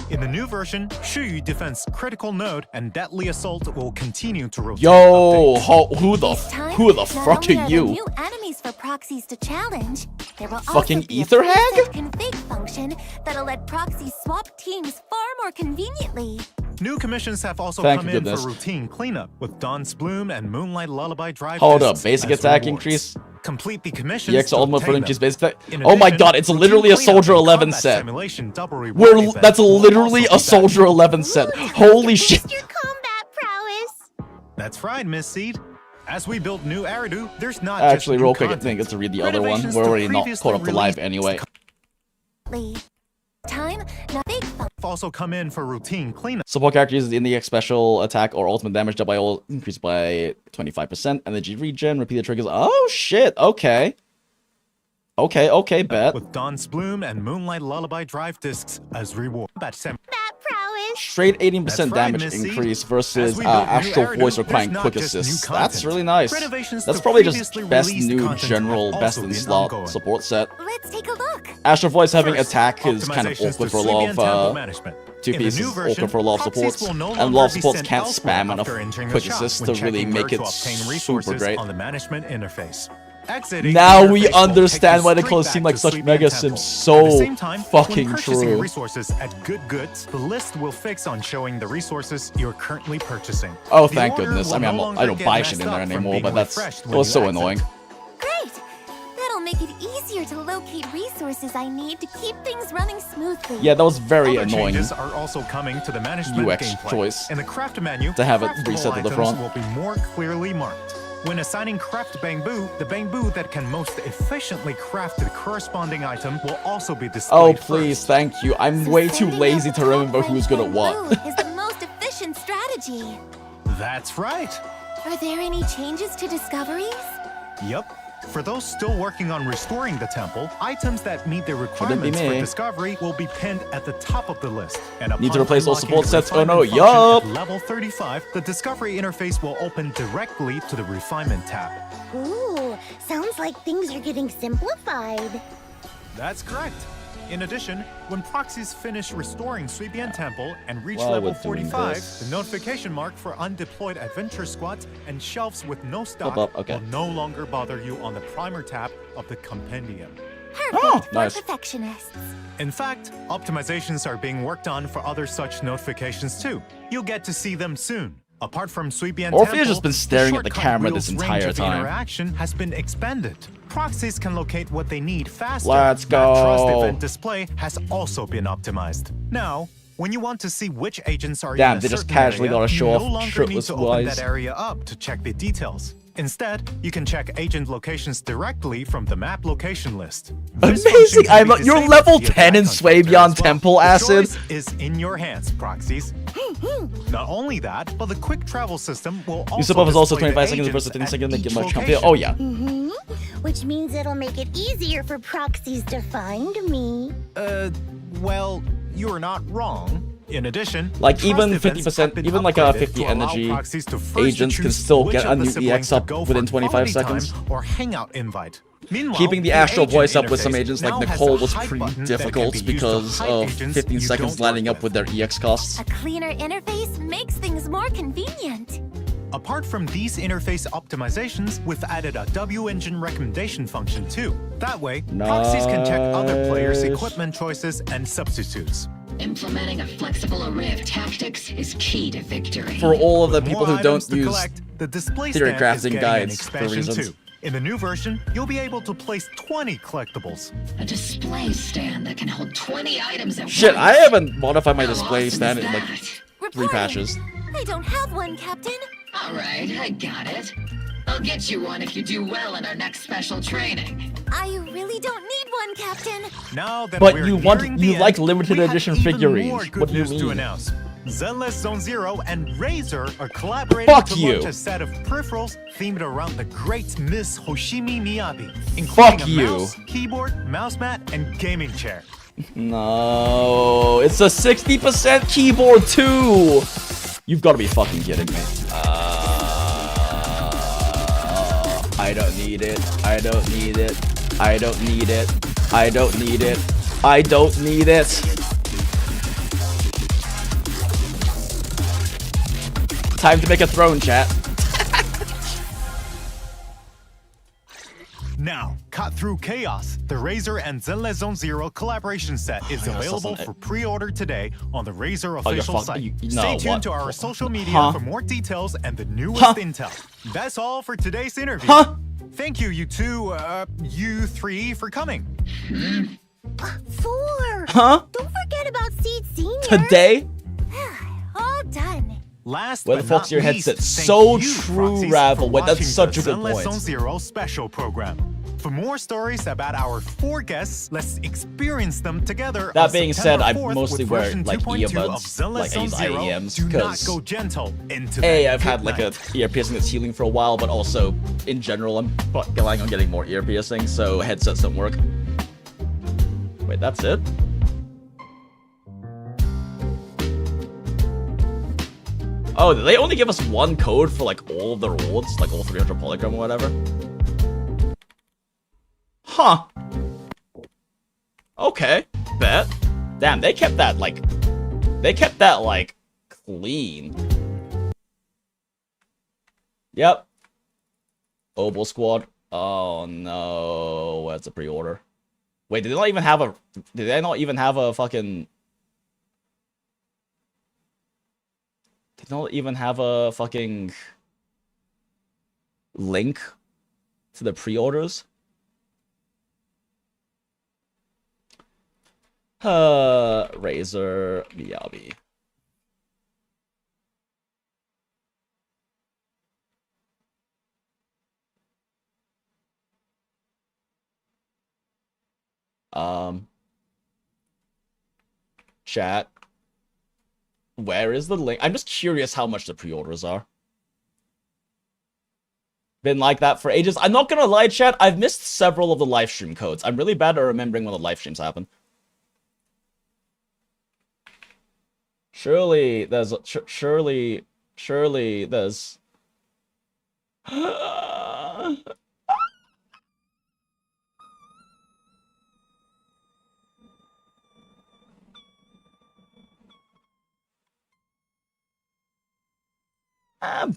In the new version, Shuyu Defense Critical Node and Deadly Assault will continue to rotate. Yo, who the Not fuck only are there you? new enemies for proxies to challenge, there will Fucking also be Ether a Hag? preset config function that'll let proxies swap teams far more conveniently. New commissions have also Thank come you, in goodness. for routine cleanup, with Dawn's Bloom and Moonlight Lullaby Drive. Hold up, discs basic as attack rewards. increase. Complete the commissions. EX to ultimate for obtain increased them. basic attack. In Oh my addition, god, it's routine literally a cleanup Soldier and 11 combat set. simulation double reward event That's will literally also a be Soldier 11 set. Holy shit. That's right, Miss Seed. As we build new Eridu, there's not Actually, just real new quick, I content. think it's to read the other one. Renovations We're to already not previously caught up to live released anyway. Time, not big fun. Also come in for routine cleanup. Support characters in the EX special attack or ultimate damage dealt by all increased by 25%. Energy regen, repeated triggers. Oh shit, okay. Okay, bet. With Dawn's Bloom and Moonlight Lullaby Drive discs as reward. Straight 18% That's right, damage Miss Seed. increase As versus we build new Astral Eridu, Voice there's requiring not quick just new assists. content. That's really nice. Renovations That's to probably just previously best released new content general have best also in been slot ongoing. support set. Let's take a look. Astral Voice having First, attack is kind of optimizations awkward to for a Suibian lot Temple of management. two In the pieces, new version, awkward for a lot of proxies supports, will no and a lot longer of be supports sent can't elsewhere spam enough after entering quick the shop assists when to really checking make where it to obtain super resources great. on the management interface. Exiting Now the we interface will take understand you why the straight clothes back seem like to such Suibian mega Temple. sims. At the So same time, fucking when purchasing true. resources at Good Goods, the list will fix on showing the resources you're currently purchasing. Oh, The thank order goodness. will I mean, no I longer don't get buy messed shit in there up from anymore, being but that's refreshed it when was you so exit. annoying. Great. That'll make it easier to locate resources I need to keep things running smoothly. Yeah, that was very Other annoying. changes are also coming to the management UX gameplay. choice In the craft menu, to have it craftable reset to the items front. will be more clearly marked. When assigning craft bamboo, the bamboo that can most efficiently craft the corresponding item will also be Oh, displayed please, thank you. I'm way too lazy to remember who's good at what. Is the most efficient strategy. first. That's right. Are there any changes to discoveries? Yep. For those still working on restoring the temple, items that meet the requirements for me. discovery will be pinned at the top of the list. And Need to upon replace all unlocking support the sets? Oh no, refinement function yup. at level 35, the discovery interface will open directly to the refinement tab. Ooh, sounds like things are getting simplified. That's correct. In addition, when proxies finish restoring Suibian Temple and reach While level we're doing 45, this. the notification mark for undeployed adventure squads and shelves with no stock Up, okay. will no longer bother you on the primer tab of the compendium. Perfect for nice. perfectionists. In fact, optimizations are being worked on for other such notifications too. You'll get to see them soon. Apart from Suibian Orphie Temple, has just been staring at the shortcut camera wheel's this range entire of time. Interaction has been expanded. Proxies can locate what they need faster. Let's That Trust go. event display has also been optimized. Now, when you want to see which agents are Damn, in a they just certain casually area, gotta show you off no longer need shirtless to open wise. that area up to check the details. Instead, you can check agent locations directly from the map location list. This function Amazing! can be You're disabled level via 10 in the icon filter Suibian as well. Temple, The Acid. choice is in your hands, proxies. Not only that, but the quick travel system will also Use above is also display the 25 seconds agents versus 30 at seconds. They get each much location. Oh yeah. Which means it'll make it easier for proxies to find me. Well, you're not wrong. In addition, Like trust even events 50%, have been even like a upgraded 50 to allow energy proxies to first agents can choose still which get of a the new siblings EX to up go within for 25 quality seconds. time or hangout invite. Meanwhile, Keeping the Astral agent voice up with some interface agents like now has Nicole a was hide pretty button that can difficult be used to because hide of agents 15 you seconds don't lining work up with their EX costs. A cleaner interface makes things more convenient. Apart from these interface optimizations, we've added a W-Engine recommendation function too. That way, proxies can check other players' Nice. equipment choices and substitutes. Implementing a flexible array of tactics is key to victory. For all of the With people more who don't items to use collect, the display theory stand is crafting getting an guides for expansion reasons. too. In the new version, you'll be able to place 20 collectibles. A display stand that can hold 20 items at Shit, once. I haven't modified my How display awesome stand is in like that? 3 patches. I don't have one, Captain. All right, I got it. I'll get you one if you do well in our next special training. I really don't need one, Captain. Now that But we're you want, nearing the you end, like limited we have edition even figurines. more good What do you news to mean? announce. ZZZ Zone Zero and Razer are collaborating Fuck to you. launch a set of peripherals themed around the great Miss Hoshimi Miyabi, including Fuck a you. mouse, keyboard, mouse mat, and gaming chair. No, it's a 60% keyboard too. You've got to be fucking kidding me. I don't need it. I don't need it. I don't need it. I don't need it. I don't need it. Time to make a throne, chat. Now, cut through chaos. The Razer and ZZZ Zone Zero collaboration set is yeah, available that's for pre-order today on the Razer you're official fuck- site. no, Stay tuned what? to our social media Huh? for more details and the newest Huh? intel. That's all for today's interview. Huh? Thank you, you three, for coming. 4. Huh? Don't forget about Seed Senior. Today? All done. Last Where but the fuck's not your least, headset? thank So you, true, Proxies, Ravel. for Wait, that's watching such the a good ZZZ point. Zone Zero special program. For more stories about our 4 guests, let's experience them together. That on being said, September I 4th mostly with wear version like 2.2 of earbuds, ZZZ like I Zone use Zero. IEMs, Do not because go gentle into A, that I've had like a ear piercing that's healing for a while, but also in general, I'm relying on getting more ear piercings, so headsets don't work. Wait, that's it? Oh, did they only give us one code for like all of the rewards, like all 300 polychrome or whatever? Huh. Okay, bet. Damn, they kept that like clean. Yep. Obol Squad. Oh no, that's a pre-order. Wait, did they not even have a? Did they not even have a fucking? Did they not even have a fucking link to the pre-orders? Razer Miyabi. Chat. Where is the link? I'm just curious how much the pre-orders are. Been like that for ages. I'm not gonna lie, chat. I've missed several of the live stream codes. I'm really bad at remembering when the live streams happen. Surely there's surely there's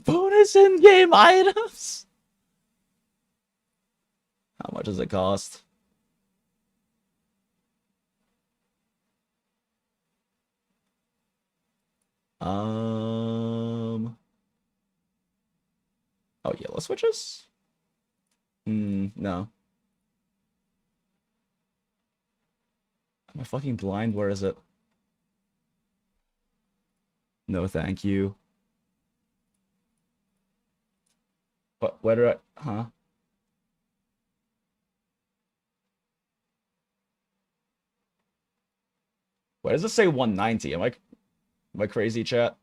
bonus in-game items. How much does it cost? Oh, yellow switches? No. Am I fucking blind? Where is it? No, thank you. But where do I... Huh? Why does it say 190? Am I crazy, chat?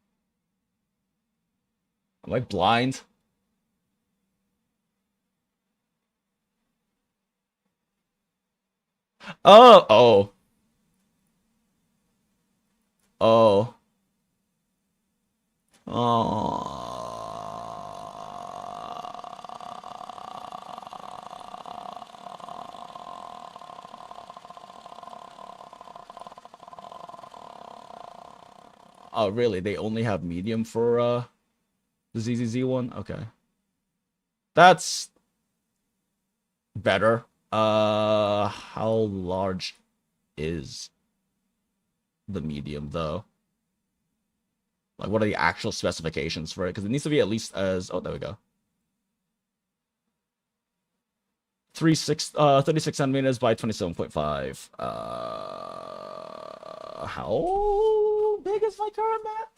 Am I blind? Oh. Oh, really? They only have medium for the ZZZ one? Okay. That's better. How large is the medium though? Like, what are the actual specifications for it? Because it needs to be at least as... Oh, there we go. 36 centimeters by 27.5. How big is my current mat?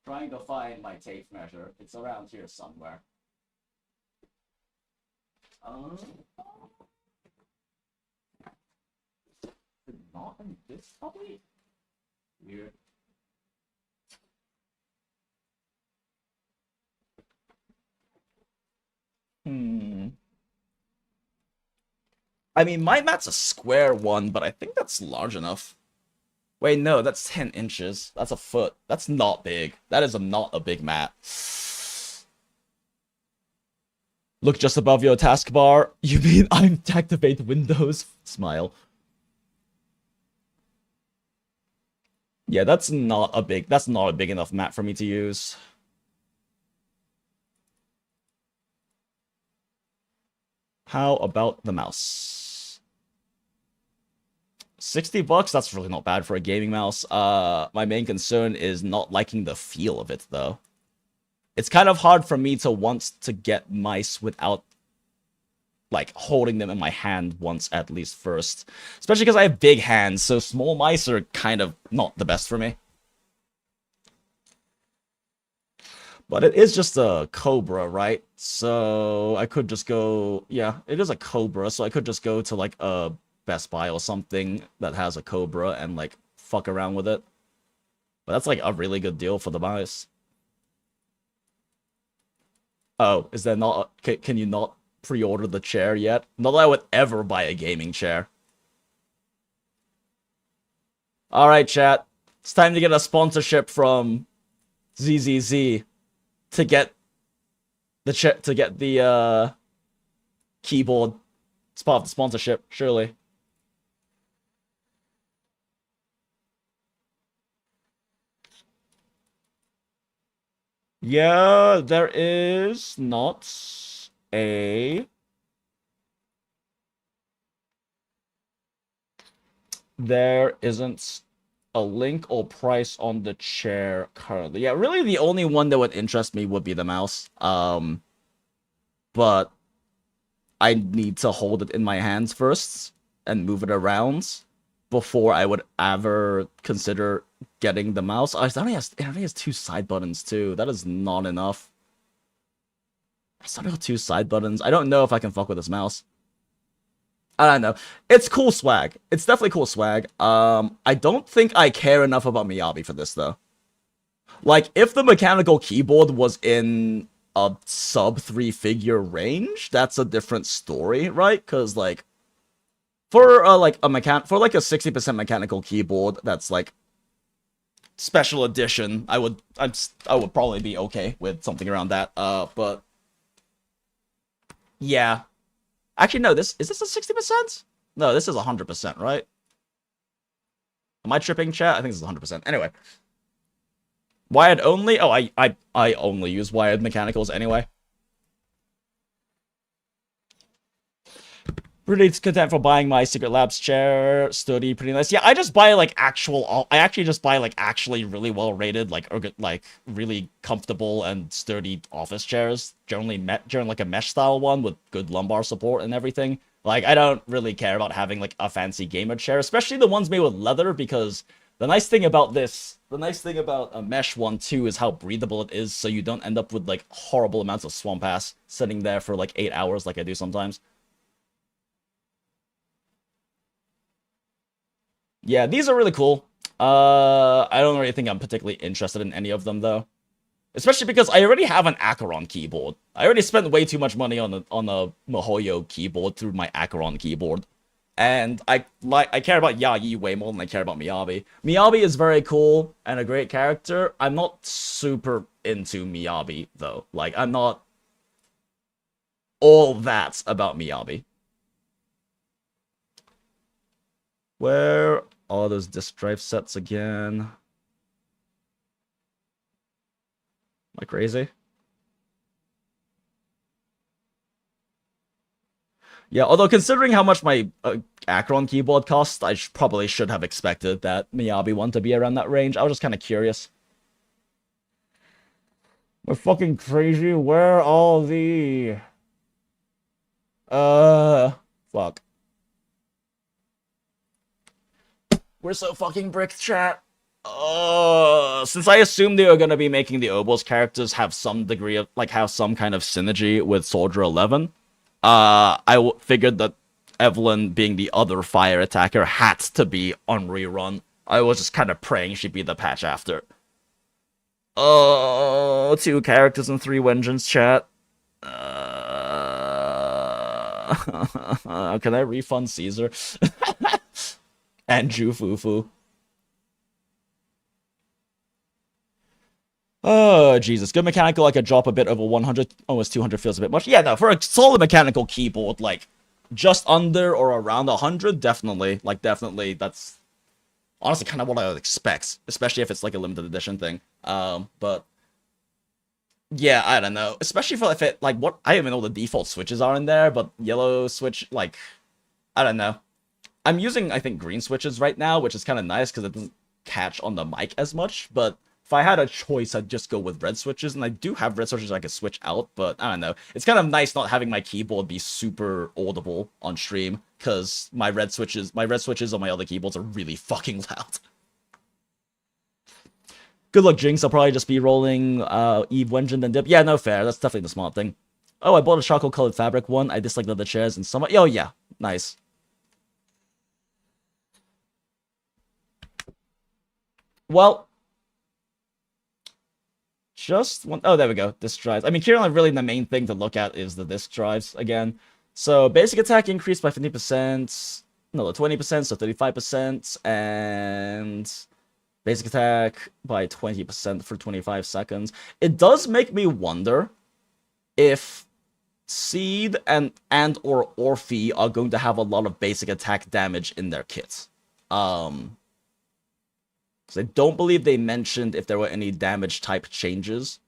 Trying to find my tape measure. It's around here somewhere. Not in this probably? Weird. I mean, my mat's a square one, but I think that's large enough. Wait, no, that's 10 inches. That's a foot. That's not big. That is not a big mat. Look just above your taskbar. You mean I'm activate Windows? Smile. Yeah, that's not a big enough mat for me to use. How about the mouse? 60 bucks? That's really not bad for a gaming mouse. My main concern is not liking the feel of it, though. It's kind of hard for me to want to get mice without, like, holding them in my hand once at least first. Especially because I have big hands, so small mice are kind of not the best for me. But it is just a Cobra, right? So I could just go... Yeah, it is a Cobra, so I could just go to, like, a Best Buy or something that has a Cobra and, like, fuck around with it. But that's, like, a really good deal for the mouse. Oh, is there not... Can you not pre-order the chair yet? Not that I would ever buy a gaming chair. Alright, chat. It's time to get a sponsorship from ZZZ to get the keyboard. It's part of the sponsorship, surely. Yeah, there is not a... There isn't a link or price on the chair currently. Yeah, really the only one that would interest me would be the mouse. But I need to hold it in my hands first and move it around before I would ever consider getting the mouse. Oh, it only has 2 side buttons too. That is not enough. It's only got 2 side buttons. I don't know if I can fuck with this mouse. I don't know. It's cool swag. It's definitely cool swag. I don't think I care enough about Miyabi for this, though. Like, if the mechanical keyboard was in a sub 3-figure range, that's a different story, right? Because, like, for a 60% mechanical keyboard, that's like special edition. I would probably be okay with something around that. But yeah. Actually, no, is this a 60%? No, this is 100%, right? Am I tripping, chat? I think this is 100%. Anyway. Wired only? Oh, I only use wired mechanicals anyway. Really content for buying my Secret Labs chair. Sturdy, pretty nice. Yeah, I just buy like I actually just buy like actually really well rated, like really comfortable and sturdy office chairs. Generally like a mesh style one with good lumbar support and everything. Like, I don't really care about having like a fancy gamer chair, especially the ones made with leather, because the nice thing about a mesh one too is how breathable it is, so you don't end up with like horrible amounts of swamp ass sitting there for like 8 hours like I do sometimes. Yeah, these are really cool. I don't really think I'm particularly interested in any of them, though. Especially because I already have an Acheron keyboard. I already spent way too much money on a MiHoYo keyboard through my Acheron keyboard. And I care about Yagi way more than I care about Miyabi. Miyabi is very cool and a great character. I'm not super into Miyabi, though. Like, I'm not all that about Miyabi. Where are those disk drive sets again? Am I crazy? Yeah, although considering how much my Acheron keyboard costs, I probably should have expected that Miyabi one to be around that range. I was just kind of curious. We're fucking crazy. Where are the... Fuck. We're so fucking bricked, chat. Since I assumed they were gonna be making the OBOLS characters have some degree of, like, have some kind of synergy with Soldier 11, I figured that Evelyn, being the other fire attacker, had to be on rerun. I was just kind of praying she'd be the patch after. 2 characters and 3 Wengine's, chat. Can I refund Caesar? And Ju Fufu. Oh, Jesus. Good mechanical, I could drop a bit over 100. Almost 200 feels a bit much. Yeah, no, for a solid mechanical keyboard, like, just under or around 100, definitely. Like, definitely, that's honestly kind of what I would expect. Especially if it's, like, a limited edition thing. But... yeah, I don't know. Especially for if it, like, what... I don't even know what the default switches are in there, but yellow switch, like... I don't know. I'm using, I think, green switches right now, which is kind of nice because it doesn't catch on the mic as much, but... if I had a choice, I'd just go with red switches, and I do have red switches I could switch out, but I don't know. It's kind of nice not having my keyboard be super audible on stream, because my red switches on my other keyboards are really fucking loud. Good luck, Jinx. I'll probably just be rolling Eve Wenjin then dip. Yeah, no fair. That's definitely the smart thing. Oh, I bought a chocolate-colored fabric one. I dislike leather chairs and some... oh, yeah. Nice. Well... just one... oh, there we go. Disk drives. I mean, currently, really, the main thing to look at is the disk drives again. So, basic attack increased by 50%. No, 20%, so 35%. And basic attack by 20% for 25 seconds. It does make me wonder if Seed and or ORPHIE are going to have a lot of basic attack damage in their kits. Because I don't believe they mentioned if there were any damage type changes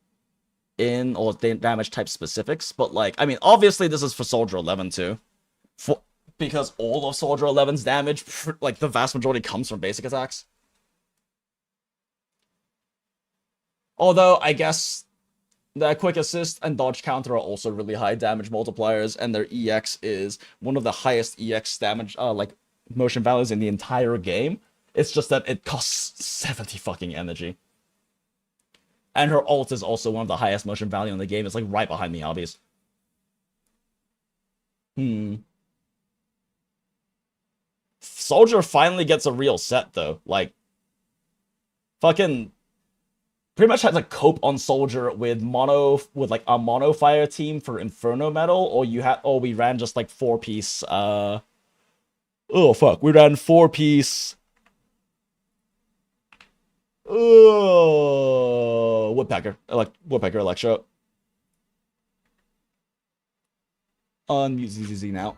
in, or damage type specifics, but like, I mean, obviously this is for Soldier 11 too. Because all of Soldier 11's damage, like the vast majority comes from basic attacks. Although, I guess the quick assist and dodge counter are also really high damage multipliers, and their EX is one of the highest EX damage, like, motion values in the entire game. It's just that it costs 70 fucking energy. And her ult is also one of the highest motion value in the game. It's like right behind Miyabi's. Soldier finally gets a real set though. Like, fucking pretty much had to cope on Soldier with like a mono fire team for Inferno Metal, or we ran just like 4-piece oh fuck, we ran 4-piece Woodpecker Electro. Unmute ZZZ now.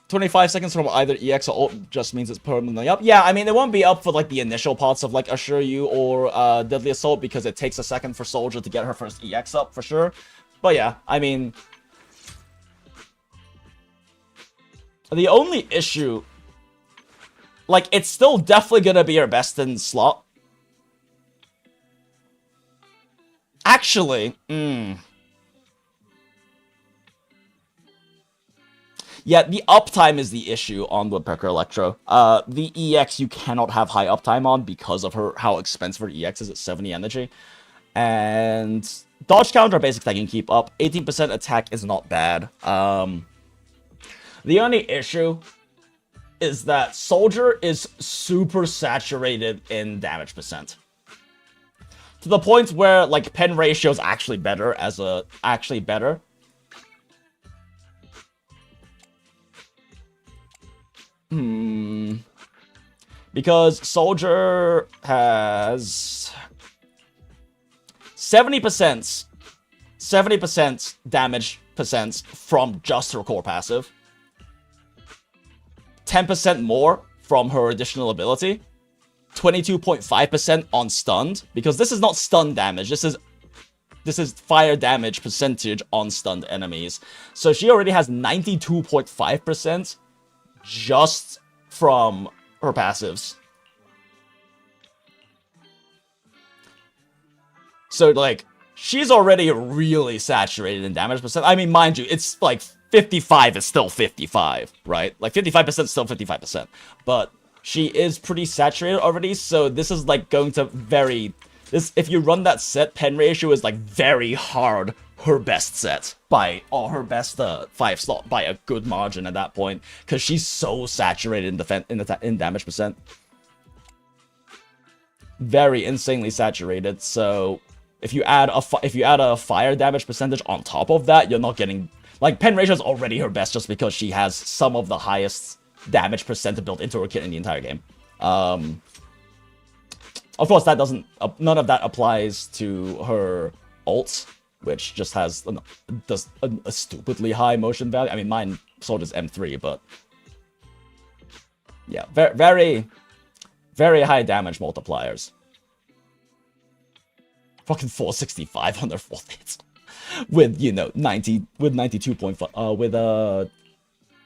25 seconds from either EX or ult just means it's permanently up. Yeah, I mean, it won't be up for like the initial parts of like Assure You or Deadly Assault, because it takes a second for Soldier to get her first EX up for sure. But yeah, I mean, the only issue, like, it's still definitely gonna be her best in slot. Actually, yeah, the uptime is the issue on Woodpecker Electro. The EX you cannot have high uptime on because of how expensive her EX is at 70 energy. And dodge counter basic attack can keep up. 18% attack is not bad. The only issue is that Soldier is super saturated in damage percent. To the point where, like, pen ratio is actually better Because Soldier has 70% damage percent from just her core passive. 10% more from her additional ability. 22.5% on stunned, because this is not stun damage, this is this is fire damage percentage on stunned enemies. So she already has 92.5% just from her passives. So, like, she's already really saturated in damage percent. I mean, mind you, it's like 55 is still 55, right? Like, 55% is still 55%. But she is pretty saturated already, so this is, like, going to if you run that set, pen ratio is, like, very hard her best set by, or her best 5 slot by a good margin at that point, because she's so saturated in damage percent. Very insanely saturated, so if you add a fire damage percentage on top of that, you're not getting, like, pen ratio is already her best just because she has some of the highest damage percent built into her kit in the entire game. Of course, that doesn't, none of that applies to her ult, which just has a stupidly high motion value. I mean, mine sold as M3, but yeah, very, very high damage multipliers. Fucking 465 on their 4th hits. With, you know, 92.5, with,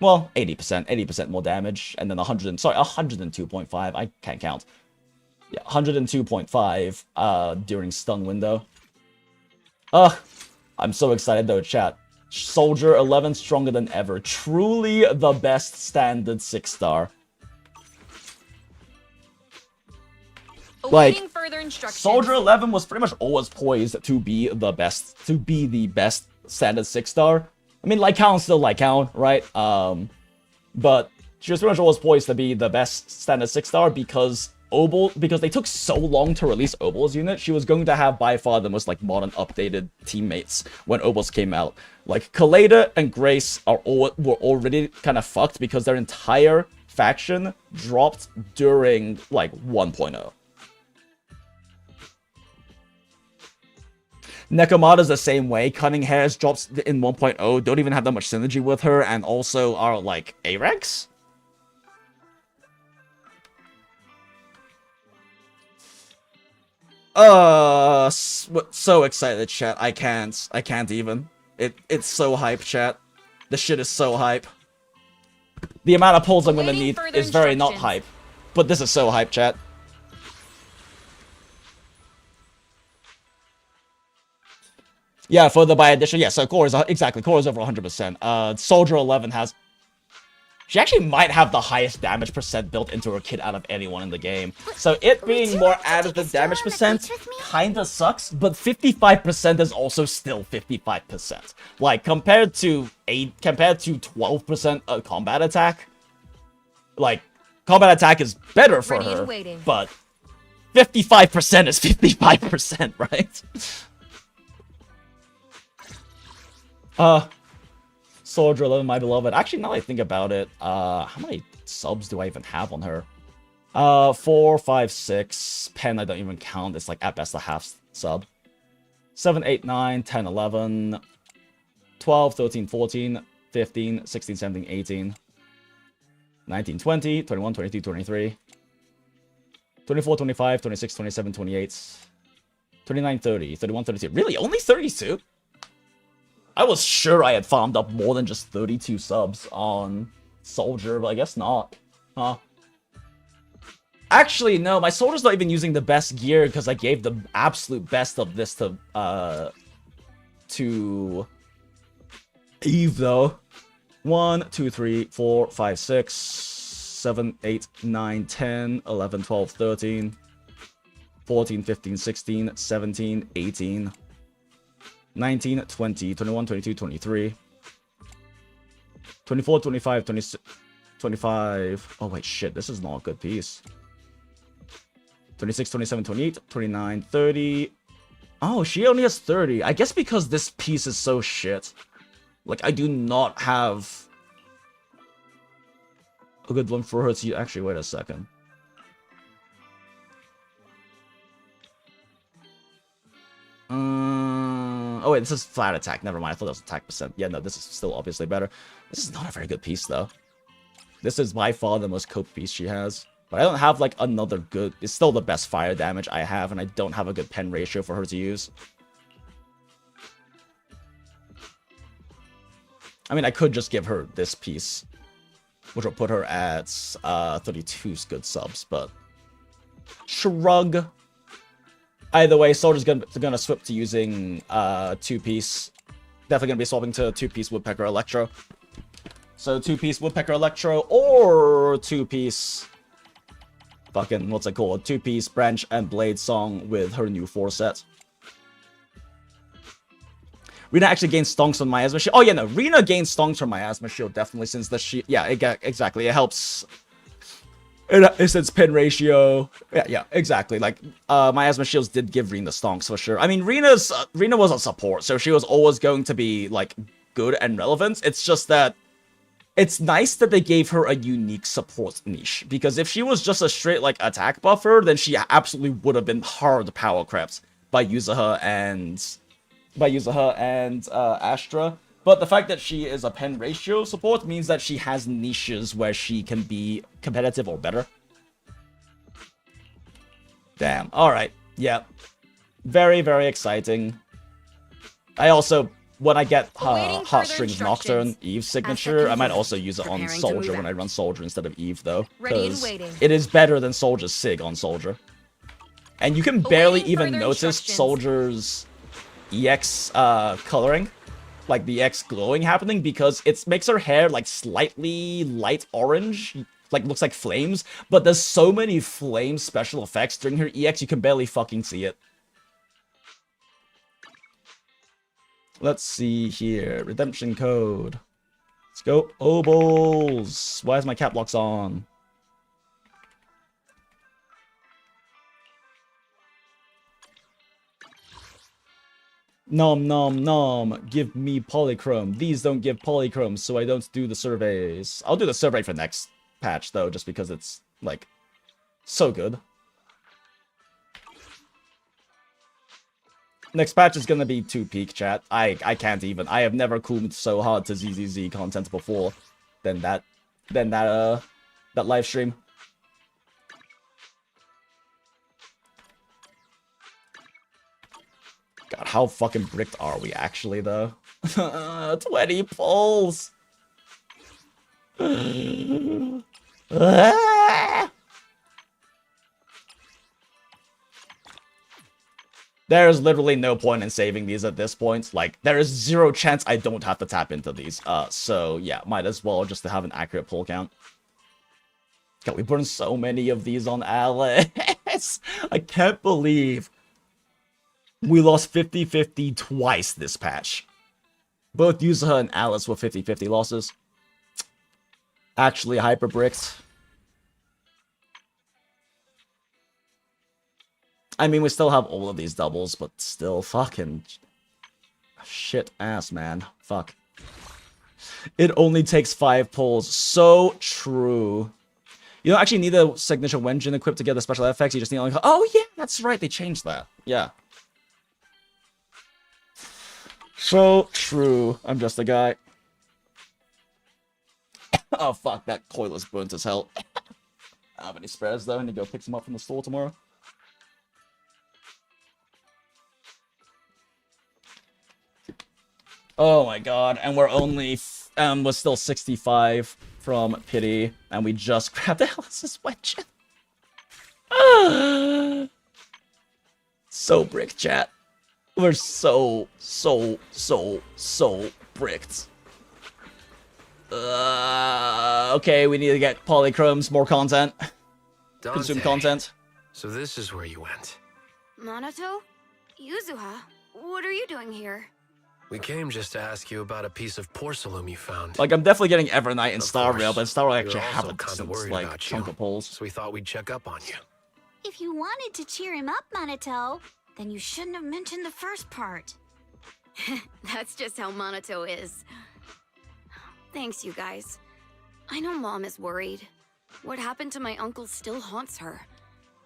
well, 80% more damage, and then 102.5, I can't count. Yeah, 102.5, during stun window. I'm so excited though, chat. Soldier 11 stronger than ever. Truly the best standard 6-star. Like, Soldier 11 was pretty much always poised to be the best standard 6-star. I mean, Lycaon's still Lycaon, right? But she was pretty much always poised to be the best standard 6-star because they took so long to release OBOLS unit. She was going to have by far the most, like, modern updated teammates when OBOLS came out. Like, Kaleda and Grace were already kind of fucked because their entire faction dropped during, like, 1.0. Nekomata's the same way. Cunning Hairs drops in 1.0, don't even have that much synergy with her, and also are, like, A-ranks? So excited, chat. I can't even. It's so hype, chat. The shit is so hype. The amount of pulls I'm gonna need is very not hype. But this is so hype, chat. Yeah, for the buy addition, yeah, so Core is, exactly, Core is over 100%. Soldier 11 has... She actually might have the highest damage percent built into her kit out of anyone in the game. So it being more added than damage percent kinda sucks, but 55% is also still 55%. Like, compared to 12% combat attack, like, combat attack is better for her, but 55% is 55%, right? Soldier 11, my beloved. Actually, now that I think about it, how many subs do I even have on her? 4, 5, 6. Pen, I don't even count. It's like at best a half sub. 7, 8, 9, 10, 11, 12, 13, 14, 15, 16, 17, 18, 19, 20, 21, 22, 23, 24, 25, 26, 27, 28, 29, 30, 31, 32. Really? Only 32? I was sure I had farmed up more than just 32 subs on Soldier, but I guess not. Huh. Actually, no, my Soldier's not even using the best gear because I gave the absolute best of this to Eve, though. 1, 2, 3, 4, 5, 6, 7, 8, 9, 10, 11, 12, 13, 14, 15, 16, 17, 18... 19, 20, 21, 22, 23, 24, 25, 26, 25. Oh, wait, shit. This is not a good piece. 26, 27, 28, 29, 30. Oh, she only has 30. I guess because this piece is so shit. Like, I do not have a good one for her to... Actually, wait a second. Oh wait, this is flat attack. Never mind, I thought that was attack percent. Yeah, no, this is still obviously better. This is not a very good piece, though. This is by far the most cope piece she has. But I don't have, like, another good... It's still the best fire damage I have, and I don't have a good pen ratio for her to use. I mean, I could just give her this piece, which will put her at 32 good subs, but shrug. Either way, Soldier's gonna swap to using 2-piece. Definitely gonna be swapping to 2-piece Woodpecker Electro. So 2-piece Woodpecker Electro or 2-piece fucking, what's it called? 2-piece Branch and Blade Song with her new 4 set. Rena actually gains stonks from Miasma Shield. Oh yeah, no, Rena gains stonks from Miasma Shield, definitely, since the shield. Yeah, exactly. It helps. It's its pin ratio. Yeah, exactly. Like, Miasma Shields did give Rena stonks for sure. I mean, Rena was a support, so she was always going to be, like, good and relevant. It's just that it's nice that they gave her a unique support niche, because if she was just a straight, like, attack buffer, then she absolutely would have been hard power crept by Yuzuha and Astra. But the fact that she is a pen ratio support means that she has niches where she can be competitive or better. Damn. Alright. Yeah. Very, very exciting. I also, when I get Heartstrings Nocturne Eve's signature, I might also use it on Soldier when I run Soldier instead of Eve, though. Because it is better than Soldier's Sig on Soldier. And you can barely even notice Soldier's EX coloring. Like the EX glowing happening, because it makes her hair like slightly light orange, like looks like flames, but there's so many flame special effects during her EX you can barely fucking see it. Let's see here. Redemption code. Let's go. OBOLS. Why is my cap locks on? Nom nom nom, give me polychrome. These don't give polychrome, so I don't do the surveys. I'll do the survey for next patch, though, just because it's, like, so good. Next patch is gonna be 2 peak, chat. I can't even. I have never cooled so hard to ZZZ content before than that live stream. God, how fucking bricked are we actually, though? 20 pulls! There's literally no point in saving these at this point. Like, there is 0 chance I don't have to tap into these. So, yeah, might as well just to have an accurate pull count. God, we burned so many of these on Alice. I can't believe we lost 50-50 twice this patch. Both Yuzuha and Alice were 50-50 losses. Actually hyper bricked. I mean, we still have all of these doubles, but still fucking shit ass, man. Fuck. It only takes 5 pulls. So true. You don't actually need a signature Wenjin equipped to get the special effects. You just need like, oh yeah, that's right. They changed that. Yeah. So true. I'm just a guy. Oh fuck, that coil is burnt as hell. I don't have any spares though. I need to go pick some up from the store tomorrow. Oh my god, and we're only, we're still 65 from Pity, and we just grabbed Alice's Wenjin. So bricked, chat. We're so bricked. Okay, we need to get polychromes, more content. Dante. Consume content. So this is where you went. Minato? Yuzuha? What are you doing here? We came just to ask you about a piece of porcelain you found. Like, I'm definitely getting Evernight and Star Rail, but Star Rail actually have haven't kind of since, worried like, about chunk you, of pulls. so we thought we'd check up on you. If you wanted to cheer him up, Minato, then you shouldn't have mentioned the first part. That's just how Minato is. Thanks, you guys. I know Mom is worried. What happened to my uncle still haunts her.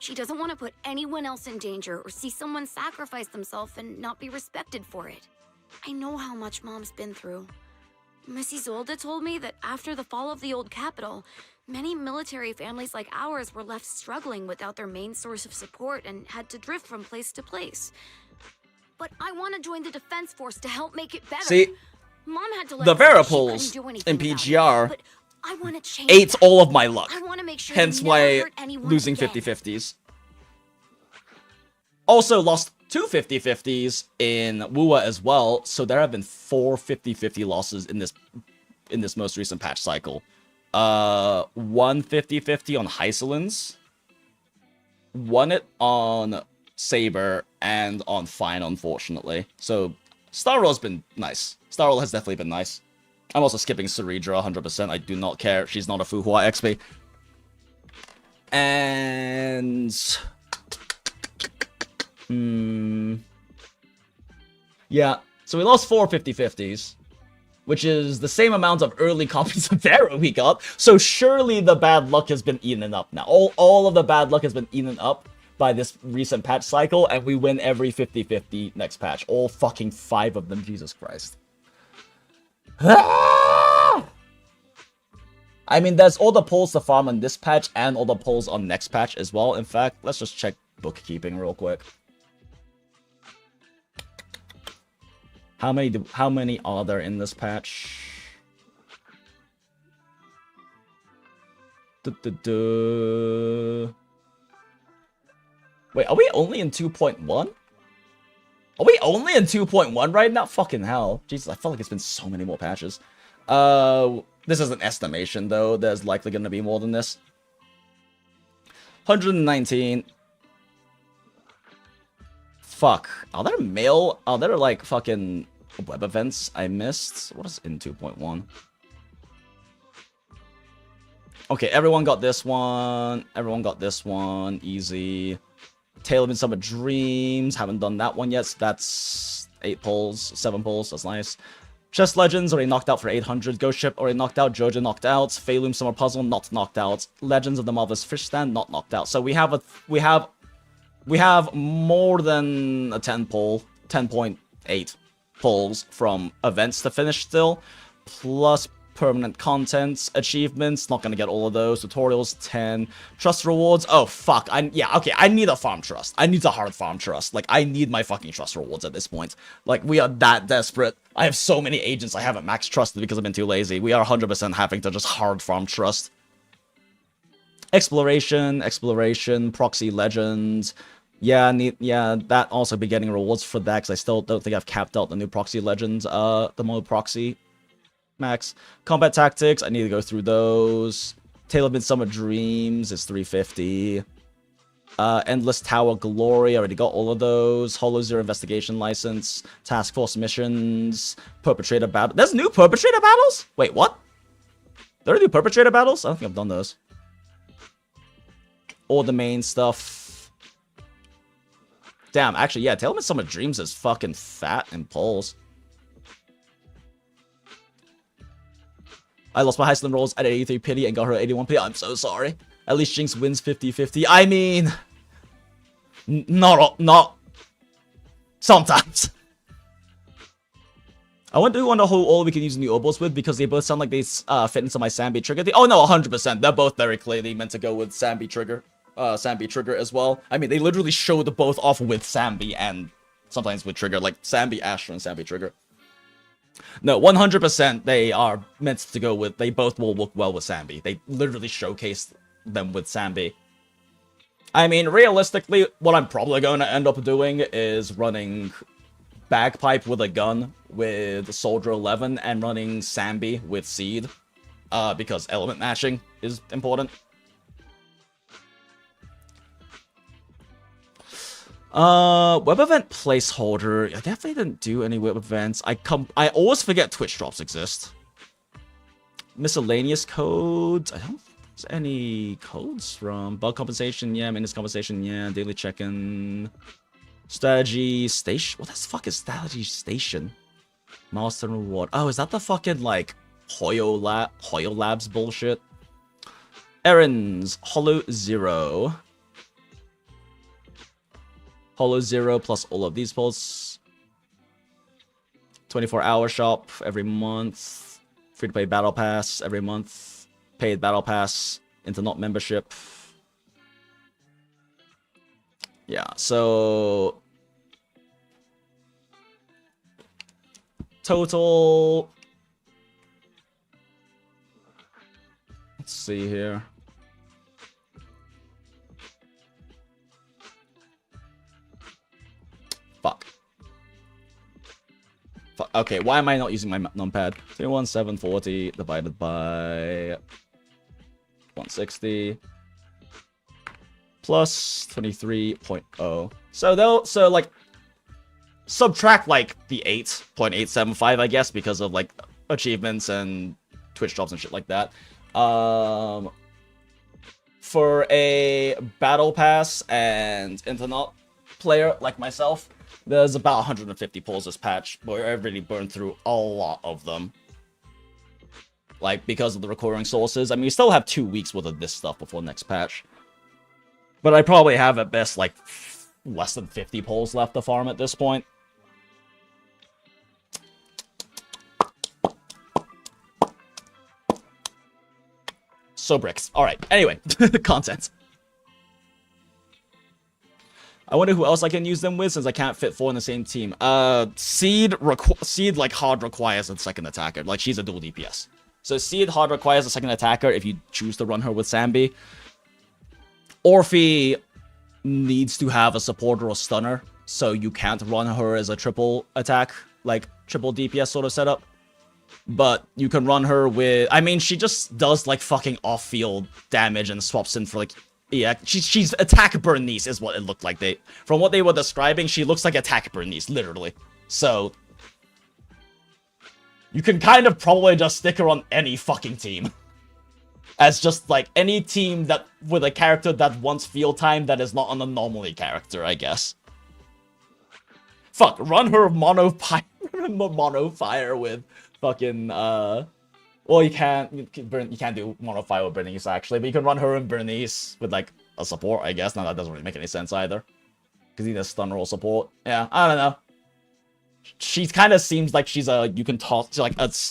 She doesn't want to put anyone else in danger or see someone sacrifice themselves and not be respected for it. I know how much Mom's been through. Miss Isolde told me that after the fall of the old capital, many military families like ours were left struggling without their main source of support and had to drift from place to place. But I want to join the defense force to help make it better. See, Mom had to let The us know Vera she pulls couldn't do anything in about it, PGR but I want to change ate that. all of my luck. I want to make sure Hence we never why hurt anyone losing again. 50-50s. Also lost 2 50-50s in Wua as well, so there have been 4 50-50 losses in this most recent patch cycle. 1 50-50 on Hysolins, 1 it on Saber, and on Fine, unfortunately. So Starroll's been nice. Starroll has definitely been nice. I'm also skipping Ceredra 100%. I do not care. She's not a Fuhua XP. And... yeah, so we lost 4 50-50s, which is the same amount of early copies of Vera we got, so surely the bad luck has been eaten up now. All of the bad luck has been eaten up by this recent patch cycle, and we win every 50-50 next patch. All fucking 5 of them, Jesus Christ. I mean, there's all the pulls to farm on this patch, and all the pulls on next patch as well. In fact, let's just check bookkeeping real quick. How many are there in this patch? Wait, are we only in 2.1? Are we only in 2.1 right now? Fucking hell. Jesus, I feel like it's been so many more patches. This is an estimation, though. There's likely going to be more than this. 119. Fuck. Are there like fucking web events I missed? What is in 2.1? Okay, everyone got this one. Everyone got this one. Easy. Tale of Midsummer Dreams. Haven't done that one yet. So that's 8 pulls, 7 pulls. That's nice. Chess Legends already knocked out for 800. Ghost Ship already knocked out. Jojo knocked out. Pheloom Summer Puzzle not knocked out. Legends of the Marvelous Fish Stand not knocked out. So we have more than a 10 pull, 10.8 pulls from events to finish still, plus permanent contents, achievements, not gonna get all of those, tutorials, 10, trust rewards, oh fuck, I need a farm trust, I need a hard farm trust, like, I need my fucking trust rewards at this point, like, we are that desperate, I have so many agents I haven't max trusted because I've been too lazy, we are 100% having to just hard farm trust. Exploration, Proxy Legend, yeah, that also be getting rewards for that, because I still don't think I've capped out the new Proxy Legends, the mode Proxy max. Combat Tactics, I need to go through those. Tale of Midsummer Dreams is 350. Endless Tower Glory, I already got all of those. Hollow Zero Investigation License. Task Force Missions. Perpetrator Battle. There's new Perpetrator Battles? Wait, what? There are new Perpetrator Battles? I don't think I've done those. All the main stuff. Damn, actually, yeah, Tale of Midsummer Dreams is fucking fat and pulls. I lost my Hysolin rolls at 83 pity and got her at 81 pity. I'm so sorry. At least Jinx wins 50-50. I mean... Not... Sometimes. I wonder who all we can use new OBOLS with, because they both sound like they fit into my Sambi trigger. Oh no, 100%. They're both very clearly meant to go with Sambi trigger. Sambi trigger as well. I mean, they literally showed both off with Sambi and sometimes with trigger. Like, Sambi Astra and Sambi trigger. No, 100% they are meant to go with... They both will work well with Sambi. They literally showcased them with Sambi. I mean, realistically, what I'm probably going to end up doing is running Bagpipe with a gun with Soldier 11 and running Sambi with Seed. Because element matching is important. Web event placeholder. I definitely didn't do any web events. I always forget Twitch drops exist. Miscellaneous codes. I don't think there's any codes from bug compensation. Yeah, maintenance compensation. Yeah, daily check-in. Strategy station. What the fuck is strategy station? Milestone reward. Oh, is that the fucking like Hoyo Labs bullshit? Errands. Hollow 0. Hollow 0 plus all of these pulls. 24-hour shop every month. Free-to-play battle pass every month. Paid battle pass into not membership. Yeah, so... total... Let's see here. Fuck. Okay, why am I not using my numpad? 21740 divided by 160 plus 23.0. So like subtract like the 8.875, I guess, because of like achievements and Twitch jobs and shit like that. For a battle pass and internet player like myself, there's about 150 pulls this patch, but I really burned through a lot of them. Like, because of the recurring sources. I mean, you still have 2 weeks worth of this stuff before next patch. But I probably have at best, like, less than 50 pulls left to farm at this point. So bricks. Alright, anyway, content. I wonder who else I can use them with, since I can't fit 4 in the same team. Seed, like, hard requires a second attacker. Like, she's a dual DPS. So Seed hard requires a second attacker if you choose to run her with Sambi. ORPHIE needs to have a supporter or stunner, so you can't run her as a triple attack, like, triple DPS sort of setup. But you can run her with... I mean, she just does, like, fucking off-field damage and swaps in for, like... Yeah, she's attack Bernice is what it looked like. From what they were describing, she looks like attack Bernice, literally. So you can kind of probably just stick her on any fucking team. As just like any team that with a character that wants field time that is not an anomaly character, I guess. Fuck, run her mono fire with fucking well, you can't do mono fire with Bernice, actually, but you can run her and Bernice with, like, a support, I guess. Now, that doesn't really make any sense, either. Because either stun or support. Yeah, I don't know. She kind of seems like she's a... You can toss...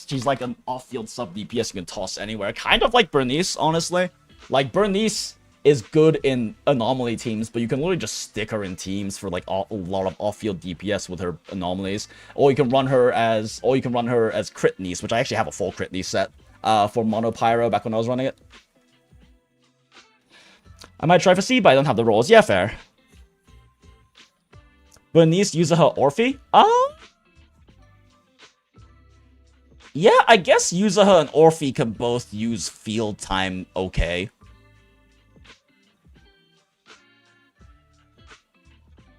she's like an off-field sub-DPS you can toss anywhere. Kind of like Bernice, honestly. Like, Bernice is good in anomaly teams, but you can literally just stick her in teams for, like, a lot of off-field DPS with her anomalies. Or you can run her as crit niece, which I actually have a full crit niece set for mono pyro back when I was running it. I might try for C, but I don't have the rolls. Yeah, fair. Bernice uses her ORPHIE? Yeah, I guess Yuzaha and ORPHIE can both use field time okay.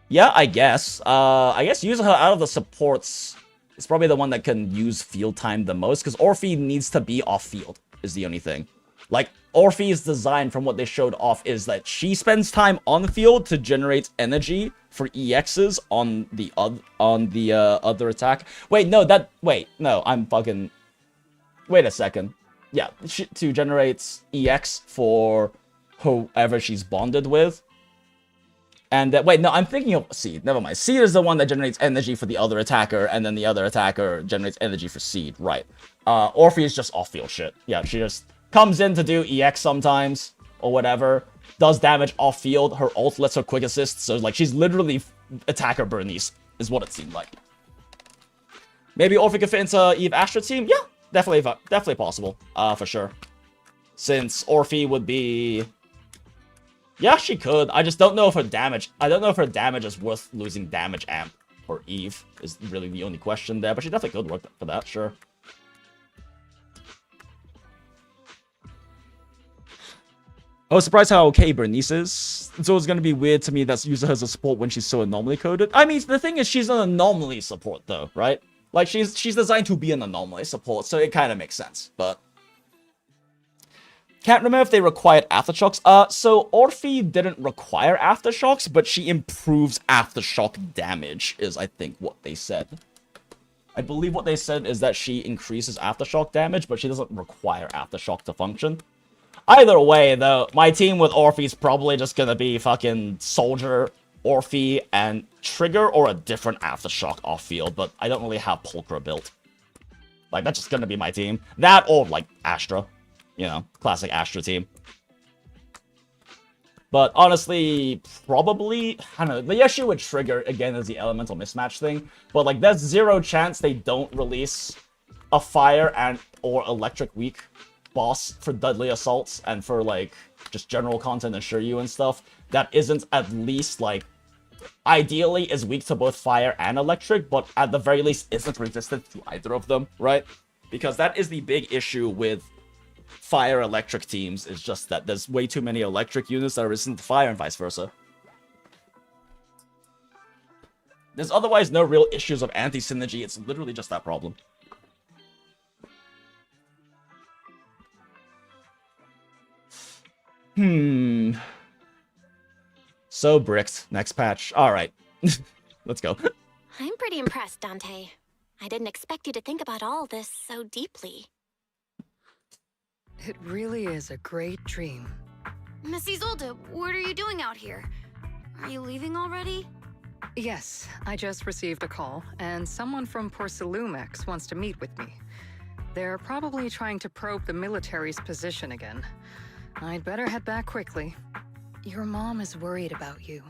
Yeah, I guess. I guess Yuzaha out of the supports is probably the one that can use field time the most, because ORPHIE needs to be off-field, is the only thing. Like, ORPHIE's design from what they showed off is that she spends time on the field to generate energy for EXs on the other attack. Wait, no, I'm fucking... Wait a second. Yeah, to generate EX for whoever she's bonded with. And wait, no, I'm thinking of Seed. Never mind. Seed is the one that generates energy for the other attacker, and then the other attacker generates energy for Seed. Right. ORPHIE is just off-field shit. Yeah, she just comes in to do EX sometimes, or whatever. Does damage off-field. Her ult lets her quick assist. So, like, she's literally attacker Bernice, is what it seemed like. Maybe ORPHIE could fit into Eve Astra team? Yeah, definitely possible. For sure. Since ORPHIE would be... Yeah, she could. I just don't know if her damage... I don't know if her damage is worth losing damage amp for Eve, is really the only question there. But she definitely could work for that, sure. I was surprised how okay Bernice is. It's always going to be weird to me that user has a support when she's so anomaly coded. I mean, the thing is, she's an anomaly support, though, right? Like, she's designed to be an anomaly support, so it kind of makes sense, but... Can't remember if they required aftershocks. So ORPHIE didn't require aftershocks, but she improves aftershock damage, is I think what they said. I believe what they said is that she increases aftershock damage, but she doesn't require aftershock to function. Either way, though, my team with ORPHIE is probably just gonna be fucking Soldier, ORPHIE, and Trigger, or a different aftershock off-field, but I don't really have Pulchra built. Like, that's just gonna be my team. That or, like, Astra. You know, classic Astra team. But honestly, probably, I don't know, the issue with Trigger, again, is the elemental mismatch thing. But, like, there's 0 chance they don't release a fire and or electric weak boss for Deadly Assaults and for, like, just general content and Shiryu and stuff that isn't at least, like, ideally is weak to both fire and electric, but at the very least isn't resistant to either of them, right? Because that is the big issue with fire electric teams, is just that there's way too many electric units that are resistant to fire and vice versa. There's otherwise no real issues of anti-synergy, it's literally just that problem. So bricked. Next patch. Alright. Let's go. I'm pretty impressed, Dante. I didn't expect you to think about all this so deeply. It really is a great dream. Miss Isolde, what are you doing out here? Are you leaving already? Yes, I just received a call, and someone from Porcelumex wants to meet with me. They're probably trying to probe the military's position again. I'd better head back quickly. Your mom is worried about you.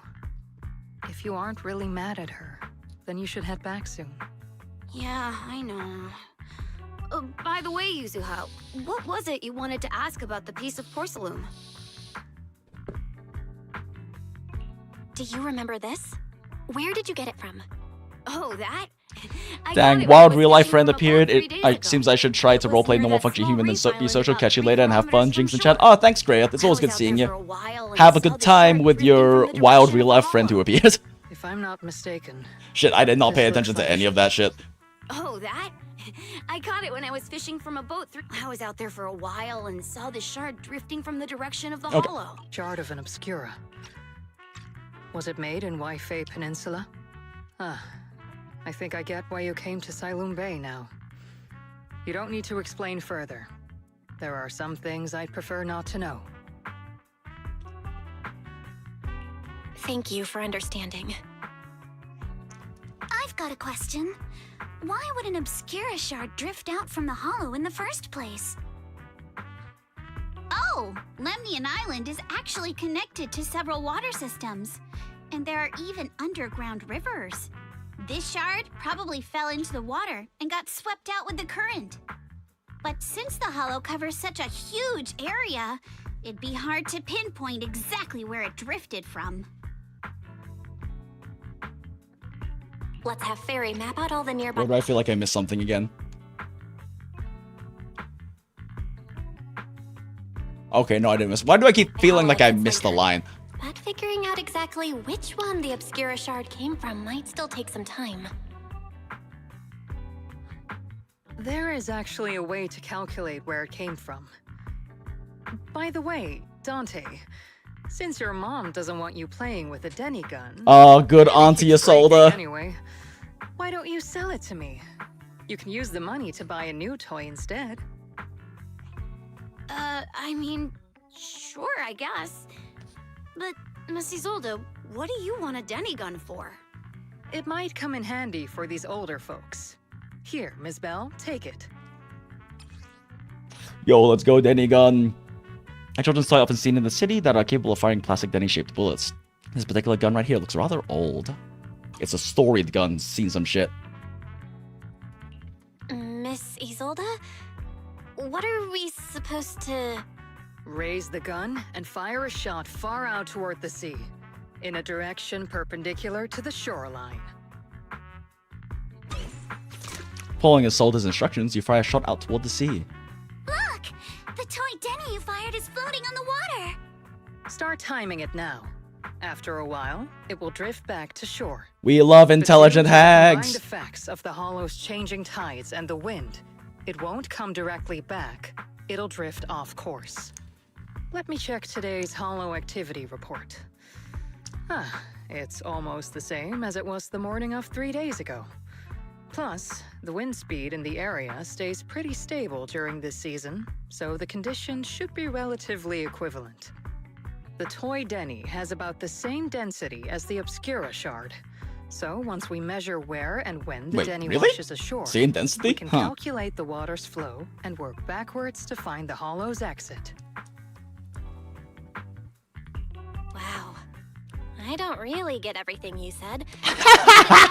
If you aren't really mad at her, then you should head back soon. Yeah, I know. By the way, Yuzuha, what was it you wanted to ask about the piece of porcelain? Do you remember this? Where did you get it from? Oh, that? Dang, wild real-life friend appeared. It seems I should try to roleplay normal function human and be social, catch you later, and have fun. Jinx in chat. Oh, thanks, Greyeth. It's always good seeing you. Have a good time with your wild real-life friend who appeared. If I'm not mistaken. Shit, I did not pay attention to any of that shit. Oh, that? I caught it when I was fishing from a boat. I was out there for a while and saw the shard drifting from the direction of the hollow. Shard of an Obscura. Was it made in Waifei Peninsula? Ah, I think I get why you came to Silum Bay now. You don't need to explain further. There are some things I'd prefer not to know. Thank you for understanding. I've got a question. Why would an Obscura shard drift out from the hollow in the first place? Oh, Lemnian Island is actually connected to several water systems. And there are even underground rivers. This shard probably fell into the water and got swept out with the current. But since the hollow covers such a huge area, it'd be hard to pinpoint exactly where it drifted from. Let's have Fairy map out all the nearby... Where do I feel like I missed something again? Okay, no, I didn't miss. Why do I keep feeling like I missed the line? But figuring out exactly which one the Obscura shard came from might still take some time. There is actually a way to calculate where it came from. By the way, Dante, since your mom doesn't want you playing with a Denny gun... Oh, good Auntie Isolde. Anyway, why don't you sell it to me? You can use the money to buy a new toy instead. I mean, sure, I guess. But, Miss Isolde, what do you want a Denny gun for? It might come in handy for these older folks. Here, Ms. Bell, take it. Yo, let's go, Denny gun. A children's toy often seen in the city that are capable of firing plastic Denny-shaped bullets. This particular gun right here looks rather old. It's a storied gun, seen some shit. Miss Isolde? What are we supposed to... Raise the gun and fire a shot far out toward the sea, in a direction perpendicular to the shoreline. Following Isolde's instructions, you fire a shot out toward the sea. Look! The toy Denny you fired is floating on the water! Start timing it now. After a while, it will drift back to shore. We love intelligent hags! Combined effects of the hollow's changing tides and the wind. It won't come directly back. It'll drift off course. Let me check today's hollow activity report. Ah, it's almost the same as it was the morning of 3 days ago. Plus, the wind speed in the area stays pretty stable during this season, so the conditions should be relatively equivalent. The toy Denny has about the same density as the Obscura shard. So once we measure where and when the Denny washes ashore, same density? we can calculate the water's flow and work backwards to find the hollow's exit. I don't really get everything you said.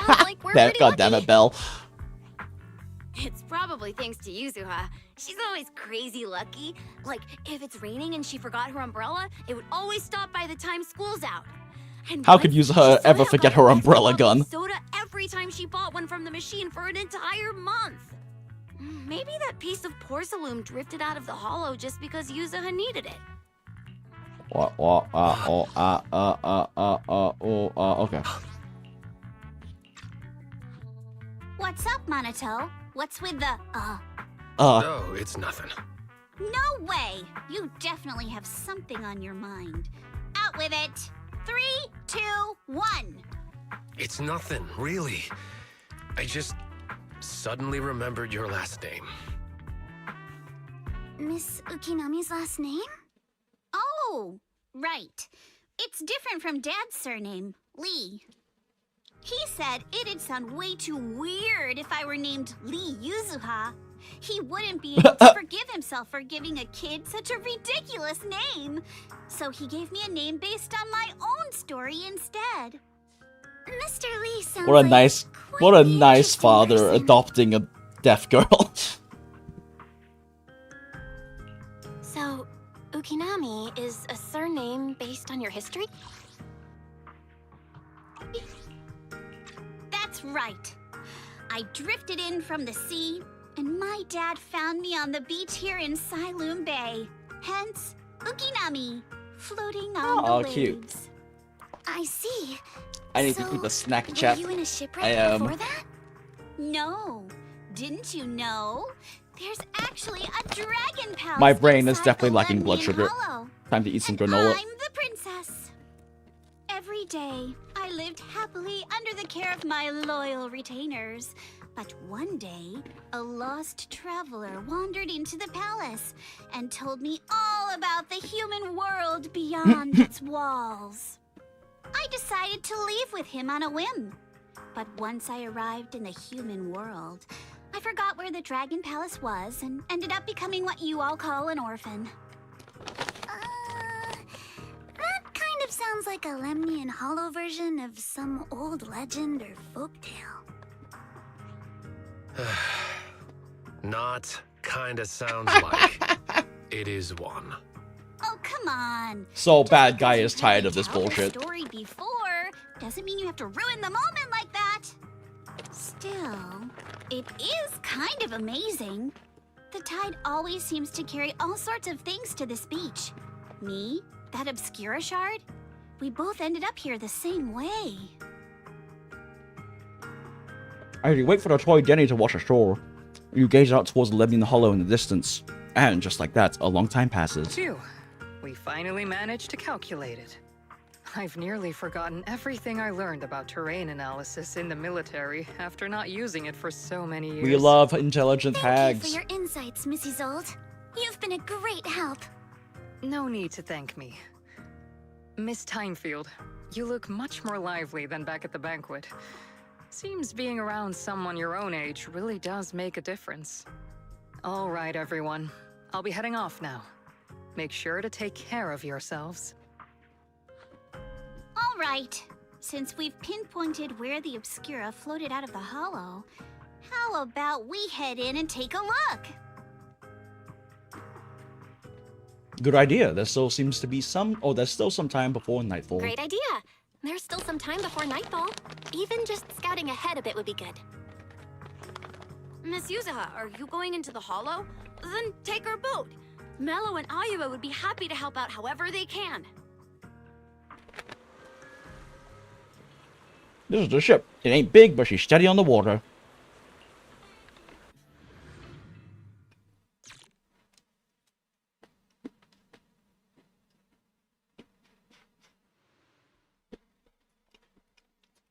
Like we're pretty God damn it, Belle. It's probably thanks to Yuzuha. She's always crazy lucky. Like, if it's raining and she forgot her umbrella, it would always stop by the time school's out. And How could Yuzuha ever forget her umbrella gun? Soda every time she bought one from the machine for an entire month. Maybe that piece of porcelain drifted out of the hollow just because Yuzuha needed it. Okay. What's up, Monato? What's with the, Oh, it's nothing. No way! You definitely have something on your mind. Out with it! 3, 2, 1! It's nothing, really. I just suddenly remembered your last name. Miss Ukinami's last name? Oh, right. It's different from Dad's surname, Lee. He said it'd sound way too weird if I were named Lee Yuzuha. He wouldn't be able to forgive himself for giving a kid such a ridiculous name. So he gave me a name based on my own story instead. Mr. Lee sounds What a nice father adopting a deaf girl. So, Ukinami is a surname based on your history? That's right. I drifted in from the sea, and my dad found me on the beach here in Sailoon Bay. Hence, Ukinami, floating on the waves. Cute. I see. I need to keep a snack chat. Were you in a shipwreck before that? No. Didn't you know? There's actually a dragon palace. My brain is inside definitely the lacking blood Lemnian sugar. Hollow. Time to eat some granola. I'm the princess. Every day, I lived happily under the care of my loyal retainers. But one day, a lost traveler wandered into the palace and told me all about the human world beyond its walls. I decided to leave with him on a whim. But once I arrived in the human world, I forgot where the Dragon Palace was and ended up becoming what you all call an orphan. That kind of sounds like a Lemnian Hollow version of some old legend or folktale. Not kinda sounds like. It is one. Oh, come on. So bad guy is tired of this Tell the bullshit. story before doesn't mean you have to ruin the moment like that. Still, it is kind of amazing. The tide always seems to carry all sorts of things to this beach. Me, that Obscura shard, we both ended up here the same way. As you wait for the toy Jenny to wash ashore, you gaze out towards the Lemnian Hollow in the distance. And just like that, a long time passes. Phew. We finally managed to calculate it. I've nearly forgotten everything I learned about terrain analysis in the military after not using it for so many years. We love intelligent Thank you hags. for your insights, Mrs. Zold. You've been a great help. No need to thank me. Miss Timefield, you look much more lively than back at the banquet. Seems being around someone your own age really does make a difference. All right, everyone. I'll be heading off now. Make sure to take care of yourselves. All right. Since we've pinpointed where the Obscura floated out of the hollow, how about we head in and take a look? Good idea. There still seems to be there's still some time before nightfall. Great idea. There's still some time before nightfall. Even just scouting ahead a bit would be good. Miss Yuzuha, are you going into the hollow? Then take our boat. Mello and Ayuba would be happy to help out however they can. This is the ship. It ain't big, but she's steady on the water.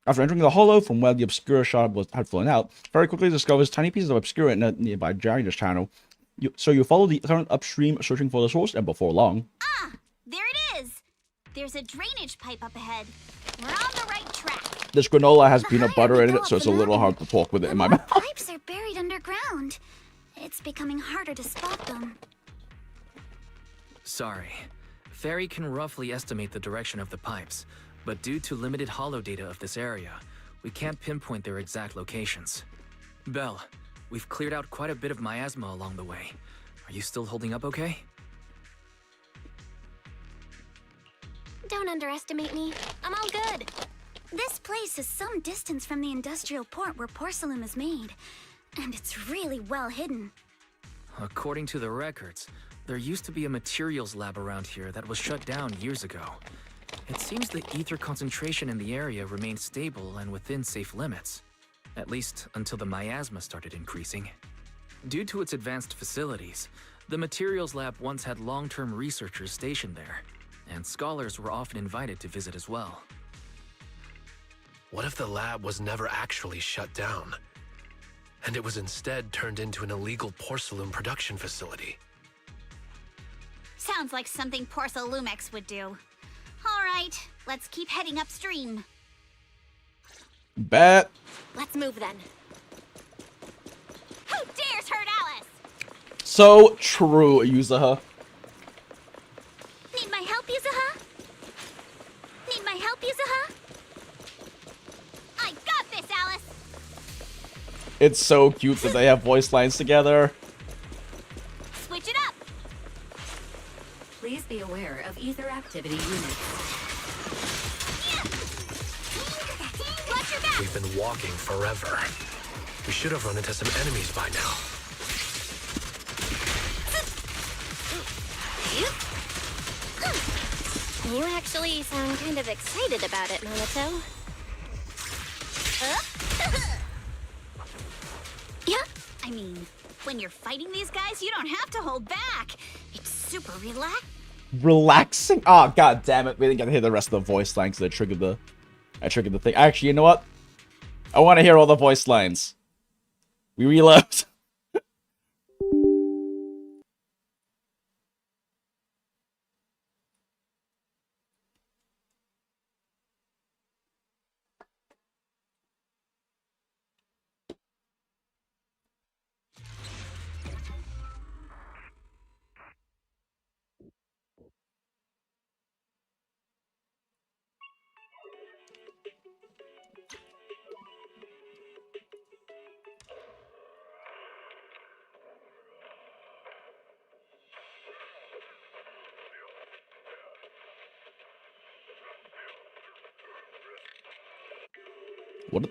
After entering the hollow from where the Obscura shard had flown out, very quickly discovers tiny pieces of Obscura in a nearby giantess channel. So you follow the current upstream, searching for the source, and before long... Ah, there it is. There's a drainage pipe up ahead. We're on the right track. This granola has peanut butter in it, so it's a little hard to talk with it in my mouth. Pipes are buried underground. It's becoming harder to spot them. Sorry. Fairy can roughly estimate the direction of the pipes, but due to limited hollow data of this area, we can't pinpoint their exact locations. Belle, we've cleared out quite a bit of miasma along the way. Are you still holding up okay? Don't underestimate me. I'm all good. This place is some distance from the industrial port where porcelain is made, and it's really well hidden. According to the records, there used to be a materials lab around here that was shut down years ago. It seems the ether concentration in the area remained stable and within safe limits, at least until the miasma started increasing. Due to its advanced facilities, the materials lab once had long-term researchers stationed there, and scholars were often invited to visit as well. What if the lab was never actually shut down, and it was instead turned into an illegal porcelain production facility? Sounds like something Porcelumex would do. All right, let's keep heading upstream. Bet. Let's move then. Who dares hurt Alice? So true, Yuzuha. Need my help, Yuzuha? Need my help, Yuzuha? I got this, Alice! It's so cute that they have voice lines together. Switch it up! Please be aware of ether activity units. Watch your back! We've been walking forever. We should have run into some enemies by now. You actually sound kind of excited about it, Monato. Yeah, I mean, when you're fighting these guys, you don't have to hold back. It's super Relaxing? Oh, god damn it. We didn't get to hear the rest of the voice lines that triggered the thing. Actually, you know what? I want to hear all the voice lines. We reload. What?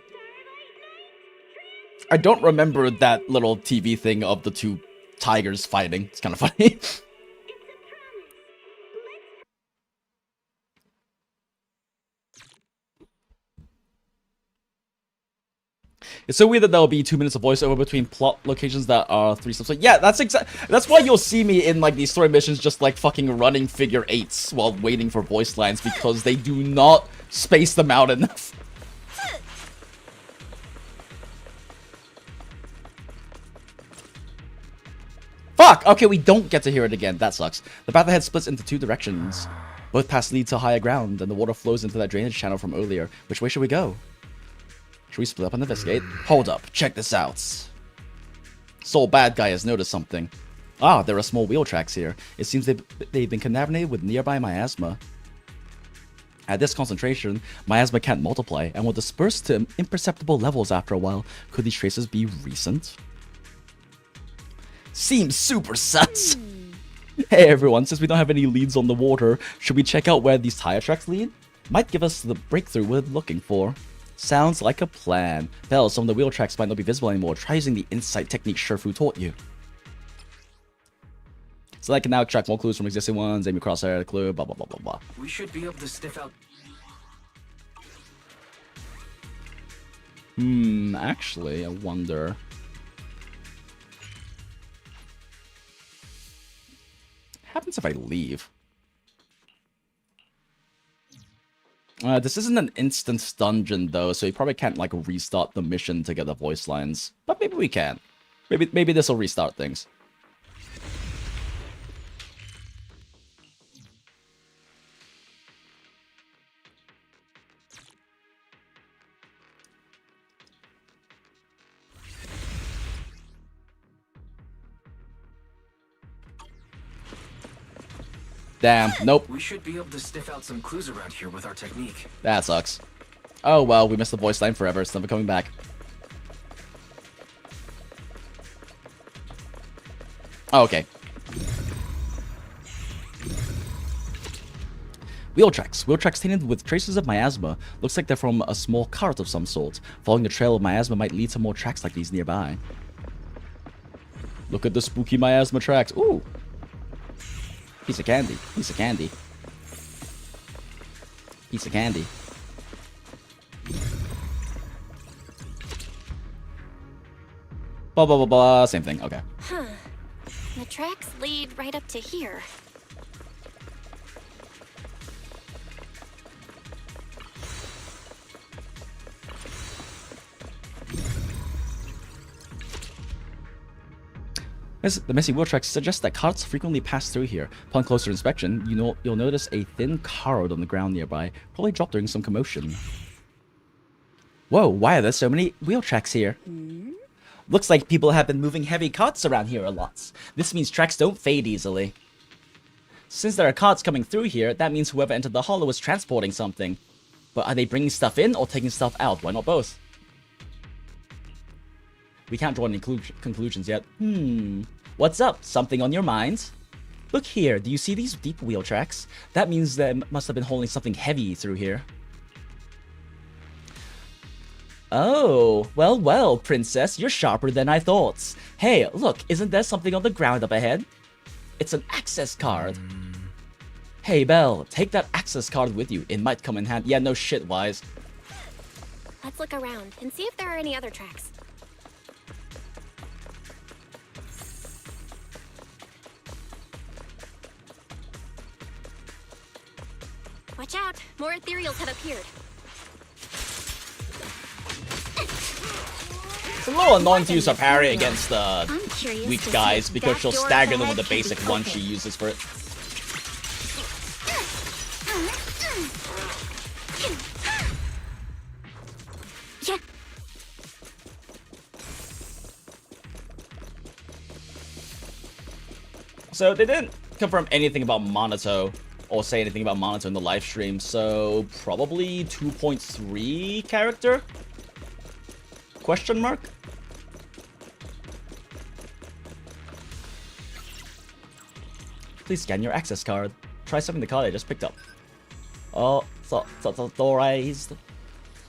I don't remember that little TV thing of the two tigers fighting. It's kind of funny. It's so weird that there'll be 2 minutes of voiceover between plot locations that are 3 steps. Like, yeah, that's why you'll see me in like these story missions just like fucking running figure 8s while waiting for voice lines, because they do not space them out enough. Fuck! Okay, we don't get to hear it again. That sucks. The path ahead splits into 2 directions. Both paths lead to higher ground, and the water flows into that drainage channel from earlier. Which way should we go? Should we split up and investigate? Hold up, check this out. Soul Bad Guy has noticed something. Ah, there are small wheel tracks here. It seems they've been contaminated with nearby miasma. At this concentration, miasma can't multiply and will disperse to imperceptible levels after a while. Could these traces be recent? Seems super sus. Hey everyone, since we don't have any leads on the water, should we check out where these tire tracks lead? Might give us the breakthrough we're looking for. Sounds like a plan. Belle, some of the wheel tracks might not be visible anymore. Try using the insight technique Shifu taught you. So I can now extract more clues from existing ones, aim across the clue, blah blah blah blah blah. We should be able to sniff out. Actually, I wonder. What happens if I leave? This isn't an instance dungeon though, so you probably can't like restart the mission to get the voice lines. But maybe we can. Maybe this will restart things. Damn, nope. We should be able to sniff out some clues around here with our technique. That sucks. Oh well, we missed the voice line forever. It's never coming back. Oh, okay. Wheel tracks. Wheel tracks tainted with traces of miasma. Looks like they're from a small cart of some sort. Following the trail of miasma might lead to more tracks like these nearby. Look at the spooky miasma tracks. Ooh. Piece of candy. Piece of candy. Piece of candy. Blah, blah, blah, blah. Same thing. Okay. Huh. The tracks lead right up to here. The messy wheel tracks suggest that carts frequently pass through here. Upon closer inspection, you'll notice a thin card on the ground nearby, probably dropped during some commotion. Whoa, why are there so many wheel tracks here? Looks like people have been moving heavy carts around here a lot. This means tracks don't fade easily. Since there are carts coming through here, that means whoever entered the hollow is transporting something. But are they bringing stuff in or taking stuff out? Why not both? We can't draw any conclusions yet. What's up? Something on your mind? Look here, do you see these deep wheel tracks? That means they must have been holding something heavy through here. Oh, well, princess, you're sharper than I thought. Hey, look, isn't there something on the ground up ahead? It's an access card. Hey, Belle, take that access card with you. It might come in handy. Yeah, no shit, Wise. Let's look around and see if there are any other tracks. Watch out! More ethereals have appeared. It's a little annoying to use her parry against the weak guys because she'll stagger them with the basic one she uses for it. So they didn't confirm anything about Monato or say anything about Monato in the live stream, so probably 2.3 character? Question mark? Please scan your access card. Try something the card I just picked up. Oh, authorized.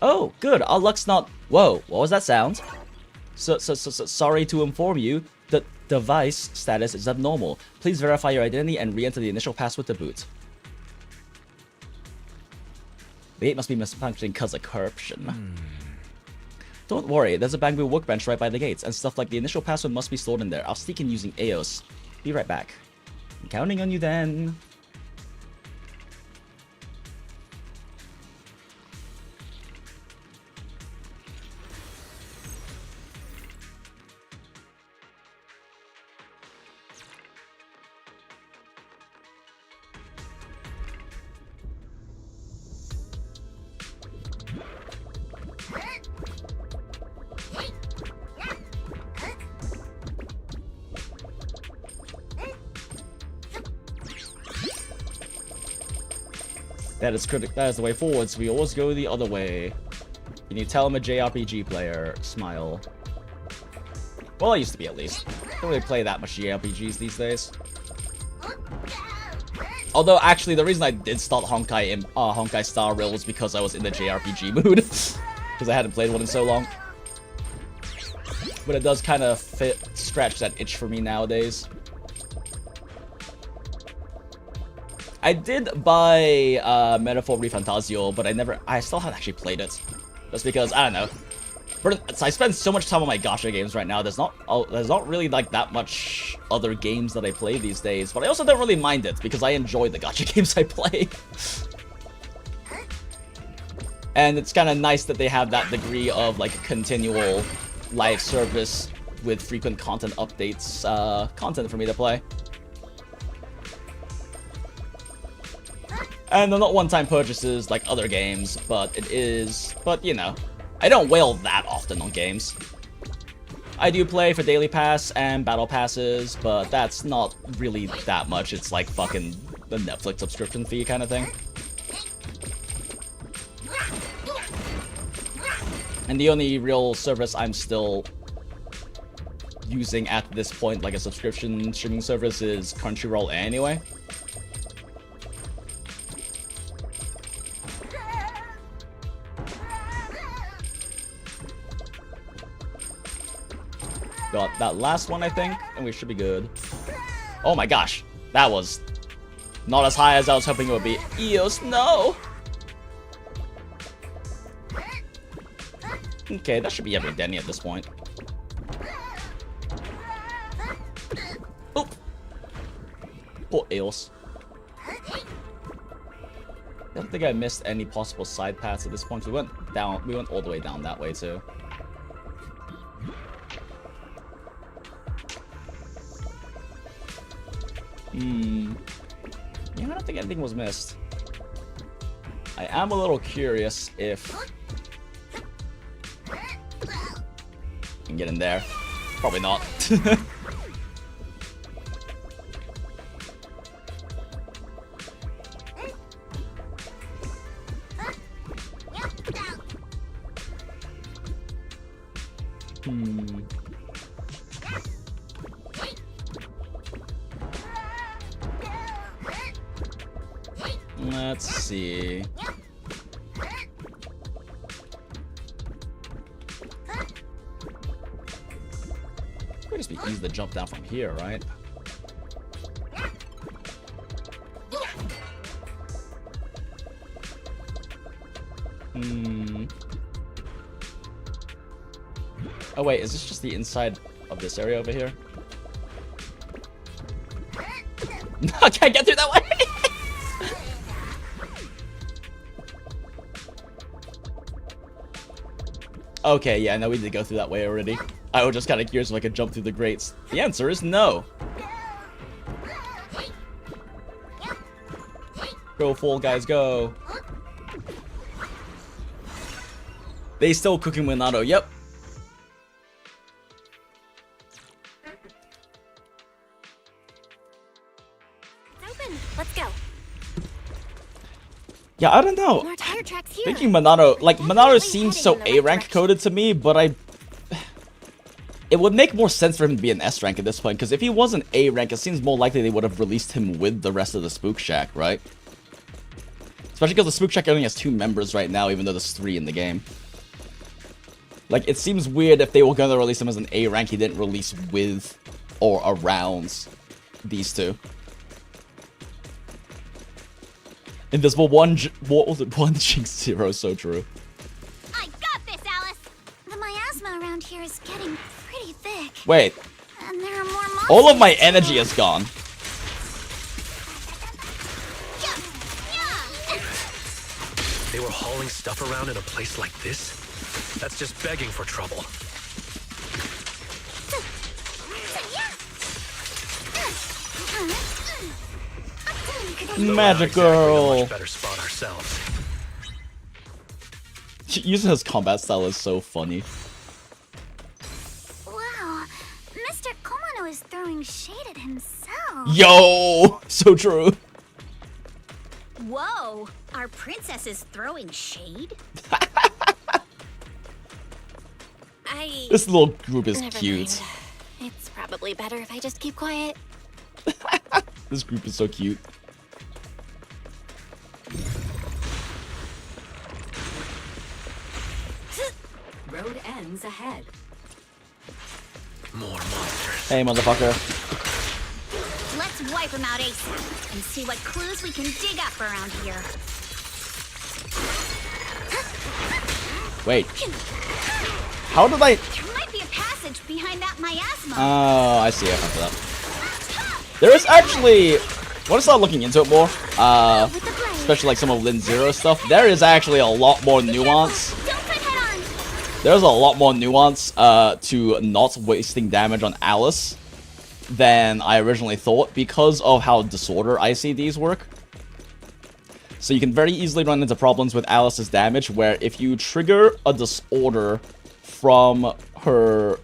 Oh, good. Our luck's not. Whoa, what was that sound? So sorry to inform you, the device status is abnormal. Please verify your identity and re-enter the initial password to boot. The 8 must be misfunctioning because of corruption. Don't worry, there's a Banquet workbench right by the gates, and stuff like the initial password must be stored in there. I'll sneak in using EOS. Be right back. I'm counting on you then. That is the way forward, so we always go the other way. Can you tell I'm a JRPG player? Smile. Well, I used to be at least. Don't really play that much JRPGs these days. Although, actually, the reason I did start Honkai Star Rail was because I was in the JRPG mood. Because I hadn't played one in so long. But it does kind of scratch that itch for me nowadays. I did buy Metaphor Refantasio, but I still haven't actually played it. Just because, I don't know. But I spend so much time on my gacha games right now, there's not really like that much other games that I play these days. But I also don't really mind it, because I enjoy the gacha games I play. And it's kind of nice that they have that degree of like continual live service with frequent content updates, content for me to play. And they're not one-time purchases like other games, but you know, I don't whale that often on games. I do play for daily pass and battle passes, but that's not really that much. It's like fucking the Netflix subscription fee kind of thing. And the only real service I'm still using at this point, like a subscription streaming service, is Crunchyroll anyway. Got that last one, I think, and we should be good. Oh my gosh, that was not as high as I was hoping it would be. Eos, no! Okay, that should be every Denny at this point. Oh! Poor Eos. I don't think I missed any possible side paths at this point. We went down, we went all the way down that way too. Yeah, I don't think anything was missed. I am a little curious if I can get in there. Probably not. Let's see. Would just be easy to jump down from here, right? Oh wait, is this just the inside of this area over here? No, I can't get through that way! Okay, yeah, no, we did go through that way already. I was just kind of curious if I could jump through the grates. The answer is no. Go, Fall Guys, go. They still cooking Minato, yep. It's open. Let's go. Yeah, I don't know. More tire tracks here. Thinking Minato, like, Minato seems so A-rank coded to me, but it would make more sense for him to be an S-rank at this point, because if he was an A-rank, it seems more likely they would have released him with the rest of the Spook Shack, right? Especially because the Spook Shack only has 2 members right now, even though there's 3 in the game. Like, it seems weird if they were going to release him as an A-rank, he didn't release with or around these 2. Invisible one, what was it? 1 Jinx 0, so true. I got this, Alice. The miasma around here is getting pretty thick. Wait. And there are more monsters. All of my energy is gone. They were hauling stuff around in a place like this? That's just begging for trouble. Magic Girl. Much better spot ourselves. Using his combat style is so funny. Wow, Mr. Komano is throwing shade at himself. Yo, so true. Whoa, our princess is throwing shade? This little group is Never cute. mind. It's probably better if I just keep quiet. This group is so cute. Road ends ahead. More monsters. Hey, motherfucker. Let's wipe them out ASAP and see what clues we can dig up around here. Wait. How did I... There might be a passage behind that miasma. Oh, I see. I found that. There is actually... When I started looking into it more, especially like some of Lin Zero stuff, there is actually a lot more nuance. There's a lot more nuance to not wasting damage on Alice than I originally thought because of how disorder ICDs work. So you can very easily run into problems with Alice's damage where if you trigger a disorder from her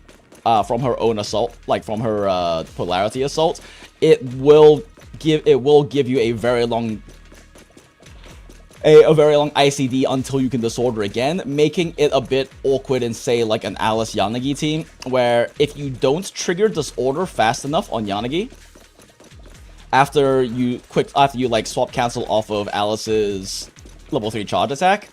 own assault, like from her polarity assault, it will give you a very long ICD until you can disorder again, making it a bit awkward in, say, like an Alice Yanagi team, where if you don't trigger disorder fast enough on Yanagi, after you like swap cancel off of Alice's level 3 charge attack,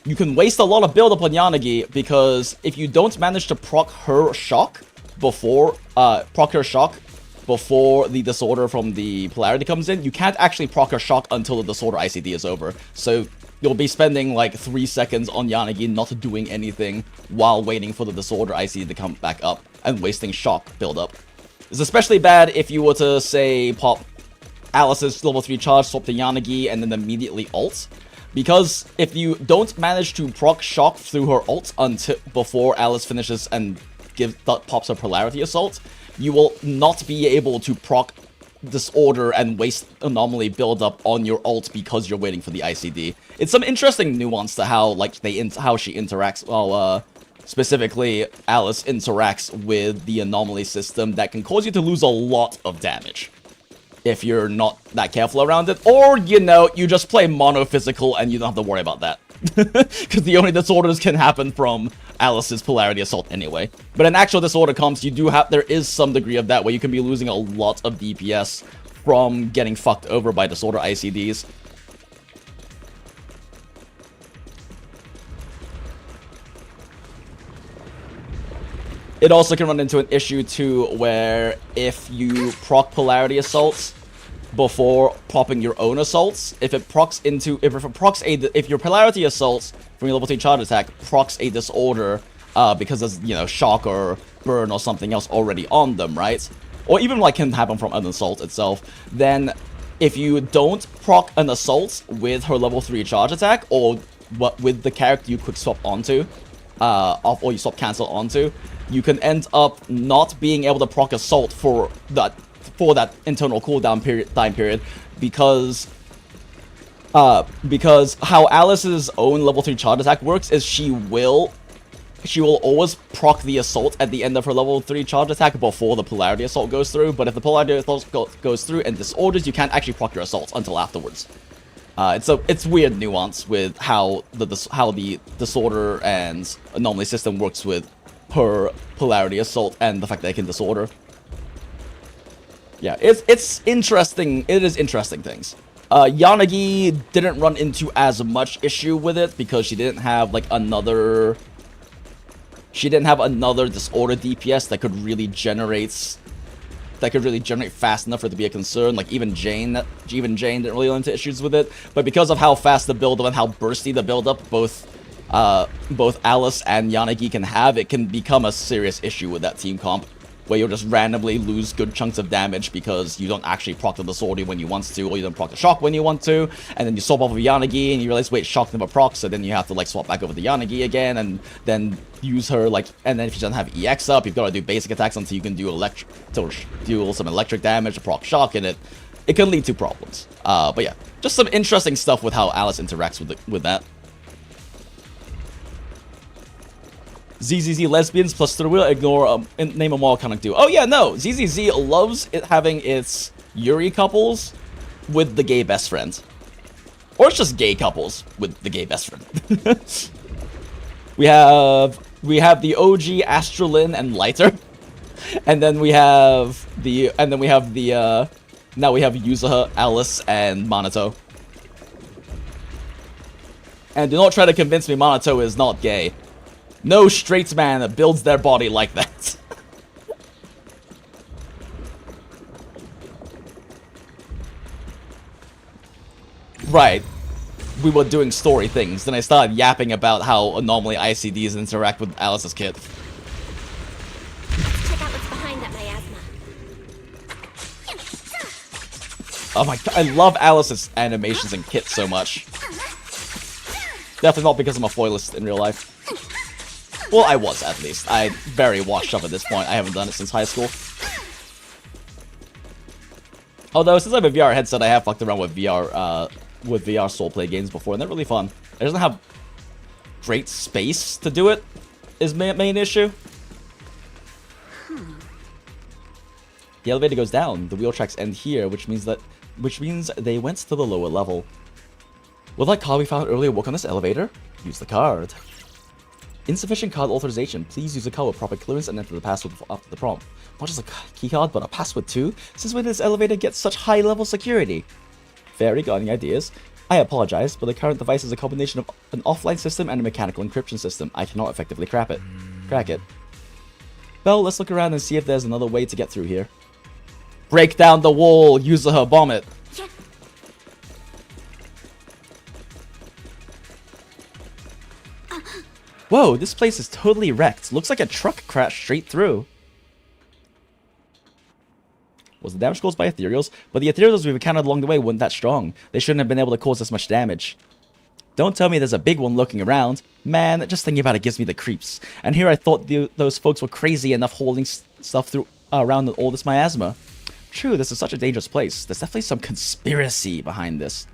you can waste a lot of build up on Yanagi, because if you don't manage to proc her shock before the disorder from the polarity comes in, you can't actually proc her shock until the disorder ICD is over. So you'll be spending like 3 seconds on Yanagi not doing anything while waiting for the disorder ICD to come back up and wasting shock buildup. It's especially bad if you were to, say, pop Alice's level 3 charge, swap to Yanagi, and then immediately ult. Because if you don't manage to proc shock through her ult until before Alice finishes and pops her polarity assault, you will not be able to proc disorder and waste anomaly build up on your ult because you're waiting for the ICD. It's some interesting nuance to how how she interacts. Well, specifically Alice interacts with the anomaly system that can cause you to lose a lot of damage if you're not that careful around it, or, you know, you just play mono physical and you don't have to worry about that. Because the only disorders can happen from Alice's polarity assault anyway. But in actual disorder comps, there is some degree of that where you can be losing a lot of DPS from getting fucked over by disorder ICDs. It also can run into an issue too, where if you proc polarity assaults before popping your own assaults, if your polarity assaults from your level 3 charge attack procs a disorder because there's, you know, shock or burn or something else already on them, right? Or even like can happen from an assault itself, then if you don't proc an assault with her level 3 charge attack, or with the character you quick swap onto, or you swap cancel onto, you can end up not being able to proc assault for that internal cooldown time period, because how Alice's own level 3 charge attack works is she will always proc the assault at the end of her level 3 charge attack before the polarity assault goes through, but if the polarity assault goes through and disorders, you can't actually proc your assaults until afterwards. It's weird nuance with how the disorder and anomaly system works with her polarity assault and the fact that it can disorder. Yeah, it's interesting. It is interesting things. Yanagi didn't run into as much issue with it because she didn't have like another disorder DPS that could really generate fast enough for it to be a concern. Like even Jane didn't really run into issues with it. But because of how fast the build up and how bursty the build up both Alice and Yanagi can have, it can become a serious issue with that team comp, where you'll just randomly lose good chunks of damage because you don't actually proc the disorder when you want to, or you don't proc the shock when you want to, and then you swap off of Yanagi and you realize, wait, shock never procs, so then you have to like swap back over to Yanagi again and then use her like, and then if you don't have EX up, you've got to do basic attacks until you can do some electric damage to proc shock, and it can lead to problems. But yeah, just some interesting stuff with how Alice interacts with that. ZZZ lesbians plus third wheel, ignore name a mall kind of do. Oh yeah, no, ZZZ loves having its Yuri couples with the gay best friend, or it's just gay couples with the gay best friend. we have the OG Astralin and Lighter, and then we have now we have Yuzuha, Alice, and Minato. And do not try to convince me Minato is not gay. No straight man builds their body like that. Right. We were doing story things, then I started yapping about how anomaly ICDs interact with Alice's kit. Check out what's behind that miasma. Oh my god, I love Alice's animations and kit so much. Definitely not because I'm a foilist in real life. Well, I was, at least. I'm very washed up at this point. I haven't done it since high school. Although, since I have a VR headset, I have fucked around with VR soul play games before, and they're really fun. It doesn't have great space to do it, is my main issue. The elevator goes down. The wheel tracks end here, which means they went to the lower level. Will that card we found earlier work on this elevator? Use the card. Insufficient card authorization. Please use a card with proper clearance and enter the password after the prompt. Not just a key card, but a password too? Since when does this elevator get such high level security? Very got ideas. I apologize, but the current device is a combination of an offline system and a mechanical encryption system. I cannot effectively crack it. Well, let's look around and see if there's another way to get through here. Break down the wall! Use her bomb it! Whoa, this place is totally wrecked. Looks like a truck crashed straight through. Was the damage caused by ethereals? But the ethereals we've encountered along the way weren't that strong. They shouldn't have been able to cause this much damage. Don't tell me there's a big one lurking around. Man, just thinking about it gives me the creeps. And here I thought those folks were crazy enough holding stuff through around all this miasma. True, this is such a dangerous place. There's definitely some conspiracy behind this.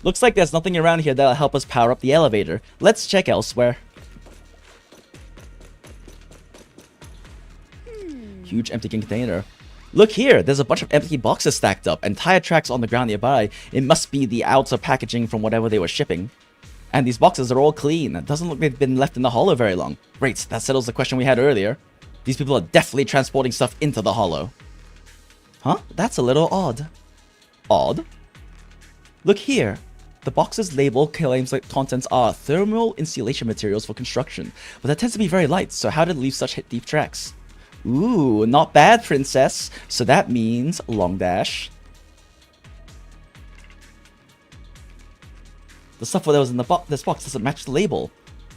Looks like there's nothing around here that'll help us power up the elevator. Let's check elsewhere. Huge empty container. Look here, there's a bunch of empty boxes stacked up and tire tracks on the ground nearby. It must be the outer packaging from whatever they were shipping. And these boxes are all clean. It doesn't look like they've been left in the hollow very long. Great, that settles the question we had earlier. These people are definitely transporting stuff into the hollow. Huh? That's a little odd. Odd? Look here. The box's label claims that contents are thermal insulation materials for construction, but that tends to be very light, so how did it leave such deep tracks? Ooh, not bad, princess. So that means long dash. The stuff that was in this box doesn't match the label.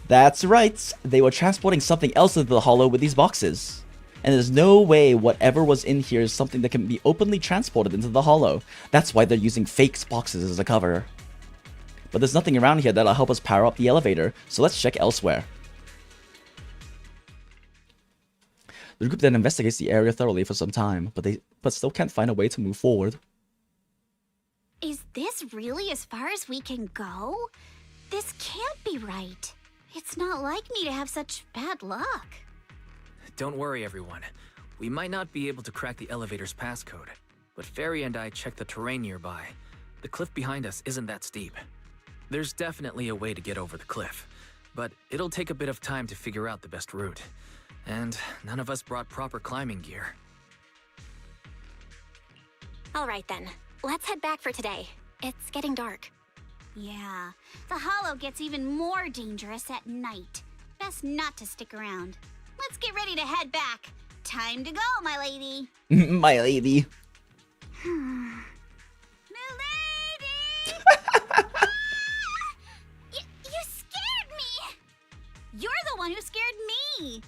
That's right. They were transporting something else into the hollow with these boxes. And there's no way whatever was in here is something that can be openly transported into the hollow. That's why they're using fake boxes as a cover. But there's nothing around here that'll help us power up the elevator, so let's check elsewhere. The group then investigates the area thoroughly for some time, but still can't find a way to move forward. Is this really as far as we can go? This can't be right. It's not like me to have such bad luck. Don't worry, everyone. We might not be able to crack the elevator's passcode, but Fairy and I checked the terrain nearby. The cliff behind us isn't that steep. There's definitely a way to get over the cliff, but it'll take a bit of time to figure out the best route. And none of us brought proper climbing gear. Alright then, let's head back for today. It's getting dark. Yeah, the hollow gets even more dangerous at night. Best not to stick around. Let's get ready to head back. Time to go, my lady. My lady. You scared me! You're the one who scared me!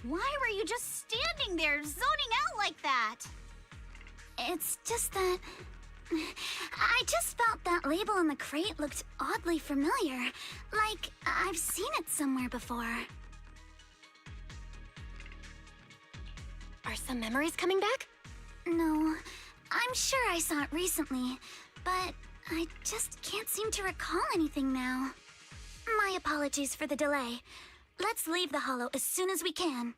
Why were you just standing there, zoning out like that? It's just that... I just felt that label on the crate looked oddly familiar. Like, I've seen it somewhere before. Are some memories coming back? No, I'm sure I saw it recently, but I just can't seem to recall anything now. My apologies for the delay. Let's leave the hollow as soon as we can.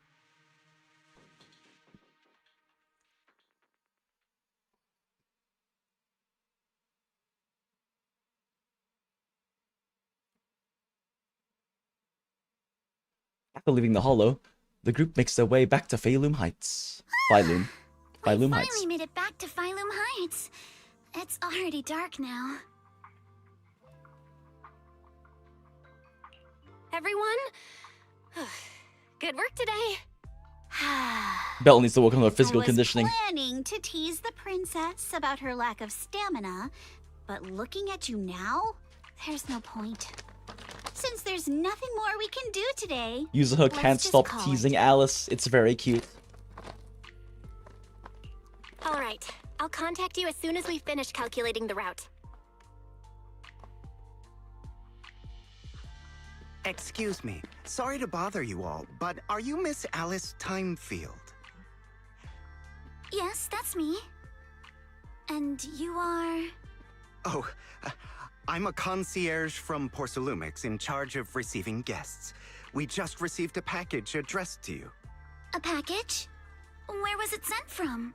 After leaving the hollow, the group makes their way back to Phylum Heights. Phylum We Heights. finally made it back to Phylum Heights. It's already dark now. Everyone? Good work today. Belle needs to work on her physical I was conditioning. planning to tease the princess about her lack of stamina, but looking at you now, there's no point. Since there's nothing more we can do today, User let's can't just stop call teasing it. Alice. It's very cute. Alright, I'll contact you as soon as we finish calculating the route. Excuse me. Sorry to bother you all, but are you Miss Alice Timefield? Yes, that's me. And you are... Oh, I'm a concierge from Porcelumix in charge of receiving guests. We just received a package addressed to you. A package? Where was it sent from?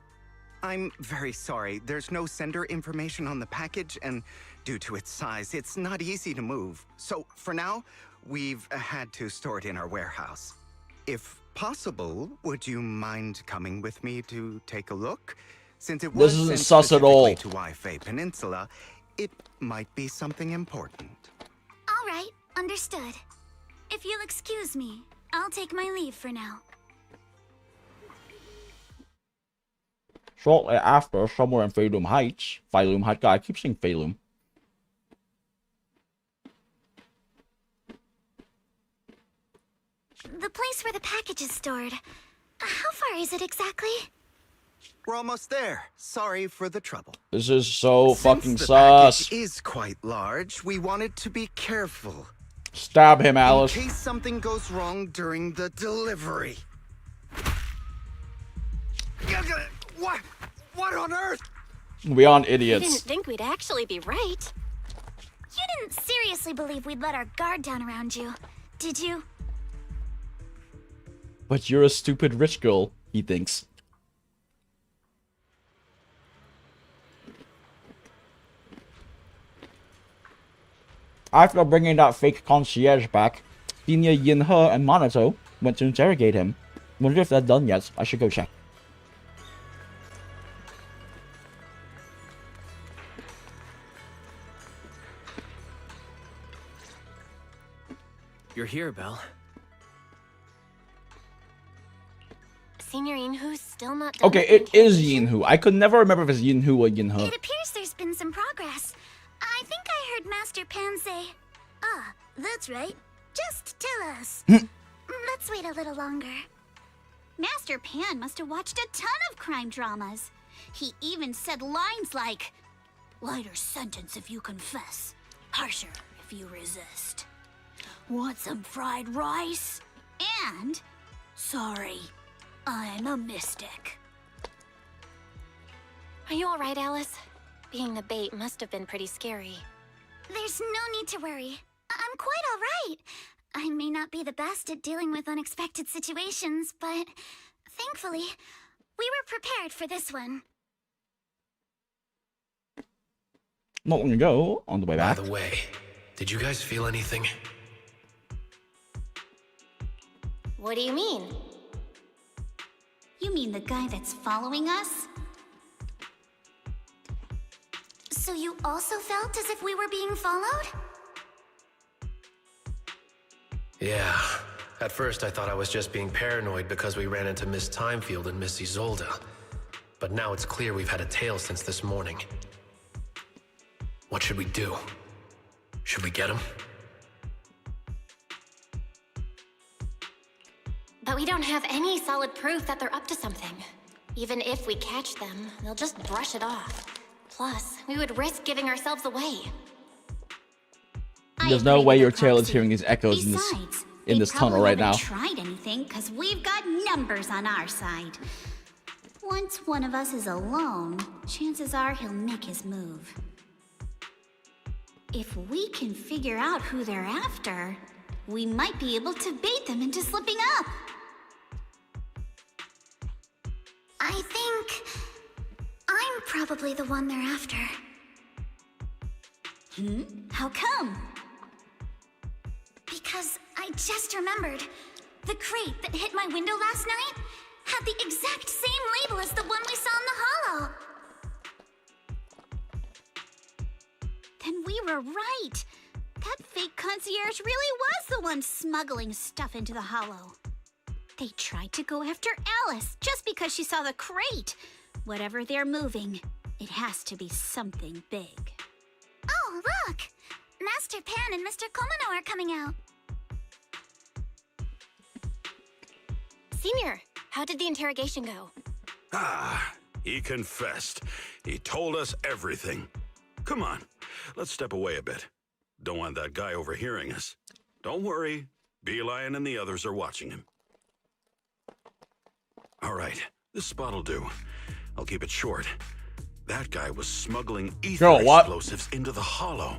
I'm very sorry. There's no sender information on the package, and due to its size, it's not easy to move. So, for now, we've had to store it in our warehouse. If possible, would you mind coming with me to take a look? Since it was isn't sent sus at all. specifically to Wi-Fi Peninsula, it might be something important. All right, understood. If you'll excuse me, I'll take my leave for now. Shortly after, somewhere in Phalum Heights, I keep saying Phalum. The place where the package is stored. How far is it exactly? We're almost there. Sorry for the trouble. This is so fucking Since the sus. package is quite large, we wanted to be careful. Stab him, Alice. In case something goes wrong during the delivery. What on earth? We aren't You idiots. didn't think we'd actually be right. You didn't seriously believe we'd let our guard down around you, did you? But you're a stupid rich girl, he thinks. After bringing that fake concierge back, Senior Yin He and Minato went to interrogate him. Wonder if they're done yet. I should go check. You're here, Belle. Senior Yinhu's still not done. Okay, it is Yinhu. I could never remember if it's Yinhu or Yinhe. It appears there's been some progress. I think I heard Master Pan say, "Ah, that's right. Just tell us." Let's wait a little longer. Master Pan must have watched a ton of crime dramas. He even said lines like, "Lighter sentence if you confess, harsher if you resist. Want some fried rice?" And, "Sorry, I'm a mystic." Are you alright, Alice? Being the bait must have been pretty scary. There's no need to worry. I'm quite all right. I may not be the best at dealing with unexpected situations, but thankfully, we were prepared for this one. Not long ago, on the way back. By the way, did you guys feel anything? What do you mean? You mean the guy that's following us? So you also felt as if we were being followed? Yeah. At first, I thought I was just being paranoid because we ran into Miss Timefield and Miss Isolde. But now it's clear we've had a tail since this morning. What should we do? Should we get him? But we don't have any solid proof that they're up to something. Even if we catch them, they'll just brush it off. Plus, we would risk giving ourselves away. There's no way your tail is hearing these echoes Besides, in this tunnel right now. Tried anything because we've got numbers on our side. Once one of us is alone, chances are he'll make his move. If we can figure out who they're after, we might be able to bait them into slipping up. I think I'm probably the one they're after. How come? Because I just remembered. The crate that hit my window last night had the exact same label as the one we saw in the hollow. Then we were right. That fake concierge really was the one smuggling stuff into the hollow. They tried to go after Alice just because she saw the crate. Whatever they're moving, it has to be something big. Oh, look! Master Pan and Mr. Komano are coming out. Senior, how did the interrogation go? Ah, he confessed. He told us everything. Come on, let's step away a bit. Don't want that guy overhearing us. Don't worry, Beelion and the others are watching him. All right, this spot'll do. I'll keep it short. That guy was smuggling ether explosives into the hollow.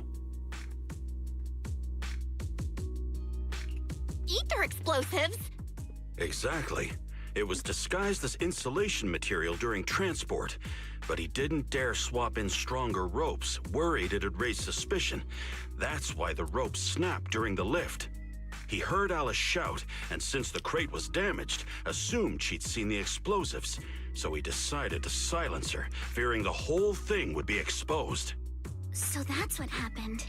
Ether explosives? Exactly. It was disguised as insulation material during transport, but he didn't dare swap in stronger ropes, worried it'd raise suspicion. That's why the ropes snapped during the lift. He heard Alice shout, and since the crate was damaged, assumed she'd seen the explosives. So he decided to silence her, fearing the whole thing would be exposed. So that's what happened.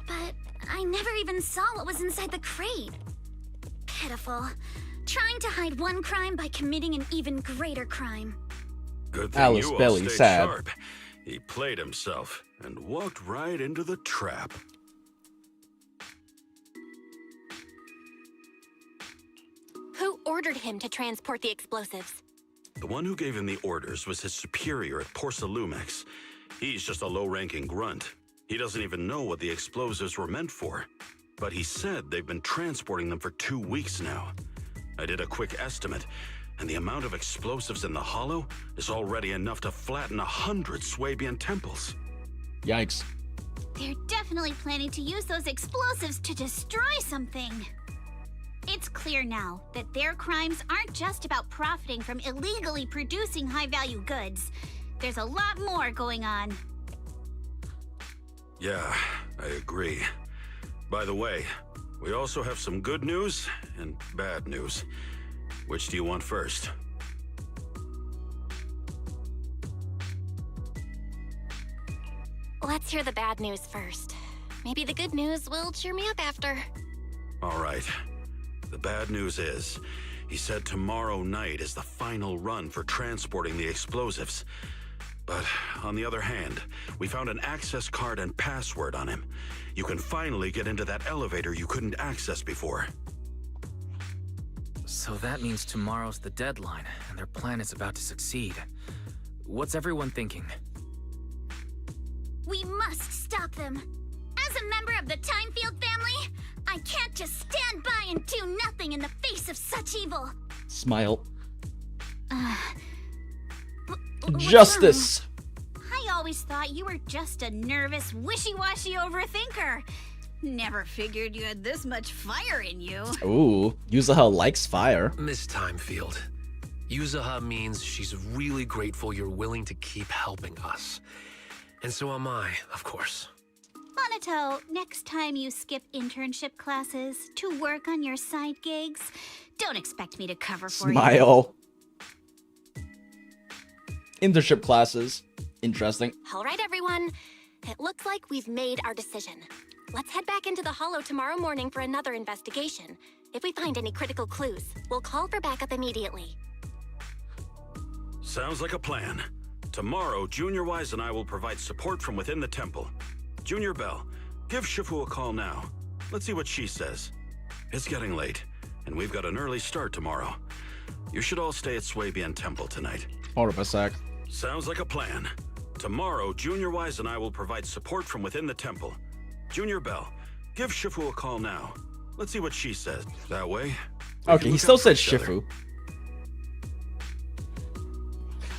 But I never even saw what was inside the crate. Pitiful. Trying to hide one crime by committing an even greater crime. Good thing Alice you all Belly stayed sad. sharp. He played himself and walked right into the trap. Who ordered him to transport the explosives? The one who gave him the orders was his superior at Porcelumex. He's just a low-ranking grunt. He doesn't even know what the explosives were meant for. But he said they've been transporting them for 2 weeks now. I did a quick estimate, and the amount of explosives in the Hollow is already enough to flatten 100 Swabian temples. Yikes. They're definitely planning to use those explosives to destroy something. It's clear now that their crimes aren't just about profiting from illegally producing high-value goods. There's a lot more going on. Yeah, I agree. By the way, we also have some good news and bad news. Which do you want first? Let's hear the bad news first. Maybe the good news will cheer me up after. All right. The bad news is, he said tomorrow night is the final run for transporting the explosives. But on the other hand, we found an access card and password on him. You can finally get into that elevator you couldn't access before. So that means tomorrow's the deadline, and their plan is about to succeed. What's everyone thinking? We must stop them. As a member of the Timefield family, I can't just stand by and do nothing in the face of such evil. Smile. What's Justice. wrong? I always thought you were just a nervous, wishy-washy overthinker. Never figured you had this much fire in you. Ooh, Yuzaha likes fire. Miss Timefield, Yuzaha means she's really grateful you're willing to keep helping us. And so am I, of course. Monato, next time you skip internship classes to work on your side gigs, don't expect me to cover for you. Smile. Internship classes. Interesting. All right, everyone. It looks like we've made our decision. Let's head back into the Hollow tomorrow morning for another investigation. If we find any critical clues, we'll call for backup immediately. Sounds like a plan. Tomorrow, Junior Wise and I will provide support from within the temple. Junior Bell, give Shifu a call now. Let's see what she says. It's getting late, and we've got an early start tomorrow. You should all stay at Swabian Temple tonight. Hold up a sec. Sounds like a plan. Tomorrow, Junior Wise and I will provide support from within the temple. Junior Bell, give Shifu a call now. Let's see what she says. That way. Okay, he still said Shifu.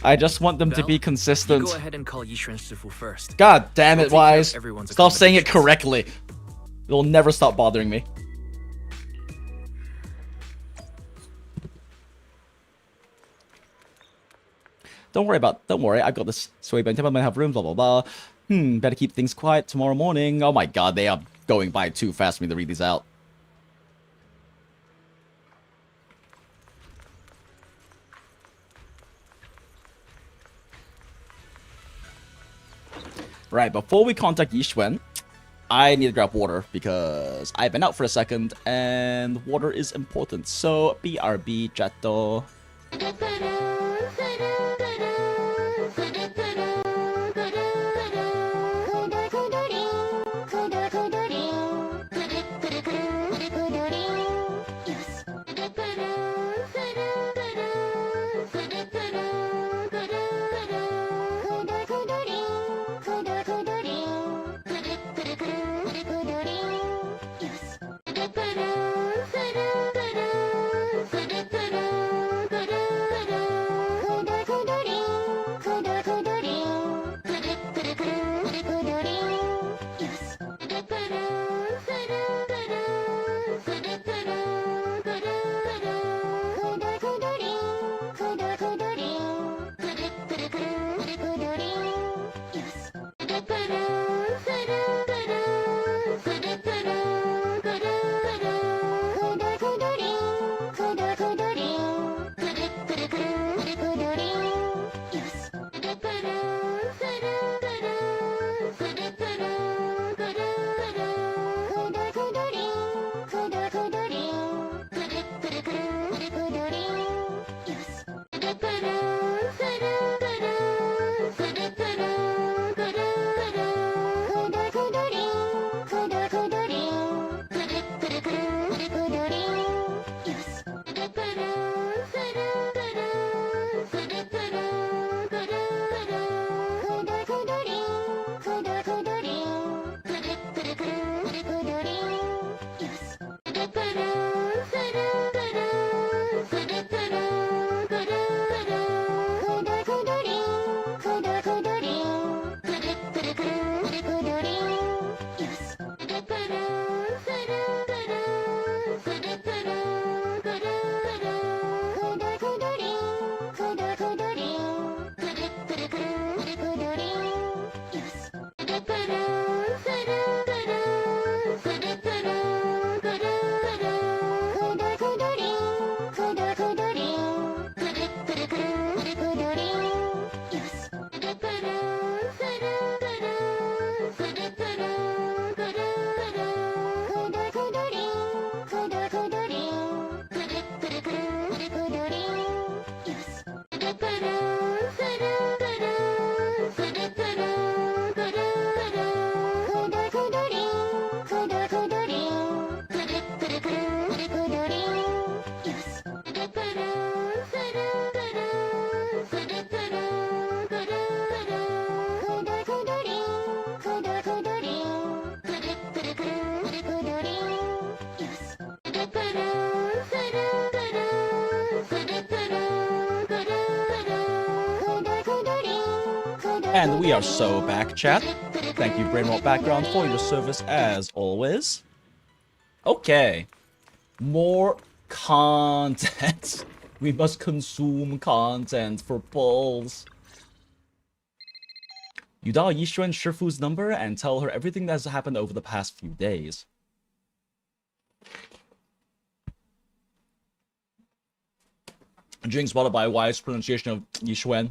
I just want them to Bell, be consistent. You go ahead and call Yishuan Shifu first. God damn We'll it, take care of Wise. everyone's Stop saying it correctly. It'll never stop bothering me. Don't worry, I've got this Swabian Temple, might have rooms, blah blah blah. Better keep things quiet tomorrow morning. Oh my god, they are going by too fast for me to read these out. Right, before we contact Yishuan, I need to grab water because I've been out for a second and water is important. So, BRB, chatto. And we are so back, chat. Thank you, Brainrot Background, for your service as always. Okay. More content. We must consume content for polls. You dial Yishuan Shifu's number and tell her everything that has happened over the past few days. Jing spotted by Wise pronunciation of Yishuan.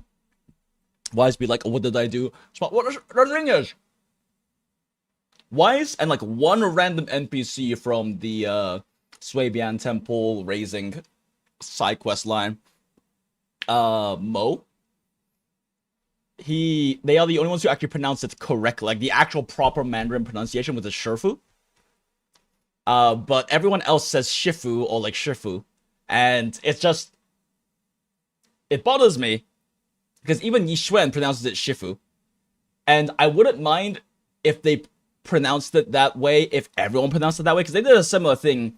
Wise be like, what did I do? Spot, what the thing is? Wise and like one random NPC from the Swabian Temple raising side quest line. Mo. They are the only ones who actually pronounce it correctly, like the actual proper Mandarin pronunciation with the Shifu. But everyone else says Shifu or like Shifu. And it's just, it bothers me because even Yishuan pronounces it Shifu. And I wouldn't mind if they pronounced it that way, if everyone pronounced it that way, because they did a similar thing.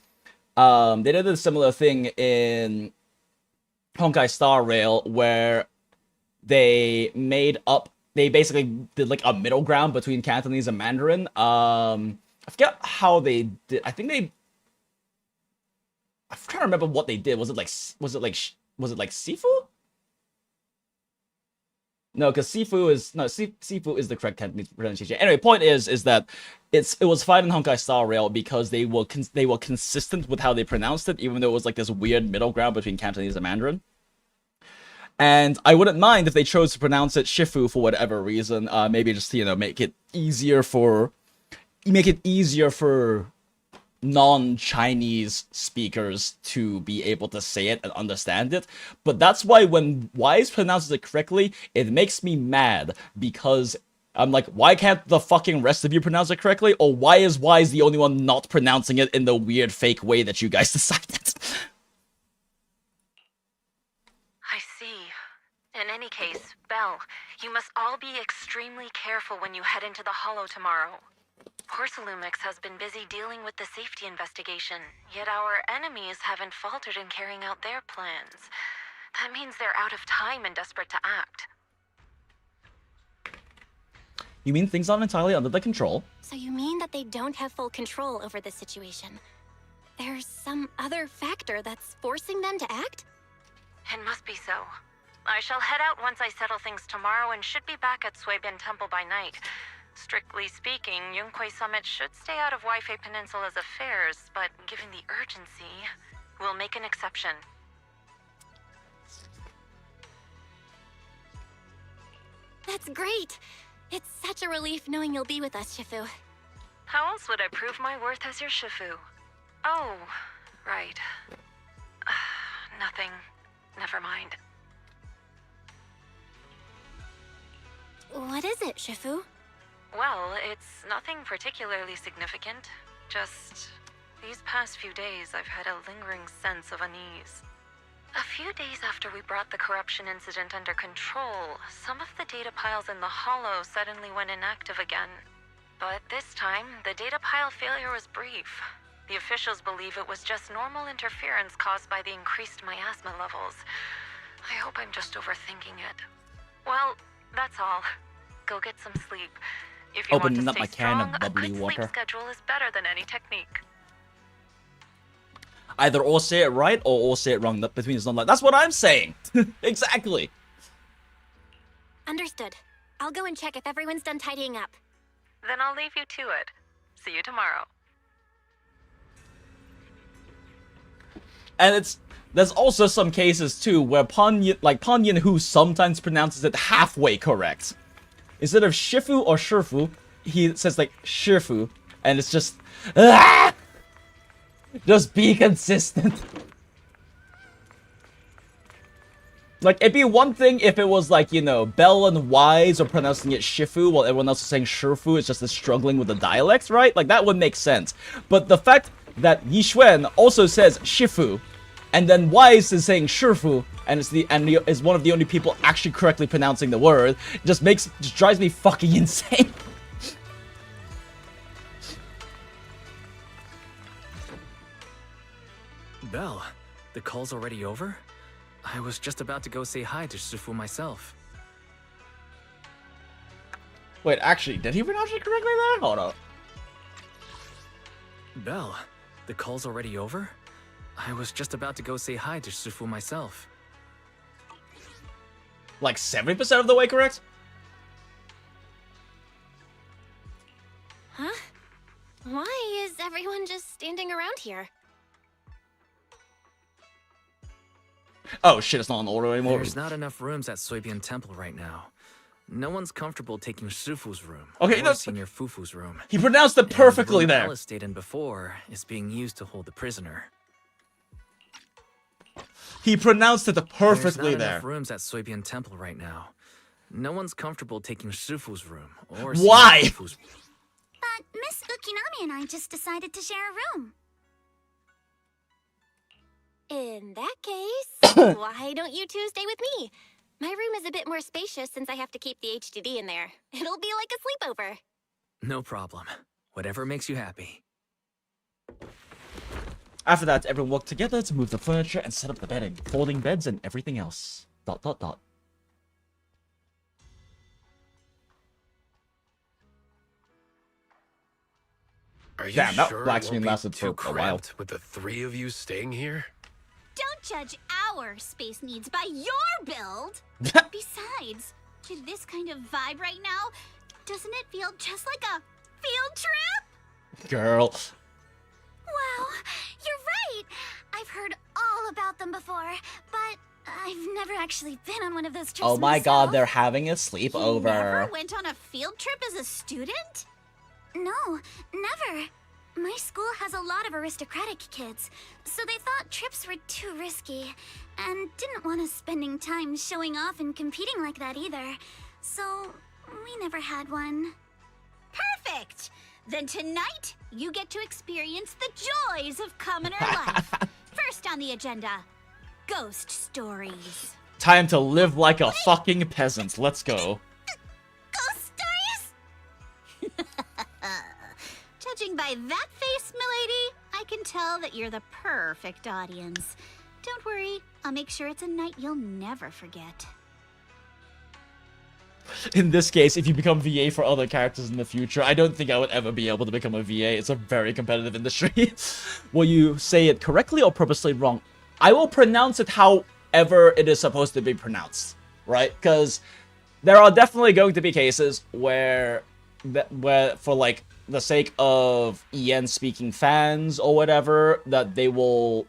They did a similar thing in Honkai Star Rail where they basically did like a middle ground between Cantonese and Mandarin. I forget how they did. I'm trying to remember what they did. Was it like Sifu? No, because Sifu is the correct Cantonese pronunciation. Anyway, point is that it was fine in Honkai Star Rail because they were consistent with how they pronounced it, even though it was like this weird middle ground between Cantonese and Mandarin. And I wouldn't mind if they chose to pronounce it Shifu for whatever reason. Maybe just, you know, make it easier for non-Chinese speakers to be able to say it and understand it. But that's why when Wise pronounces it correctly, it makes me mad, because I'm like, why can't the fucking rest of you pronounce it correctly? Or why is Wise the only one not pronouncing it in the weird fake way that you guys decided? I see. In any case, Belle, you must all be extremely careful when you head into the Hollow tomorrow. Porcelumix has been busy dealing with the safety investigation, yet our enemies haven't faltered in carrying out their plans. That means they're out of time and desperate to act. You mean things aren't entirely under their control? So you mean that they don't have full control over the situation? There's some other factor that's forcing them to act? It must be so. I shall head out once I settle things tomorrow and should be back at Swabian Temple by night. Strictly speaking, Yunquay Summit should stay out of Waifei Peninsula's affairs, but given the urgency, we'll make an exception. That's great! It's such a relief knowing you'll be with us, Shifu. How else would I prove my worth as your Shifu? Oh, right. Nothing. Never mind. What is it, Shifu? Well, it's nothing particularly significant. Just these past few days, I've had a lingering sense of unease. A few days after we brought the corruption incident under control, some of the data piles in the Hollow suddenly went inactive again. But this time, the data pile failure was brief. The officials believe it was just normal interference caused by the increased miasma levels. I hope I'm just overthinking it. Well, that's all. Go get some sleep. If you want to stay strong, a good sleep schedule is better than any technique. Either all say it right or all say it wrong. Between is not like that's what I'm saying. Exactly. Understood. I'll go and check if everyone's done tidying up. Then I'll leave you to it. See you tomorrow. And there's also some cases too where Pan Yin Hu sometimes pronounces it halfway correct. Instead of Shifu or Shifu, he says like Shifu, and it's just just be consistent. Like, it'd be one thing if it was like, you know, Bell and Wise are pronouncing it Shifu while everyone else is saying Shifu. It's just the struggling with the dialects, right? Like, that would make sense. But the fact that Yishuan also says Shifu, and then Wise is saying Shifu, and is one of the only people actually correctly pronouncing the word, just drives me fucking insane. Belle, the call's already over? I was just about to go say hi to Shifu myself. Wait, actually, did he pronounce it correctly there? Hold up. Belle, the call's already over? I was just about to go say hi to Shifu myself. Like 70% of the way correct? Huh? Why is everyone just standing around here? Oh shit, it's not in order anymore. There's not enough rooms at Soybian Temple right now. No one's comfortable taking Shifu's room. Okay, or that's... Senior Fufu's room. He pronounced it perfectly and the room there. Alice stayed in before is being used to hold the prisoner. He pronounced it perfectly There's not there. enough rooms at Soybian Temple right now. No one's comfortable taking Shifu's room. Or Why? Senior Fufu's... But Miss Ukinami and I just decided to share a room. In that case, why don't you two stay with me? My room is a bit more spacious since I have to keep the HDD in there. It'll be like a sleepover. No problem. Whatever makes you happy. After that, everyone worked together to move the furniture and set up the bedding, folding beds and everything else. ... Are you Damn, that sure black it screen won't be lasted too for a while. cramped with the three of you staying here? Don't judge our space needs by your build. Besides, with this kind of vibe right now, doesn't it feel just like a field trip? Girl. Wow, you're right. I've heard all about them before, but I've never actually been on one of those trips Oh my myself. god, they're having a You sleepover. never went on a field trip as a student? No, never. My school has a lot of aristocratic kids, so they thought trips were too risky, and didn't want us spending time showing off and competing like that either. So, we never had one. Perfect! Then tonight, you get to experience the joys of commoner life. First on the agenda, ghost stories. Time to live like a fucking peasant. Let's go. Ghost stories? Judging by that face, milady, I can tell that you're the perfect audience. Don't worry, I'll make sure it's a night you'll never forget. In this case, if you become VA for other characters in the future, I don't think I would ever be able to become a VA. It's a very competitive industry. Will you say it correctly or purposely wrong? I will pronounce it however it is supposed to be pronounced, right? Because there are definitely going to be cases where for like the sake of EN speaking fans or whatever, that they will,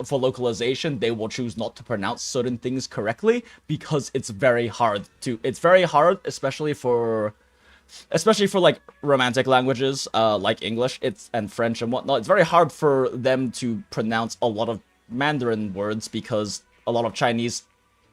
for localization, they will choose not to pronounce certain things correctly because it's very hard, especially for like romantic languages, like English, and French and whatnot. It's very hard for them to pronounce a lot of Mandarin words because a lot of Chinese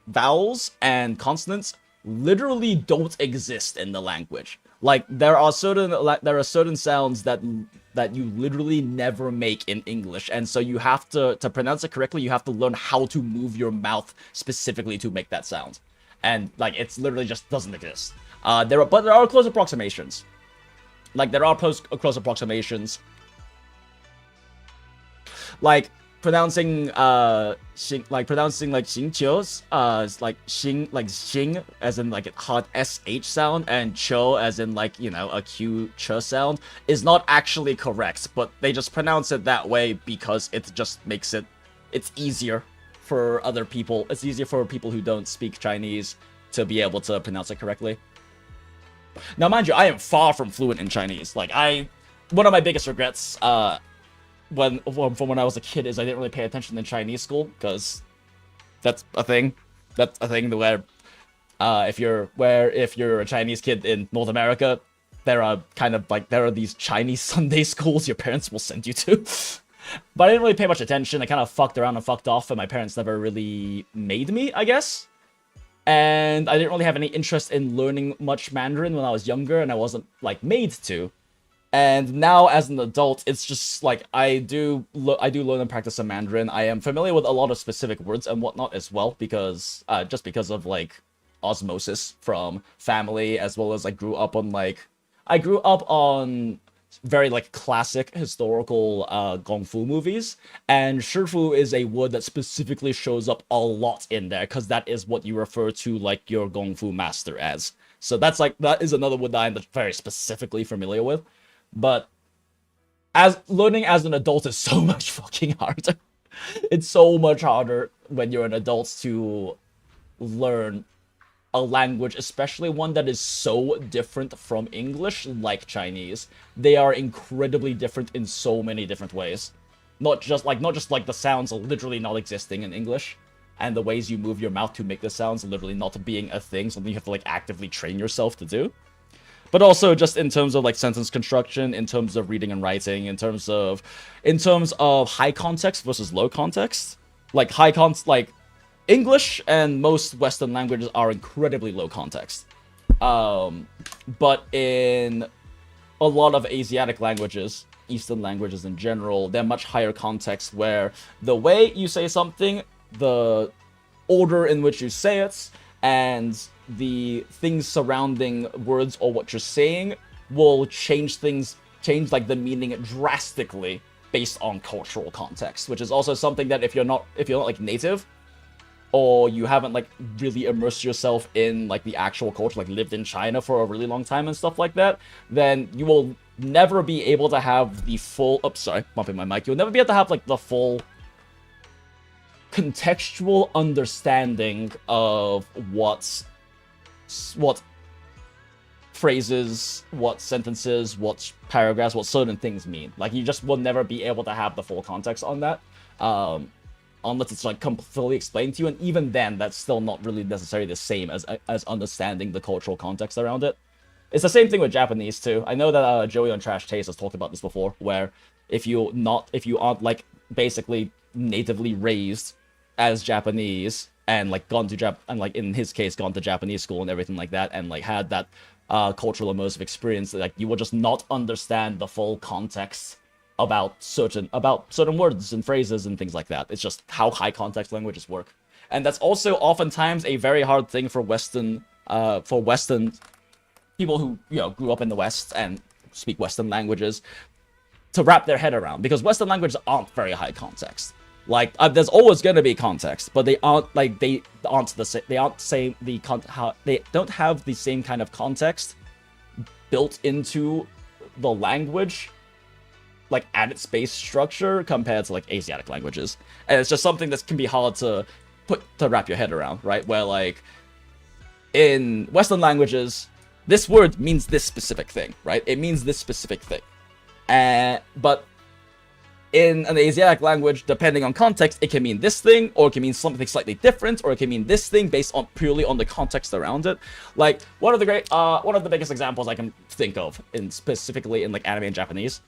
vowels and consonants literally don't exist in the language. Like there are certain sounds that you literally never make in English, and so you have to pronounce it correctly. You have to learn how to move your mouth specifically to make that sound, and like it's literally just doesn't exist. There are close approximations. Like there are close approximations. Like pronouncing like xingqius, like xing as in like a hard sh sound, and qiu as in like, you know, a q ch sound is not actually correct, but they just pronounce it that way because it just makes it's easier for other people. It's easier for people who don't speak Chinese to be able to pronounce it correctly. Now, mind you, I am far from fluent in Chinese. Like one of my biggest regrets from when I was a kid is I didn't really pay attention in Chinese school, because that's a thing. That's a thing where if you're a Chinese kid in North America, there are these Chinese Sunday schools your parents will send you to. But I didn't really pay much attention. I kind of fucked around and fucked off, and my parents never really made me, I guess. And I didn't really have any interest in learning much Mandarin when I was younger, and I wasn't like made to. And now, as an adult, it's just like I do learn and practice some Mandarin. I am familiar with a lot of specific words and whatnot as well, because just because of like osmosis from family, as well as I grew up on very like classic historical Kung Fu movies, and Shifu is a word that specifically shows up a lot in there because that is what you refer to like your Kung Fu master as. So that is another word that I'm very specifically familiar with. But as learning as an adult is so much fucking harder. It's so much harder when you're an adult to learn a language, especially one that is so different from English, like Chinese. They are incredibly different in so many different ways. Not just like the sounds literally not existing in English, and the ways you move your mouth to make the sounds literally not being a thing, something you have to like actively train yourself to do. But also just in terms of like sentence construction, in terms of reading and writing, in terms of high context versus low context. Like English and most Western languages are incredibly low context. But in a lot of Asiatic languages, Eastern languages in general, they're much higher context where the way you say something, the order in which you say it, and the things surrounding words or what you're saying will change like the meaning drastically based on cultural context, which is also something that if you're not like native, or you haven't like really immersed yourself in like the actual culture, like lived in China for a really long time and stuff like that, then you will never be able to have the full, bumping my mic, you'll never be able to have like the full contextual understanding of what phrases, what sentences, what paragraphs, what certain things mean. Like you just will never be able to have the full context on that. Unless it's like completely explained to you, and even then, that's still not really necessarily the same as understanding the cultural context around it. It's the same thing with Japanese too. I know that Joey on Trash Taste has talked about this before, where if you aren't like basically natively raised as Japanese and like in his case gone to Japanese school and everything like that, and like had that cultural immersive experience, like you will just not understand the full context about certain words and phrases and things like that. It's just how high context languages work. And that's also oftentimes a very hard thing for Western people who, grew up in the West and speak Western languages to wrap their head around, because Western languages aren't very high context. Like there's always going to be context, but they don't have the same kind of context built into the language, like at its base structure, compared to like Asiatic languages. And it's just something that can be hard to wrap your head around, right? Where like in Western languages, this word means this specific thing, right? It means this specific thing. But in an Asiatic language, depending on context, it can mean this thing, or it can mean something slightly different, or it can mean this thing based on purely on the context around it. Like one of the biggest examples I can think of, specifically in like anime and Japanese,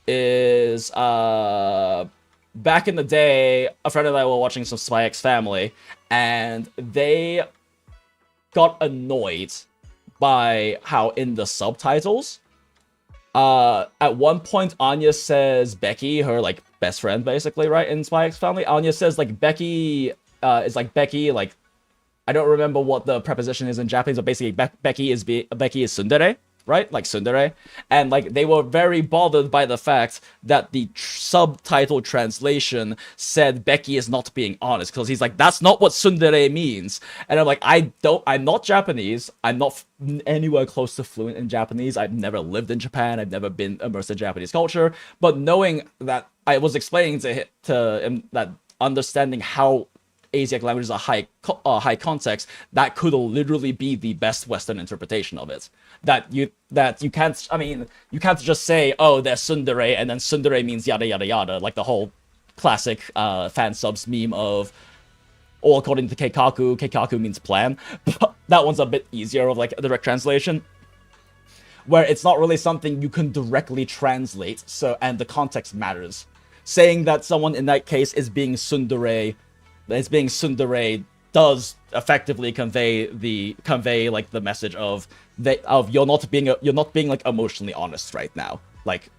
is back in the day, a friend and I were watching some Spy X Family, and they got annoyed by how in the subtitles, at one point Anya says Becky, her like best friend basically, right, in Spy X Family, Anya says like Becky is like Becky, like I don't remember what the preposition is in Japanese, but basically Becky is tsundere, right? Like tsundere. And like they were very bothered by the fact that the subtitle translation said Becky is not being honest, because he's like, that's not what tsundere means. And I'm like, I'm not Japanese. I'm not anywhere close to fluent in Japanese. I've never lived in Japan. I've never been immersed in Japanese culture. But knowing that, I was explaining to him that understanding how Asiatic languages are high context, that could literally be the best Western interpretation of it. That you can't, you can't just say, oh, they're tsundere, and then tsundere means yada yada yada, like the whole classic fan subs meme of, or according to Keikaku means plan. But that one's a bit easier of like a direct translation, where it's not really something you can directly translate, and the context matters. Saying that someone in that case is being tsundere does effectively convey like the message of you're not being like emotionally honest right now. Like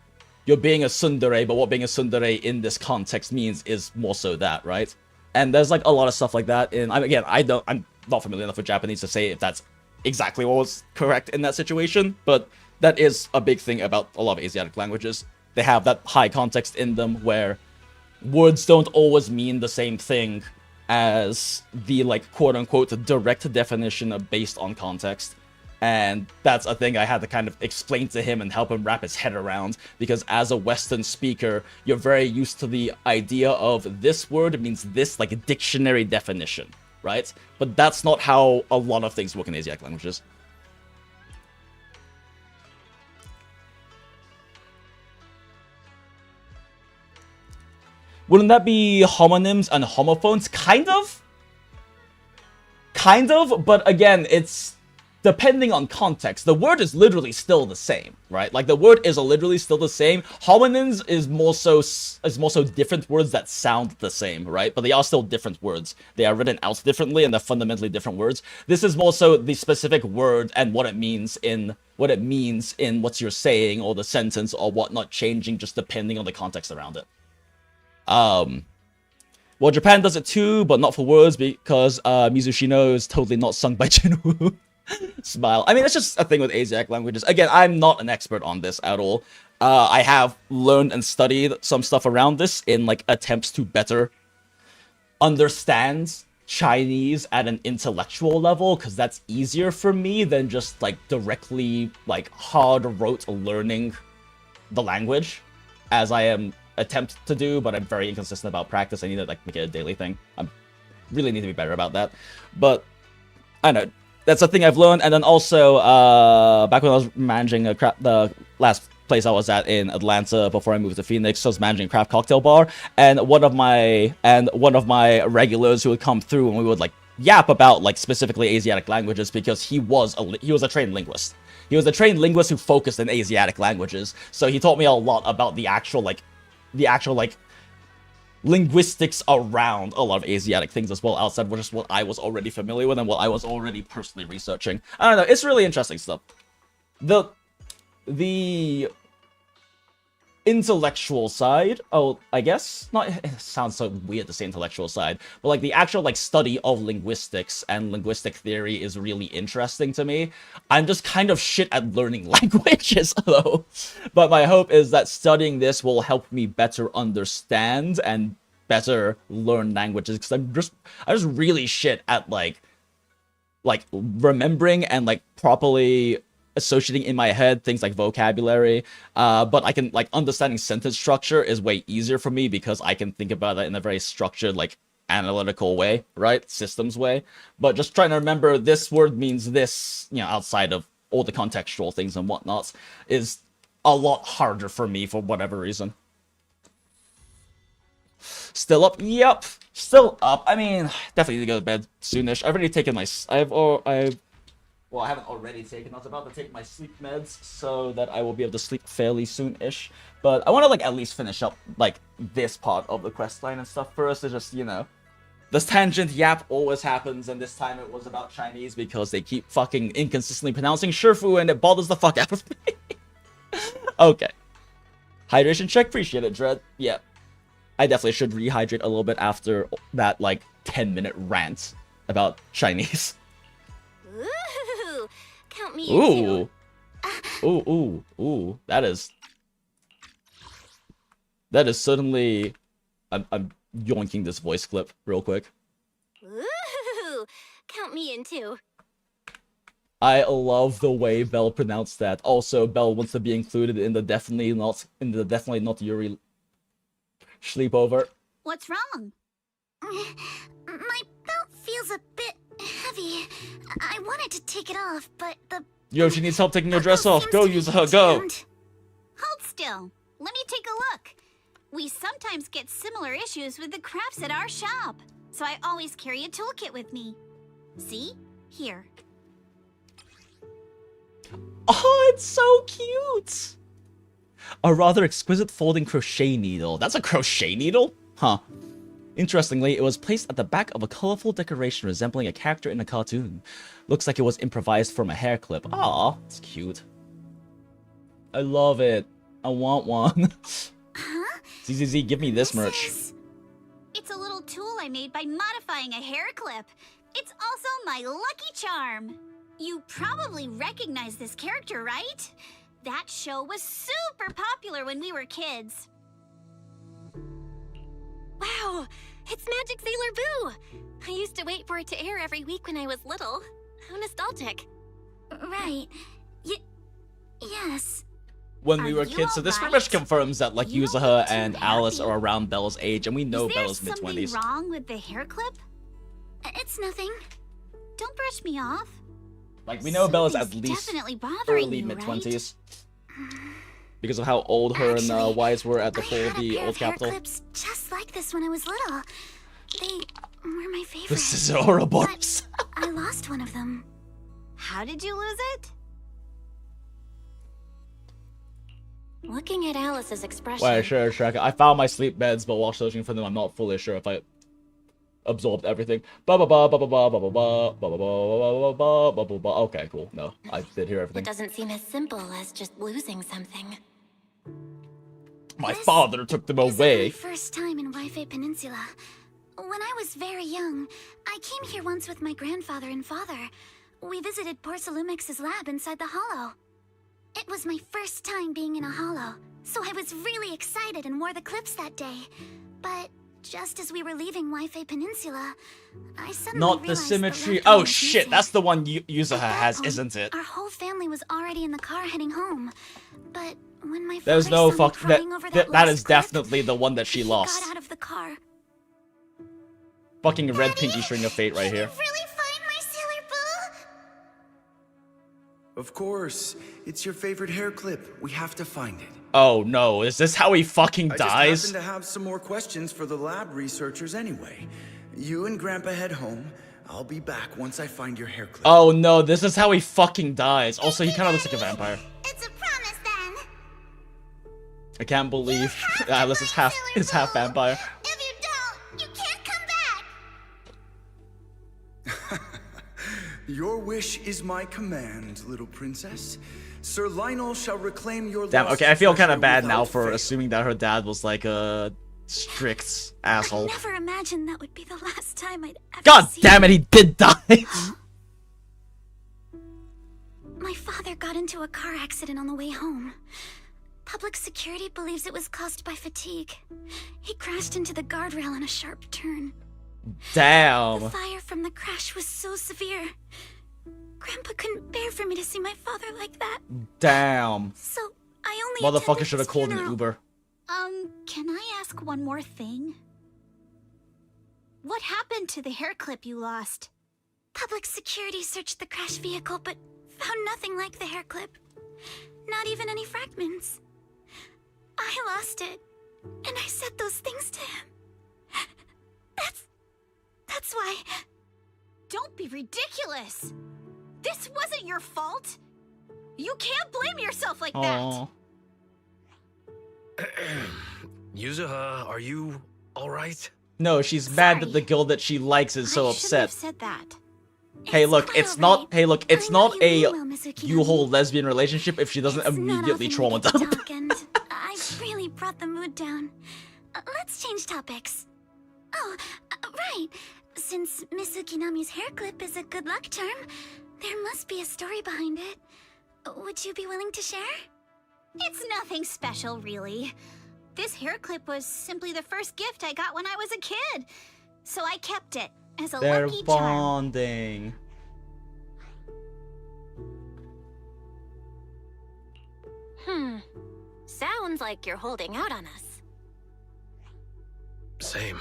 you're being a tsundere, but what being a tsundere in this context means is more so that, right? And there's like a lot of stuff like that. And I'm not familiar enough with Japanese to say if that's exactly what was correct in that situation, but that is a big thing about a lot of Asiatic languages. They have that high context in them where words don't always mean the same thing as the, like, quote-unquote direct definition of based on context. And that's a thing I had to kind of explain to him and help him wrap his head around, because as a Western speaker, you're very used to the idea of this word means this, like a dictionary definition, right? But that's not how a lot of things work in Asiatic languages. Wouldn't that be homonyms and homophones? Kind of? Kind of, but again, it's depending on context. The word is literally still the same, right? Like, the word is literally still the same. Homonyms is more so different words that sound the same, right? But they are still different words. They are written out differently, and they're fundamentally different words. This is more so the specific word and what it means in what you're saying, or the sentence, or whatnot, changing just depending on the context around it. Well, Japan does it too, but not for words, because Mizushino is totally not sung by Jinwoo. Smile. I mean, it's just a thing with Asiatic languages. Again, I'm not an expert on this at all. I have learned and studied some stuff around this in, like, attempts to better understand Chinese at an intellectual level, because that's easier for me than just, like, directly, like, hard rote learning the language, as I am attempt to do, but I'm very inconsistent about practice. I need to, like, make it a daily thing. I really need to be better about that. But I don't know, that's a thing I've learned. And then also, back when I was managing the last place I was at in Atlanta before I moved to Phoenix, I was managing a craft cocktail bar, and one of my regulars who would come through, and we would, like, yap about, like, specifically Asiatic languages, because he was a trained linguist. He was a trained linguist who focused in Asiatic languages, so he taught me a lot about the actual linguistics around a lot of Asiatic things as well, outside of just what I was already familiar with and what I was already personally researching. I don't know, it's really interesting stuff. The intellectual side, I guess, not, it sounds so weird to say intellectual side, but, like, the actual, like, study of linguistics and linguistic theory is really interesting to me. I'm just kind of shit at learning languages, though. But my hope is that studying this will help me better understand and better learn languages, because I'm just really shit at, like remembering and, like, properly associating in my head things like vocabulary, but I can, like, understanding sentence structure is way easier for me, because I can think about it in a very structured, like, analytical way, right? Systems way. But just trying to remember this word means this, you know, outside of all the contextual things and whatnot, is a lot harder for me for whatever reason. Still up? Yep. Still up. I mean, definitely need to go to bed soonish. I've already taken my... Well, I haven't already taken. I was about to take my sleep meds so that I will be able to sleep fairly soon-ish. But I want to, like, at least finish up, like, this part of the quest line and stuff for us to just, you know... This tangent yap always happens, and this time it was about Chinese because they keep fucking inconsistently pronouncing Shifu, and it bothers the fuck out of me. Okay. Hydration check? Appreciate it, Dread. Yeah. I definitely should rehydrate a little bit after that, like, 10-minute rant about Chinese. Ooh, count me in too. Ooh. That is certainly... I'm yoinking this voice clip real quick. Ooh, count me in too. I love the way Belle pronounced that. Also, Belle wants to be included in the definitely not Yuri sleepover. What's wrong? My belt feels a bit heavy. I wanted to take it off, but the... Yo, she needs help taking her dress off. Go, use her, go. Hold still. Let me take a look. We sometimes get similar issues with the crafts at our shop, so I always carry a toolkit with me. See? Here. Oh, it's so cute! A rather exquisite folding crochet needle. That's a crochet needle? Huh. Interestingly, it was placed at the back of a colorful decoration resembling a character in a cartoon. Looks like it was improvised from a hair clip. Aw, it's cute. I love it. I want one. Huh? ZZZ, give me this merch. It's a little tool I made by modifying a hair clip. It's also my lucky charm. You probably recognize this character, right? That show was super popular when we were kids. Wow, it's Magic Sailor Boo! I used to wait for it to air every week when I was little. How nostalgic. Right. Yes. When we were kids, so this pretty much confirms that like Yuzuha and Alice are around Bella's age, and we know Bella's mid-20s. Is there something wrong with the hair clip? It's nothing. Don't brush me off. Like, we know Bella's at least definitely bothering early you, mid-20s. Because of how old her and Wise were at the old capital. Clips just like this when I was little. They were my favorite. This is horrible. I lost one of them. How did you lose it? Looking at Alice's expression. Wait, sure. I found my sleep beds, but while searching for them, I'm not fully sure if I absorbed everything. Okay, cool. No, I did hear everything. It doesn't seem as simple as just losing something. My father took them away. My first time in Wi-Fi Peninsula. When I was very young, I came here once with my grandfather and father. We visited Porcelumex's lab inside the Hollow. It was my first time being in a Hollow, so I was really excited and wore the clips that day. But just as we were leaving Wi-Fi Peninsula, I suddenly Not the symmetry. Oh shit, that's the one Yuzuha has, isn't it? Our whole family was already in the car heading home. But when my There's father no saw me fuck. crying over That last is definitely the one that she clip, lost. he got out of the car. Fucking red pinky string of fate right here. Really find my Sailor Boo? Of course. It's your favorite hair clip. We have to find it. Oh no, is this how he fucking I dies? just happen to have some more questions for the lab researchers anyway. You and Grandpa head home. I'll be back once I find your hair clip. Oh no, this is how he fucking dies. Also, he kind of looks like a vampire. It's a promise then. I can't believe Alice is half vampire. If you don't, you can't come back. Your wish is my command, little princess. Sir Lionel shall reclaim your Damn, lost okay, I feel kind of treasure bad now without for fail. assuming that her dad was like a strict asshole. Never imagined that would be the last time I'd ever God see damn it, he did die! My father got into a car accident on the way home. Public security believes it was caused by fatigue. He crashed into the guardrail on a sharp turn. Damn. The fire from the crash was so severe. Grandpa couldn't bear for me to see my father like that. Damn. So I only Motherfucker attended should have his called an funeral. Uber. Can I ask one more thing? What happened to the hair clip you lost? Public security searched the crashed vehicle, but found nothing like the hair clip. Not even any fragments. I lost it, and I said those things to him. That's why. Don't be ridiculous. This wasn't your fault. You can't blame yourself like that. Yuzuha, are you alright? No, she's mad that the girl that she likes is so upset. Said that. Hey, look, it's not. Hey, look, it's not a UHollow lesbian relationship if she doesn't immediately trauma dump. And I really brought the mood down. Let's change topics. Oh, right. Since Miss Ukinami's hair clip is a good luck charm, there must be a story behind it. Would you be willing to share? It's nothing special, really. This hair clip was simply the first gift I got when I was a kid. So I kept it as a They're lucky charm. bonding. Sounds like you're holding out on us. Same.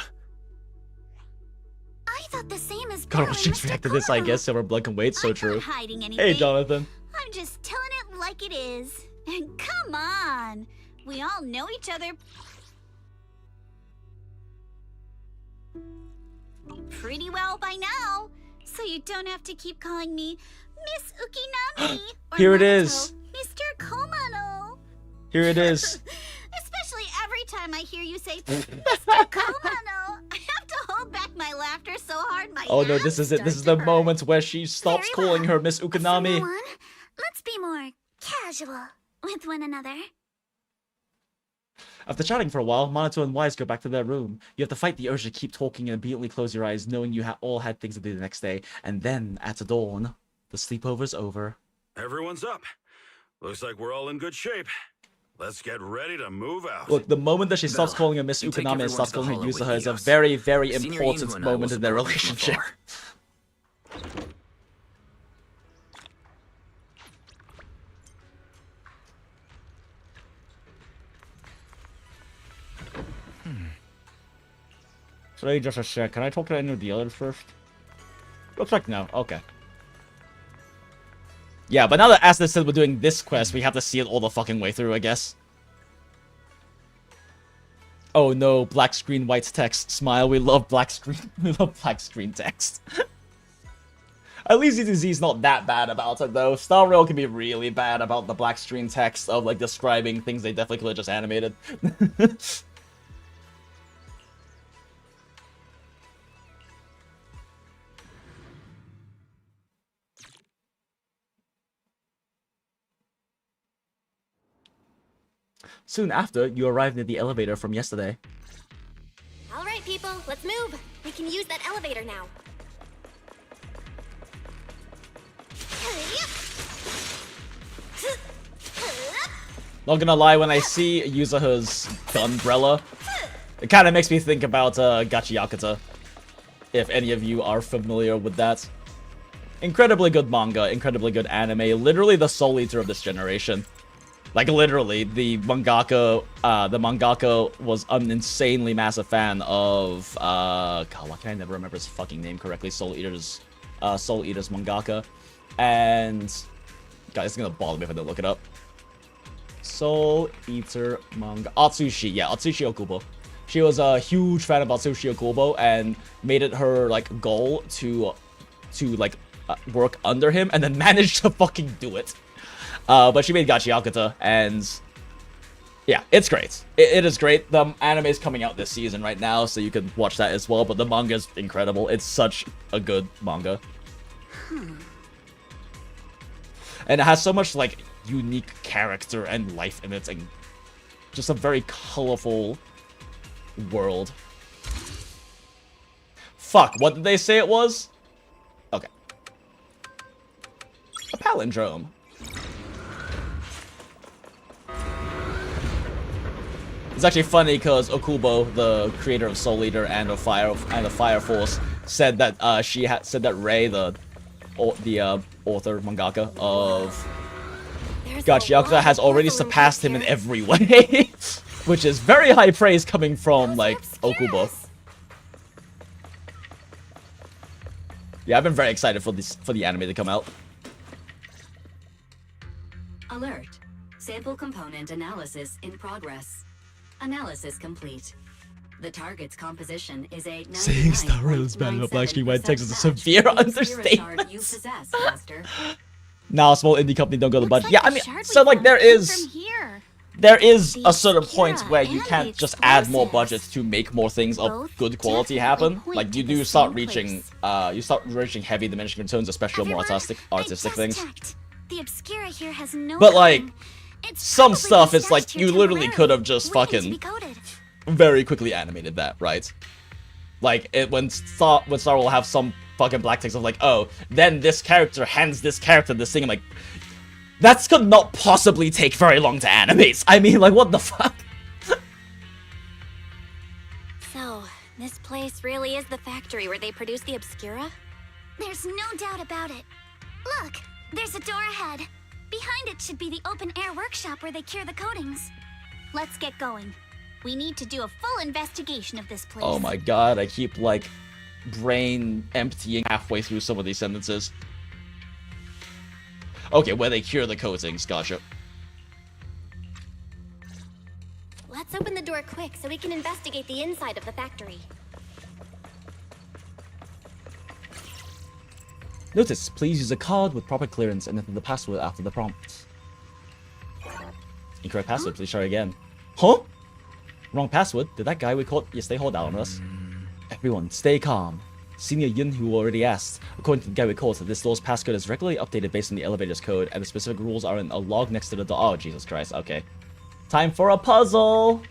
I thought the same as God, what she's reacted to this, I guess, Silver Blood can wait, so true. hiding anything. Hey, Jonathan. I'm just telling it like it is. And come on. We all know each other pretty well by now. So you don't have to keep calling me Miss Ukinami. Or Here it Naruto, is. Mr. Komano. Here it is. Especially every time I hear you say Mr. Komano. I have to hold back my laughter so hard my Oh no, abs this is it. This is start the to moment where she stops calling her Miss Ukinami. hurt. Let's be more casual with one another. After chatting for a while, Minato and Wise go back to their room. You have to fight the urge to keep talking and immediately close your eyes, knowing you all had things to do the next day. And then, at dawn, the sleepover's over. Everyone's up. Looks like we're all in good shape. Let's get ready to move out. Look, the moment that she stops calling her Miss you take Ukonami and everyone stops to the calling her Hollow with Yuzuha is a us. very, very Senior important Inu and I moment will in their support you from relationship. afar. So just a sec. Can I talk to any of the others first? Looks like no. Okay. Yeah, but now that Asda said we're doing this quest, we have to see it all the fucking way through, I guess. Oh no, black screen, white text. Smile, we love black screen. We love black screen text. At least ZZZ is not that bad about it, though. Star Rail can be really bad about the black screen text of, like, describing things they definitely could have just animated. Soon after, you arrived near the elevator from yesterday. All right, people, let's move. We can use that elevator now. Not gonna lie, when I see Yuzuha's gunbrella, it kind of makes me think about Gacha Yakuza. If any of you are familiar with that. Incredibly good manga, incredibly good anime, literally the Soul Eater of this generation. Like, literally, the mangaka was an insanely massive fan of, God, why can I never remember his fucking name correctly? Soul Eater's mangaka. And, God, it's gonna bother me if I don't look it up. Soul Eater manga, Atsushi, yeah, Atsushi Okubo. She was a huge fan of Atsushi Okubo and made it her, like, goal to work under him and then managed to fucking do it. But she made Gacha Yakuza, and yeah, it's great. It is great. The anime is coming out this season right now, so you can watch that as well, but the manga is incredible. It's such a good manga. And it has so much, like, unique character and life in it, and just a very colorful world. Fuck, what did they say it was? Okay. A palindrome. It's actually funny because Okubo, the creator of Soul Eater and of Fire Force, said that said that Rei, the author mangaka of Gacha Yakuza, has already surpassed him in every way, which is very high praise coming from like Okubo. Yeah, I've been very excited for the anime to come out. Alert. Sample component analysis in progress. Analysis complete. The target's composition is a Saying Star Rail is bad about black screen white text is a severe understatement. Now, a small indie company don't go to the budget. Yeah, I mean, so like there is a certain point where you can't just add more budgets to make more things of good quality happen. Like you do start reaching heavy diminishing returns, especially on more artistic things. The Obscura here has no But like some stuff, it's like you literally could have just fucking very quickly animated that, right? Like when Star will have some fucking black text of like, oh, then this character hands this character this thing. I'm like, that's could not possibly take very long to animate. I mean, like, what the fuck? So, this place really is the factory where they produce the Obscura? There's no doubt about it. Look, there's a door ahead. Behind it should be the open-air workshop where they cure the coatings. Let's get going. We need to do a full investigation of this place. Oh my god, I keep, like, brain emptying halfway through some of these sentences. Okay, where they cure the coatings, gotcha. Let's open the door quick so we can investigate the inside of the factory. Notice, please use a card with proper clearance and enter the password after the prompt. Incorrect password, please try again. Huh? Wrong password? Did that guy we caught yesterday hold out on us? Everyone, stay calm. Senior Yun, who already asked. According to the guy we caught, this door's passcode is regularly updated based on the elevator's code, and the specific rules are in a log next to the door. Oh, Jesus Christ, okay. Time for a puzzle!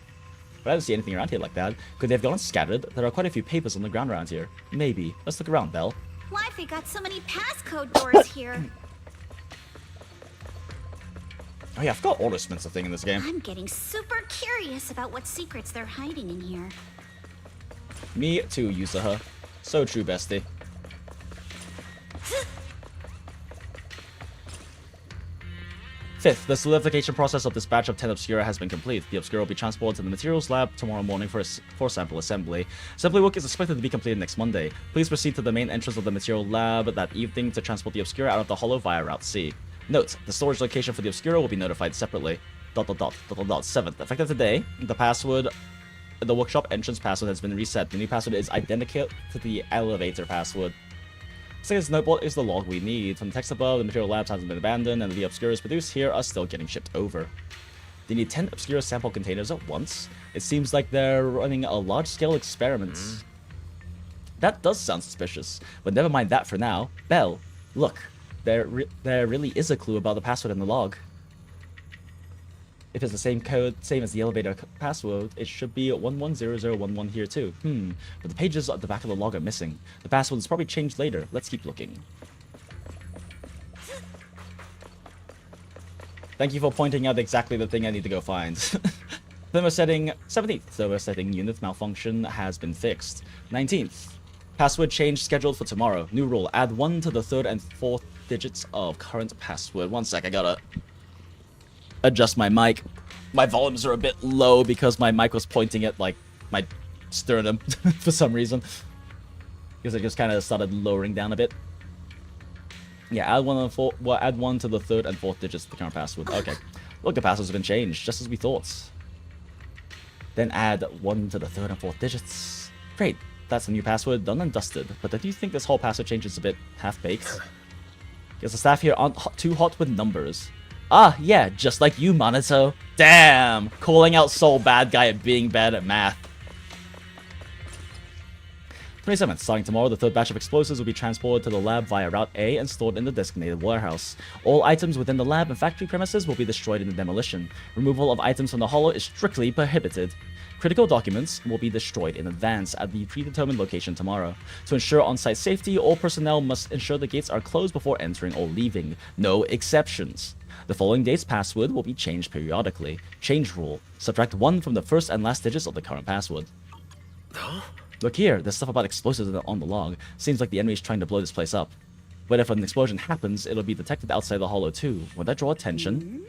But I don't see anything around here like that. Could they have gone scattered? There are quite a few papers on the ground around here. Maybe. Let's look around, Belle. Why have they got so many passcode doors here? Oh yeah, I forgot auto-spin's a thing in this game. I'm getting super curious about what secrets they're hiding in here. Me too, Yusaha. So true, bestie. Fifth, the solidification process of this batch of 10 Obscura has been complete. The Obscura will be transported to the materials lab tomorrow morning for sample assembly. Assembly work is expected to be completed next Monday. Please proceed to the main entrance of the material lab that evening to transport the Obscura out of the HOLLOW via Route C. Note, the storage location for the Obscura will be notified separately. ... 7th, effective today, the password, the workshop entrance password has been reset. The new password is identical to the elevator password. Second note, what is the log we need? From the text above, the material labs hasn't been abandoned, and the Obscuras produced here are still getting shipped over. They need 10 Obscura sample containers at once. It seems like they're running a large-scale experiment. That does sound suspicious, but never mind that for now. Belle, look, there really is a clue about the password in the log. If it's the same code, same as the elevator password, it should be 110011 here too. But the pages at the back of the log are missing. The password is probably changed later. Let's keep looking. Thank you for pointing out exactly the thing I need to go find. Thermosetting 17th. Thermosetting unit malfunction has been fixed. 19th. Password change scheduled for tomorrow. New rule. Add 1 to the 3rd and 4th digits of current password. One sec, I gotta adjust my mic. My volumes are a bit low because my mic was pointing at like my sternum for some reason. Because it just kind of started lowering down a bit. Yeah, add 1 to the 3rd and 4th digits of the current password. Okay. Look, the passwords have been changed, just as we thought. Then add 1 to the 3rd and 4th digits. Great. That's the new password, done and dusted. But do you think this whole password change is a bit half-baked? Because the staff here aren't too hot with numbers. Ah, yeah, just like you, Minato. Damn! Calling out Soul bad guy at being bad at math. 27th, starting tomorrow, the 3rd batch of explosives will be transported to the lab via Route A and stored in the designated warehouse. All items within the lab and factory premises will be destroyed in the demolition. Removal of items from the HOLLOW is strictly prohibited. Critical documents will be destroyed in advance at the predetermined location tomorrow. To ensure on-site safety, all personnel must ensure the gates are closed before entering or leaving. No exceptions. The following date's password will be changed periodically. Change rule. Subtract 1 from the first and last digits of the current password. Look here, there's stuff about explosives on the log. Seems like the enemy is trying to blow this place up. But if an explosion happens, it'll be detected outside the HOLLOW too. Would that draw attention?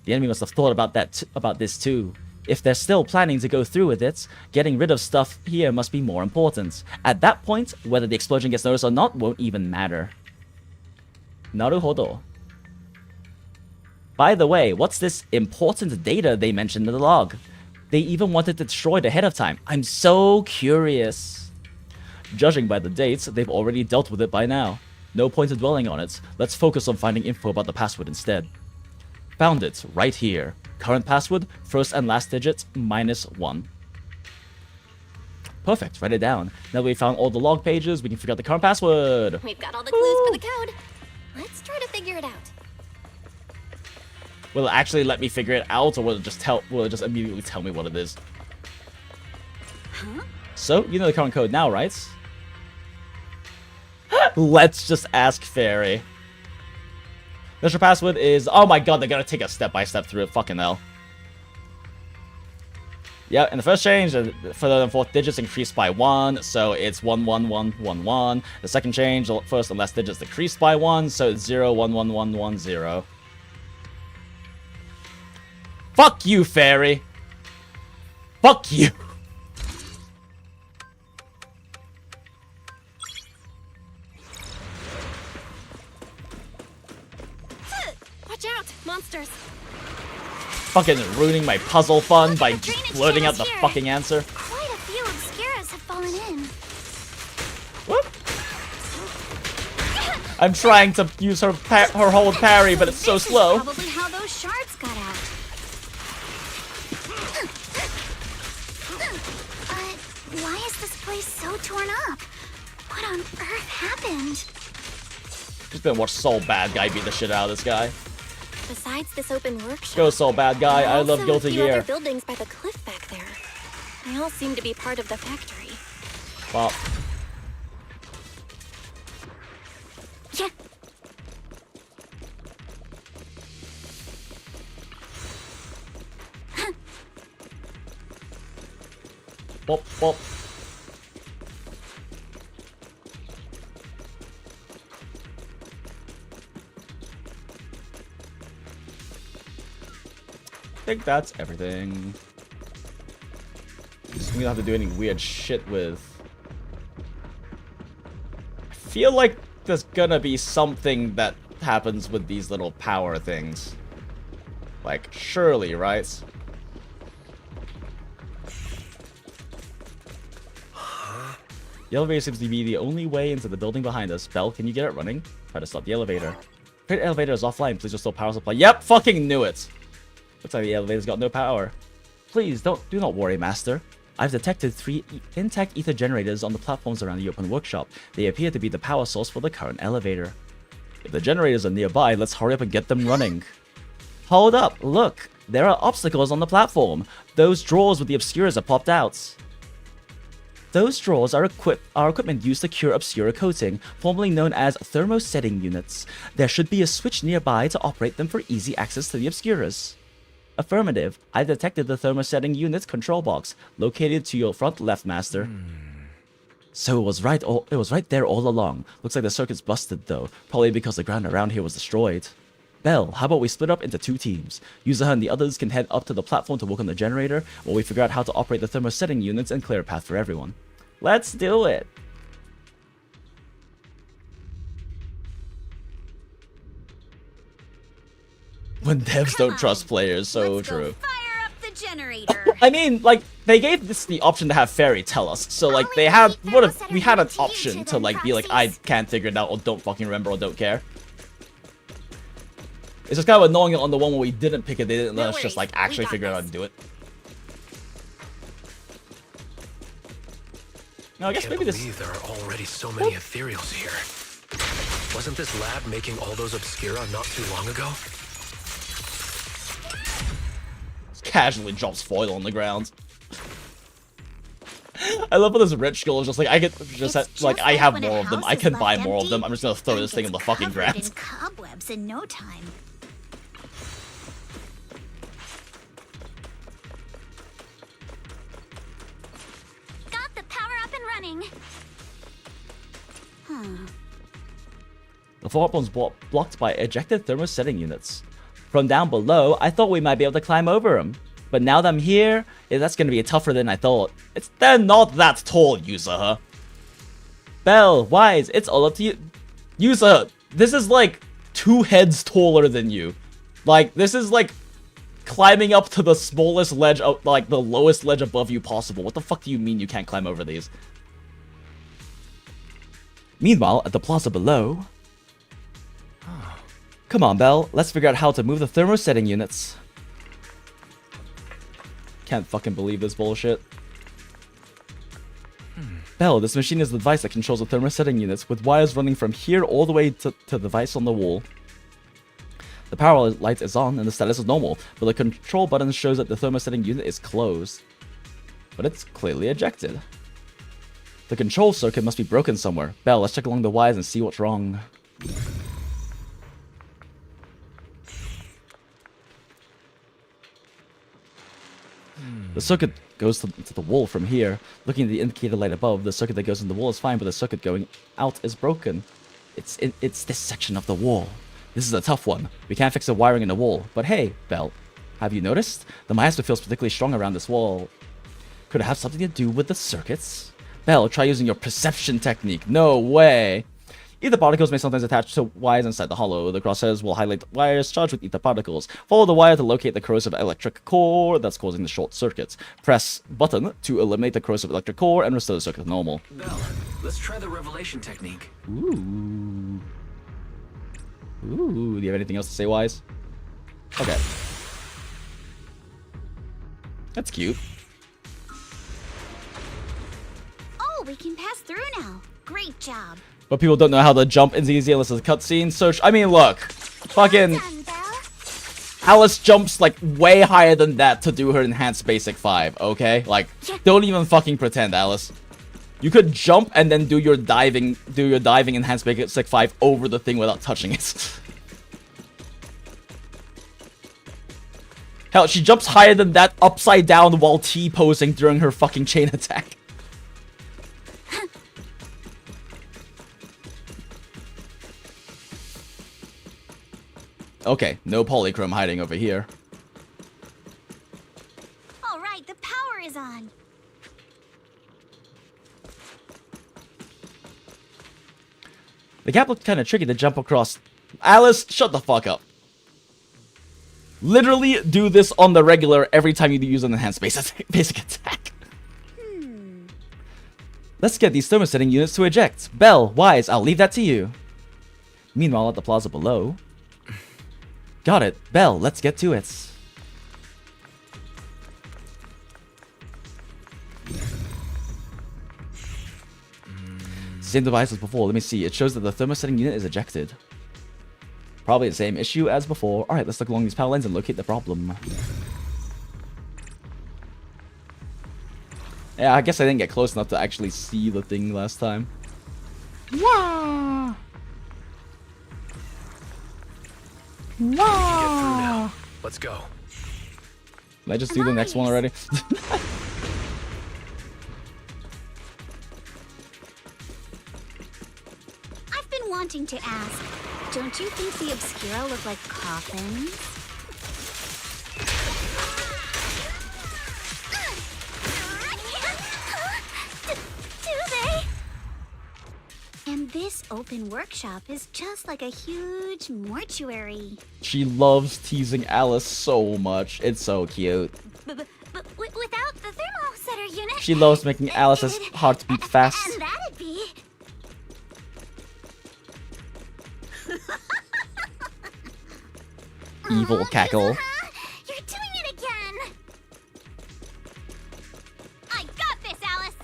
The enemy must have thought about this too. If they're still planning to go through with it, getting rid of stuff here must be more important. At that point, whether the explosion gets noticed or not won't even matter. Naruhodo. By the way, what's this important data they mentioned in the log? They even wanted it destroyed ahead of time. I'm so curious. Judging by the dates, they've already dealt with it by now. No point in dwelling on it. Let's focus on finding info about the password instead. Found it, right here. Current password, first and last digit, -1. Perfect, write it down. Now that we found all the log pages, we can figure out the current password. We've got all the clues for the code. Let's try to figure it out. Will it actually let me figure it out, or will it just immediately tell me what it is? Huh? So, you know the current code now, right? Let's just ask Fairy. Initial password is... Oh my god, they're gonna take a step-by-step through it. Fucking hell. Yeah, in the first change, the 3rd and 4th digits increased by 1, so it's 11111. The second change, the first and last digits decreased by 1, so it's 011110. Fuck you, Fairy. Fuck you. Watch out, monsters. Fucking ruining my puzzle fun by just blurting out the fucking answer. Quite a few Obscuras have fallen in. What? I'm trying to use her hold parry, but it's so slow. Probably how those shards got out. Why is this place so torn up? What on earth happened? Just gonna watch Soul Bad Guy beat the shit out of this guy. Besides this open workshop, Go Soul Bad Guy, I love Guilty a few Gear. other buildings by the cliff back there. They all seem to be part of the factory. Well. Yeah. bop, bop. I think that's everything. We don't have to do any weird shit with. I feel like there's gonna be something that happens with these little power things. Like, surely, right? The elevator seems to be the only way into the building behind us. Belle, can you get it running? Try to stop the elevator. Great elevator is offline. Please restore power supply. Yep, fucking knew it. Looks like the elevator's got no power. Please, do not worry, Master. I've detected 3 intact ether generators on the platforms around the open workshop. They appear to be the power source for the current elevator. If the generators are nearby, let's hurry up and get them running. Hold up, look. There are obstacles on the platform. Those drawers with the Obscuras are popped out. Those drawers are equipment used to cure Obscura coating, formerly known as thermosetting units. There should be a switch nearby to operate them for easy access to the Obscuras. Affirmative. I detected the thermosetting unit's control box, located to your front left, Master. So it was right there all along. Looks like the circuit's busted though, probably because the ground around here was destroyed. Belle, how about we split up into 2 teams? Yuzuha and the others can head up to the platform to work on the generator, while we figure out how to operate the thermosetting units and clear a path for everyone. Let's do it! When devs don't trust players, so true. Fire up the generator. I mean, like, they gave this the option to have Fairy tell us, so like they had we had an option to like be like, I can't figure it out, or don't fucking remember, or don't care. It's just kind of annoying on the one where we didn't pick it, they didn't let us just like actually figure out how to do it. No, I guess maybe this. There are already so many ethereals here. Wasn't this lab making all those Obscura not too long ago? Casually drops foil on the ground. I love how this rich girl is just like, I get just like I have more of them. I can buy more of them. I'm just gonna throw this thing in the fucking ground. Cobwebs in no time. Got the power up and running. The platform's blocked by ejected thermosetting units. From down below, I thought we might be able to climb over them. But now that I'm here, that's gonna be tougher than I thought. They're not that tall, Yuzuha. Belle, Wise, it's all up to you. Yuzuha, this is like 2 heads taller than you. Like, this is like climbing up to the smallest ledge, like the lowest ledge above you possible. What the fuck do you mean you can't climb over these? Meanwhile, at the plaza below... Come on, Belle, let's figure out how to move the thermosetting units. Can't fucking believe this bullshit. Belle, this machine is the device that controls the thermosetting units, with wires running from here all the way to the device on the wall. The power light is on and the status is normal, but the control button shows that the thermosetting unit is closed. But it's clearly ejected. The control circuit must be broken somewhere. Belle, let's check along the wires and see what's wrong. The circuit goes to the wall from here. Looking at the indicator light above, the circuit that goes in the wall is fine, but the circuit going out is broken. It's this section of the wall. This is a tough one. We can't fix the wiring in the wall. But hey, Belle, have you noticed? The miasma feels particularly strong around this wall. Could it have something to do with the circuits? Belle, try using your perception technique. No way. Ether particles may sometimes attach to wires inside the hollow. The crosshairs will highlight wires charged with ether particles. Follow the wire to locate the corrosive electric core that's causing the short circuits. Press button to eliminate the corrosive electric core and restore the circuit to normal. Belle, let's try the revelation technique. Ooh. Ooh, do you have anything else to say, Wise? Okay. That's cute. Oh, we can pass through now. Great job. But people don't know how to jump in ZZZ unless it's a cutscene. So, I mean, look. Fucking... Alice jumps, like, way higher than that to do her enhanced basic 5, okay? Like, don't even fucking pretend, Alice. You could jump and then do your diving enhanced basic 5 over the thing without touching it. Hell, she jumps higher than that upside down while T-posing during her fucking chain attack. Okay, no polychrome hiding over here. All right, the power is on. The gap looked kind of tricky to jump across. Alice, shut the fuck up. Literally do this on the regular every time you use an enhanced basic attack. Let's get these thermosetting units to eject. Belle, Wise, I'll leave that to you. Meanwhile, at the plaza below... Got it. Belle, let's get to it. Same device as before. Let me see. It shows that the thermosetting unit is ejected. Probably the same issue as before. Alright, let's look along these power lines and locate the problem. Yeah, I guess I didn't get close enough to actually see the thing last time. Wow. Get through now. Let's go. Did I just do the next one already? I've been wanting to ask, don't you think the Obscura look like coffins? Do they? And this open workshop is just like a huge mortuary. She loves teasing Alice so much. It's so cute. But without the thermosetter unit... She loves making Alice's heart beat fast. And that'd be... Evil cackle. You're doing it again! I got this, Alice!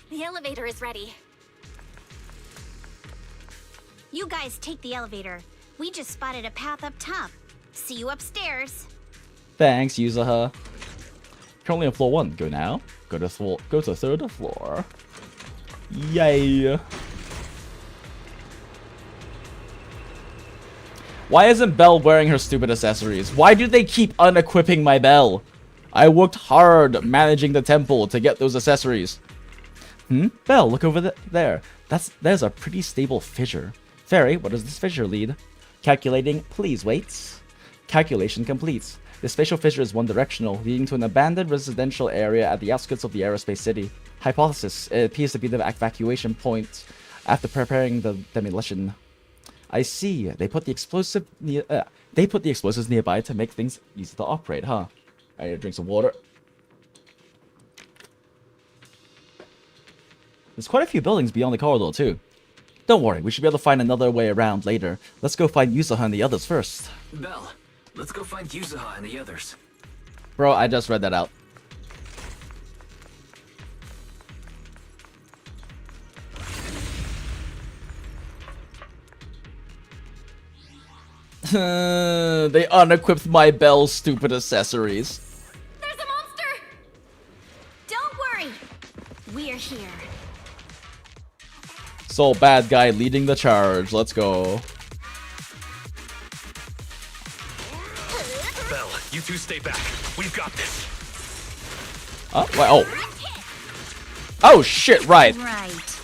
The elevator is ready. You guys take the elevator. We just spotted a path up top. See you upstairs. Thanks, user. Currently on floor 1. Go now. Go to third floor. Yay. Why isn't Belle wearing her stupid accessories? Why do they keep unequipping my Belle? I worked hard managing the temple to get those accessories. Belle, look over there. There's a pretty stable fissure. Fairy, what does this fissure lead? Calculating, please wait. Calculation complete. This facial fissure is one-directional, leading to an abandoned residential area at the outskirts of the aerospace city. Hypothesis, it appears to be the evacuation point after preparing the demolition. I see. They put the explosives nearby to make things easy to operate, huh? I need to drink some water. There's quite a few buildings beyond the corridor, too. Don't worry, we should be able to find another way around later. Let's go find Yuzuha and the others first. Belle, let's go find Yuzuha and the others. Bro, I just read that out. They unequipped my Belle's stupid accessories. There's a monster! Don't worry. We're here. So, bad guy leading the charge. Let's go. Belle, you two stay back. We've got this. Oh. Oh, shit, right.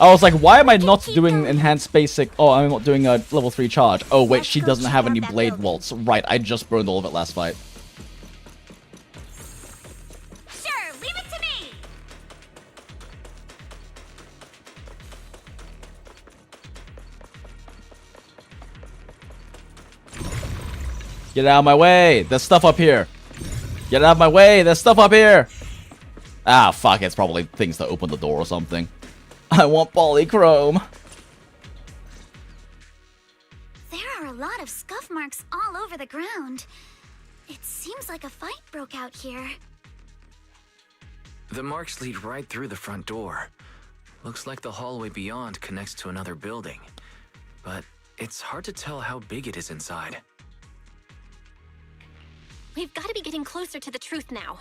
I was like, why am I not doing enhanced basic? Oh, I'm not doing a level 3 charge. Oh, wait, she doesn't have any blade waltz. Right, I just burned all of it last fight. Sure, leave it to me. Get out of my way. There's stuff up here. Get out of my way. There's stuff up here. Ah, fuck. It's probably things to open the door or something. I want polychrome. There are a lot of scuff marks all over the ground. It seems like a fight broke out here. The marks lead right through the front door. Looks like the hallway beyond connects to another building. But it's hard to tell how big it is inside. We've got to be getting closer to the truth now.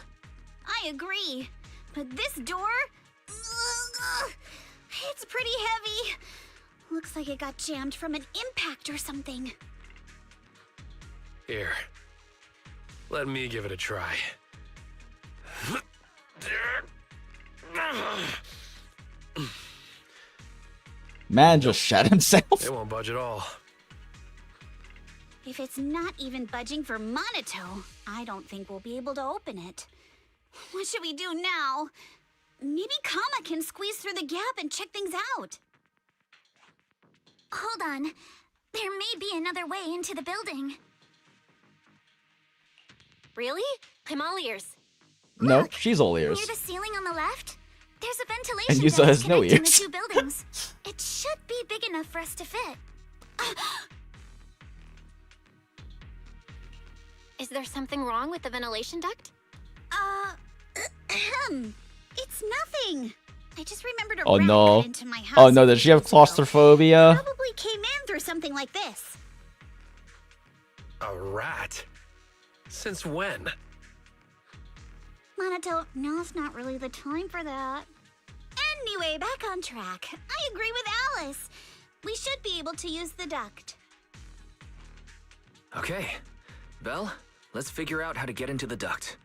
I agree. But this door... it's pretty heavy. Looks like it got jammed from an impact or something. Here. Let me give it a try. Man just shot himself. It won't budge at all. If it's not even budging for Monato, I don't think we'll be able to open it. What should we do now? Maybe Kama can squeeze through the gap and check things out. Hold on. There may be another way into the building. Really? I'm all ears. No, she's all ears. Near the ceiling on the left, there's a ventilation And Yuzo vent has no connecting ears. the two buildings. It should be big enough for us to fit. Is there something wrong with the ventilation duct? It's nothing. I just remembered a Oh rat no. got into my house. Oh no, does she have claustrophobia? Probably came in through something like this. A rat? Since when? Monato, now's not really the time for that. Anyway, back on track. I agree with Alice. We should be able to use the duct. Okay. Belle, let's figure out how to get into the duct.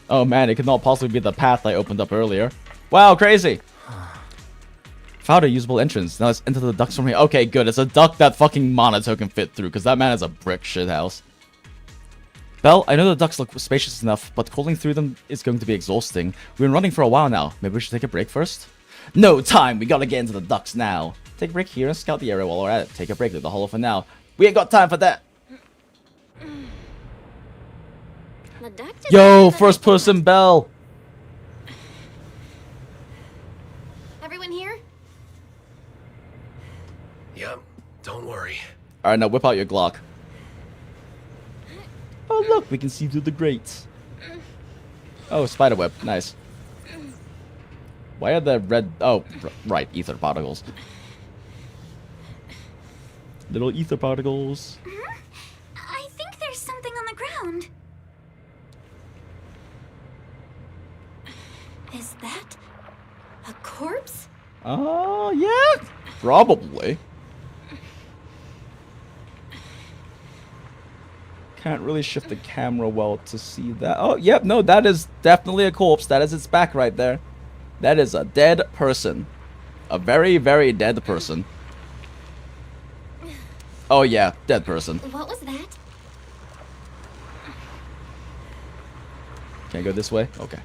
Oh man, it could not possibly be the path I opened up earlier. Wow, crazy! Found a usable entrance. Now let's enter the ducts from here. Okay, good. It's a duct that fucking Monato can fit through, because that man is a brick shithouse. Belle, I know the ducts look spacious enough, but crawling through them is going to be exhausting. We've been running for a while now. Maybe we should take a break first? No time! We gotta get into the ducts now. Take a break here and scout the area while we're at it. Take a break at the hollow for now. We ain't got time for that! The duct is Yo, first person Belle! Everyone here? Yep, don't worry. Alright, now whip out your Glock. Oh look, we can see through the grates. Oh, spiderweb. Nice. Why are the red... Oh, right. Ether particles. Little ether particles. I think there's something on the ground. Is that a corpse? Oh, yeah. Probably. Can't really shift the camera well to see that. Oh, yep. No, that is definitely a corpse. That is its back right there. That is a dead person. A very, very dead person. Oh, yeah. Dead person. What was that? Can I go this way? Okay.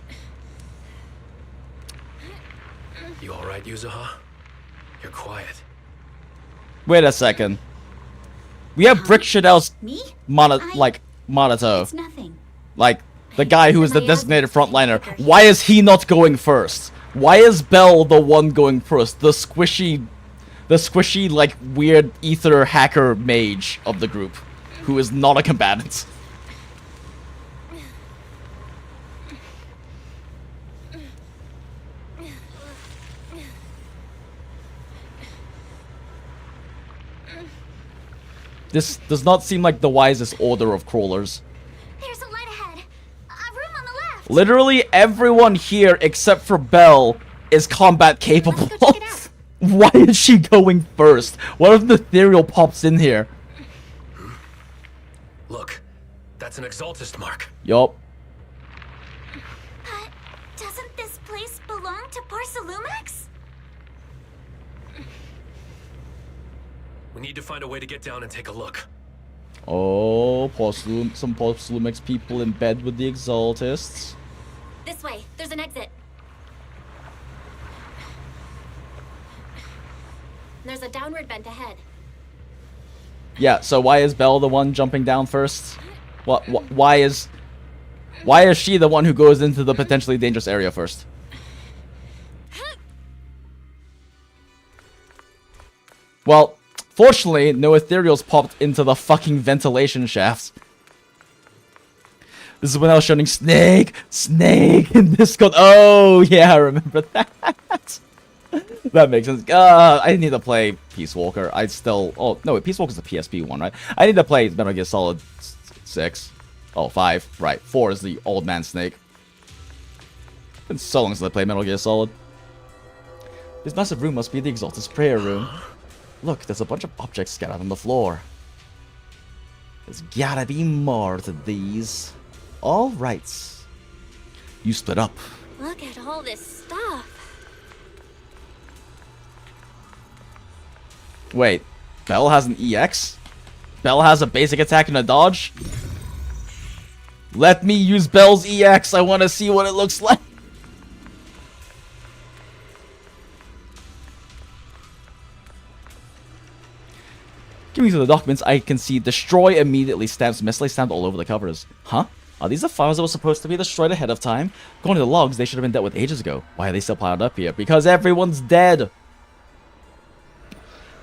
You alright, Yuzuha? You're quiet. Wait a second. We have Brick Shadel's Monato. It's nothing. Like, the guy who is the designated frontliner. Why is he not going first? Why is Belle the one going first? The squishy, like, weird ether hacker mage of the group. Who is not a combatant. This does not seem like the wisest order of crawlers. There's a light ahead. A room on the left. Literally everyone here except for Belle is combat capable. Why is she going first? What if the ethereal pops in here? Look, that's an Exaltist mark. Yup. But doesn't this place belong to Porcelumex? We need to find a way to get down and take a look. Oh, some Porcelumex people in bed with the Exaltists. This way. There's an exit. There's a downward vent ahead. Yeah, so why is Belle the one jumping down first? Why is she the one who goes into the potentially dangerous area first? Well, fortunately, no ethereals popped into the fucking ventilation shafts. This is when I was shouting, Snake! Snake! In Discord. Oh, yeah, I remember that. That makes sense. I need to play Peace Walker. Oh, no, wait, Peace Walker's the PSP one, right? I need to play Metal Gear Solid 6. Oh, 5. Right. 4 is the old man snake. Been so long since I played Metal Gear Solid. This massive room must be the Exalted's prayer room. Look, there's a bunch of objects scattered on the floor. There's gotta be more to these. All right. You split up. Look at all this stuff. Wait, Belle has an EX? Belle has a basic attack and a dodge? Let me use Belle's EX. I want to see what it looks like. Giving to the documents, I can see destroy immediately stamps messily stamped all over the covers. Huh? Are these the files that were supposed to be destroyed ahead of time? According to the logs, they should have been dealt with ages ago. Why are they still piled up here? Because everyone's dead!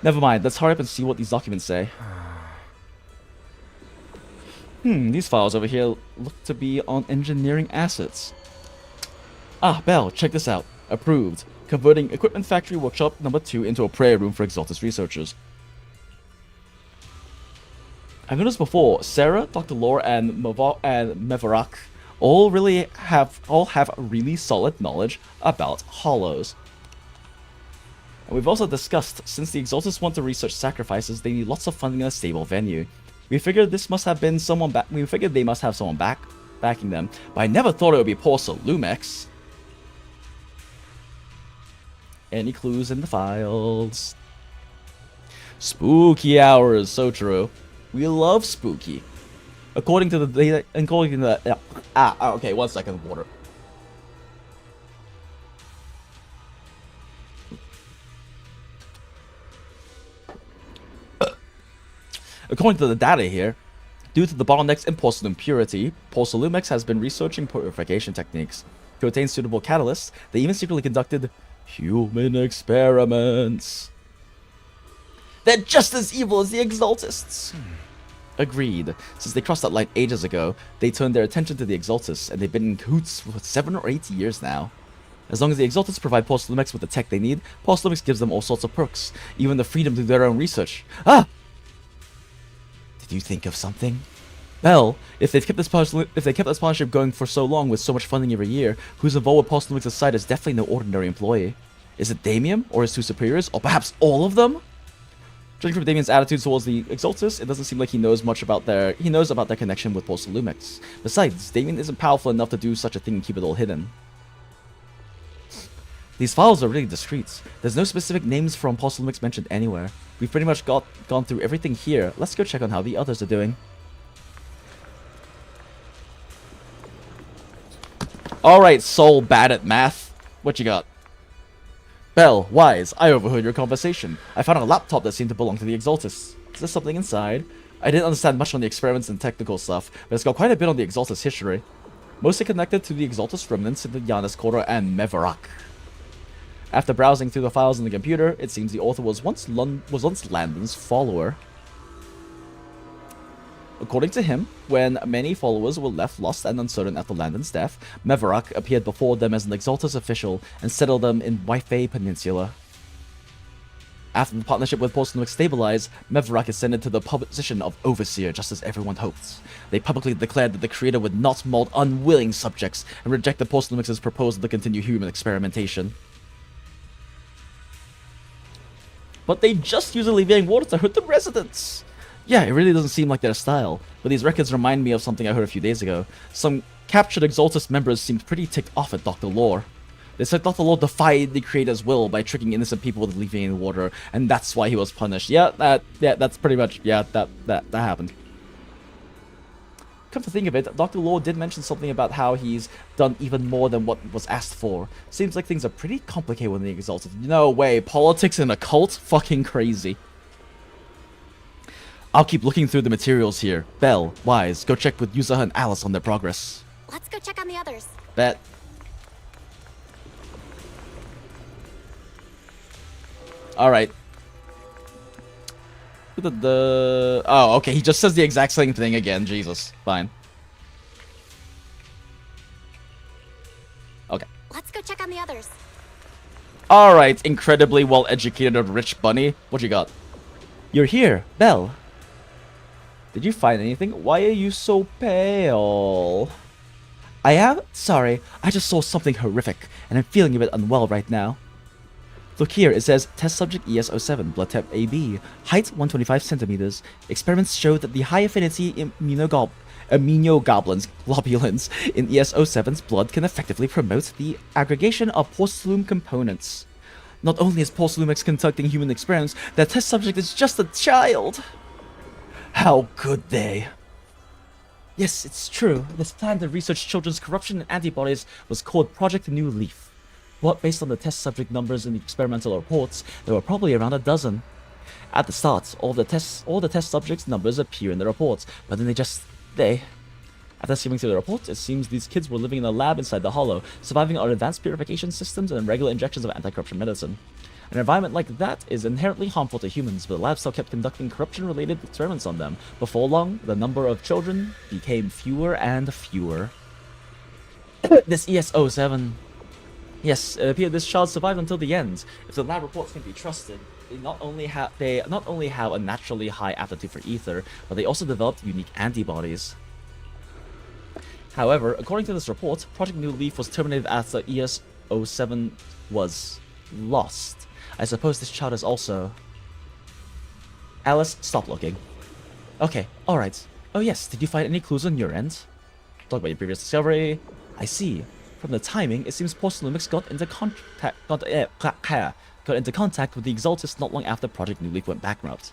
Never mind, let's hurry up and see what these documents say. These files over here look to be on engineering assets. Ah, Belle, check this out. Approved. Converting Equipment Factory Workshop number 2 into a prayer room for Exaltus researchers. I've noticed before, Sarah, Dr. Lore, and Mevarak all have really solid knowledge about hollows. And we've also discussed, since the Exaltus want to research sacrifices, they need lots of funding in a stable venue. We figured this must have been someone we figured they must have someone backing them, but I never thought it would be poor Solumex. Any clues in the files? Spooky hours, so true. We love spooky. According to the data, okay, 1 second, water. According to the data here, due to the bottlenecks in porcelain purity, Porcelumex has been researching purification techniques. To attain suitable catalysts, they even secretly conducted human experiments. They're just as evil as the Exaltists. Agreed. Since they crossed that line ages ago, they turned their attention to the Exaltists, and they've been in cahoots for 7 or 8 years now. As long as the Exaltists provide Porcelumex with the tech they need, Porcelumex gives them all sorts of perks, even the freedom to do their own research. Ah! Did you think of something? Well, if they kept this partnership going for so long with so much funding every year, who's involved with Porcelumex's side is definitely no ordinary employee. Is it Damien, or his 2 superiors, or perhaps all of them? Judging from Damien's attitude towards the Exaltus, it doesn't seem like he knows much about their connection with Porcelumex. Besides, Damien isn't powerful enough to do such a thing and keep it all hidden. These files are really discreet. There's no specific names from Porcelumex mentioned anywhere. We've pretty much gone through everything here. Let's go check on how the others are doing. Alright, Soul bad at math. What you got? Belle, Wise, I overheard your conversation. I found a laptop that seemed to belong to the Exaltus. Is there something inside? I didn't understand much on the experiments and technical stuff, but it's got quite a bit on the Exaltus history. Mostly connected to the Exaltus remnants in the Yanis Quarter and Mevarak. After browsing through the files on the computer, it seems the author was once Landon's follower. According to him, when many followers were left lost and uncertain after Landon's death, Mevarak appeared before them as an Exaltus official and settled them in Waifei Peninsula. After the partnership with Porcelumex stabilized, Mevarak ascended to the position of overseer, just as everyone hoped. They publicly declared that the creator would not mold unwilling subjects and rejected Porcelumex's proposal to continue human experimentation. But they just use alleviating water to hurt the residents. Yeah, it really doesn't seem like their style, but these records remind me of something I heard a few days ago. Some captured Exaltus members seemed pretty ticked off at Dr. Lore. They said Dr. Lore defied the creator's will by tricking innocent people with alleviating water, and that's why he was punished. That's pretty much, that happened. Come to think of it, Dr. Lore did mention something about how he's done even more than what was asked for. Seems like things are pretty complicated with the Exalted. No way, politics in a cult? Fucking crazy. I'll keep looking through the materials here. Belle, Wise, go check with Yuza and Alice on their progress. Let's go check on the others. Bet. Alright. Oh, okay, he just says the exact same thing again. Jesus. Fine. Okay. Let's go check on the others. Alright, incredibly well-educated rich bunny. What you got? You're here, Belle. Did you find anything? Why are you so pale? I am? Sorry, I just saw something horrific, and I'm feeling a bit unwell right now. Look here, it says test subject ES07, blood type AB, height 125 centimeters. Experiments show that the high affinity immunoglobulins in ES07's blood can effectively promote the aggregation of porcelain components. Not only is Porcelumex conducting human experiments, their test subject is just a child. How could they? Yes, it's true. This plan to research children's corruption and antibodies was called Project New Leaf. But based on the test subject numbers in the experimental reports, there were probably around a dozen. At the start, all the test subjects' numbers appear in the reports, but then after skimming through the reports, it seems these kids were living in a lab inside the Hollow, surviving on advanced purification systems and regular injections of anti-corruption medicine. An environment like that is inherently harmful to humans, but the lab still kept conducting corruption-related experiments on them. Before long, the number of children became fewer and fewer. This ES07... Yes, it appeared this child survived until the end. If the lab reports can be trusted, they not only have a naturally high aptitude for ether, but they also developed unique antibodies. However, according to this report, Project New Leaf was terminated after ES07 was lost. I suppose this child is also... Alice, stop looking. Okay, alright. Oh yes, did you find any clues on your end? Talk about your previous discovery. I see. From the timing, it seems Porcelumix got into contact with the Exaltus not long after Project New Leaf went bankrupt.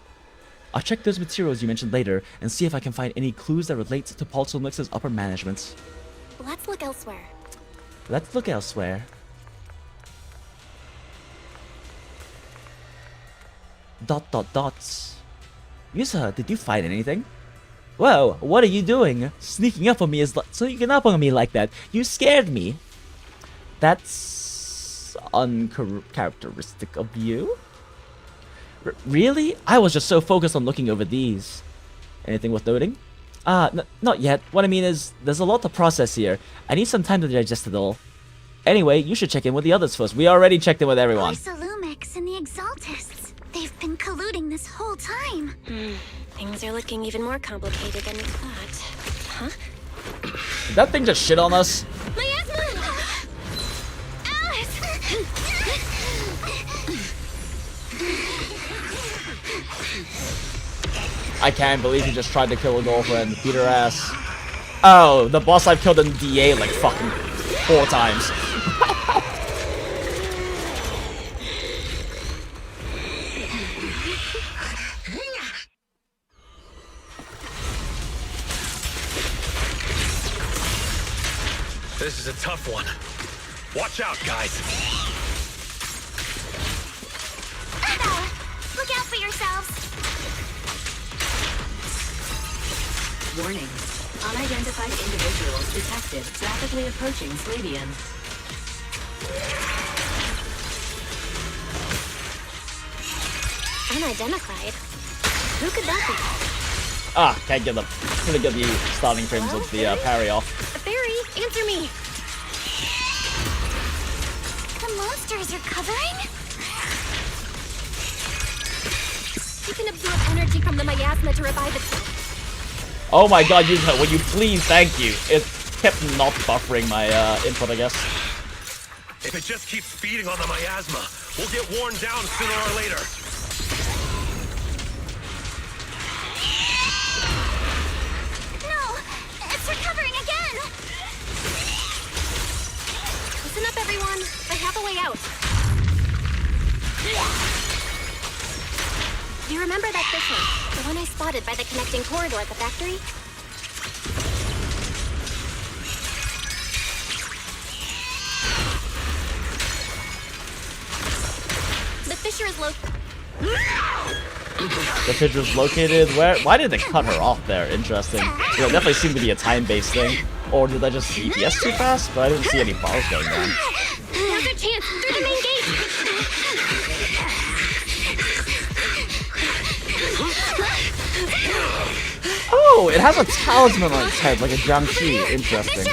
I'll check those materials you mentioned later and see if I can find any clues that relate to Porcelumix's upper management. Let's look elsewhere. Let's look elsewhere. Yusa, did you find anything? Whoa, what are you doing? Sneaking up on me like that. You scared me. That's uncharacteristic of you. Really? I was just so focused on looking over these. Anything worth noting? Not yet. What I mean is, there's a lot to process here. I need some time to digest it all. Anyway, you should check in with the others first. We already checked in with everyone. Porcelumix and the Exaltists. They've been colluding this whole time. Things are looking even more complicated than we thought. Huh? Did that thing just shit on us? Alice! I can't believe he just tried to kill a girlfriend. Beat her ass. Oh, the boss I've killed in DA like fucking 4 times. This is a tough one. Watch out, guys. Look out for yourselves. Warning. Unidentified individuals detected rapidly approaching Slavian. Unidentified? Who could that be? Couldn't get the starting frames of the parry off. Barry, answer me! The monsters are covering? You can absorb energy from the miasma to revive itself. Oh my god, will you please? Thank you. It kept not buffering my input, I guess. If it just keeps feeding on the miasma, we'll get worn down sooner or later. No! It's recovering again! Listen up, everyone. I have a way out. Do you remember that fissure? The one I spotted by the connecting corridor at the factory? The fissure is The fissure is located where? Why did they cut her off there? Interesting. You know, it definitely seemed to be a time-based thing. Or did I just DPS too fast? But I didn't see any bars going down. Now's our chance! Through the main gate! Oh, it has a talisman on its head, like a Jiangxi. Interesting.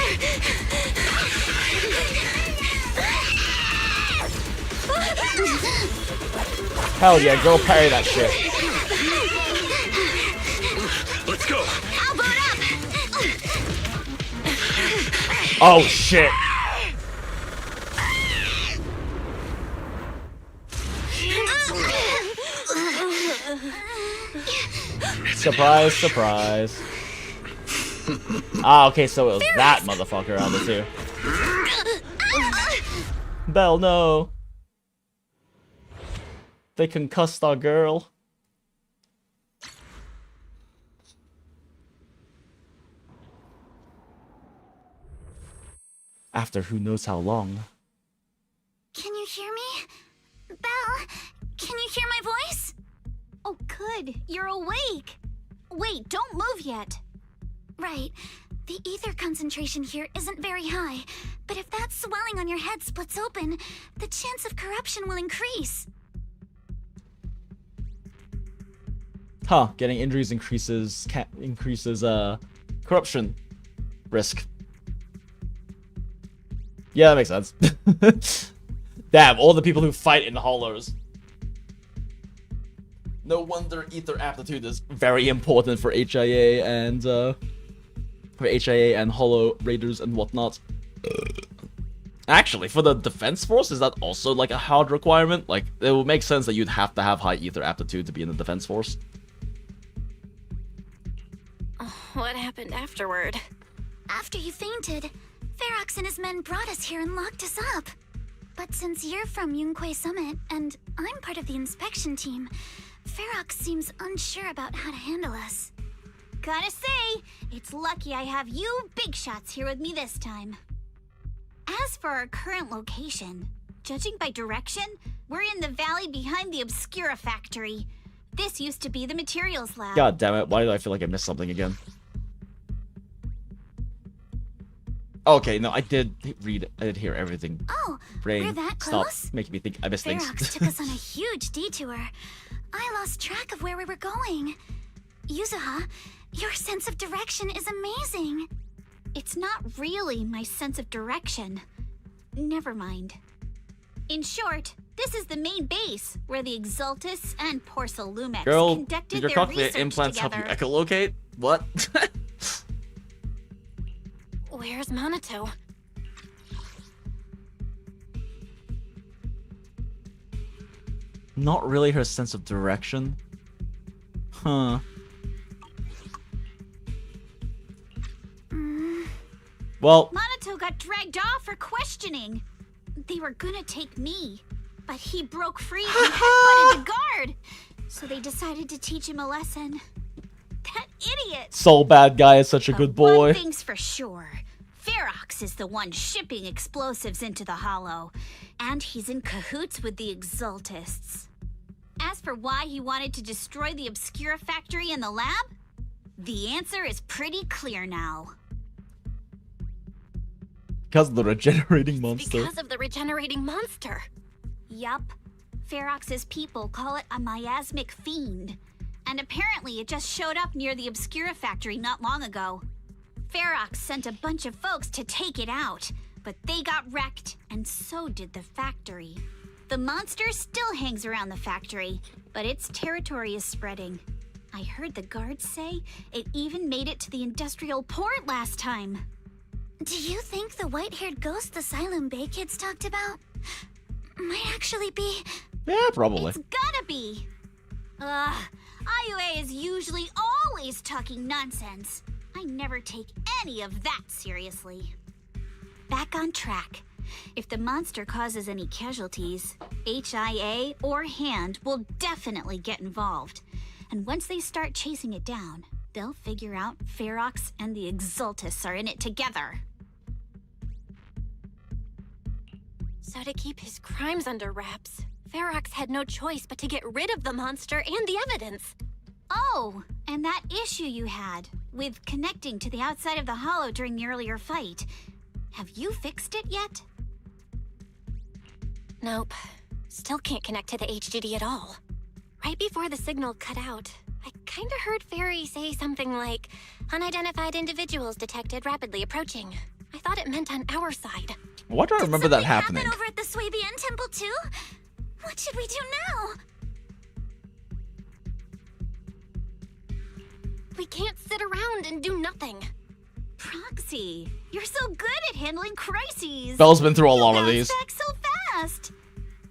Hell yeah, girl, parry that shit. Let's go. Oh shit. Surprise, surprise. Ah, okay, so it was that motherfucker on the two. Belle, no. They concussed our girl. After who knows how long. Can you hear me? Belle, can you hear my voice? Oh, good. You're awake. Wait, don't move yet. Right. The ether concentration here isn't very high, but if that swelling on your head splits open, the chance of corruption will increase. Huh, getting injuries increases corruption risk. Yeah, that makes sense. Damn, all the people who fight in hollows. No wonder ether aptitude is very important for HIA and hollow raiders and whatnot. Actually, for the defense force, is that also like a hard requirement? Like, it would make sense that you'd have to have high ether aptitude to be in the defense force. What happened afterward? After you fainted, Ferox and his men brought us here and locked us up. But since you're from Yunquay Summit, and I'm part of the inspection team, Ferox seems unsure about how to handle us. Gotta say, it's lucky I have you big shots here with me this time. As for our current location, judging by direction, we're in the valley behind the Obscura factory. This used to be the materials lab. God damn it, why did I feel like I missed something again? Okay, no, I did hear everything. Oh, Brain, we're that stop close? making me think I missed things. Ferox took us on a huge detour. I lost track of where we were going. Yuzuha, your sense of direction is amazing. It's not really my sense of direction. Never mind. In short, this is the main base where the Exaltus and Porcelumex Girl, conducted did your their cochlear research implants together. help you echolocate? What? Where's Minato? Not really her sense of direction. Huh. Well, Minato got dragged off for questioning. They were gonna take me, but he broke free and headbutted the guard. So they decided to teach him a lesson. That idiot! Soul Bad Guy is such a good boy. One thing's for sure. Ferox is the one shipping explosives into the Hollow, and he's in cahoots with the Exaltists. As for why he wanted to destroy the Obscura factory and the lab, the answer is pretty clear now. Because of the regenerating monster. Because of the regenerating monster. Yup. Ferox's people call it a miasmic fiend. And apparently it just showed up near the Obscura factory not long ago. Ferox sent a bunch of folks to take it out, but they got wrecked, and so did the factory. The monster still hangs around the factory, but its territory is spreading. I heard the guards say it even made it to the industrial port last time. Do you think the white-haired ghost the Silum Bay kids talked about might actually be... Yeah, probably. It's gotta be! IUA is usually always talking nonsense. I never take any of that seriously. Back on track. If the monster causes any casualties, HIA or Hand will definitely get involved. And once they start chasing it down, they'll figure out Ferox and the Exaltus are in it together. So to keep his crimes under wraps, Ferox had no choice but to get rid of the monster and the evidence. Oh, and that issue you had with connecting to the outside of the Hollow during the earlier fight. Have you fixed it yet? Nope. Still can't connect to the HDD at all. Right before the signal cut out, I kinda heard Fairy say something like, unidentified individuals detected rapidly approaching. I thought it meant on our side. Why do I remember that happening? Happen over at the Swabian Temple too? What should we do now? We can't sit around and do nothing. Proxy, You're so good at handling crises. Belle's been through a lot of these. Back so fast.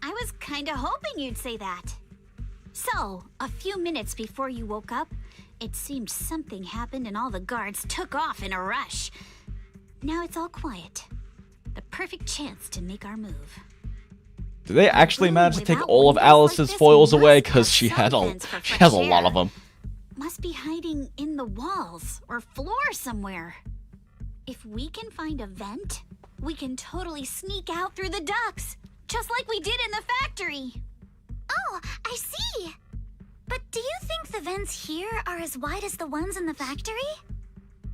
I was kind of hoping you'd say that. So, a few minutes before you woke up, it seemed something happened and all the guards took off in a rush. Now it's all quiet. The perfect chance to make our move. Did they actually manage to take all of Alice's foils away? Because she has a lot of them. Must be hiding in the walls or floor somewhere. If we can find a vent, we can totally sneak out through the ducts, just like we did in the factory. Oh, I see. But do you think the vents here are as wide as the ones in the factory?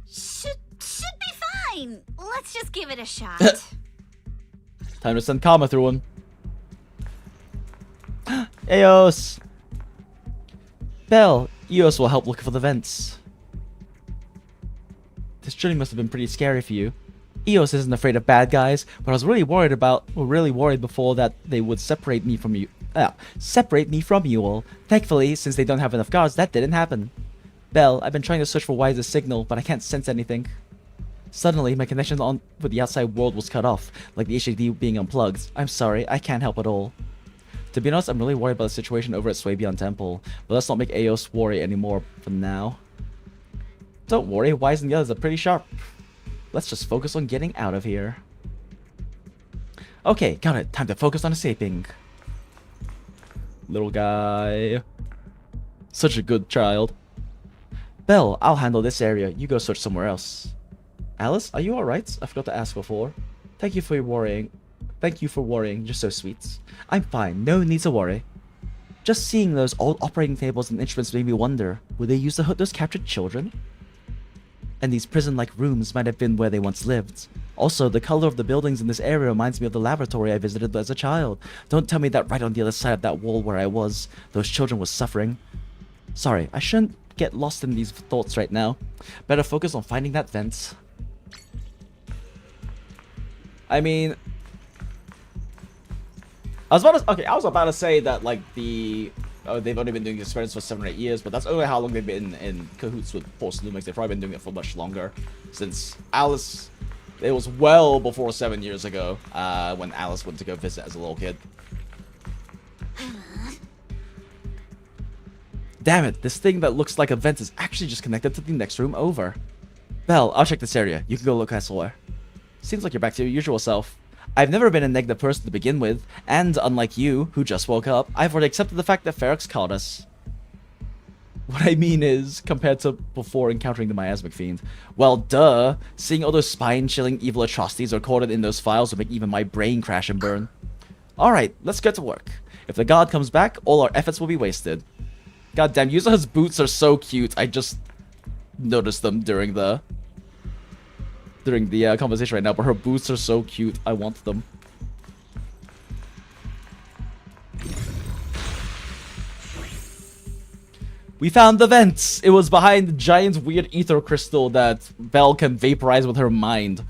Should be fine. Let's just give it a shot. Time to send Karma through one. Eos! Belle, Eos will help look for the vents. This journey must have been pretty scary for you. Eos isn't afraid of bad guys, but I was really worried before that they would separate me from you. Separate me from you all. Thankfully, since they don't have enough guards, that didn't happen. Belle, I've been trying to search for why the signal, but I can't sense anything. Suddenly, my connection with the outside world was cut off, like the HDD being unplugged. I'm sorry, I can't help at all. To be honest, I'm really worried about the situation over at Swabian Temple, but let's not make Eos worry anymore for now. Don't worry, Wise and the others are pretty sharp. Let's just focus on getting out of here. Okay, got it. Time to focus on escaping. Little guy. Such a good child. Belle, I'll handle this area. You go search somewhere else. Alice, are you alright? I forgot to ask before. Thank you for worrying. You're so sweet. I'm fine. No need to worry. Just seeing those old operating tables and instruments made me wonder, were they used to hurt those captured children? And these prison-like rooms might have been where they once lived. Also, the color of the buildings in this area reminds me of the laboratory I visited as a child. Don't tell me that right on the other side of that wall where I was, those children were suffering. Sorry, I shouldn't get lost in these thoughts right now. Better focus on finding that vent. I mean, I was about to say that like they've only been doing the experiments for 7 or 8 years, but that's only how long they've been in cahoots with Lumix. They've probably been doing it for much longer. Since Alice, it was well before 7 years ago when Alice went to go visit as a little kid. Damn it, this thing that looks like a vent is actually just connected to the next room over. Belle, I'll check this area. You can go look elsewhere. Seems like you're back to your usual self. I've never been a negative person to begin with, and unlike you, who just woke up, I've already accepted the fact that Ferox caught us. What I mean is, compared to before encountering the miasmic fiend, well, duh, seeing all those spine-chilling evil atrocities recorded in those files would make even my brain crash and burn. Alright, let's get to work. If the god comes back, all our efforts will be wasted. God damn, Yuza's boots are so cute. I just noticed them during the conversation right now, but her boots are so cute. I want them. We found the vents. It was behind the giant weird ether crystal that Belle can vaporize with her mind.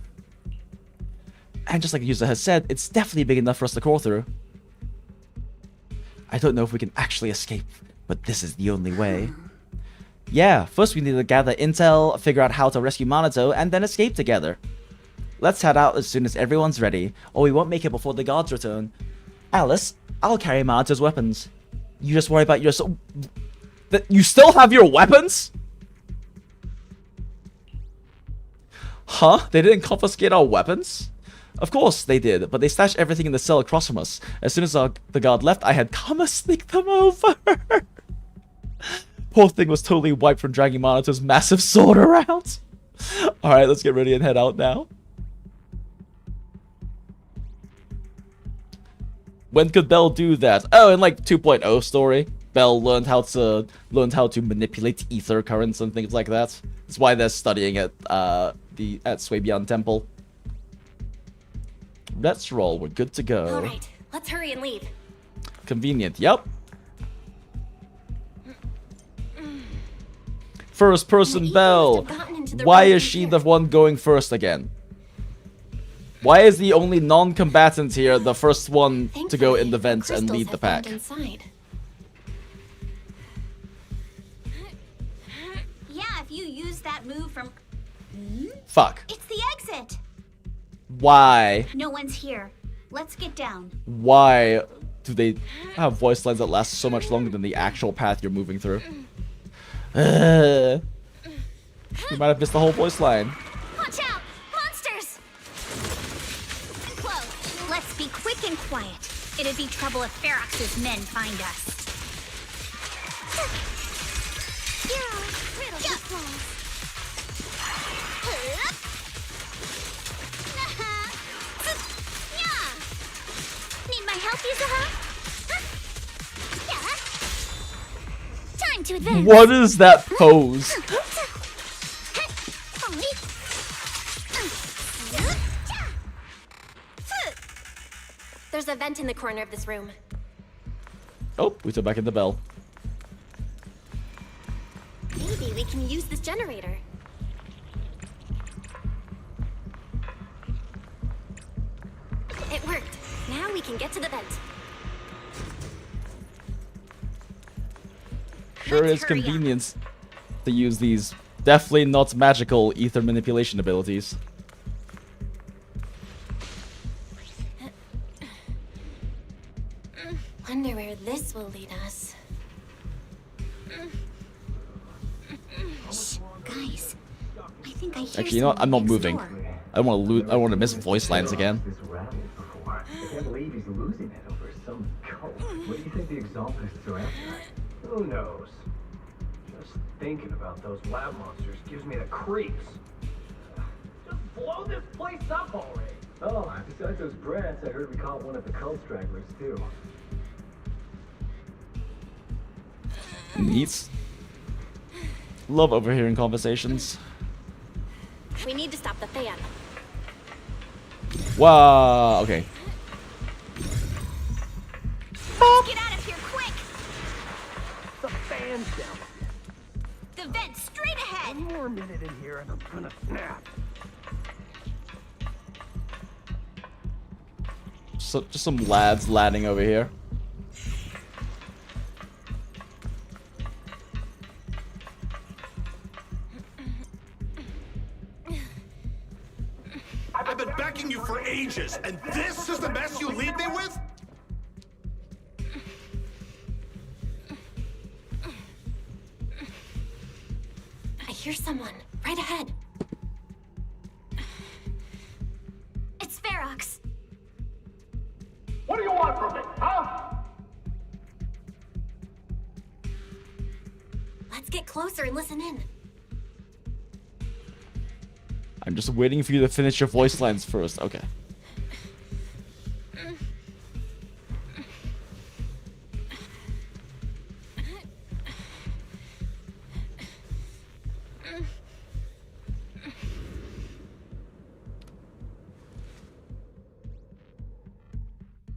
And just like Yuza has said, it's definitely big enough for us to crawl through. I don't know if we can actually escape, but this is the only way. Yeah, first we need to gather intel, figure out how to rescue Minato, and then escape together. Let's head out as soon as everyone's ready, or we won't make it before the guards return. Alice, I'll carry Minato's weapons. You just worry about your you still have your weapons? Huh? They didn't confiscate our weapons? Of course they did, but they stashed everything in the cell across from us. As soon as the guard left, I had Kama sneak them over. Poor thing was totally wiped from dragging Minato's massive sword around. Alright, let's get ready and head out now. When could Belle do that? Oh, in like 2.0 story, Belle learned how to manipulate ether currents and things like that. That's why they're studying at Swabian Temple. Let's roll. We're good to go. All right, let's hurry and leave. Convenient. Yep. First person Belle. Why is she the one going first again? Why is the only non-combatant here the first one to go in the vents and lead the pack? Yeah, if you use that move from... Fuck. It's the exit. Why? No one's here. Let's get down. Why do they have voice lines that last so much longer than the actual path you're moving through? You might have missed the whole voice line. Watch out! Monsters! Whoa, let's be quick and quiet. It'd be trouble if Ferox's men find us. Need my help, Yuzuha? Time to advance. What is that pose? There's a vent in the corner of this room. Oh, we took back in the bell. Maybe we can use this generator. It worked. Now we can get to the vent. Sure is convenience to use these definitely not magical ether manipulation abilities. Wonder where this will lead us. Shh, guys. I think I hear Actually, you know what? I'm not moving. door. I want to I want to miss voice lines again. I can't believe he's losing it over some cult. What do you think the exaltists are after? Who knows? Just thinking about those lab monsters gives me the creeps. Just blow this place up already. Oh, besides those brats, I heard we caught one of the cult stragglers too. Neat. Love overhearing conversations. We need to stop the fan. Wow. Okay. Let's get out of here quick! The fan's down. The vent straight ahead! One more minute in here and I'm gonna snap. So, just some lads ladding over here. I've been backing you for ages, and this is the mess you leave me with? I hear someone right ahead. It's Ferox. What do you want from me, huh? Let's get closer and listen in. I'm just waiting for you to finish your voice lines first. Okay.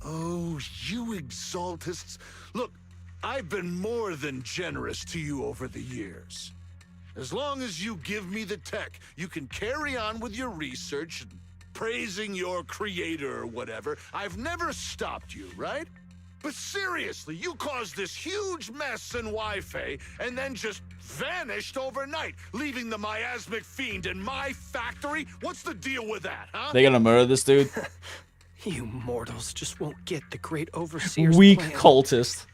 Oh, you exaltists. Look, I've been more than generous to you over the years. As long as you give me the tech, you can carry on with your research and praising your creator or whatever. I've never stopped you, right? But seriously, you caused this huge mess in Wi-Fi and then just vanished overnight, leaving the miasmic fiend in my factory? What's the deal with that, huh? They gonna murder this dude? You mortals just won't get the great overseer's Weak plan. cultist.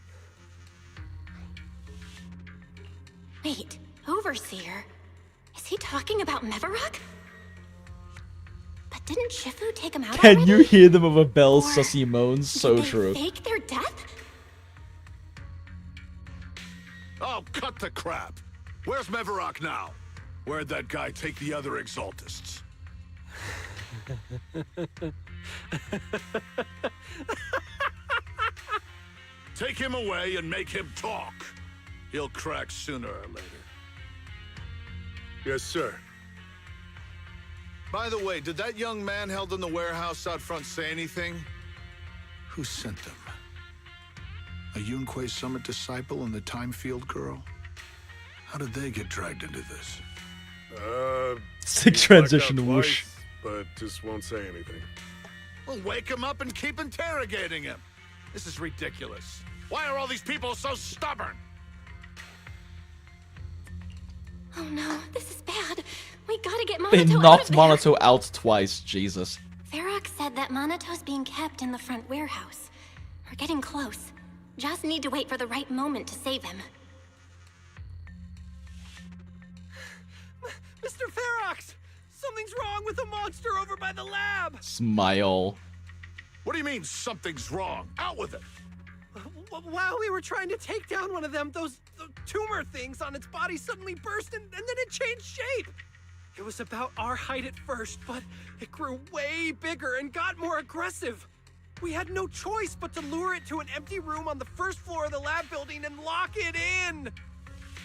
Wait, Overseer? Is he talking about Mevarok? But didn't Shifu take him out Can already? you hear them over Bell's sussy moans? So Did they true. fake their death? Oh, cut the crap. Where's Mevarok now? Where'd that guy take the other exaltists? Take him away and make him talk. He'll crack sooner or later. Yes, sir. By the way, did that young man held in the warehouse out front say anything? Who sent them? A Yunquei Summit disciple and the Time Field girl? How did they get dragged into this? Sick transition whoosh. But just won't say anything. Well, wake him up and keep interrogating him. This is ridiculous. Why are all these people so stubborn? Oh no, this is bad. We gotta get Monato They out knocked of there. Monato out twice. Jesus. Ferox that Monato's being kept in the front warehouse. We're getting close. Just need to wait for the right moment to save him. Mr. Ferox! Something's wrong with the monster over by the lab! Smile. What do you mean something's wrong? Out with it! While we were trying to take down one of them, those tumor things on its body suddenly burst and then it changed shape. It was about our height at first, but it grew way bigger and got more aggressive. We had no choice but to lure it to an empty room on the first floor of the lab building and lock it in.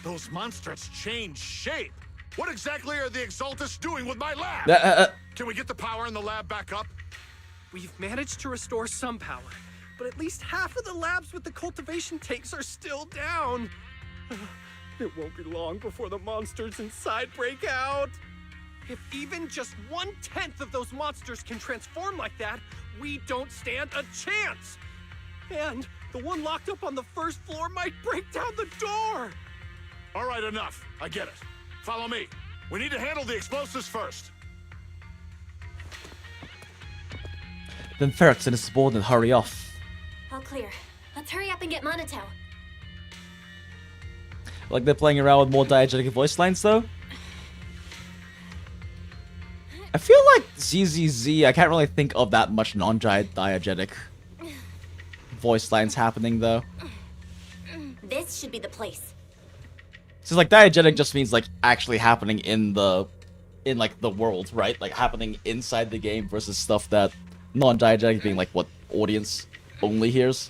Those monsters change shape. What exactly are the Exaltus doing with my lab? Can we get the power in the lab back up? We've managed to restore some power, but at least half of the labs with the cultivation tanks are still down. It won't be long before the monsters inside break out. If even just 1/10 of those monsters can transform like that, we don't stand a chance. And the one locked up on the first floor might break down the door. All right, enough. I get it. Follow me. We need to handle the explosives first. Then Ferox and his subordinate hurry off. All clear. Let's hurry up and get Monato. Like they're playing around with more diegetic voice lines though. I feel like ZZZ, I can't really think of that much non-diegetic voice lines happening though. This should be the place. So like diegetic just means like actually happening in like the world, right? Like happening inside the game versus stuff that non-diegetic being like what audience only hears.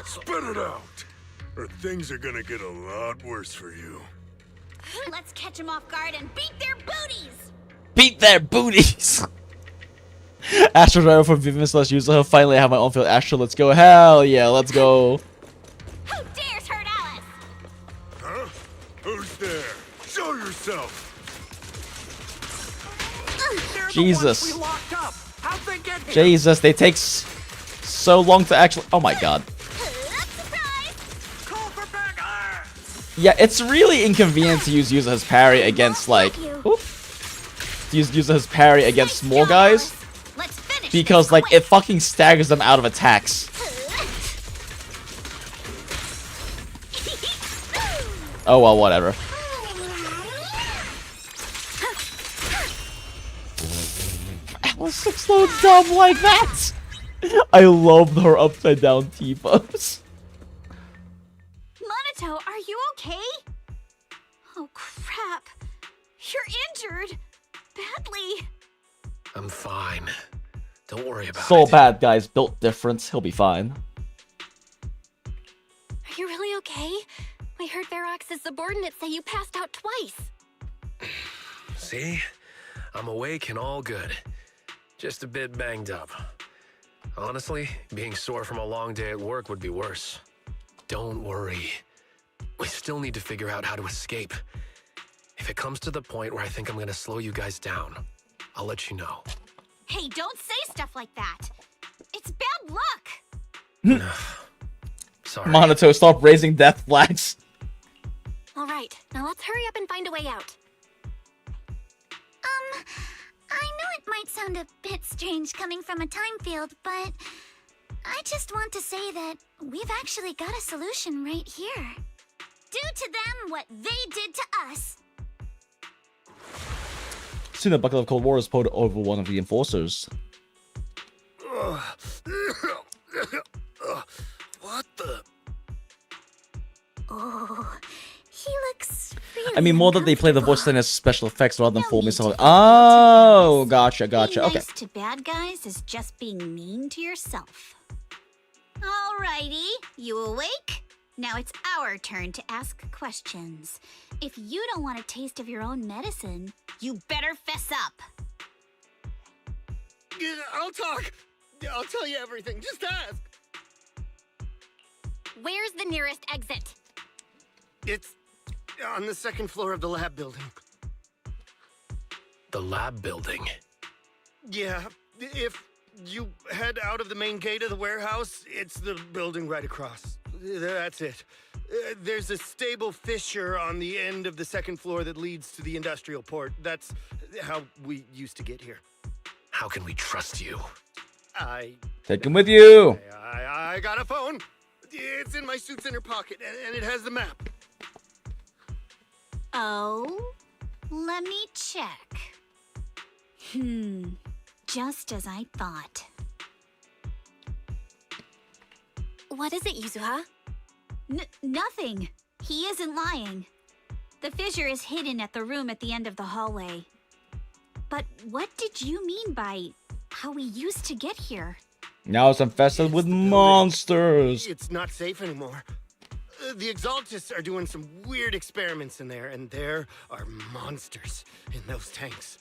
Spit it out, or things are gonna get a lot worse for you. Let's catch them off guard and beat their booties! Beat their booties! Astro Driver from Vivian / user. Finally, I have my own field. Astro, let's go. Hell yeah, let's go. Who dares hurt Alice? Huh? Who's there? Show yourself! Jesus. We locked up. How'd they get here? Jesus, they take so long to actually. Oh my god. Yeah, it's really inconvenient to use User as parry against like. Oop, to use User as parry against small guys. Because like it fucking staggers them out of attacks. Oh well, whatever. Alice looks so dumb like that. I love her upside down T-pose. Monato, are you okay? Oh crap. You're injured. Badly. I'm fine. Don't worry about So it. bad, guys. Built different. He'll be fine. Are you really okay? We heard Ferox's subordinates say you passed out twice. See? I'm awake and all good. Just a bit banged up. Honestly, being sore from a long day at work would be worse. Don't worry. We still need to figure out how to escape. If it comes to the point where I think I'm gonna slow you guys down, I'll let you know. Hey, don't say stuff like that. It's bad luck. Sorry. Monato, stop raising death flags. All right, now let's hurry up and find a way out. I know it might sound a bit strange coming from a time field, but I just want to say that we've actually got a solution right here. Do to them what they did to us. Soon a bucket of cold water is poured over one of the enforcers. What the? Oh, he looks really I mean, more that they play the voice line as special effects rather than forming something. Oh, gotcha. Being Okay. nice to bad guys is just being mean to yourself. Alrighty, you awake? Now it's our turn to ask questions. If you don't want a taste of your own medicine, you better fess up. Yeah, I'll talk. I'll tell you everything. Just ask. Where's the nearest exit? It's on the second floor of the lab building. The lab building? Yeah, if you head out of the main gate of the warehouse, it's the building right across. That's it. There's a stable fissure on the end of the second floor that leads to the industrial port. That's how we used to get here. How can we trust you? Take him with you. I got a phone. It's in my suit's inner pocket, and it has the map. Oh, let me check. Just as I thought. What is it, Yuzuha? Nothing. He isn't lying. The fissure is hidden at the room at the end of the hallway. But what did you mean by how we used to get here? Now it's infested with monsters. It's not safe anymore. The Exaltists are doing some weird experiments in there, and there are monsters in those tanks.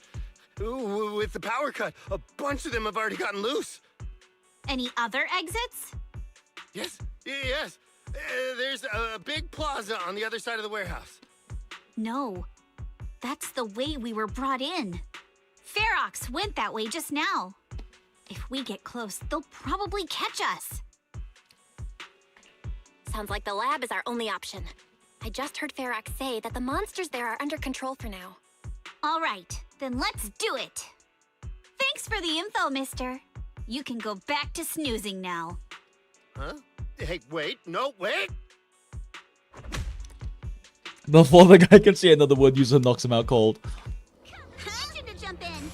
Ooh, with the power cut, a bunch of them have already gotten loose. Any other exits? Yes. There's a big plaza on the other side of the warehouse. No, that's the way we were brought in. Ferox went that way just now. If we get close, they'll probably catch us. Sounds like the lab is our only option. I just heard Ferox say that the monsters there are under control for now. All right, then let's do it. Thanks for the info, mister. You can go back to snoozing now. Huh? Hey, wait. No, wait! Before the guy can say another word, Yuzuha knocks him out cold. Time to jump in.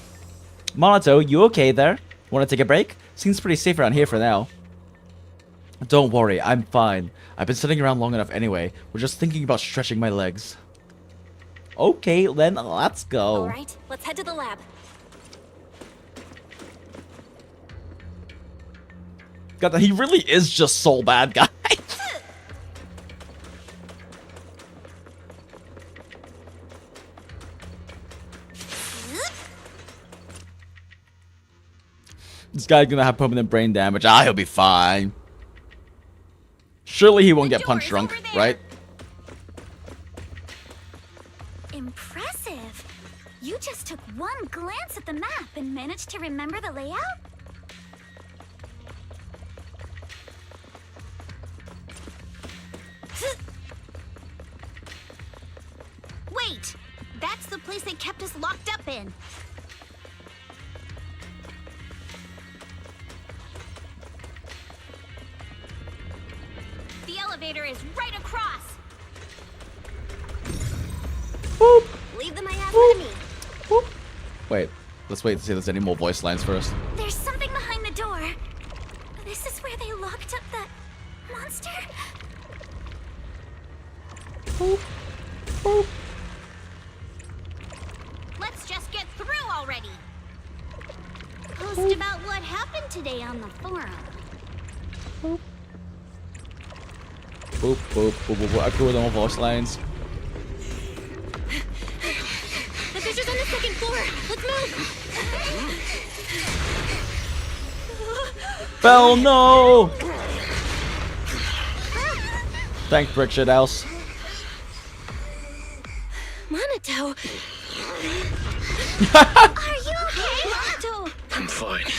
Monato, you okay there? Want to take a break? Seems pretty safe around here for now. Don't worry, I'm fine. I've been sitting around long enough anyway. We're just thinking about stretching my legs. Okay, then let's go. Alright, let's head to the lab. God, he really is just so bad, guys. This guy's gonna have permanent brain damage. He'll be fine. Surely he won't get punch drunk, right? Impressive. You just took one glance at the map and managed to remember the layout? Wait! That's the place they kept us locked up in. The elevator is right across. Boop. Leave the miasma to me. Boop. Wait, let's wait to see if there's any more voice lines first. There's something behind the door. This is where they locked up the monster? Boop. Boop. Let's just get through already. Post about what happened today on the forum. Boop. Boop, boop, boop, boop, boop. I agree with all voice lines. The fissure's on the second floor. Let's move. Bell, no! Thanks, Brick Shit House. Monato. Are you okay, Monato? I'm fine.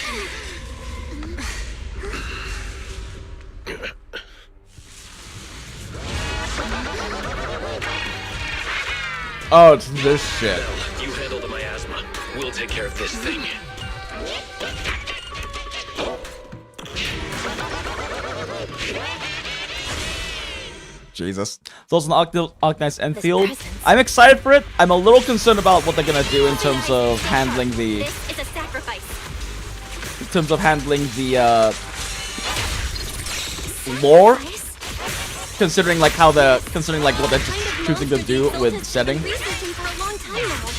Oh, it's this shit. You handle the miasma. We'll take care of this thing. Jesus. So it's an Arknights Enfield. I'm excited for it. I'm a little concerned about what they're gonna do in terms of handling the... This is a sacrifice. In terms of handling the, lore. Considering like how the... Considering like what they're choosing to do with setting. Researching for a long time now.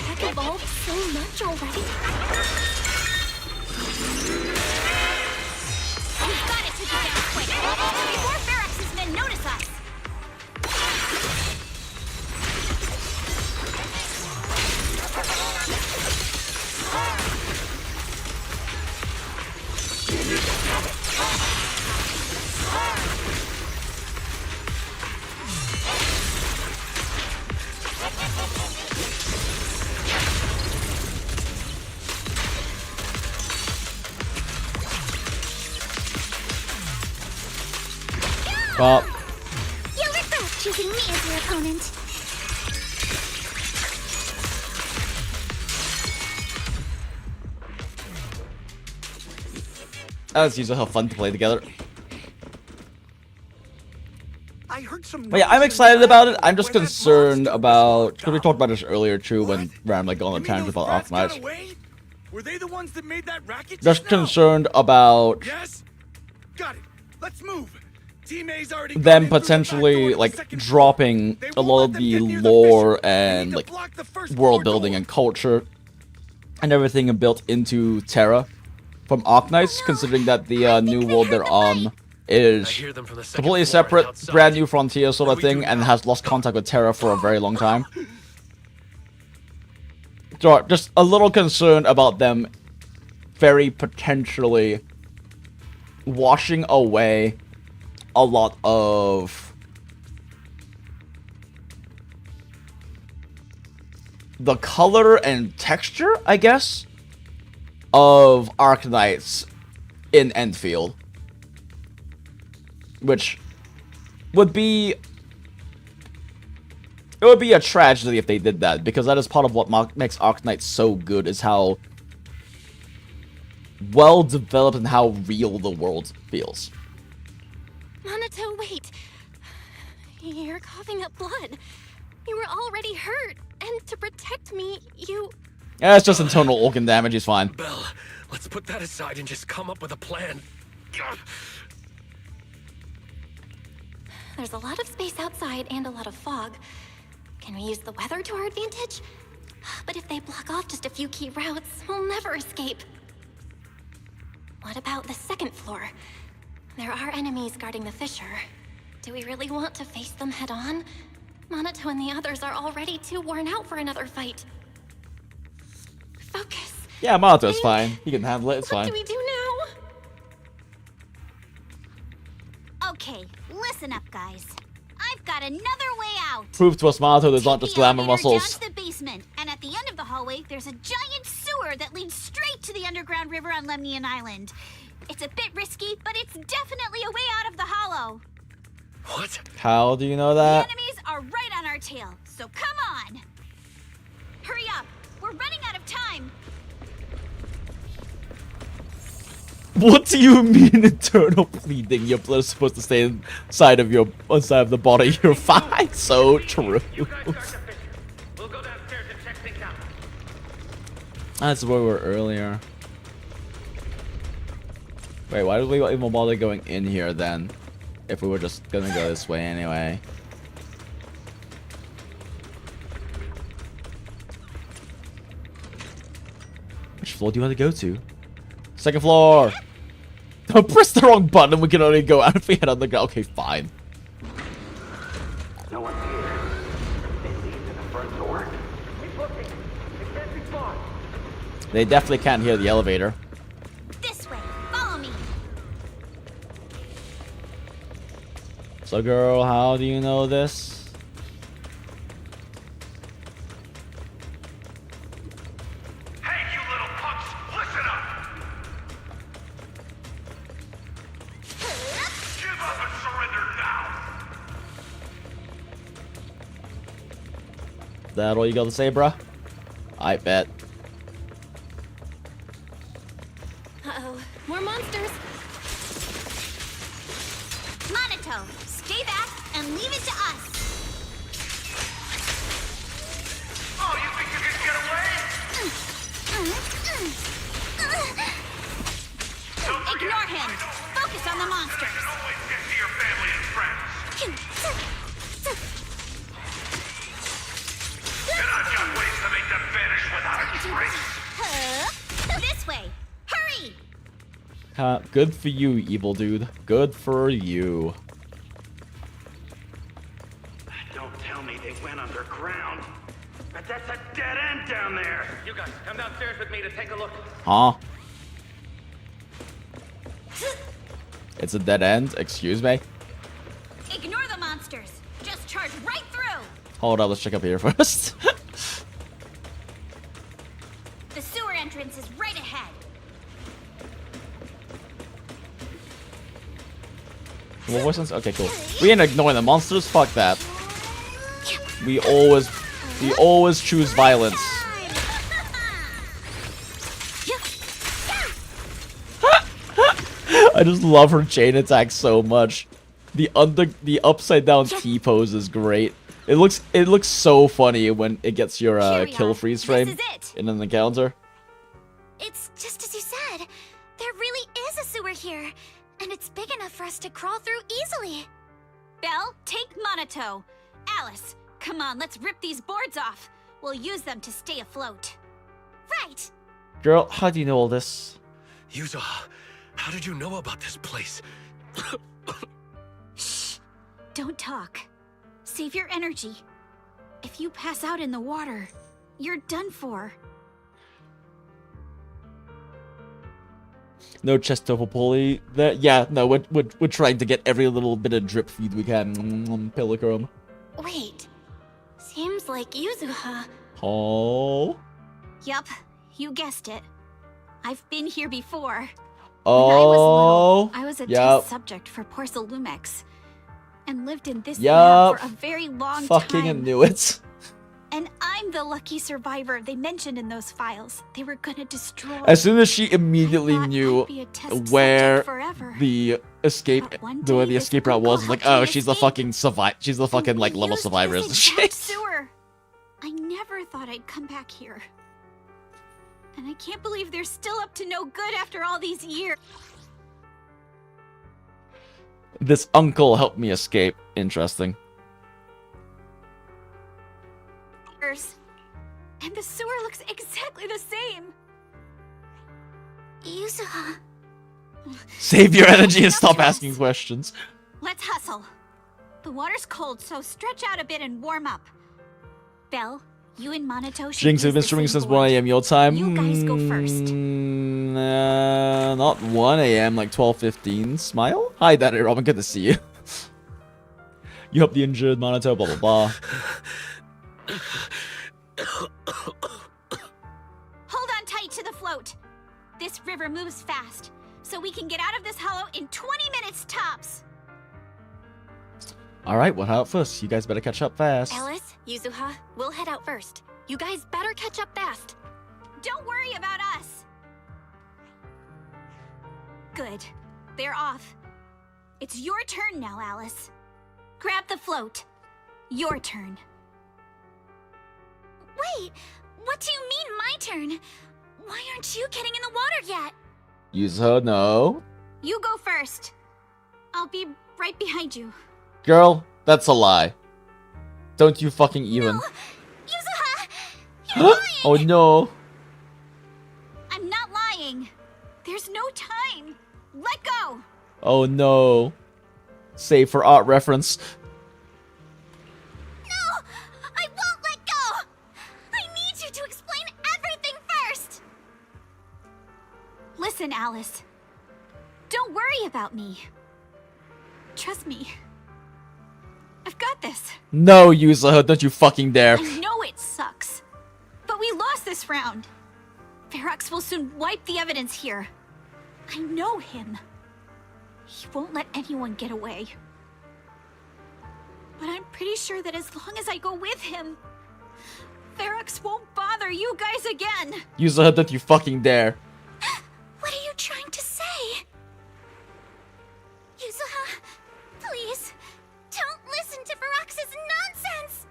Tech evolved so much already. We've got to take it down quick before Ferox's men notice us. Well, You'll regret choosing me as your opponent. that's usually how fun to play together. I heard some But yeah, I'm excited about it. I'm just concerned about, because we talked about this earlier too when Ram like going on a tangent about Arknights. Were they the ones that made that racket? Just concerned about Yes. Got it. Let's move. Team A's already them potentially like dropping a lot of the lore and like world building and culture and everything built into Terra from Arknights, considering that the new world they're on is completely separate, brand new frontier sort of thing, and has lost contact with Terra for a very long time. So just a little concerned about them very potentially washing away a lot of the color and texture, I guess, of Arknights in Enfield. Which would be... It would be a tragedy if they did that, because that is part of what makes Arknights so good, is how well developed and how real the world feels. Minato, wait. You're coughing up blood. You were already hurt, and to protect me, you... Yeah, it's just internal organ damage, he's fine. Belle, let's put that aside and just come up with a plan. There's a lot of space outside and a lot of fog. Can we use the weather to our advantage? But if they block off just a few key routes, we'll never escape. What about the second floor? There are enemies guarding the fissure. Do we really want to face them head on? Minato and the others are already too worn out for another fight. Focus. Yeah, Minato's fine. He can handle it, it's fine. What do we do now? Okay, listen up, guys. I've got another way out. Prove to us Minato there's not just glamour muscles. Down to the basement, and at the end of the hallway, there's a giant sewer that leads straight to the underground river on Lemnian Island. It's a bit risky, but it's definitely a way out of the hollow. What? How do you know that? The enemies are right on our tail, so come on. Hurry up, we're running out of time. What do you mean internal bleeding? Your blood is supposed to stay inside of your the body. You're fine. So true. That's where we were earlier. Wait, why did we even bother going in here then? If we were just gonna go this way anyway. Which floor do you want to go to? Second floor! Don't press the wrong button, we can only go out if we head on the ground. Okay, fine. No one's here. They lead to the front door. Keep looking. It can't be far. They definitely can't hear the elevator. This way, follow me. So girl, how do you know this? That all you got to say, bruh? I bet. Uh-oh, more monsters. Minato, stay back and leave it to us. Oh, you think you can get away? Ignore him. Focus on the monsters. Always get to your family and friends. And I've got ways to make them vanish without a trace. This way. Hurry. Good for you, evil dude. Good for you. Don't tell me they went underground. But that's a dead end down there. You guys, come downstairs with me to take a look. Huh? It's a dead end? Excuse me? Ignore the monsters. Just charge right through. Hold up, let's check up here first. The sewer entrance is right ahead. What voices? Okay, cool. We ain't ignoring the monsters. Fuck that. We always choose violence. I just love her chain attack so much. The upside down T pose is great. It looks so funny when it gets your kill freeze frame in an encounter. It's just as you said. There really is a sewer here, and it's big enough for us to crawl through easily. Belle, take Monato. Alice, come on, let's rip these boards off. We'll use them to stay afloat. Right. Girl, how do you know all this? Yuzo, how did you know about this place? Shh. Don't talk. Save your energy. If you pass out in the water, you're done for. No Chestopoli. There, yeah, no, we're trying to get every little bit of drip feed we can. Pillicrum. Wait. Seems like Yuzuha. Oh. Yup, you guessed it. I've been here before. Oh. When I was little, I was a Yep. test subject for Porcelumex. And lived in this lab for a very long Fucking time. knew it. And I'm the lucky survivor they mentioned in those files. They were gonna destroy. As soon as she immediately knew where the escape route was, like, oh, she's the fucking like level survivor, isn't she? Sewer. I never thought I'd come back here. And I can't believe they're still up to no good after all these years. This uncle helped me escape. Interesting. And the sewer looks exactly the same. Yuzuha. Save your energy and stop asking questions. Let's hustle. The water's cold, so stretch out a bit and warm up. Belle, you and Monato should Jinx, we've been streaming since 1 AM your time. You guys go first. Not 1 AM, like 12:15. Smile? Hi, Daddy Robin, good to see you. You help the injured, Monato, blah blah blah. Hold on tight to the float. This river moves fast, so we can get out of this hollow in 20 minutes tops. Alright, what out first? You guys better catch up fast. Alice, Yuzuha, we'll head out first. You guys better catch up fast. Don't worry about us. Good. They're off. It's your turn now, Alice. Grab the float. Your turn. Wait, what do you mean my turn? Why aren't you getting in the water yet? Use her, no. You go first. I'll be right behind you. Girl, that's a lie. Don't you fucking even. No. Yuzuha! You're lying! Oh no. I'm not lying. There's no time. Let go. Oh no. Save for art reference. No! I won't let go! I need you to explain everything first! Listen, Alice. Don't worry about me. Trust me. I've got this. No, Yuzuha, don't you fucking dare. I know it sucks. But we lost this round. Ferox will soon wipe the evidence here. I know him. He won't let anyone get away. But I'm pretty sure that as long as I go with him, Ferox won't bother you guys again. Yuzuha, don't you fucking dare. What are you trying to say? Yuzuha, please, don't listen to Ferox's nonsense.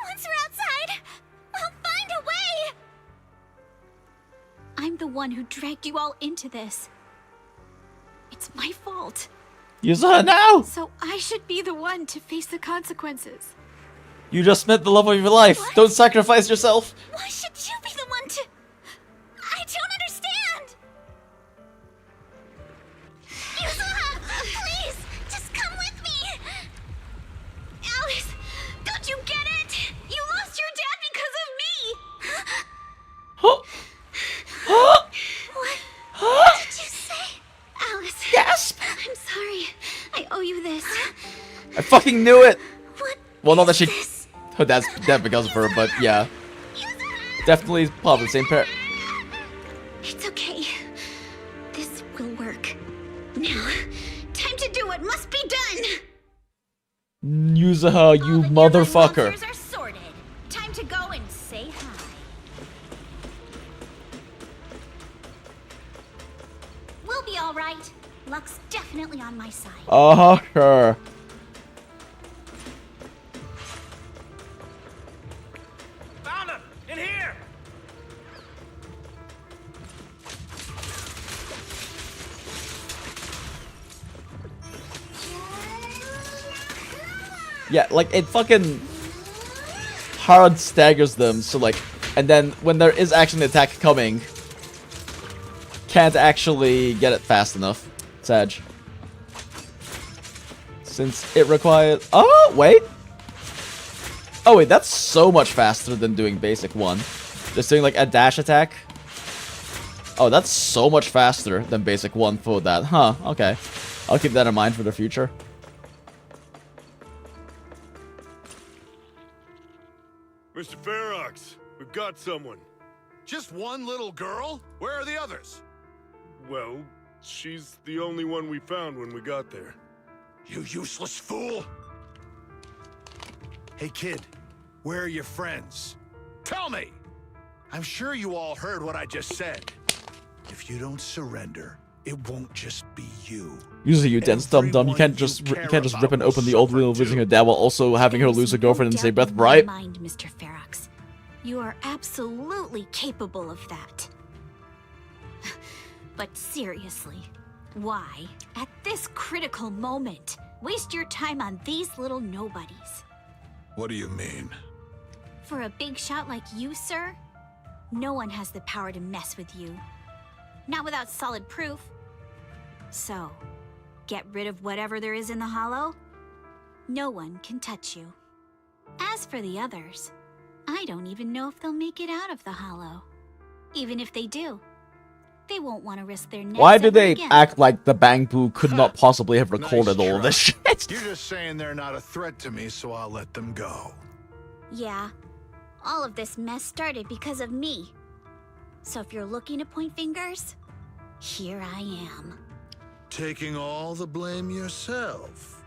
Once we're outside, we'll find a way. I'm the one who dragged you all into this. It's my fault. Yuzuha, no! So I should be the one to face the consequences. You just met the love of your life. What? Don't sacrifice yourself. Why should you be the one to... I don't understand! Yuzuha, please, just come with me. Alice, don't you get it? You lost your dad because of me! What did you say? Alice. Gasp! I'm sorry. I owe you this. I fucking knew it! What? Well, not that she... Her dad's dead because of her, but yeah. Definitely part of the same pair. It's okay. This will work. Now, time to do what must be Yuzuha, you motherfucker. Monsters are sorted. Time to go and say hi. We'll be all right. Luck's definitely on my side. Sure. Found him! In here! Yeah, like, it fucking hard staggers them, so like, and then when there is actually an attack coming, can't actually get it fast enough. Sag. Since it requires... Oh, wait! Oh, wait, that's so much faster than doing basic 1. Just doing, like, a dash attack. Oh, that's so much faster than basic 1 for that. Huh, okay. I'll keep that in mind for the future. Mr. Ferox, we've got someone. Just one little girl? Where are the others? Well, she's the only one we found when we got there. You useless fool! Hey kid, where are your friends? Tell me! I'm sure you all heard what I just said. If you don't surrender, it won't just be you. Usually you dense dum-dum, you can't just rip and open the old wheel visiting her dad while also having her lose her girlfriend in the same breath, right? Mind, Mr. Ferox. You are absolutely capable of that. But seriously, why, at this critical moment, waste your time on these little nobodies? What do you mean? For a big shot like you, sir, no one has the power to mess with you. Not without solid proof. So, get rid of whatever there is in the hollow. No one can touch you. As for the others, I don't even know if they'll make it out of the hollow. Even if they do, they won't want to risk their necks. Why do they again. act like the Bangpoo could not possibly have recorded all this shit? You're just saying they're not a threat to me, so I'll let them go. Yeah, all of this mess started because of me. So if you're looking to point fingers, here I am. Taking all the blame yourself.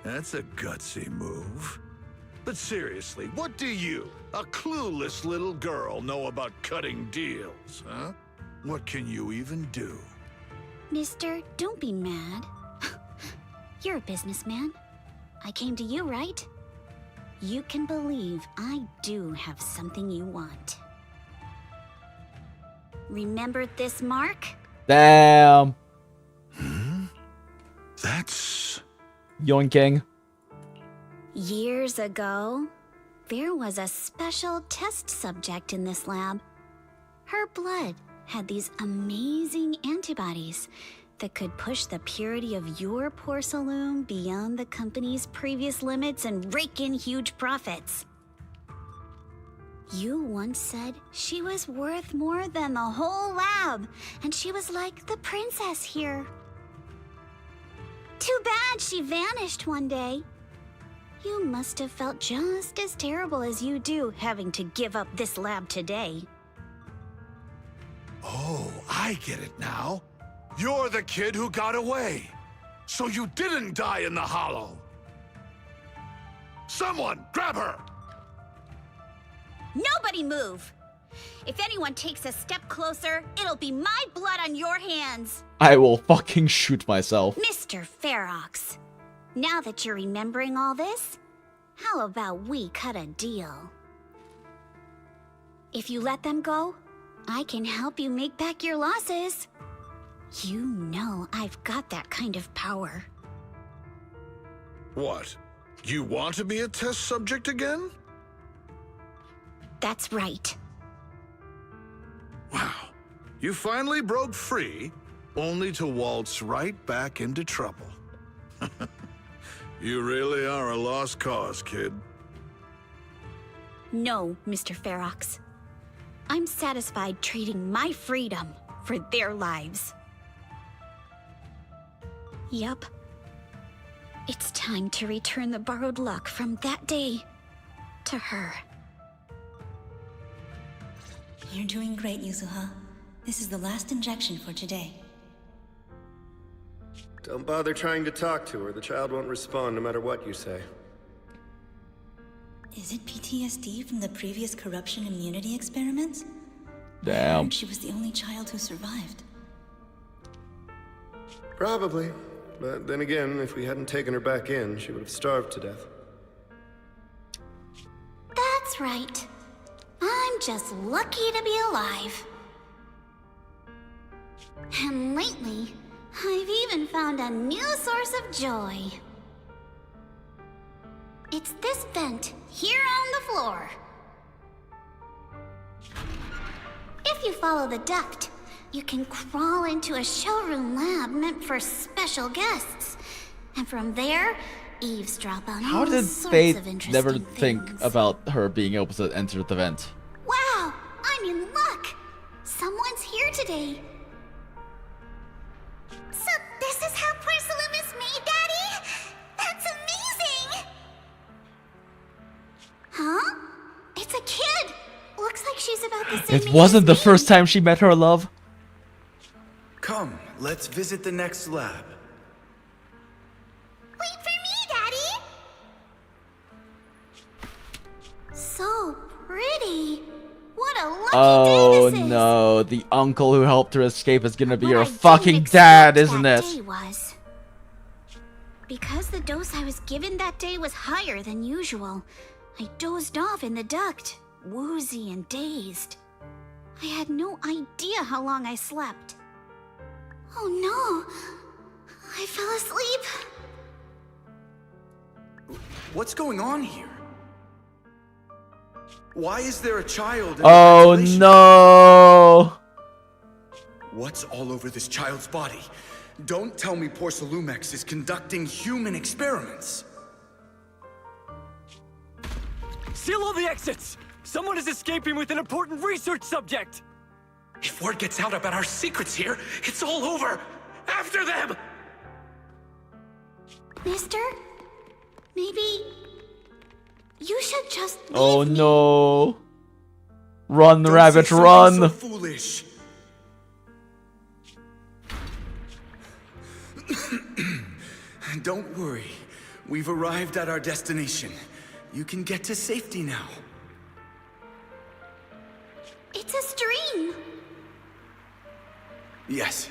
That's a gutsy move. But seriously, what do you, a clueless little girl, know about cutting deals, huh? What can you even do? Mister, don't be mad. You're a businessman. I came to you, right? You can believe I do have something you want. Remember this mark? Damn. That's... Yoinking. Years ago, there was a special test subject in this lab. Her blood had these amazing antibodies that could push the purity of your porcelain beyond the company's previous limits and rake in huge profits. You once said she was worth more than the whole lab, and she was like the princess here. Too bad she vanished one day. You must have felt just as terrible as you do having to give up this lab today. Oh, I get it now. You're the kid who got away. So you didn't die in the hollow. Someone, grab her! Nobody move! If anyone takes a step closer, it'll be my blood on your hands. I will fucking shoot myself. Mr. Ferox, now that you're remembering all this, how about we cut a deal? If you let them go, I can help you make back your losses. You know I've got that kind of power. What? You want to be a test subject again? That's right. Wow. You finally broke free, only to waltz right back into trouble. You really are a lost cause, kid. No, Mr. Ferox. I'm satisfied trading my freedom for their lives. Yup. It's time to return the borrowed luck from that day to her. You're doing great, Yuzuha. This is the last injection for today. Don't bother trying to talk to her. The child won't respond no matter what you say. Is it PTSD from the previous corruption immunity experiments? Damn. She was the only child who survived. Probably. But then again, if we hadn't taken her back in, she would have starved to death. That's right. I'm just lucky to be alive. And lately, I've even found a new source of joy. It's this vent here on the floor. If you follow the duct, you can crawl into a showroom lab meant for special guests. And from there, eavesdrop on How all did sorts they of interesting never things. think about her being able to enter the vent? Wow, I'm in luck. Someone's here today. So this is how porcelain is made, Daddy? That's amazing! Huh? It's a kid. Looks like she's about the same It age wasn't the as me. first time she met her love. Come, let's visit the next lab. Wait for me, Daddy! So pretty. What a lucky Oh day this is. no, the uncle who helped her escape is gonna be What her I didn't fucking expect dad, isn't that it? day was, because the dose I was given that day was higher than usual, I dozed off in the duct, woozy and dazed. I had no idea how long I slept. Oh no! I fell asleep. What's going on here? Why is there a child in Oh the ventilation? no! What's all over this child's body? Don't tell me Porcelumex is conducting human experiments. Seal all the exits! Someone is escaping with an important research subject! If word gets out about our secrets here, it's all over! After them! Mister? Maybe you should just leave Oh me. no! Run, Don't rabbit, say something run! so foolish. Don't worry. We've arrived at our destination. You can get to safety now. It's a stream. Yes,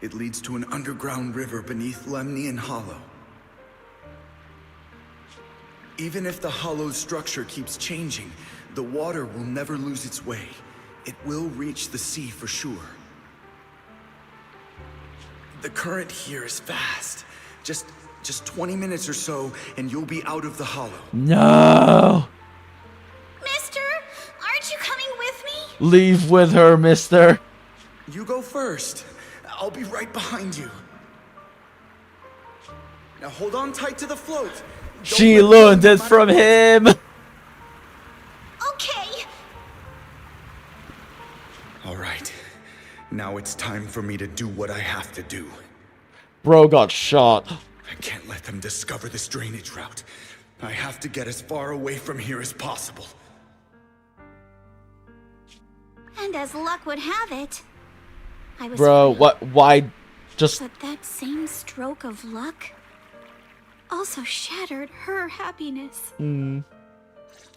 it leads to an underground river beneath Lemnian Hollow. Even if the hollow's structure keeps changing, the water will never lose its way. It will reach the sea for sure. The current here is fast. Just 20 minutes or so, and you'll be out of the hollow. No! Mister, aren't you coming with me? Leave with her, mister. You go first. I'll be right behind you. Now hold on tight to the float. Don't She let learned go, it no from matter what. him! Okay. All right. Now it's time for me to do what I have to do. Bro got shot. I can't let them discover this drainage route. I have to get as far away from here as possible. And as luck would have it, I was Bro, free. what? Why? Just. But that same stroke of luck also shattered her happiness.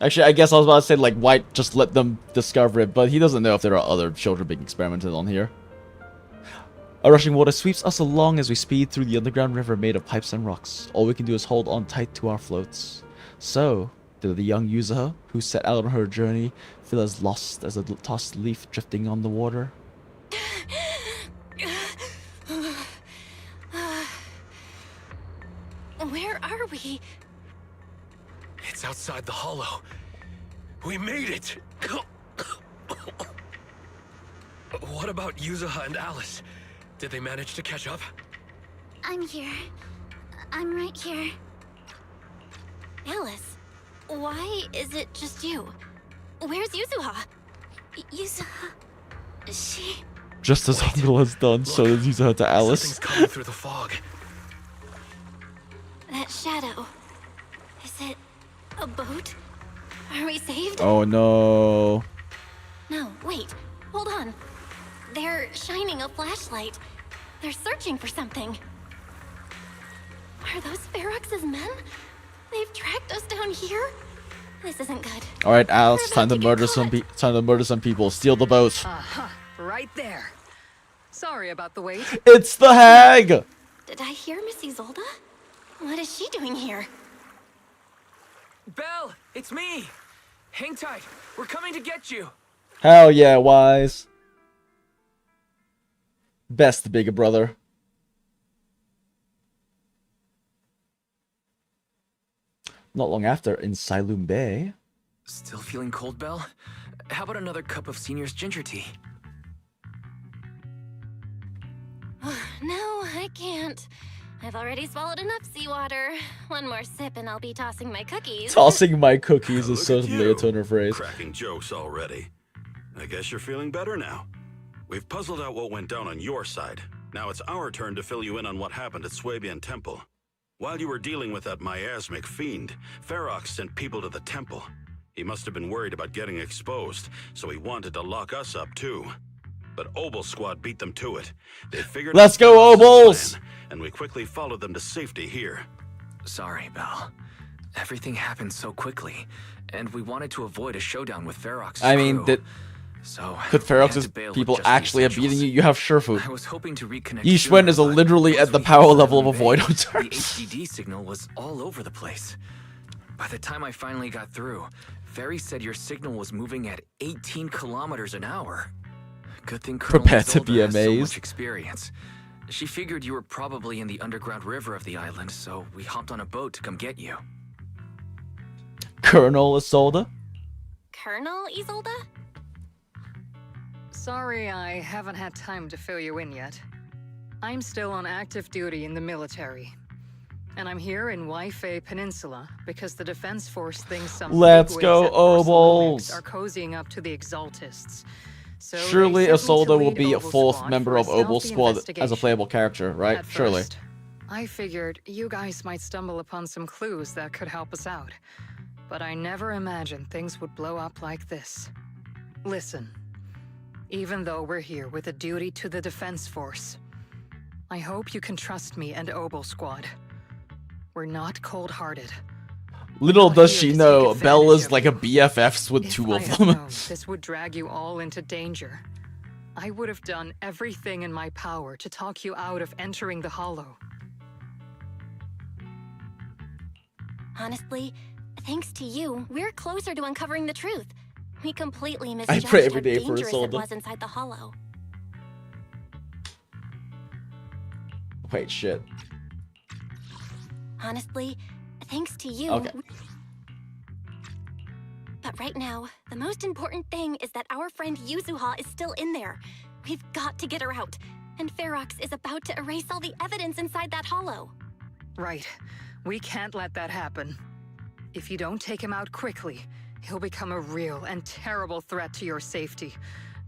Actually, I guess I was about to say, like, why just let them discover it, but he doesn't know if there are other children being experimented on here. A rushing water sweeps us along as we speed through the underground river made of pipes and rocks. All we can do is hold on tight to our floats. So, did the young user who set out on her journey feel as lost as a tossed leaf drifting on the water? Where are we? It's outside the hollow. We made it! What about Yuzuha and Alice? Did they manage to catch up? I'm here. I'm right here. Alice, why is it just you? Where's Yuzuha? Yuzuha... She... Just as Uncle has done, so does Yuzuha to Alice. Something's coming through the fog. That shadow... Is it... a boat? Are we saved? Oh no. No, wait. Hold on. They're shining a flashlight. They're searching for something. Are those Ferox's men? They've tracked us down here? This isn't good. All right, Alice, it's time to murder some people. Steal the boat. Right there. Sorry about the wait. It's the hag. Did I hear Miss Isolde? What is she doing here? Belle, it's me. Hang tight. We're coming to get you. Hell yeah, Wise. Best big brother. Not long after, in Silum Bay. Still feeling cold, Belle? How about another cup of Senior's ginger tea? No, I can't. I've already swallowed enough seawater. One more sip and I'll be tossing my cookies. Tossing my cookies is certainly a turner phrase. Cracking jokes already. I guess you're feeling better now. We've puzzled out what went down on your side. Now it's our turn to fill you in on what happened at Swabian Temple. While you were dealing with that miasmic fiend, Ferox sent people to the temple. He must have been worried about getting exposed, so he wanted to lock us up too. But OBOLS squad beat them to it. They figured Let's out go, Ferox's OBOLS! plan, and we quickly followed them to safety here. Sorry, Belle. Everything happened so quickly, and we wanted to avoid a showdown with Ferox's I mean, crew. So could Ferox's people actually have beaten you? You have Shifu. I was hoping to reconnect Yishwen is literally at the power level of a void hunter. The HDD signal was all over the place. By the time I finally got through, Fairy said your signal was moving at 18 kilometers an hour. Good thing Colonel Prepare to Isolde be has so amazed. much experience. She figured you were probably in the underground river of the island, so we hopped on a boat to come get you. Colonel Isolde? Colonel Isolde? Sorry, I haven't had time to fill you in yet. I'm still on active duty in the military. And I'm here in Waifei Peninsula because the Defense Force thinks some Let's bigwigs go, at Force OBOLS. are cozying up to the Exaltists. So Surely they sent me Isolde to will lead be a OBOLS fourth squad member for a of OBOLS stealthy squad as a investigation. playable character, right? At Surely. first, I figured you guys might stumble upon some clues that could help us out. But I never imagined things would blow up like this. Listen, even though we're here with a duty to the Defense Force, I hope you can trust me and OBOLS squad. We're not cold-hearted. Little does she know, Bella's like a BFFs with two I of had them. known this would drag you all into danger, I would have done everything in my power to talk you out of entering the Hollow. Honestly, thanks to you, we're closer to uncovering the truth. We completely I misjudged pray how every day for dangerous it Isolde. was inside the Hollow. Wait, shit. Honestly, thanks to you. Okay. But right now, the most important thing is that our friend Yuzuha is still in there. We've got to get her out. And Ferox is about to erase all the evidence inside that hollow. Right. We can't let that happen. If you don't take him out quickly, he'll become a real and terrible threat to your safety.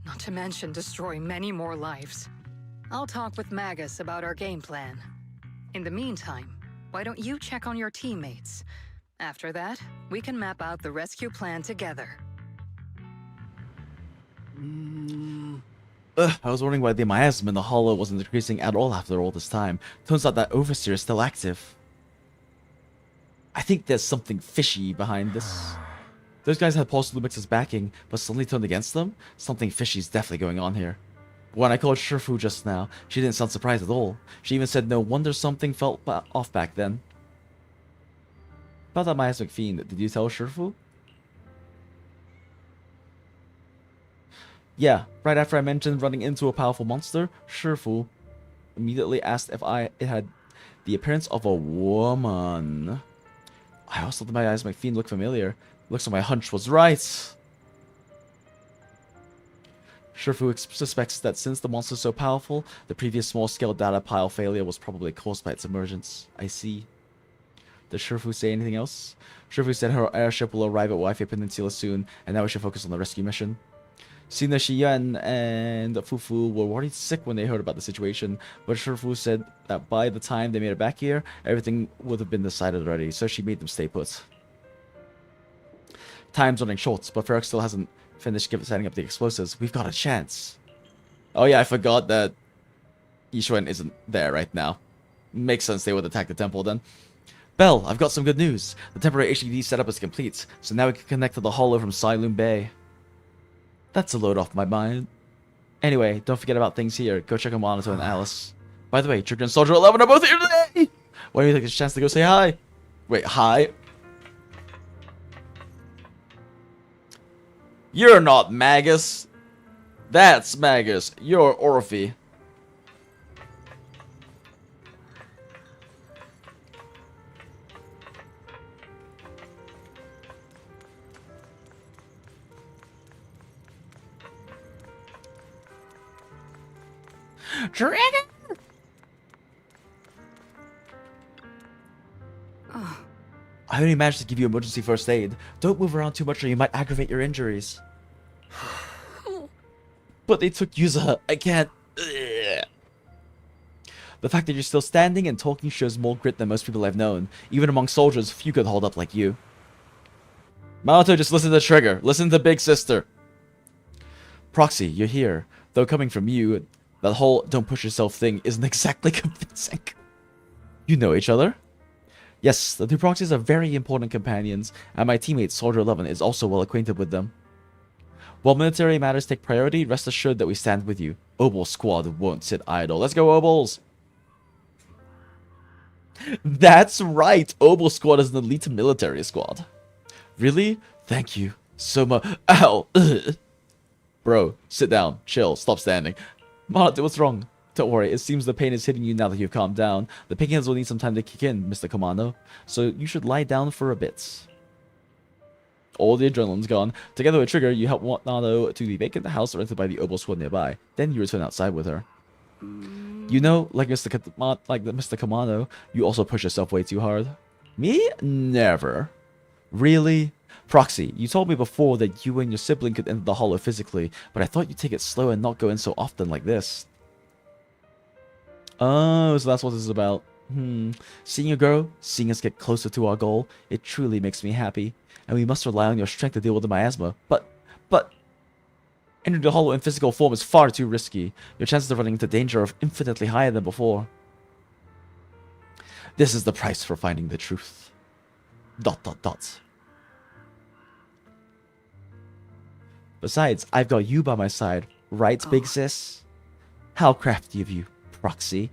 Not to mention destroy many more lives. I'll talk with Magus about our game plan. In the meantime, why don't you check on your teammates? After that, we can map out the rescue plan together. I was wondering why the miasm in the hollow wasn't decreasing at all after all this time. Turns out that Overseer is still active. I think there's something fishy behind this. Those guys had Pulse Lumix's backing, but suddenly turned against them? Something fishy is definitely going on here. When I called Shifu just now, she didn't sound surprised at all. She even said no wonder something felt off back then. About that miasmic fiend, did you tell Shifu? Yeah, right after I mentioned running into a powerful monster, Shifu immediately asked if it had the appearance of a woman. I also thought the miasmic fiend looked familiar. Looks like my hunch was right. Shifu suspects that since the monster is so powerful, the previous small-scale data pile failure was probably caused by its emergence. I see. Does Shifu say anything else? Shifu said her airship will arrive at Waifei Peninsula soon, and now we should focus on the rescue mission. Sina Shiyan and Fufu were worried sick when they heard about the situation, but Shifu said that by the time they made it back here, everything would have been decided already, so she made them stay put. Time's running short, but Ferox still hasn't finished setting up the explosives. We've got a chance. Oh yeah, I forgot that Yishuen isn't there right now. Makes sense they would attack the temple then. Belle, I've got some good news. The temporary HDD setup is complete, so now we can connect to the hollow from Siloon Bay. That's a load off my mind. Anyway, don't forget about things here. Go check on Monitor and Alice. By the way, Trigger and Soldier 11 are both here today! Why don't you take this chance to go say hi? Wait, hi? You're not Magus. That's Magus. You're Orphie. Dragon! I only managed to give you emergency first aid. Don't move around too much or you might aggravate your injuries. But they took Yuza. I can't. Ugh. The fact that you're still standing and talking shows more grit than most people I've known. Even among soldiers, few could hold up like you. Maoto, just listen to Trigger. Listen to Big Sister. Proxy, you're here. Though coming from you, that whole don't push yourself thing isn't exactly convincing. You know each other? Yes, the two proxies are very important companions, and my teammate Soldier 11 is also well acquainted with them. While military matters take priority, rest assured that we stand with you. OBOLS squad won't sit idle. Let's go, OBOLS! That's right! OBOLS squad is an elite military squad. Really? Thank you so much. Ow! Ugh. Bro, sit down, chill, stop standing. Mart, what's wrong? Don't worry, it seems the pain is hitting you now that you've calmed down. The painkillers will need some time to kick in, Mr. Commando. So you should lie down for a bit. All the adrenaline's gone. Together with Trigger, you help Nado to vacate the house rented by the OBOLS squad nearby. Then you return outside with her. You know, like Mr. Commando, you also push yourself way too hard. Me? Never. Really? Proxy, you told me before that you and your sibling could enter the hollow physically, but I thought you'd take it slow and not go in so often like this. Oh, so that's what this is about. Seeing you grow, seeing us get closer to our goal, it truly makes me happy. And we must rely on your strength to deal with the miasma. But... entering the hollow in physical form is far too risky. Your chances of running into danger are infinitely higher than before. This is the price for finding the truth. ... Besides, I've got you by my side, right, big sis? How crafty of you, Proxy.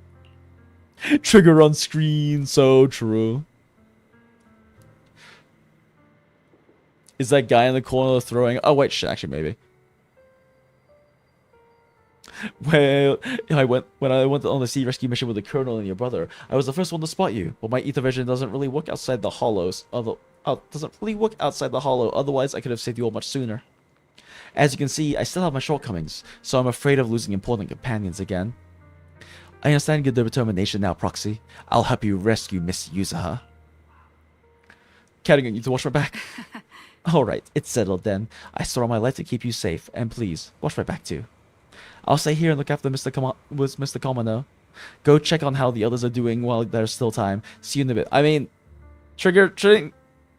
Trigger on screen, so true. Is that guy in the corner throwing... Oh, wait, shit, actually, maybe. Well, when I went on the sea rescue mission with the Colonel and your brother, I was the first one to spot you, but my ether vision doesn't really work outside the hollows. Otherwise I could have saved you all much sooner. As you can see, I still have my shortcomings, so I'm afraid of losing important companions again. I understand your determination now, Proxy. I'll help you rescue Miss Yuzaha. Counting on you to watch my back. Alright, it's settled then. I swore on my life to keep you safe, and please, watch my back too. I'll stay here and look after Mr. Commando. Go check on how the others are doing while there's still time. See you in a bit. I mean, Trigger,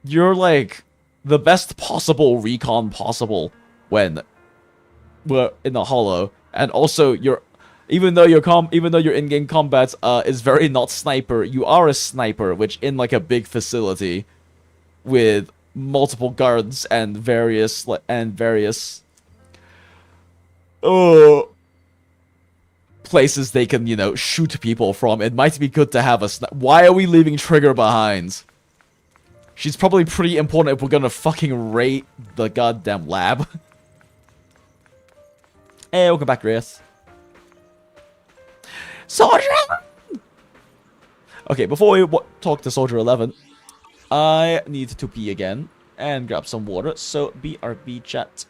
you're like the best possible recon possible when we're in the hollow, and also even though your in-game combat is very not sniper, you are a sniper, which in like a big facility with multiple guards and various places they can, you know, shoot people from. It might be good to have a Why are we leaving Trigger behind? She's probably pretty important if we're gonna fucking raid the goddamn lab. Hey, welcome back, Grace. Soldier! Okay, before we talk to Soldier 11, I need to pee again and grab some water, so BRB chat.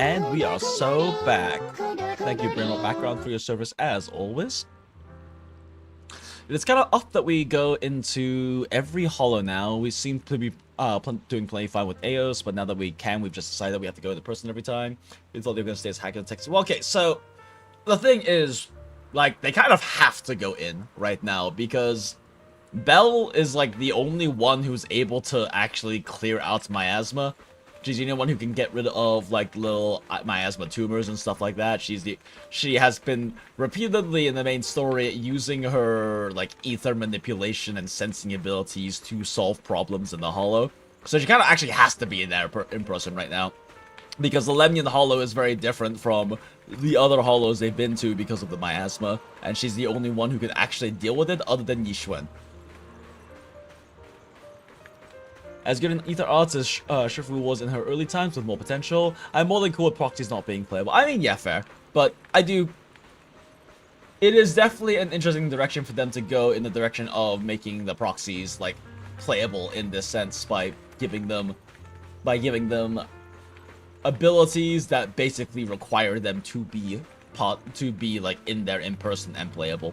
And we are so back. Thank you, Brainrot Background, for your service as always. It's kind of off that we go into every hollow now. We seem to be doing plenty fine with AOS, but now that we can, we've just decided that we have to go to person every time. We thought they were going to stay as hack and text. Well, okay, so the thing is, like, they kind of have to go in right now because Belle is, like, the only one who's able to actually clear out miasma. She's the only one who can get rid of, like, little miasma tumors and stuff like that. She has been repeatedly in the main story using her, like, ether manipulation and sensing abilities to solve problems in the Hollow. So she kind of actually has to be in there in person right now. Because the Lemnian Hollow is very different from the other Hollows they've been to because of the miasma. And she's the only one who can actually deal with it other than Yixuan. As good an ether arts as Shifu was in her early times with more potential, I'm more than cool with proxies not being playable. I mean, yeah, fair. But I do... It is definitely an interesting direction for them to go in the direction of making the proxies, like, playable in this sense by giving them abilities that basically require them to be like, in there in person and playable.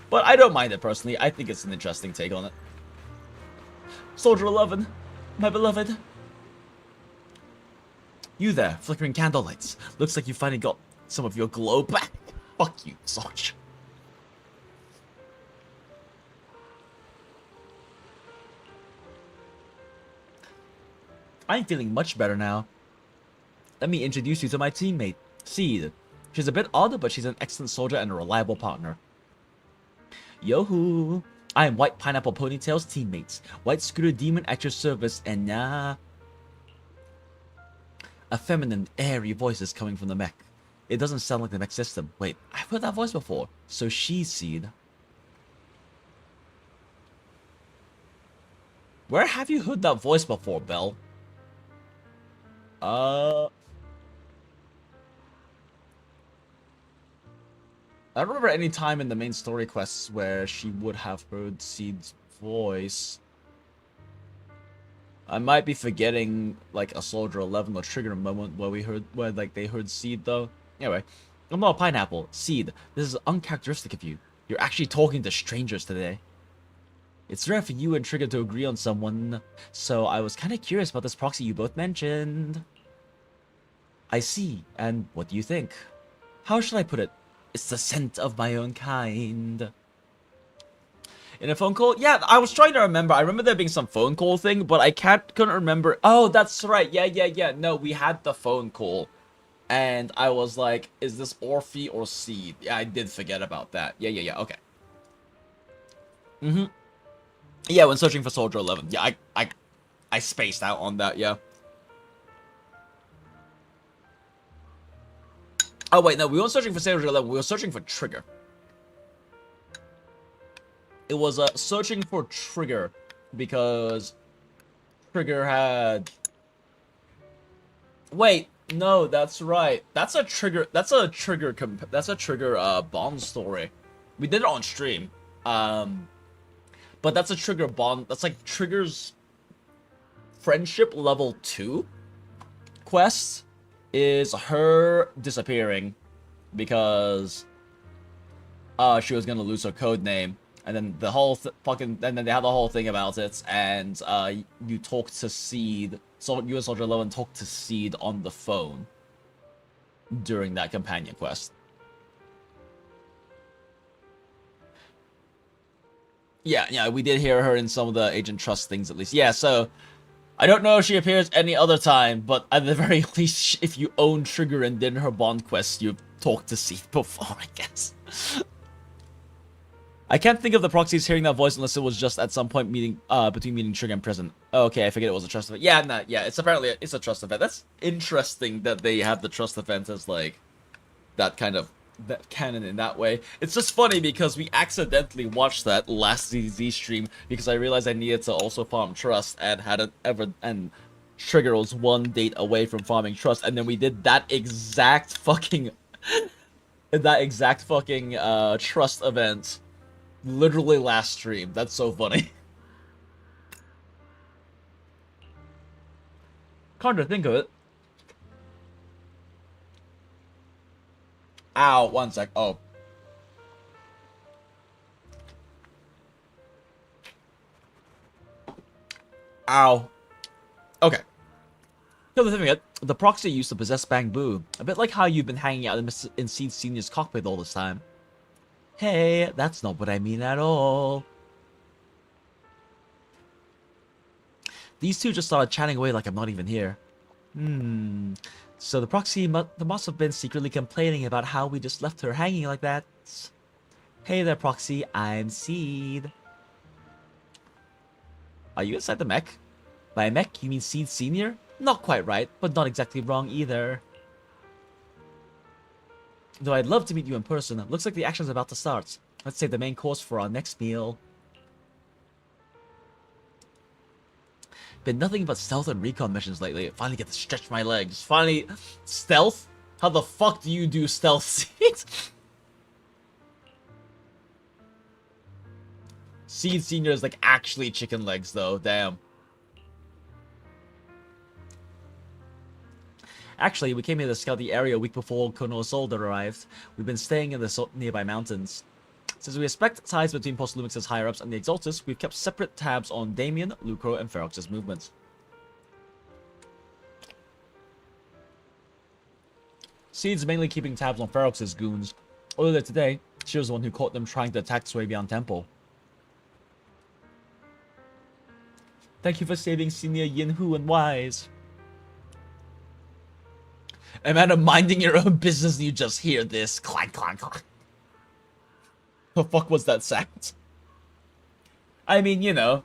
But I don't mind it personally. I think it's an interesting take on it. Soldier 11, my beloved. You there, flickering candlelights. Looks like you finally got some of your glow back. Fuck you, Soldier. I'm feeling much better now. Let me introduce you to my teammate, Seed. She's a bit odd, but she's an excellent soldier and a reliable partner. Yo-hoo! I am White Pineapple Ponytail's teammates. White Scooter Demon at your service, and a feminine, airy voice is coming from the mech. It doesn't sound like the mech system. Wait, I've heard that voice before. So she's Seed. Where have you heard that voice before, Belle? I don't remember any time in the main story quests where she would have heard Seed's voice. I might be forgetting like a Soldier 11 or Trigger moment where they heard Seed though. Anyway, I'm not a pineapple. Seed, this is uncharacteristic of you. You're actually talking to strangers today. It's rare for you and Trigger to agree on someone, so I was kind of curious about this proxy you both mentioned. I see, and what do you think? How should I put it? It's the scent of my own kind. In a phone call? Yeah, I was trying to remember. I remember there being some phone call thing, but I couldn't remember. Oh, that's right. Yeah. No, we had the phone call. And I was like, is this ORPHIE or Seed? Yeah, I did forget about that. Yeah. Okay. Yeah, when searching for Soldier 11. Yeah, I spaced out on that, yeah. Oh, wait, no, we weren't searching for Soldier 11, we were searching for Trigger. It was searching for Trigger, because Trigger had... Wait, no, that's right. That's a Trigger Bond story. We did it on stream. But that's a Trigger Bond, that's like Trigger's friendship level 2 quest. Is her disappearing because she was gonna lose her code name, and then the whole and then they had the whole thing about it, and you talked to Seed, so you and Soldier 11 talked to Seed on the phone during that companion quest. Yeah, we did hear her in some of the Agent Trust things at least. Yeah, so I don't know if she appears any other time, but at the very least, if you own Trigger and did her Bond quest, you've talked to Seed before, I guess. I can't think of the proxies hearing that voice unless it was just at some point between meeting Trigger and Prison. Okay, I forget it was a trust event. Yeah, it's apparently it's a trust event. That's interesting that they have the trust event as like that kind of that canon in that way. It's just funny because we accidentally watched that last ZZZ stream because I realized I needed to also farm trust and hadn't ever, and Trigger was one date away from farming trust, and then we did that exact fucking trust event literally last stream. That's so funny. Come to think of it, Ow, one sec. Oh. Ow. Okay. Kill the thing it. The proxy used to possess Bamboo. A bit like how you've been hanging out in Seed Senior's cockpit all this time. Hey, that's not what I mean at all. These two just started chatting away like I'm not even here. So the proxy must have been secretly complaining about how we just left her hanging like that. Hey there, proxy. I'm Seed. Are you inside the mech? By mech, you mean Seed Senior? Not quite right, but not exactly wrong either. Though I'd love to meet you in person. Looks like the action's about to start. Let's save the main course for our next meal. Been nothing but stealth and recon missions lately. Finally get to stretch my legs. Finally, stealth? How the fuck do you do stealth, Seed? Seed Senior is like actually chicken legs though, damn. Actually, we came here to scout the area a week before Konoha Soldier arrived. We've been staying in the nearby mountains. Since we expect ties between Post Lumix's higher-ups and the Exaltus, we've kept separate tabs on Damien, Lucro, and Ferox's movements. Seed's mainly keeping tabs on Ferox's goons. Earlier today, she was the one who caught them trying to attack Suebian Temple. Thank you for saving Senior Yinhu and Wise. Amanda, minding your own business, you just hear this. Clank, clank, clank. The fuck was that sound? I mean, you know.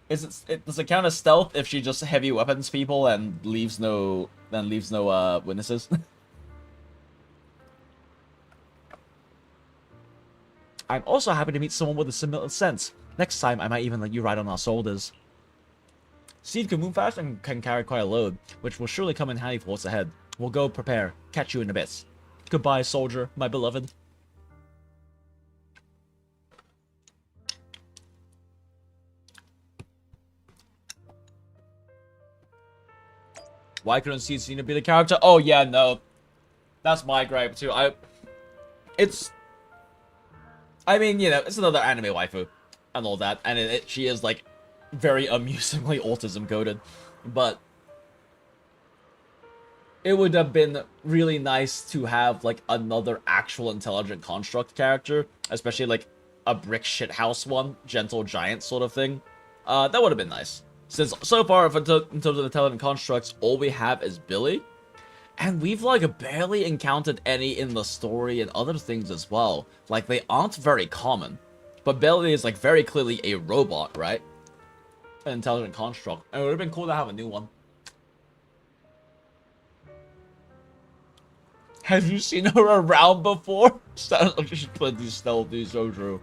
Does it count as stealth if she just heavy weapons people and leaves no witnesses? I'm also happy to meet someone with a similar sense. Next time, I might even let you ride on our shoulders. Seed can move fast and can carry quite a load, which will surely come in handy for what's ahead. We'll go prepare. Catch you in a bit. Goodbye, soldier, my beloved. Why couldn't Seed Senior be the character? Oh yeah, no. That's my gripe too. I mean, you know, it's another anime waifu and all that, and she is like very amusingly autism coded, but it would have been really nice to have like another actual intelligent construct character, especially like a brick shithouse one, gentle giant sort of thing. That would have been nice. Since so far, in terms of intelligent constructs, all we have is Billy, and we've like barely encountered any in the story and other things as well. Like they aren't very common, but Billy is like very clearly a robot, right? An intelligent construct. And it would have been cool to have a new one. Have you seen her around before? Sounds like she's plenty stealthy, so true.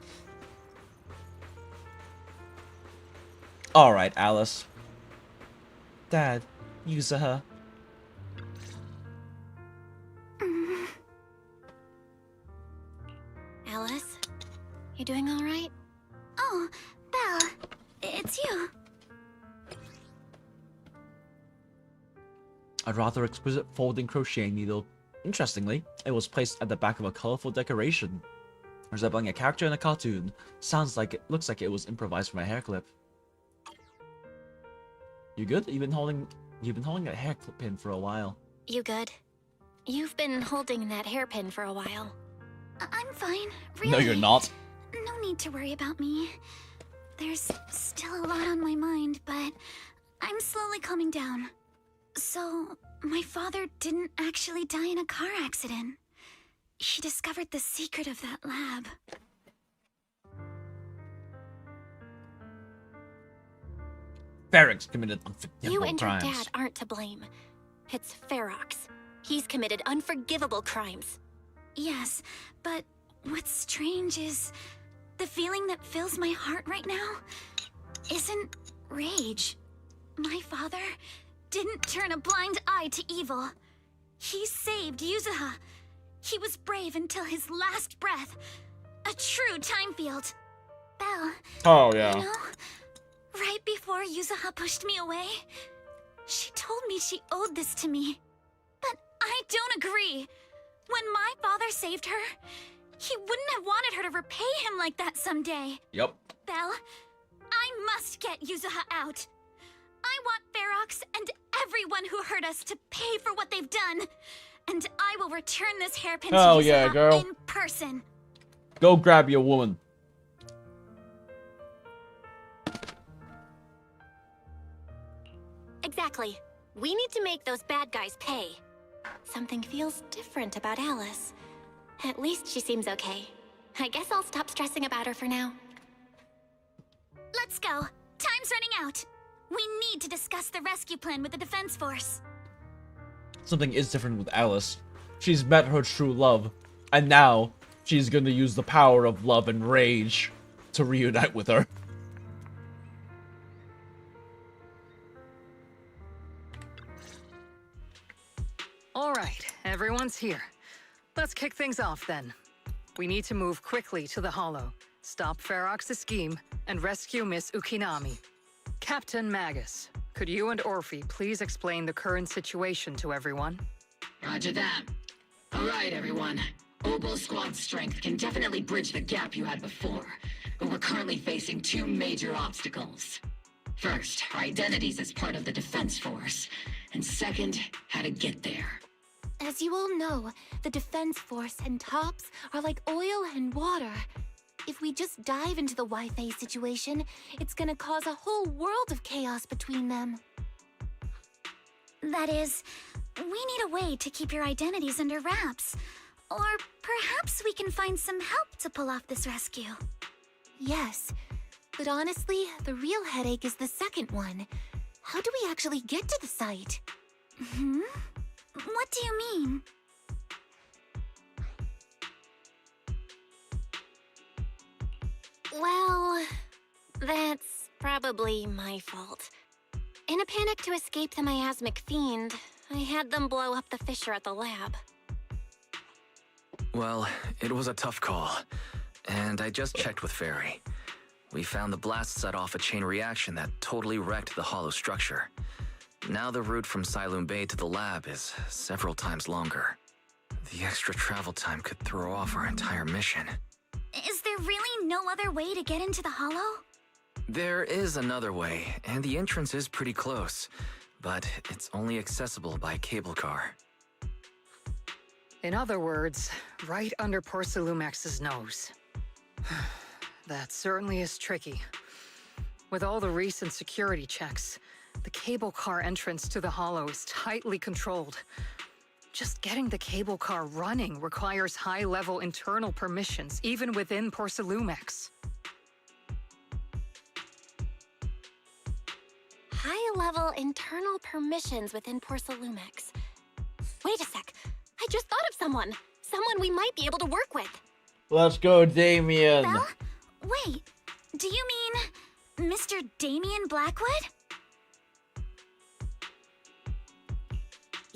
Alright, Alice. Dad, use her. Alice, you doing alright? Oh, Belle, it's you. A rather exquisite folding crochet needle. Interestingly, it was placed at the back of a colorful decoration, resembling a character in a cartoon. Looks like it was improvised from a hair clip. You good? You've been holding that hair clip pin for a while. You good? You've been holding that hairpin for a while. I'm fine, really. No, you're not. No need to worry about me. There's still a lot on my mind, but I'm slowly calming down. So, my father didn't actually die in a car accident. He discovered the secret of that lab. Ferox committed unforgivable You and your crimes. dad aren't to blame. It's Ferox. He's committed unforgivable crimes. Yes, but what's strange is the feeling that fills my heart right now isn't rage. My father didn't turn a blind eye to evil. He saved Yuzuha. He was brave until his last breath. A true time field. Belle. Oh, yeah. You know, right before Yuzuha pushed me away, she told me she owed this to me. But I don't agree. When my father saved her, he wouldn't have wanted her to repay him like that someday. Yep. Belle, I must get Yuzuha out. I want Ferox and everyone who hurt us to pay for what they've done. And I will return this hairpin to Hell Yuzuha yeah, girl. in person. Go grab your woman. Exactly. We need to make those bad guys pay. Something feels different about Alice. At least she seems okay. I guess I'll stop stressing about her for now. Let's go. Time's running out. We need to discuss the rescue plan with the Defense Force. Something is different with Alice. She's met her true love, and now she's gonna use the power of love and rage to reunite with her. All right, everyone's here. Let's kick things off then. We need to move quickly to the Hollow, stop Ferox's scheme, and rescue Miss Ukinami. Captain Magus, could you and ORPHIE please explain the current situation to everyone? Roger that. All right, everyone. OBOLS squad strength can definitely bridge the gap you had before, but we're currently facing two major obstacles. First, our identities as part of the Defense Force, and second, how to get there. As you all know, the Defense Force and TOPS are like oil and water. If we just dive into the Wi-Fi situation, it's gonna cause a whole world of chaos between them. That is, we need a way to keep your identities under wraps. Or perhaps we can find some help to pull off this rescue. Yes, but honestly, the real headache is the second one. How do we actually get to the site? Hmm? What do you mean? Well, that's probably my fault. In a panic to escape the miasmic fiend, I had them blow up the fissure at the lab. Well, it was a tough call, and I just checked with Fairy. We found the blast set off a chain reaction that totally wrecked the hollow structure. Now the route from Siloon Bay to the lab is several times longer. The extra travel time could throw off our entire mission. Is there really no other way to get into the Hollow? There is another way, and the entrance is pretty close, but it's only accessible by cable car. In other words, right under Porcelumex's nose. That certainly is tricky. With all the recent security checks, the cable car entrance to the Hollow is tightly controlled. Just getting the cable car running requires high-level internal permissions, even within Porcelumex. High-level internal permissions within Porcelumex. Wait a sec. I just thought of someone. Someone we might be able to work with. Let's go, Damien. Belle? Wait, do you mean Mr. Damien Blackwood?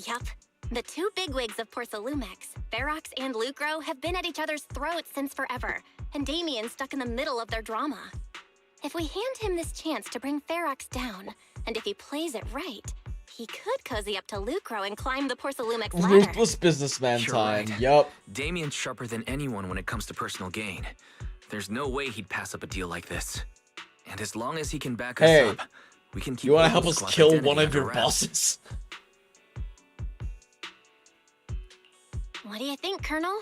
Yup. The two bigwigs of Porcelumex, Ferox and Lucro, have been at each other's throats since forever, and Damien's stuck in the middle of their drama. If we hand him this chance to bring Ferox down, and if he plays it right, he could cozy up to Lucro and climb the Porcelumex ladder. Ruthless businessman You're time. right. Yup. Damien's sharper than anyone when it comes to personal gain. There's no way he'd pass up a deal like this. And as long as he can back us Hey, up, we can keep you wanna OBOLS help us Squad's kill identity one of under your wraps. bosses? What do you think, Colonel?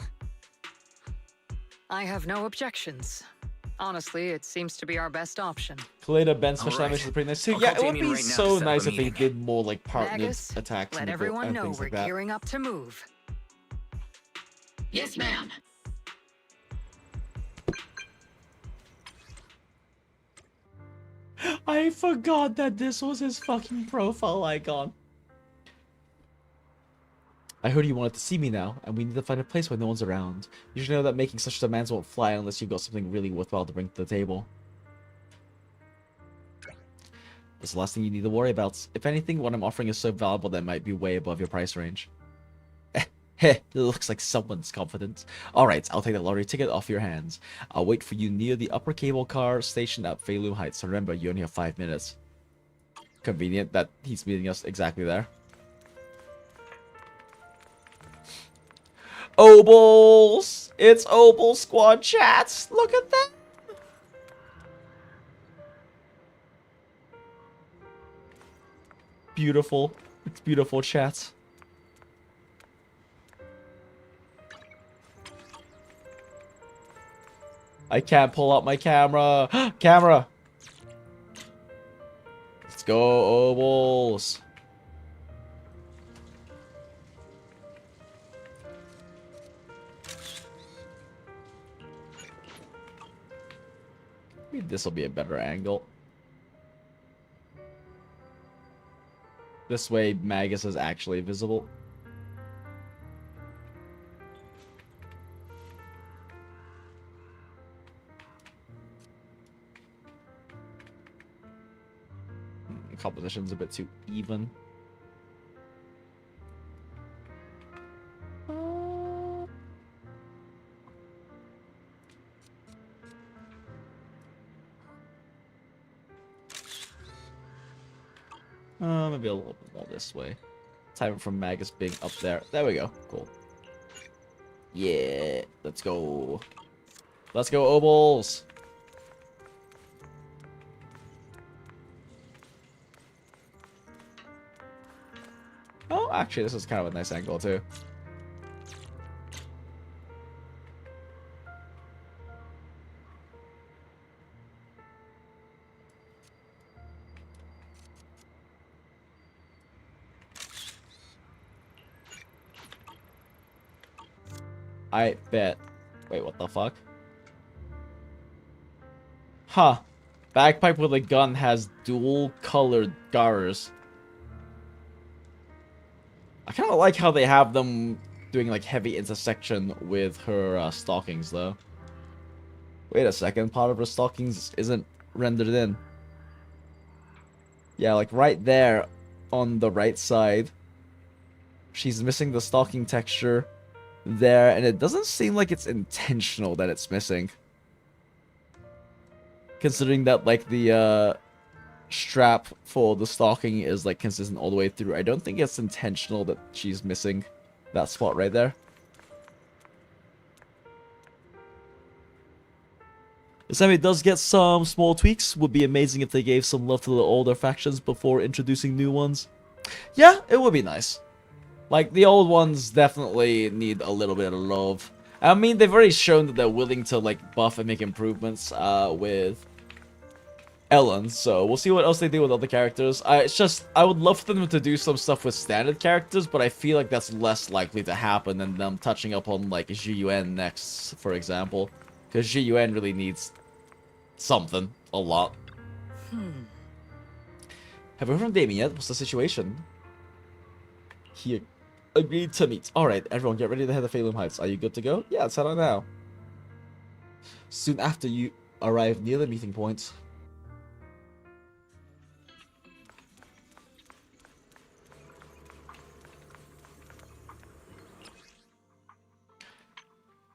I have no objections. Honestly, it seems to be our best option. Kaleda, Ben, special Alright. animation is pretty nice too. I'll Yeah, call it would Damien be right now to so set up nice a if they meeting. did more like partnered Magus, attacks let and everyone know things we're like that. gearing up to move. Yes, ma'am. I forgot that this was his fucking profile icon. I heard you wanted to see me now, and we need to find a place where no one's around. You should know that making such demands won't fly unless you've got something really worthwhile to bring to the table. That's the last thing you need to worry about. If anything, what I'm offering is so valuable that it might be way above your price range. Heh, it looks like someone's confident. Alright, I'll take that lottery ticket off your hands. I'll wait for you near the upper cable car station at Feilum Heights. Remember, you only have 5 minutes. Convenient that he's meeting us exactly there. OBOLS! It's OBOLS squad chats! Look at that! Beautiful. It's beautiful chats. I can't pull out my camera. Camera! Let's go, OBOLS. Maybe this will be a better angle. This way, Magus is actually visible. Composition's a bit too even. Maybe a little bit more this way. Time from Magus being up there. There we go. Cool. Yeah, let's go. Let's go, OBOLS. Oh, actually, this is kind of a nice angle, too. I bet. Wait, what the fuck? Huh. Bagpipe with a gun has dual-colored gars. I kind of like how they have them doing like heavy intersection with her stockings, though. Wait a second, part of her stockings isn't rendered in. Yeah, like right there on the right side. She's missing the stocking texture there, and it doesn't seem like it's intentional that it's missing. Considering that like the strap for the stocking is like consistent all the way through, I don't think it's intentional that she's missing that spot right there. This anime does get some small tweaks. Would be amazing if they gave some love to the older factions before introducing new ones. Yeah, it would be nice. Like, the old ones definitely need a little bit of love. I mean, they've already shown that they're willing to, like, buff and make improvements with Ellen, so we'll see what else they do with other characters. It's just, I would love for them to do some stuff with standard characters, but I feel like that's less likely to happen than them touching up on, like, GUN next, for example. Because GUN really needs something. A lot. Have you heard from Damien yet? What's the situation? He agreed to meet. Alright, everyone get ready to head to Phalum Heights. Are you good to go? Yeah, let's head on now. Soon after you arrive near the meeting point.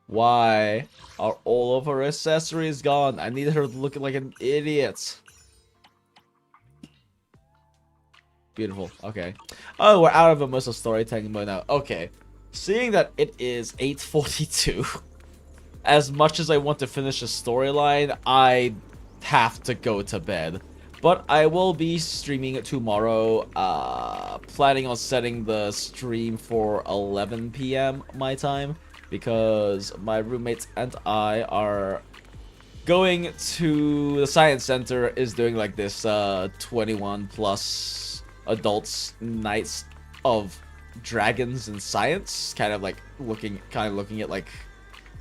Why are all of her accessories gone? I need her looking like an idiot. Beautiful. Okay. Oh, we're out of immersive storytelling mode now. Okay. Seeing that it is 8:42, as much as I want to finish the storyline, I have to go to bed. But I will be streaming it tomorrow. Planning on setting the stream for 11 PM my time, because my roommates and I are going to the science center. Is doing like this 21 plus adults nights of dragons and science, kind of looking at like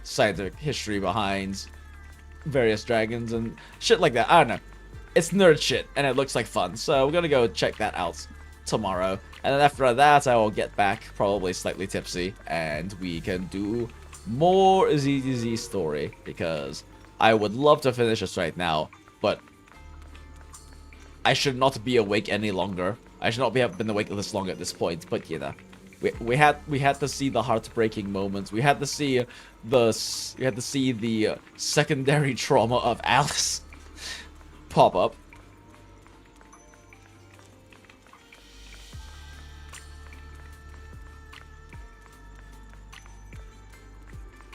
scientific history behind various dragons and shit like that. I don't know, it's nerd shit and it looks like fun, so we're gonna go check that out tomorrow, and then after that I will get back probably slightly tipsy and we can do more ZZZ story, because I would love to finish this right now, but I should not be awake any longer. I should not have been awake this long at this point, but you know, we had to see the heartbreaking moments. We had to see the secondary trauma of Alice pop up.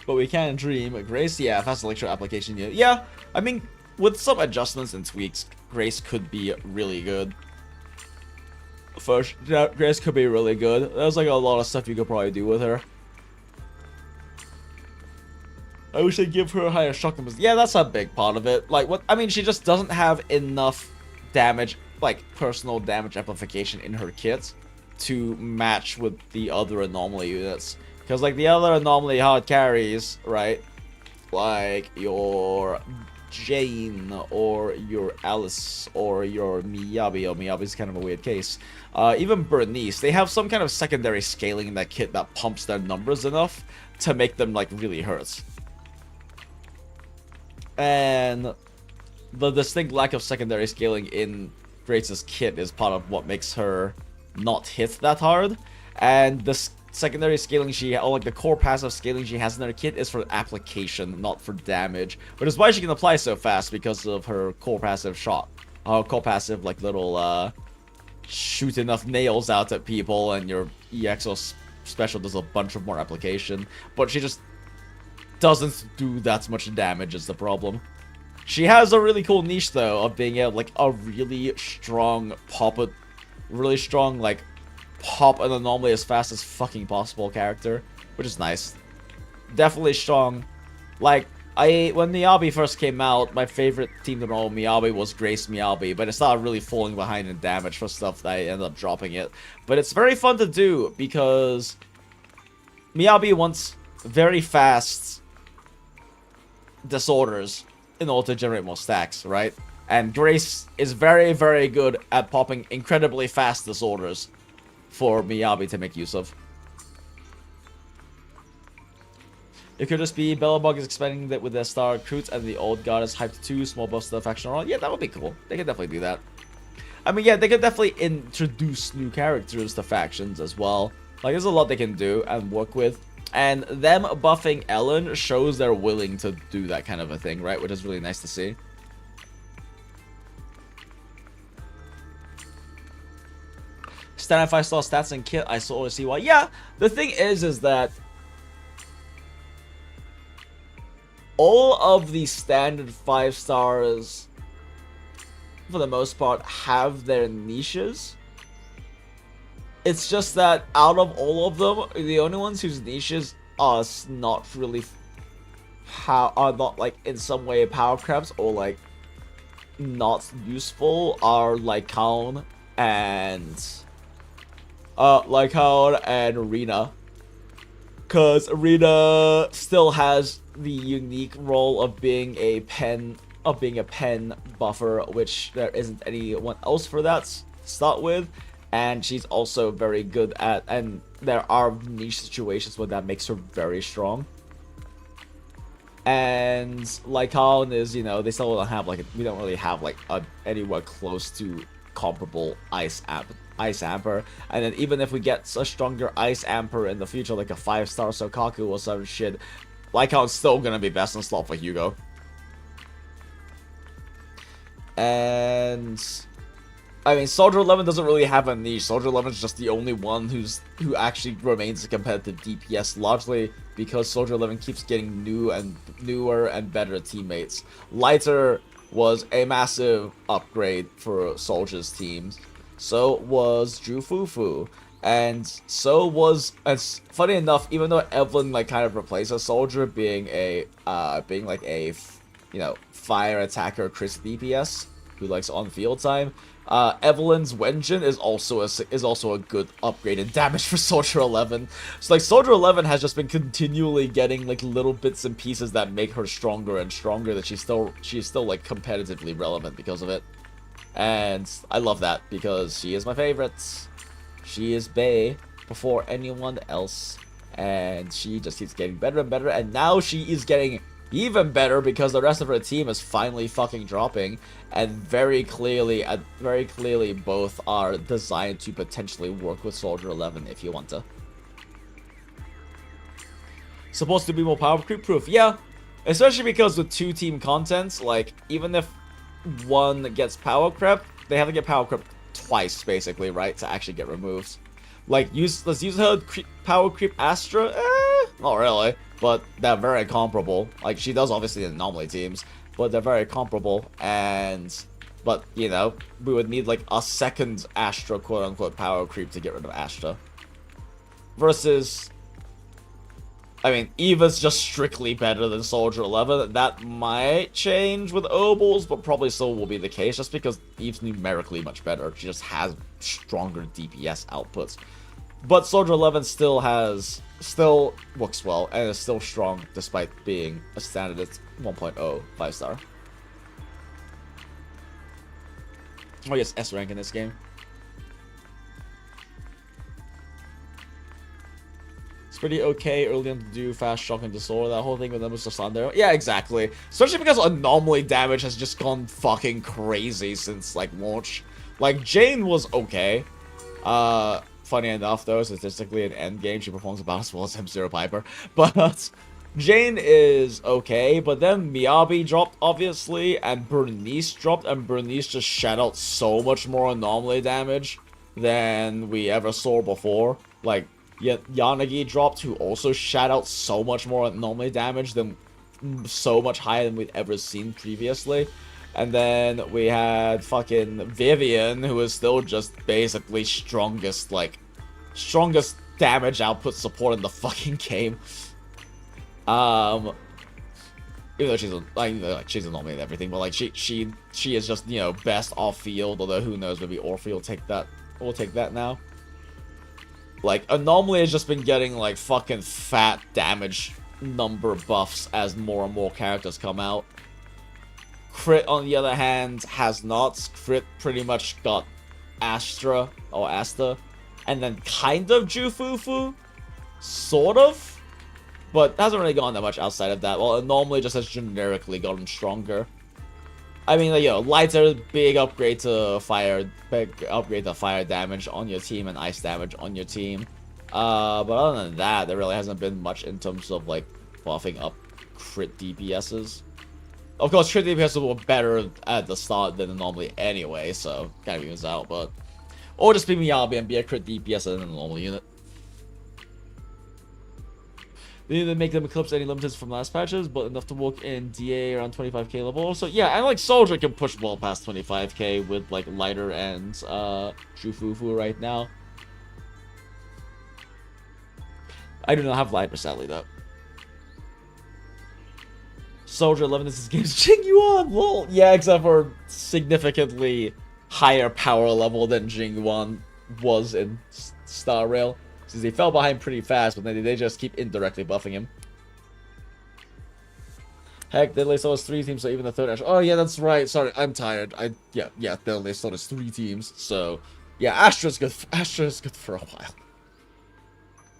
but we can dream. Grace, yeah, fast elixir application. Yeah, I mean, with some adjustments and tweaks, Grace could be really good. First, yeah, Grace could be really good. There's like a lot of stuff you could probably do with her. I wish I'd give her a higher shock. Yeah, that's a big part of it. Like, what? I mean, she just doesn't have enough damage, like personal damage amplification in her kit to match with the other anomaly units. Because, like, the other anomaly hard carries, right? Like your Jane or your Alice or your Miyabi. Oh, Miyabi's kind of a weird case. Even Bernice, they have some kind of secondary scaling in that kit that pumps their numbers enough to make them, like, really hurt. And the distinct lack of secondary scaling in Grace's kit is part of what makes her not hit that hard. And the secondary scaling or like the core passive scaling she has in her kit is for application, not for damage. Which is why she can apply so fast, because of her core passive shot. Her core passive, like, little, shoot enough nails out at people, and your EXO special does a bunch of more application. But she just doesn't do that much damage is the problem. She has a really cool niche, though, of being able, like, a really strong pop an anomaly as fast as fucking possible character, which is nice. Definitely strong. Like, when Miyabi first came out, my favorite team to roll Miyabi was Grace Miyabi, but it started really falling behind in damage for stuff that I ended up dropping it. But it's very fun to do, because Miyabi wants very fast disorders in order to generate more stacks, right? And Grace is very, very good at popping incredibly fast disorders for Miyabi to make use of. It could just be Bellabug is expanding that with their star recruits and the old goddess hyped 2 small buffs to the faction roll. Yeah, that would be cool. They could definitely do that. I mean, yeah, they could definitely introduce new characters to factions as well. Like, there's a lot they can do and work with. And them buffing Ellen shows they're willing to do that kind of a thing, right? Which is really nice to see. Standard 5-star stats and kit, I sort of see why. Yeah, the thing is that all of the standard 5 stars, for the most part, have their niches. It's just that out of all of them, the only ones whose niches are not really are not, like, in some way power crabs or, like, not useful are Lycaon and Rena. Cause Rena still has the unique role of being a pen buffer, which there isn't anyone else for that to start with. And she's also very good at, and there are niche situations where that makes her very strong. And Lycaon is, you know, they still don't have, like, we don't really have, like, anywhere close to comparable Ice Amper. And then even if we get a stronger Ice Amper in the future, like a 5-star Sokaku or some shit, Lycaon's still gonna be best in slot for Hugo. And I mean, Soldier 11 doesn't really have a niche. Soldier 11 is just the only one who actually remains a competitive DPS, largely because Soldier 11 keeps getting newer and better teammates. Lighter was a massive upgrade for Soldier's teams. So was Jufufu. And so was, as funny enough, even though Evelyn, like, kind of replaces Soldier being like a, you know, fire attacker Chris DPS who likes on-field time, Evelyn's Wenjin is also a good upgrade in damage for Soldier 11. So, like, Soldier 11 has just been continually getting, like, little bits and pieces that make her stronger and stronger, that she's still like competitively relevant because of it. And I love that because she is my favorite. She is Bae before anyone else, and she just keeps getting better and better, and now she is getting even better because the rest of her team is finally fucking dropping, and very clearly both are designed to potentially work with Soldier 11 if you want to. Supposed to be more power creep proof, yeah, especially because with 2-team contents, like, even if one gets power crept, they have to get power crept twice, basically, right, to actually get removed. Like, let's use her power creep Astra? Not really. but they're very comparable. Like, she does obviously in anomaly teams, but they're very comparable, but, you know, we would need, like, a second Astra, quote-unquote, power creep to get rid of Astra. Versus, I mean, Eva's just strictly better than Soldier 11. That might change with OBOLS, but probably still will be the case, just because Eve's numerically much better. She just has stronger DPS outputs. But Soldier 11 still works well, and is still strong, despite being a standard 1.0 5-star. Oh yes, S rank in this game. It's pretty okay early on to do fast shock and disorder. That whole thing with them was just on there. Yeah, exactly. Especially because anomaly damage has just gone fucking crazy since like launch. Like Jane was okay. Funny enough though, statistically in endgame she performs about as well as M0 Piper. But Jane is okay, but then Miyabi dropped, obviously, and Bernice dropped, and Bernice just shat out so much more anomaly damage than we ever saw before. Like, Yanagi dropped, who also shat out so much more anomaly damage than so much higher than we'd ever seen previously. And then we had fucking Vivian, who is still just basically strongest damage output support in the fucking game. Even though she's anomaly and everything, but like she is just, you know, best off field. Although who knows, maybe ORPHIE will take that. We'll take that now. Like anomaly has just been getting like fucking fat damage number buffs as more and more characters come out. Crit, on the other hand, has not. Crit pretty much got Astra or Asta, and then kind of Jufufu, sort of. But hasn't really gone that much outside of that. Well, anomaly just has generically gotten stronger. I mean, like, you know, lighter, big upgrade to fire damage on your team and ice damage on your team. But other than that, there really hasn't been much in terms of like buffing up crit DPSs. Of course, crit DPSs were better at the start than anomaly anyway, so kind of evens out. But or just be Miyabi and be a crit DPS in an anomaly unit. They didn't make them eclipse any limiteds from last patches, but enough to walk in DA around 25k level. So yeah, and like Soldier can push well past 25k with like lighter and Jufufu right now. I do not have lighter, sadly though. Soldier 11 is his game's Jingyuan, lol. Yeah, except for significantly higher power level than Jingyuan was in Star Rail. Since they fell behind pretty fast, but then they just keep indirectly buffing him. Heck, Dailies still has 3 teams, so even the third Astra. Oh yeah, that's right. Sorry, I'm tired. Yeah, Dailies still has 3 teams, so yeah, Astra's good. Astra's good for a while.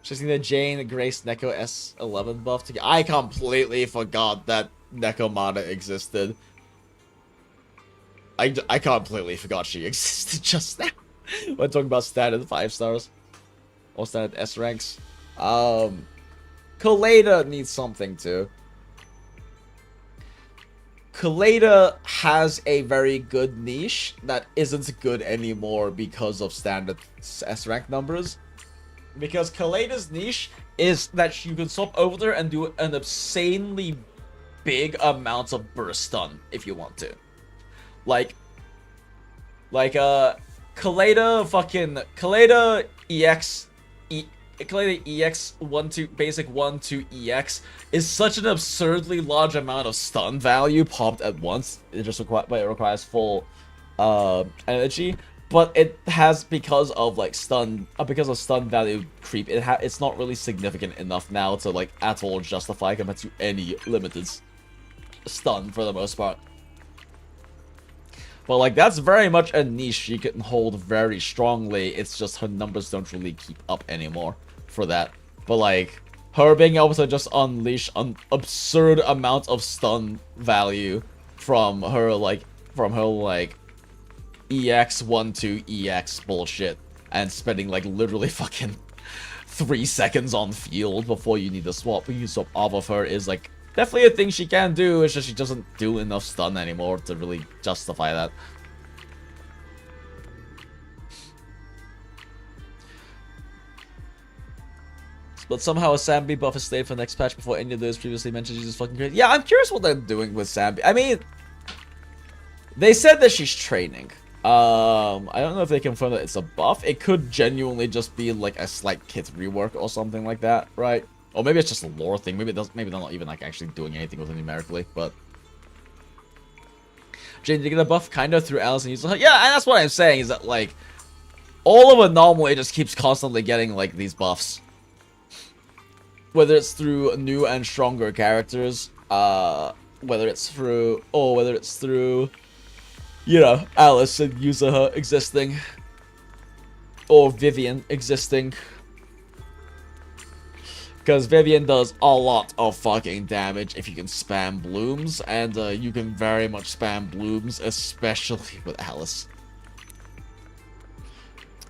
Just seen the Jane, Grace, Neko S11 buff together. I completely forgot that Nekomata existed. I completely forgot she existed just now. When talking about standard 5 stars. Or standard S ranks. Kaleda needs something too. Kaleda has a very good niche that isn't good anymore because of standard S rank numbers. Because Kaleda's niche is that you can swap over there and do an obscenely big amount of burst stun if you want to. Like Kaleda EX 1-2 basic 1-2 EX is such an absurdly large amount of stun value popped at once. It just requires full energy, but it has because of stun value creep. It's not really significant enough now to like at all justify compared to any limited stun for the most part. But like that's very much a niche she can hold very strongly. It's just her numbers don't really keep up anymore for that. But like her being able to just unleash an absurd amount of stun value from her EX 1-2 EX bullshit and spending like literally fucking 3 seconds on field before you need to swap. You swap off of her is like definitely a thing she can do. It's just she doesn't do enough stun anymore to really justify that. But somehow a Sambi buff is stayed for the next patch before any of those previously mentioned. She's just fucking crazy. Yeah, I'm curious what they're doing with Sambi. I mean, they said that she's training. I don't know if they confirm that it's a buff. It could genuinely just be like a slight kit rework or something like that, right? Or maybe it's just a lore thing. Maybe it does. Maybe they're not even like actually doing anything with it numerically. But Jane, did you get a buff kind of through Alice and Yuzu? Yeah, and that's what I'm saying is that like all of Anomaly just keeps constantly getting like these buffs, whether it's through new and stronger characters, whether it's through you know, Alice and Yuzuha existing, or Vivian existing. Because Vivian does a lot of fucking damage if you can spam blooms, and you can very much spam blooms, especially with Alice.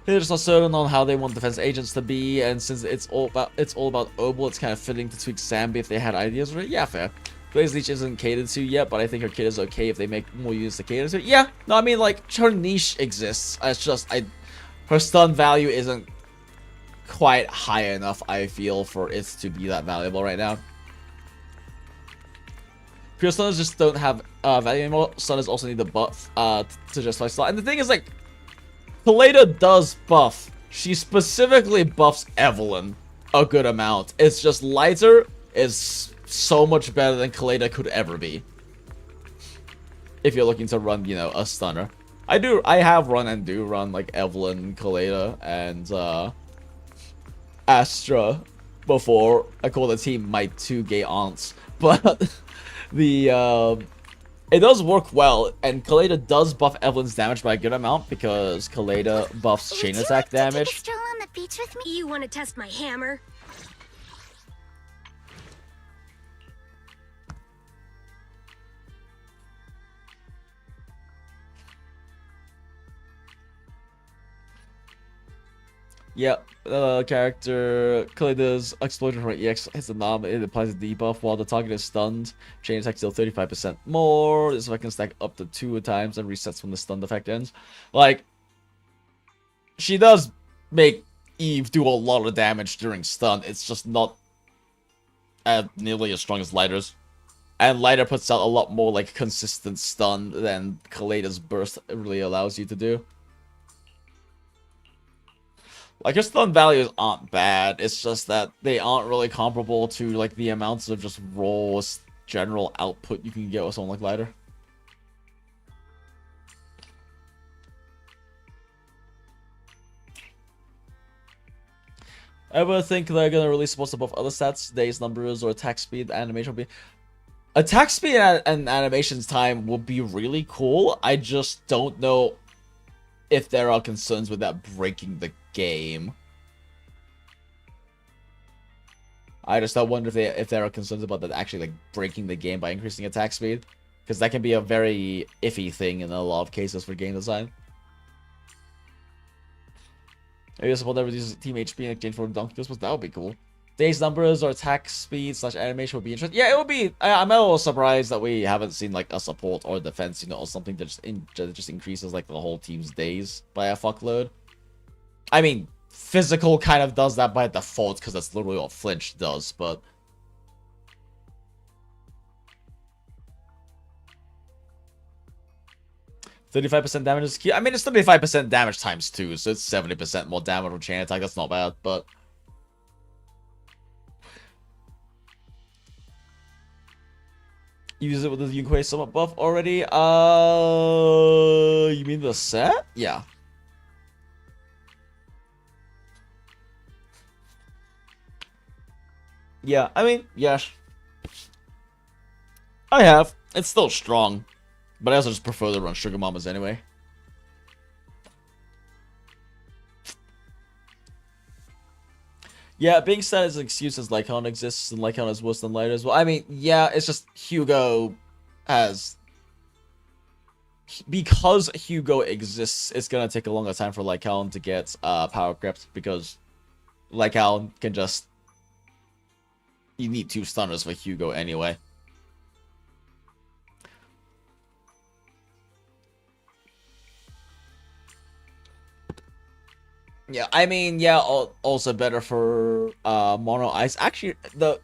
They're just not certain on how they want defense agents to be, and since it's all about OBOL, it's kind of fitting to tweak Sambi if they had ideas for it. Yeah, fair. Blaze Leech isn't catered to yet, but I think her kit is okay if they make more units to cater to it. Yeah, no, I mean, like, her niche exists. It's just, her stun value isn't quite high enough, I feel, for it to be that valuable right now. Pure stunners just don't have value anymore. Stunners also need the buff to justify slot. And the thing is, like, Kaleda does buff. She specifically buffs Evelyn a good amount. It's just lighter is so much better than Kaleda could ever be. If you're looking to run, you know, a stunner. I have run and do run, like, Evelyn, Kaleda, and, Astra before. I call the team my two gay aunts. But, it does work well, and Kaleda does buff Evelyn's damage by a good amount, because Kaleda buffs chain attack damage. Take a stroll on the beach with me? You want to test my hammer? Yep, character Kaleda's explosion from EX hits the knob, it applies a debuff while the target is stunned. Chain attack deals 35% more. This effect can stack up to 2 times and resets when the stunned effect ends. Like, she does make Eve do a lot of damage during stun. It's just not nearly as strong as Lighter's. And Lighter puts out a lot more like consistent stun than Kaleda's burst really allows you to do. Like, her stun values aren't bad, it's just that they aren't really comparable to, like, the amounts of just raw general output you can get with someone like Lighter. Ever think they're gonna release supports above other stats, days, numbers, or attack speed, animation will be... Attack speed and animations time would be really cool, I just don't know if there are concerns with that breaking the game. I just wonder if there are concerns about that actually like breaking the game by increasing attack speed, because that can be a very iffy thing in a lot of cases for game design. Maybe support that reduces team HP in exchange for dunk this, that would be cool. Days numbers or attack speed / animation would be interesting. Yeah, it would be. I'm a little surprised that we haven't seen like a support or defense, you know, or something that just increases like the whole team's days by a fuckload. I mean, physical kind of does that by default because that's literally what flinch does, but 35% damage is key. I mean, it's 35% damage times 2, so it's 70% more damage with chain attack. That's not bad, but use it with the Yunquei somewhat buff already. You mean the set? Yeah. Yeah, I mean, yes. I have. It's still strong. But I also just prefer to run Sugar Mamas anyway. Yeah, being said as an excuse as Lycaon exists, and Lycaon is worse than Lighter as well. I mean, yeah, it's just Hugo has... Because Hugo exists, it's gonna take a longer time for Lycaon to get power crept, because Lycaon can just... You need 2 stunners for Hugo anyway. Yeah, I mean, yeah, also better for mono ice. Actually,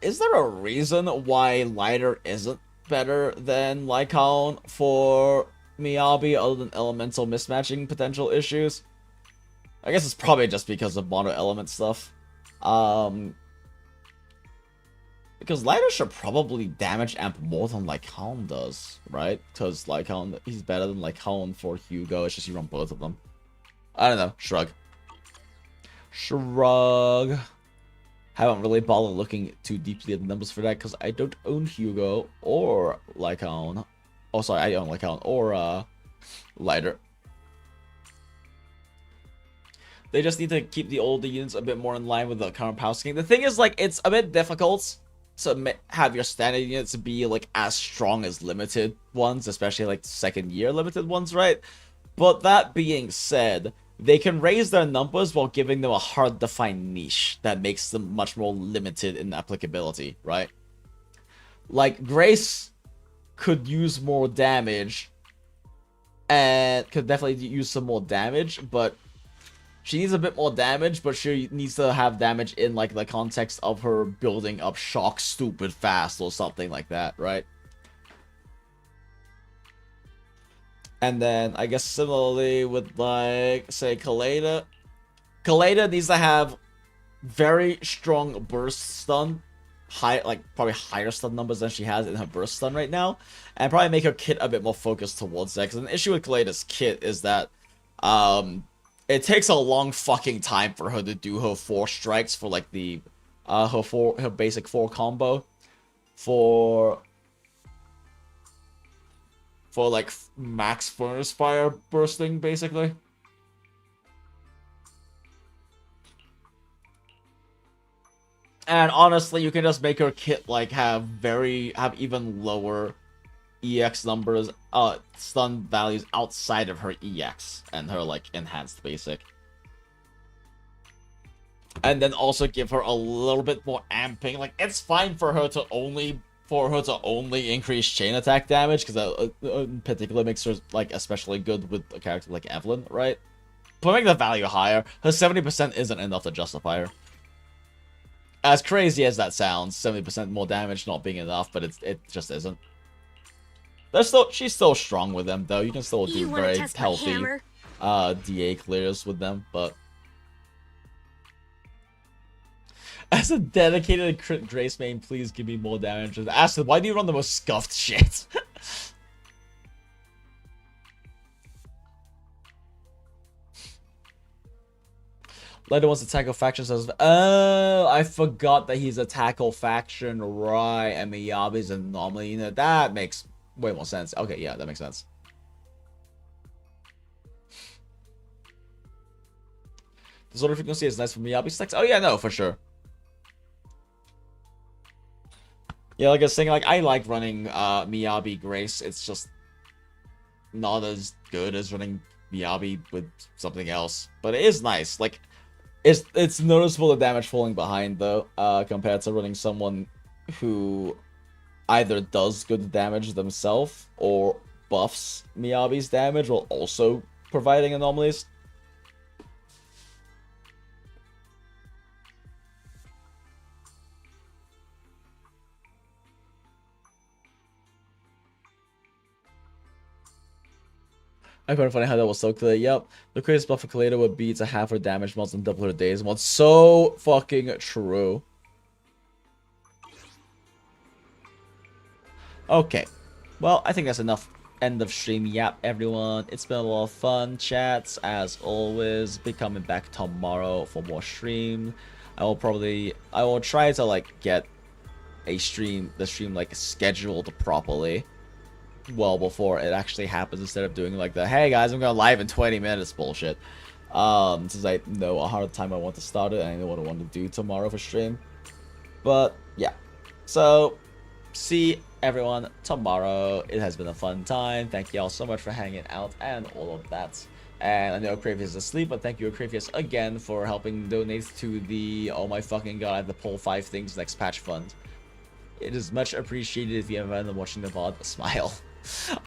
is there a reason why lighter isn't better than Lycaon for Miyabi other than elemental mismatching potential issues? I guess it's probably just because of mono element stuff. Because lighter should probably damage amp more than Lycaon does, right? Because Lycaon, he's better than Lycaon for Hugo. It's just you run both of them. I don't know. Shrug. Shrug. Haven't really bothered looking too deeply at the numbers for that because I don't own Hugo or Lycaon. Oh, sorry, I own Lycaon or lighter. They just need to keep the older units a bit more in line with the current power scheme. The thing is, like, it's a bit difficult to have your standard units be like as strong as limited ones, especially like second year limited ones, right? But that being said, they can raise their numbers while giving them a hard-to-find niche that makes them much more limited in applicability, right? Like, Grace could use more damage and could definitely use some more damage, but she needs a bit more damage, but she needs to have damage in, like, the context of her building up shock stupid fast or something like that, right? And then, I guess similarly with, like, say, Kaleda. Kaleda needs to have very strong burst stun. Probably higher stun numbers than she has in her burst stun right now. And probably make her kit a bit more focused towards that. Because an issue with Kaleda's kit is that, it takes a long fucking time for her to do her 4 strikes for, like, the, her basic 4 combo. For like max furnace fire bursting, basically. And honestly, you can just make her kit like have even lower EX numbers, stun values outside of her EX and her like enhanced basic. And then also give her a little bit more amping. Like, it's fine for her to only increase chain attack damage, because that in particular makes her, like, especially good with a character like Evelyn, right? But make the value higher. Her 70% isn't enough to justify her. As crazy as that sounds, 70% more damage not being enough, but it just isn't. She's still strong with them, though. You can still do very healthy DA clears with them, but... As a dedicated crit Grace main, please give me more damage. Acid, why do you run the most scuffed shit? Leto wants to tackle factions as... Oh, I forgot that he's a tackle faction, right? And Miyabi's an anomaly. You know, that makes way more sense. Okay, yeah, that makes sense. The sort of frequency is nice for Miyabi stacks. Oh yeah, no, for sure. Yeah, like I was saying, like, I like running Miyabi Grace. It's just not as good as running Miyabi with something else. But it is nice. Like, it's noticeable the damage falling behind, though, compared to running someone who either does good damage themselves or buffs Miyabi's damage while also providing anomalies. I find it funny how that was so clear. Yep. The craziest buff for Kaleda would be to have her damage mods and double her days mods. So fucking true. Okay. Well, I think that's enough. End of stream. Yep, everyone. It's been a lot of fun chats, as always. Be coming back tomorrow for more stream. I will try to, like, get the stream, like, scheduled properly. Well before it actually happens, instead of doing like the hey guys I'm going live in 20 minutes bullshit, since I know a hard time I want to start it and I know what I want to do tomorrow for stream. But yeah, so see everyone tomorrow. It has been a fun time. Thank you all so much for hanging out and all of that. And I know Akravius is asleep, but thank you Akravius again for helping donate to the oh my fucking god I have to pull 5 things next patch fund. It is much appreciated. If you haven't been watching the VOD, smile.